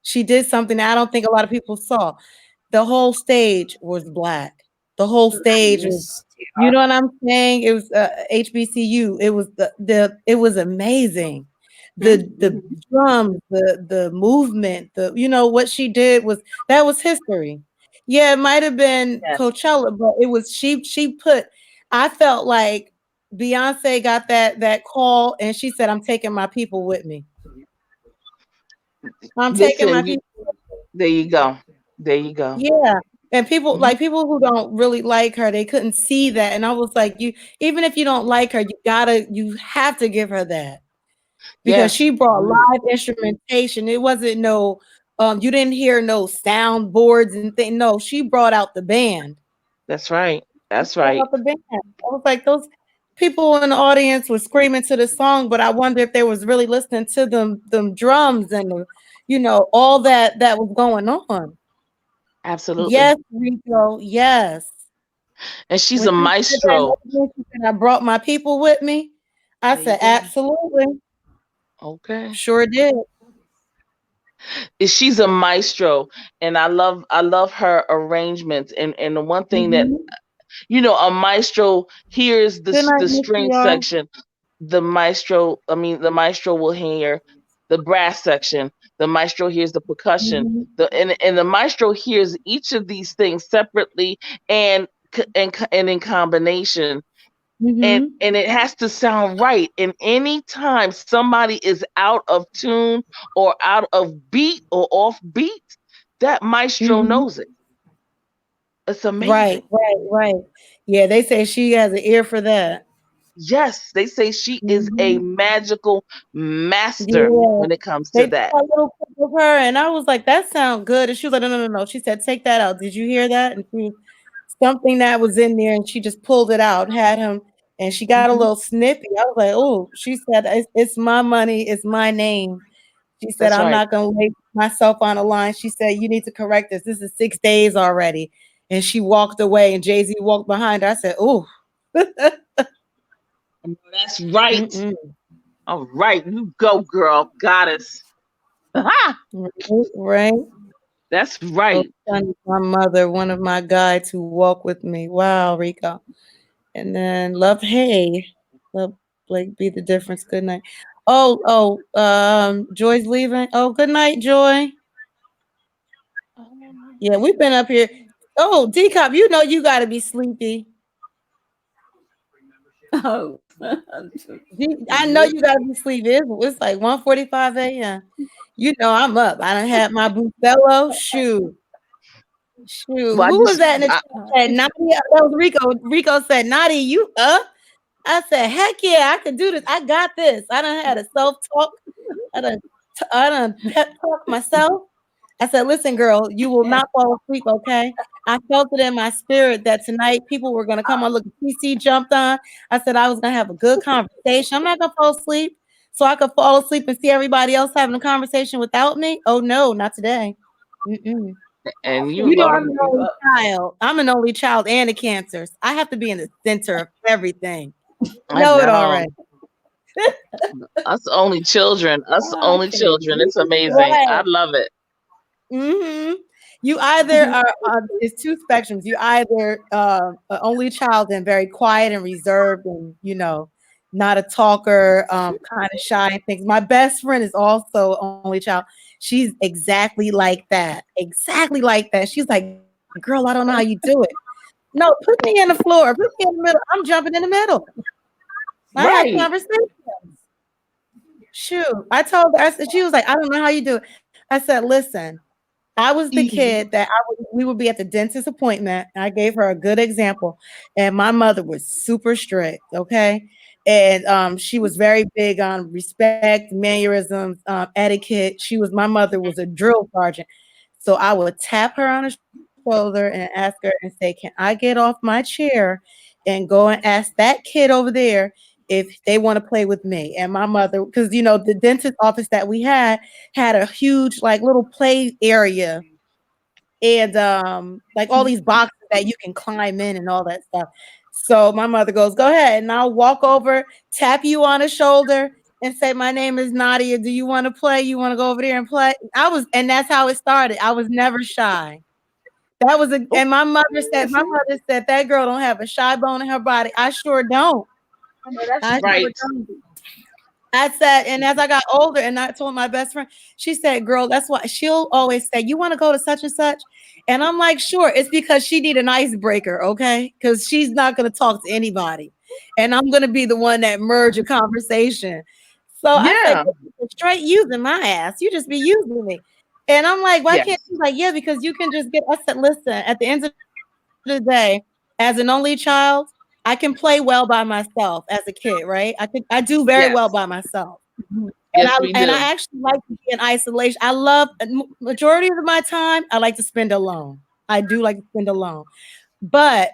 She did something that I don't think a lot of people saw. The whole stage was black. The whole stage was, Yes. you know what I'm saying? It was HBCU. It was it was amazing. The Mhm. drums, the movement, what she did that was history. Yeah, it might have been Yes, Coachella, but it was she put I felt like Beyonce got that call and she said, I'm taking my people with me. I'm taking my listen, people. there you go. There you go. Yeah. And Mhm. people who don't really like her, they couldn't see that. And I was like, even if you don't like her, you have to give her that because Yes, she brought live instrumentation. It wasn't no, you didn't hear no soundboards and things. No, she brought out the band. that's right. She That's brought right. out the band. I was like, those people in the audience were screaming to the song, but I wonder if they was really listening to them drums and all that was going on. Absolutely. Yes, Rico. Yes. And she's When a she said that in the maestro. opening, she said, I brought my people with me. I There you said, go. absolutely. Okay. Sure did. She's a maestro, and I love her arrangements. And the one thing that Mhm. a maestro hears Good night, the Miss string CR. section. The maestro will hear the brass section. The maestro hears the percussion. Mhm. And the maestro hears each of these things separately and in combination. Mhm. And it has to sound right. And anytime somebody is out of tune or out of beat or off beat, that maestro Mhm. knows it. It's Right, amazing. right, right. Yeah, they say she has an ear for that. Yes, they say she is a Mhm. magical master Yeah. when it comes They to did that. a little clip of her, and I was like, that sounds good. And she was like, no, no, no, no. She said, take that out. Did you hear that? And something that was in there, and she just pulled it out, had him, and she got a Mhm. little snippy. I was like, oh, she said, it's my money, it's my name. She said, That's I'm right. not going to lay myself on the line. She said, you need to correct this. This is 6 days already. And she walked away, and Jay-Z walked behind her. I said, oh, That's right. mm-mm. All right, you go, girl, goddess. Aha! Right, right. That's Oh, right. son, my mother, one of my guides who walk with me. Wow, Rico. And then Love Hey. Love Blake Be the Difference. Good night. Joy's leaving. Oh, good night, Joy. Yeah, we've been up here. Oh, DCOP, you gotta be sleepy. Oh. I know you gotta be sleepy. It's like 1:45 a.m. I'm up. I done had my Bustelo. Shoot. Shoot. Well, Who was that in the chat? Said Nadia? That was Rico. Rico said, Nadia, you up? I said, heck yeah, I can do this. I got this. I done had a self-talk. I done pep talk myself. I said, listen, girl, you will not fall asleep, okay? I felt it in my spirit that tonight people were gonna come on. Look, PC jumped on. I said I was gonna have a good conversation. I'm not gonna fall asleep. So I could fall asleep and see everybody else having a conversation without me. Oh no, not today. Mm-mm. and you You know, are. I'm an only child. I'm an only child and a cancer. I have to be in the center of everything. I Know it know. already. Us only children. Us I only can't children. It's believe amazing. Right. I love it. Mm-hmm. You either it's two spectrums. You either an only child and very quiet and reserved and not a talker, kind of shy and things. My best friend is also only child. She's exactly like that. Exactly like that. She's like, girl, I don't know how you do it. No, put me in the floor. Put me in the middle. I'm jumping in the middle. I had Right. conversations. Shoot. I told her, I said, she was like, I don't know how you do it. I said, listen, I was the kid that we would be at the dentist appointment. I gave her a good example. And my mother was super strict, okay? And she was very big on respect, mannerisms, etiquette. My mother was a drill sergeant. So I would tap her on the shoulder and ask her and say, can I get off my chair and go and ask that kid over there if they want to play with me? And my mother, because the dentist office that we had a huge like little play area and like all these boxes that you can climb in and all that stuff. So my mother goes, go ahead, and I'll walk over, tap you on the shoulder and say, my name is Nadia. Do you want to play? You want to go over there and play? And that's how it started. I was never shy. And my mother said, that girl don't have a shy bone in her body. I sure don't. I right. sure don't. I said, and as I got older and I told my best friend, she said, girl, that's why she'll always say, you want to go to such and such? And I'm like, sure. It's because she need an icebreaker, okay? Because she's not going to talk to anybody. And I'm going to be the one that merge a conversation. So I said, straight using my ass. You just be using me. And I'm like, why can't you? Like, yeah, because you can just I said, listen, at the end of the day, as an only child, I can play well by myself as a kid, right? I do very well by myself. And I actually like to be in isolation. I love majority of my time, I like to spend alone. I do like to spend alone. But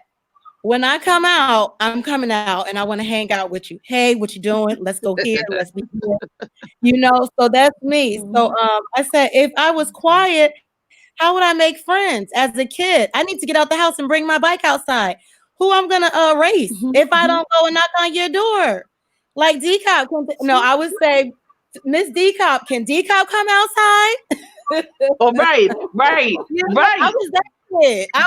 when I come out, I'm coming out and I want to hang out with you. Hey, what you doing? Let's go here. Let's be here. So that's me. So I said, if I was quiet, how would I make friends as a kid? I need to get out the house and bring my bike outside. Who I'm gonna race if I don't go and knock on your door? Like DCOP. No, I would say, Miss DCOP, can DCOP come outside? Right. I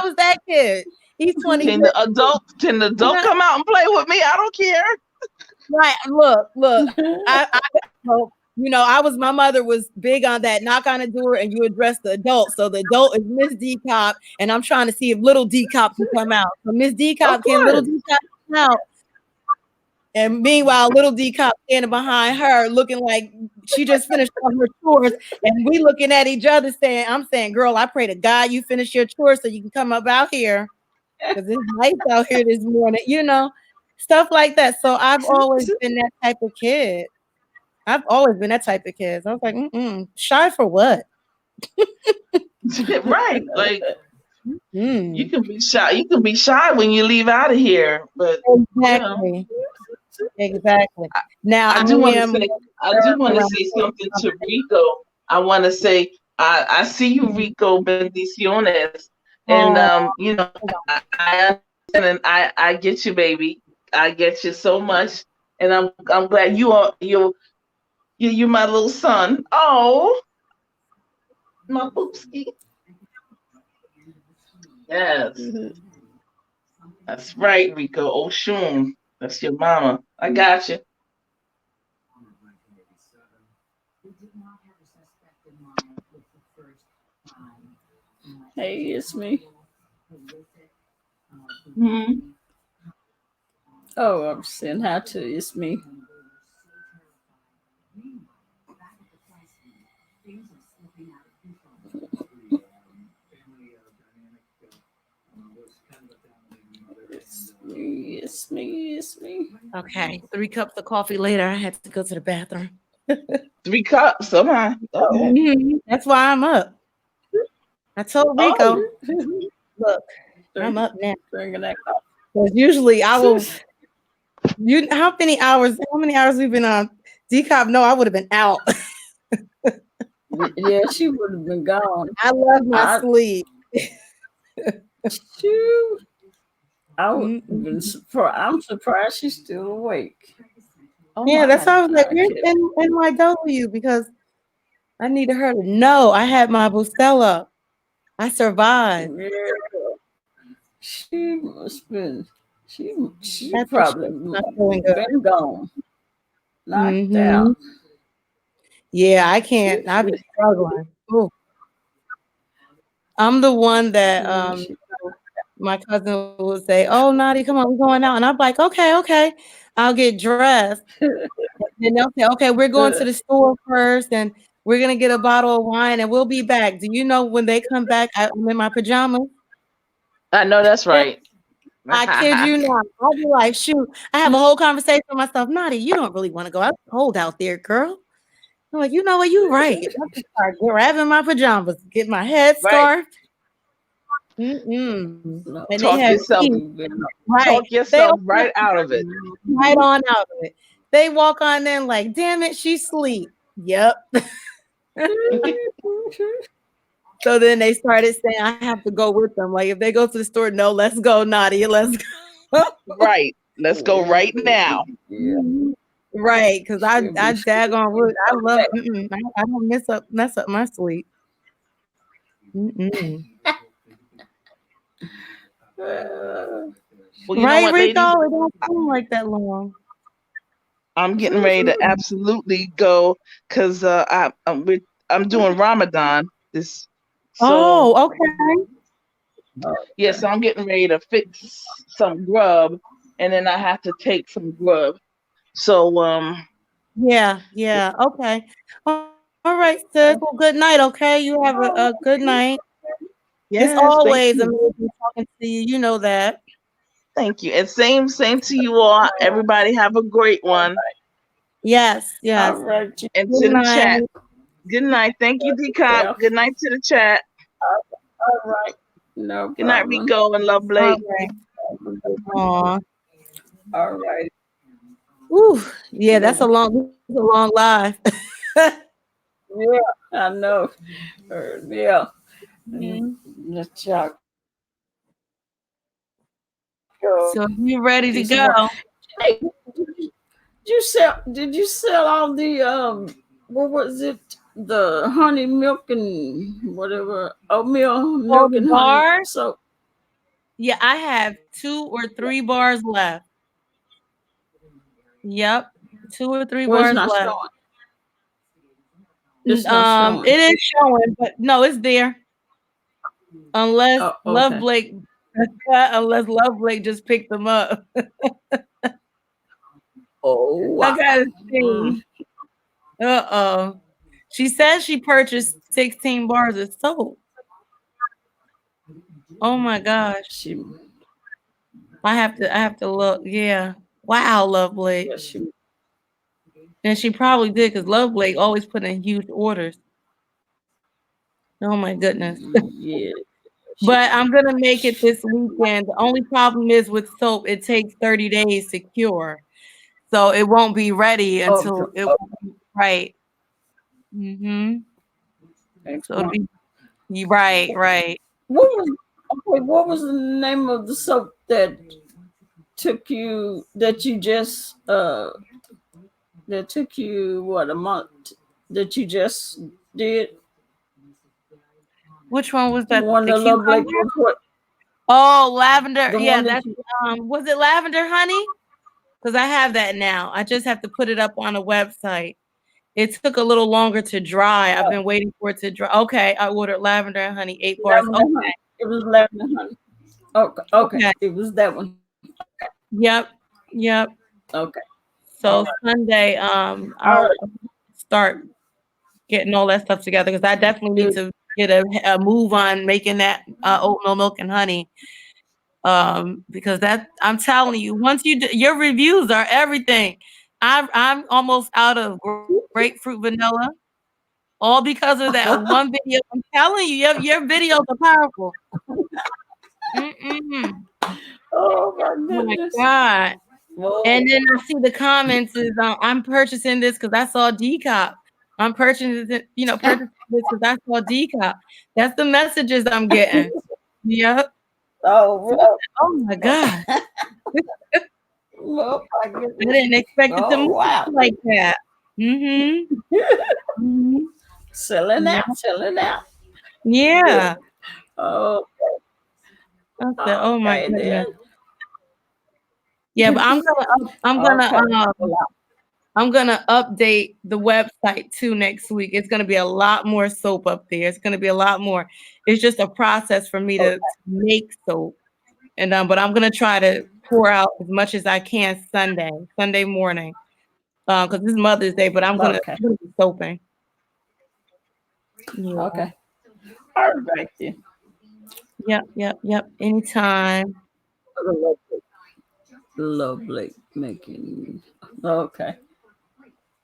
was that kid. He's 20. Can the adult come out and play with me? I don't care. Right. Look. My mother was big on that. Knock on the door and you address the adult. So the adult is Miss DCOP, and I'm trying to see if little DCOP can come out. So Miss DCOP, can little DCOP come out? And meanwhile, little DCOP standing behind her, looking like she just finished all her chores, and we looking at each other, I'm saying, girl, I pray to God you finish your chores so you can come up out here, because it's nice out here this morning, stuff like that. So I've always been that type of kid. So I was like, shy for what? Right. Like you can be shy. You can be shy when you leave out of here. But Exactly. Now I do want to say something to Rico. I want to say I see you, Rico Bendiciones, and I understand, and I get you, baby. I get you so much, and I'm glad you're my little son. Oh, my boopski. Yes, that's right, Rico. Oh, Shun, that's your mama. I got you. Hey, it's me. Oh, I'm saying hi to it's me. It's me. Okay, 3 cups of coffee later, I had to go to the bathroom. 3 cups, okay. That's why I'm up. I told Rico, look, I'm up now. Drinking that coffee. Because usually I will. How many hours we've been on? DCOP? No, I would have been out. Yeah, she would have been gone. I love my sleep. Shoot. I'm surprised she's still awake. Yeah, that's why I was like, where's NYW? Because I needed her to know I had my Bustelo. I survived. Yeah. She must been. She probably been gone. Knocked out. Yeah, I can't. I be struggling. Ooh. I'm the one that my cousin would say, "Oh, Naughty, come on, we're going out." And I'm like, okay. I'll get dressed. Then they'll say, "Okay, we're going to the store first, and we're gonna get a bottle of wine, and we'll be back." Do you know when they come back, I'm in my pajamas? I know that's right. I kid you not. I'll be like, shoot. I have a whole conversation with myself. Naughty, you don't really want to go out. It's cold out there, girl. I'm like, you know what? You're right. I just start grabbing my pajamas, get my Right. headscarf. And they Talk had yourself, tea. Right. talk They yourself right out of it. right on out of it. They walk on in like, damn it, she's asleep. Yep. So then they started saying I have to go with them. Like if they go to the store, no, let's go, Nadia, let's go. Right. Let's go right now. Right, because I daggone wood. I love. I don't mess up my sleep. Well, you know Right, what, ladies? Rico? It don't seem like that long. I'm getting ready to absolutely go because I'm doing Ramadan this. So Oh, okay. yeah, so I'm getting ready to fix some grub, and then I have to take some grub. So Yeah, okay. All right, sis. Well, good night. Okay, you have a good night. It's yes, thank always you, amazing talking to you. You know that. thank you, and same to you all. Everybody have a great one. Yes. All right. And Good to the night. chat. Good night. Thank you, DCOP. Yeah. Good night to the chat. All right. No Good night, problem. Rico and Love Blake. All right. Aw. All right. Ooh, yeah, that's a long live. Yeah, I know. Yeah. Mm-hmm. Let's go. So you ready to go? Hey, did you sell all the what was it? The honey milk and whatever oatmeal milk the and honey. bars? So Yeah, I have 2 or 3 bars left. Yep. 2 or 3 well, it's bars not left. showing. It's not showing. It is showing, but no, it's there. Unless Oh, Love okay. Blake just picked them up. Oh wow. I gotta see. Uh-oh. She says she purchased 16 bars of soap. Oh my gosh. I have to look. Yeah. Wow, Love Blake. And she probably did because Love Blake always put in huge orders. Oh my goodness. Yeah. But I'm gonna make it this weekend. The only problem is with soap, it takes 30 days to cure. So it won't be ready until it won't be right. So it'll be right. What was the name of the soap that took you what, a month that you just did? Which one was that? The one The that Love Blake cucumber? report. Oh, lavender. The Yeah, one that that's was it lavender honey? Because I have that now. I just have to put it up on a website. It took a little longer to dry. I've been waiting for it to dry. Okay, I ordered lavender and honey, 8 bars. Lavender honey. It was lavender honey. Okay. It was that one. Yep. Okay. So Sunday, I'll start getting all that stuff together because I definitely need to get a move on making that oatmeal milk and honey. Because I'm telling you, once you do, your reviews are everything. I'm almost out of grapefruit vanilla, all because of that one video. I'm telling you, your videos are powerful. Oh my goodness. God. Whoa. And then I see the comments is I'm purchasing this because I saw DCOP. I'm purchasing this because I saw DCOP. That's the messages I'm getting. Yep. Oh my God. Oh my goodness. I didn't expect it to move like that. Selling out. Yeah. Oh. I said, oh my goodness. Yeah, but I'm gonna update the website too next week. It's gonna be a lot more soap up there. It's gonna be a lot more. It's just a process for me to make soap. And but I'm gonna try to pour out as much as I can Sunday morning, because it's Mother's Day. But I'm gonna be soaping. Yeah. Okay. All right then. Yep. Anytime. Lovely making. Okay.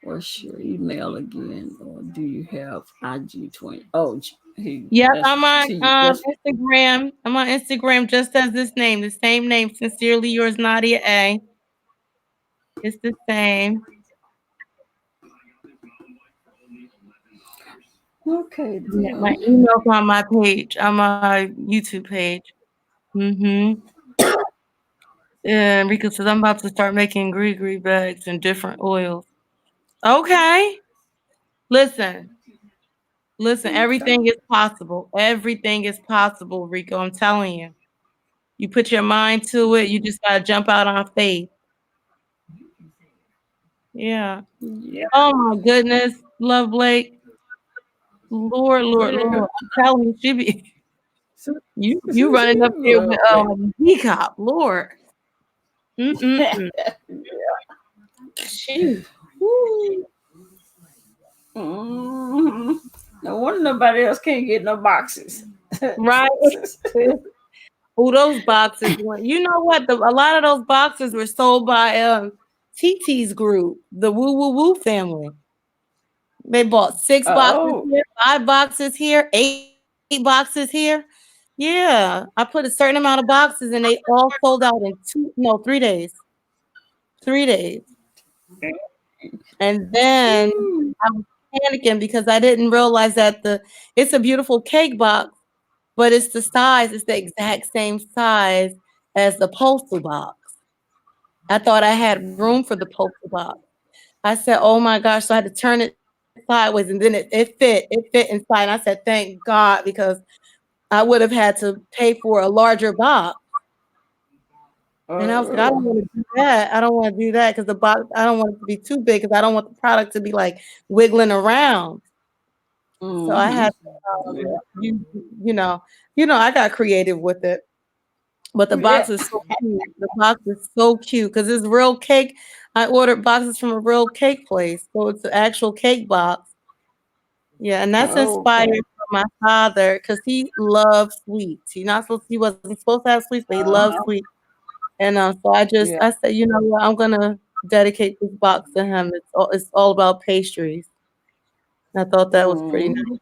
What's your email again, or do you have IG20? Oh, I'm on Instagram. I'm on Instagram just as this name, the same name. Sincerely yours, Nadia A. It's the same. Okay. Yeah, my email's on my page, on my YouTube page. And Rika says I'm about to start making gree bags in different oils. Okay. Listen, everything is possible. Everything is possible, Rico. I'm telling you. You put your mind to it, you just gotta jump out on faith. Yeah. Oh my goodness, Love Blake. Lord. I'm telling you, she be you running up there with DCOP, Lord. Shoot. No wonder nobody else can't get no boxes. Right. Oh, those boxes were, you know what? A lot of those boxes were sold by TT's group, the Woo Woo Woo family. They bought 6 boxes here, 5 boxes here, 8 boxes here. Yeah, I put a certain amount of boxes and they all sold out in 3 days. 3 days. And then I was panicking because I didn't realize that it's a beautiful cake box, but it's the exact same size as the postal box. I thought I had room for the postal box. I said, oh my gosh, so I had to turn it sideways and then it fit inside. I said, thank God, because I would have had to pay for a larger box. And I was like, I don't want to do that. I don't want to do that because the box, I don't want it to be too big because I don't want the product to be like wiggling around. So I had to, you know, I got creative with it. But the box is so cute. The box is so cute because it's real cake. I ordered boxes from a real cake place. So it's an actual cake box. Yeah, and that's inspired from my father because he loves sweets. He wasn't supposed to have sweets, but he loves sweets. And so I said, you know what, I'm gonna dedicate this box to him. It's all about pastries. I thought that was pretty nice.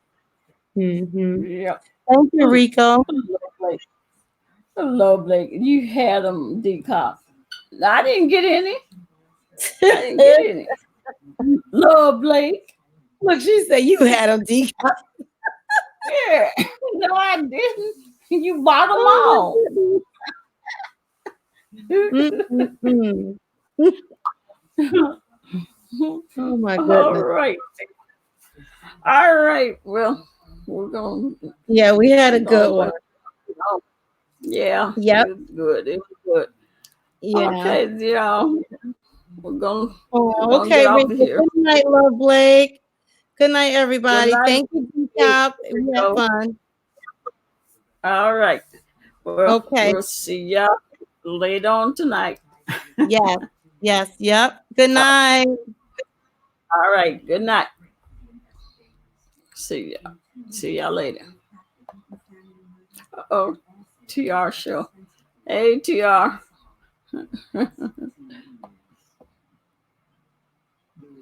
Yeah. Thank you, Rico. Lovely. You had them DCOP. I didn't get any. Love Blake. Look, she said you had them DCOP. Yeah. No, I didn't. You bought them all. Oh my goodness. All right. Well, we're going. Yeah, we had a good one. Yeah. Yep. It was good. Yeah. Okay, y'all. We're going. Okay, Rachel. Good night, Love Blake. Good night, everybody. Good night. Thank you, DCOP. We had fun. All right. Well, okay. We'll see y'all later on tonight. Yes. Yep. Good night. All right. Good night. See y'all later. TR show. Hey, TR.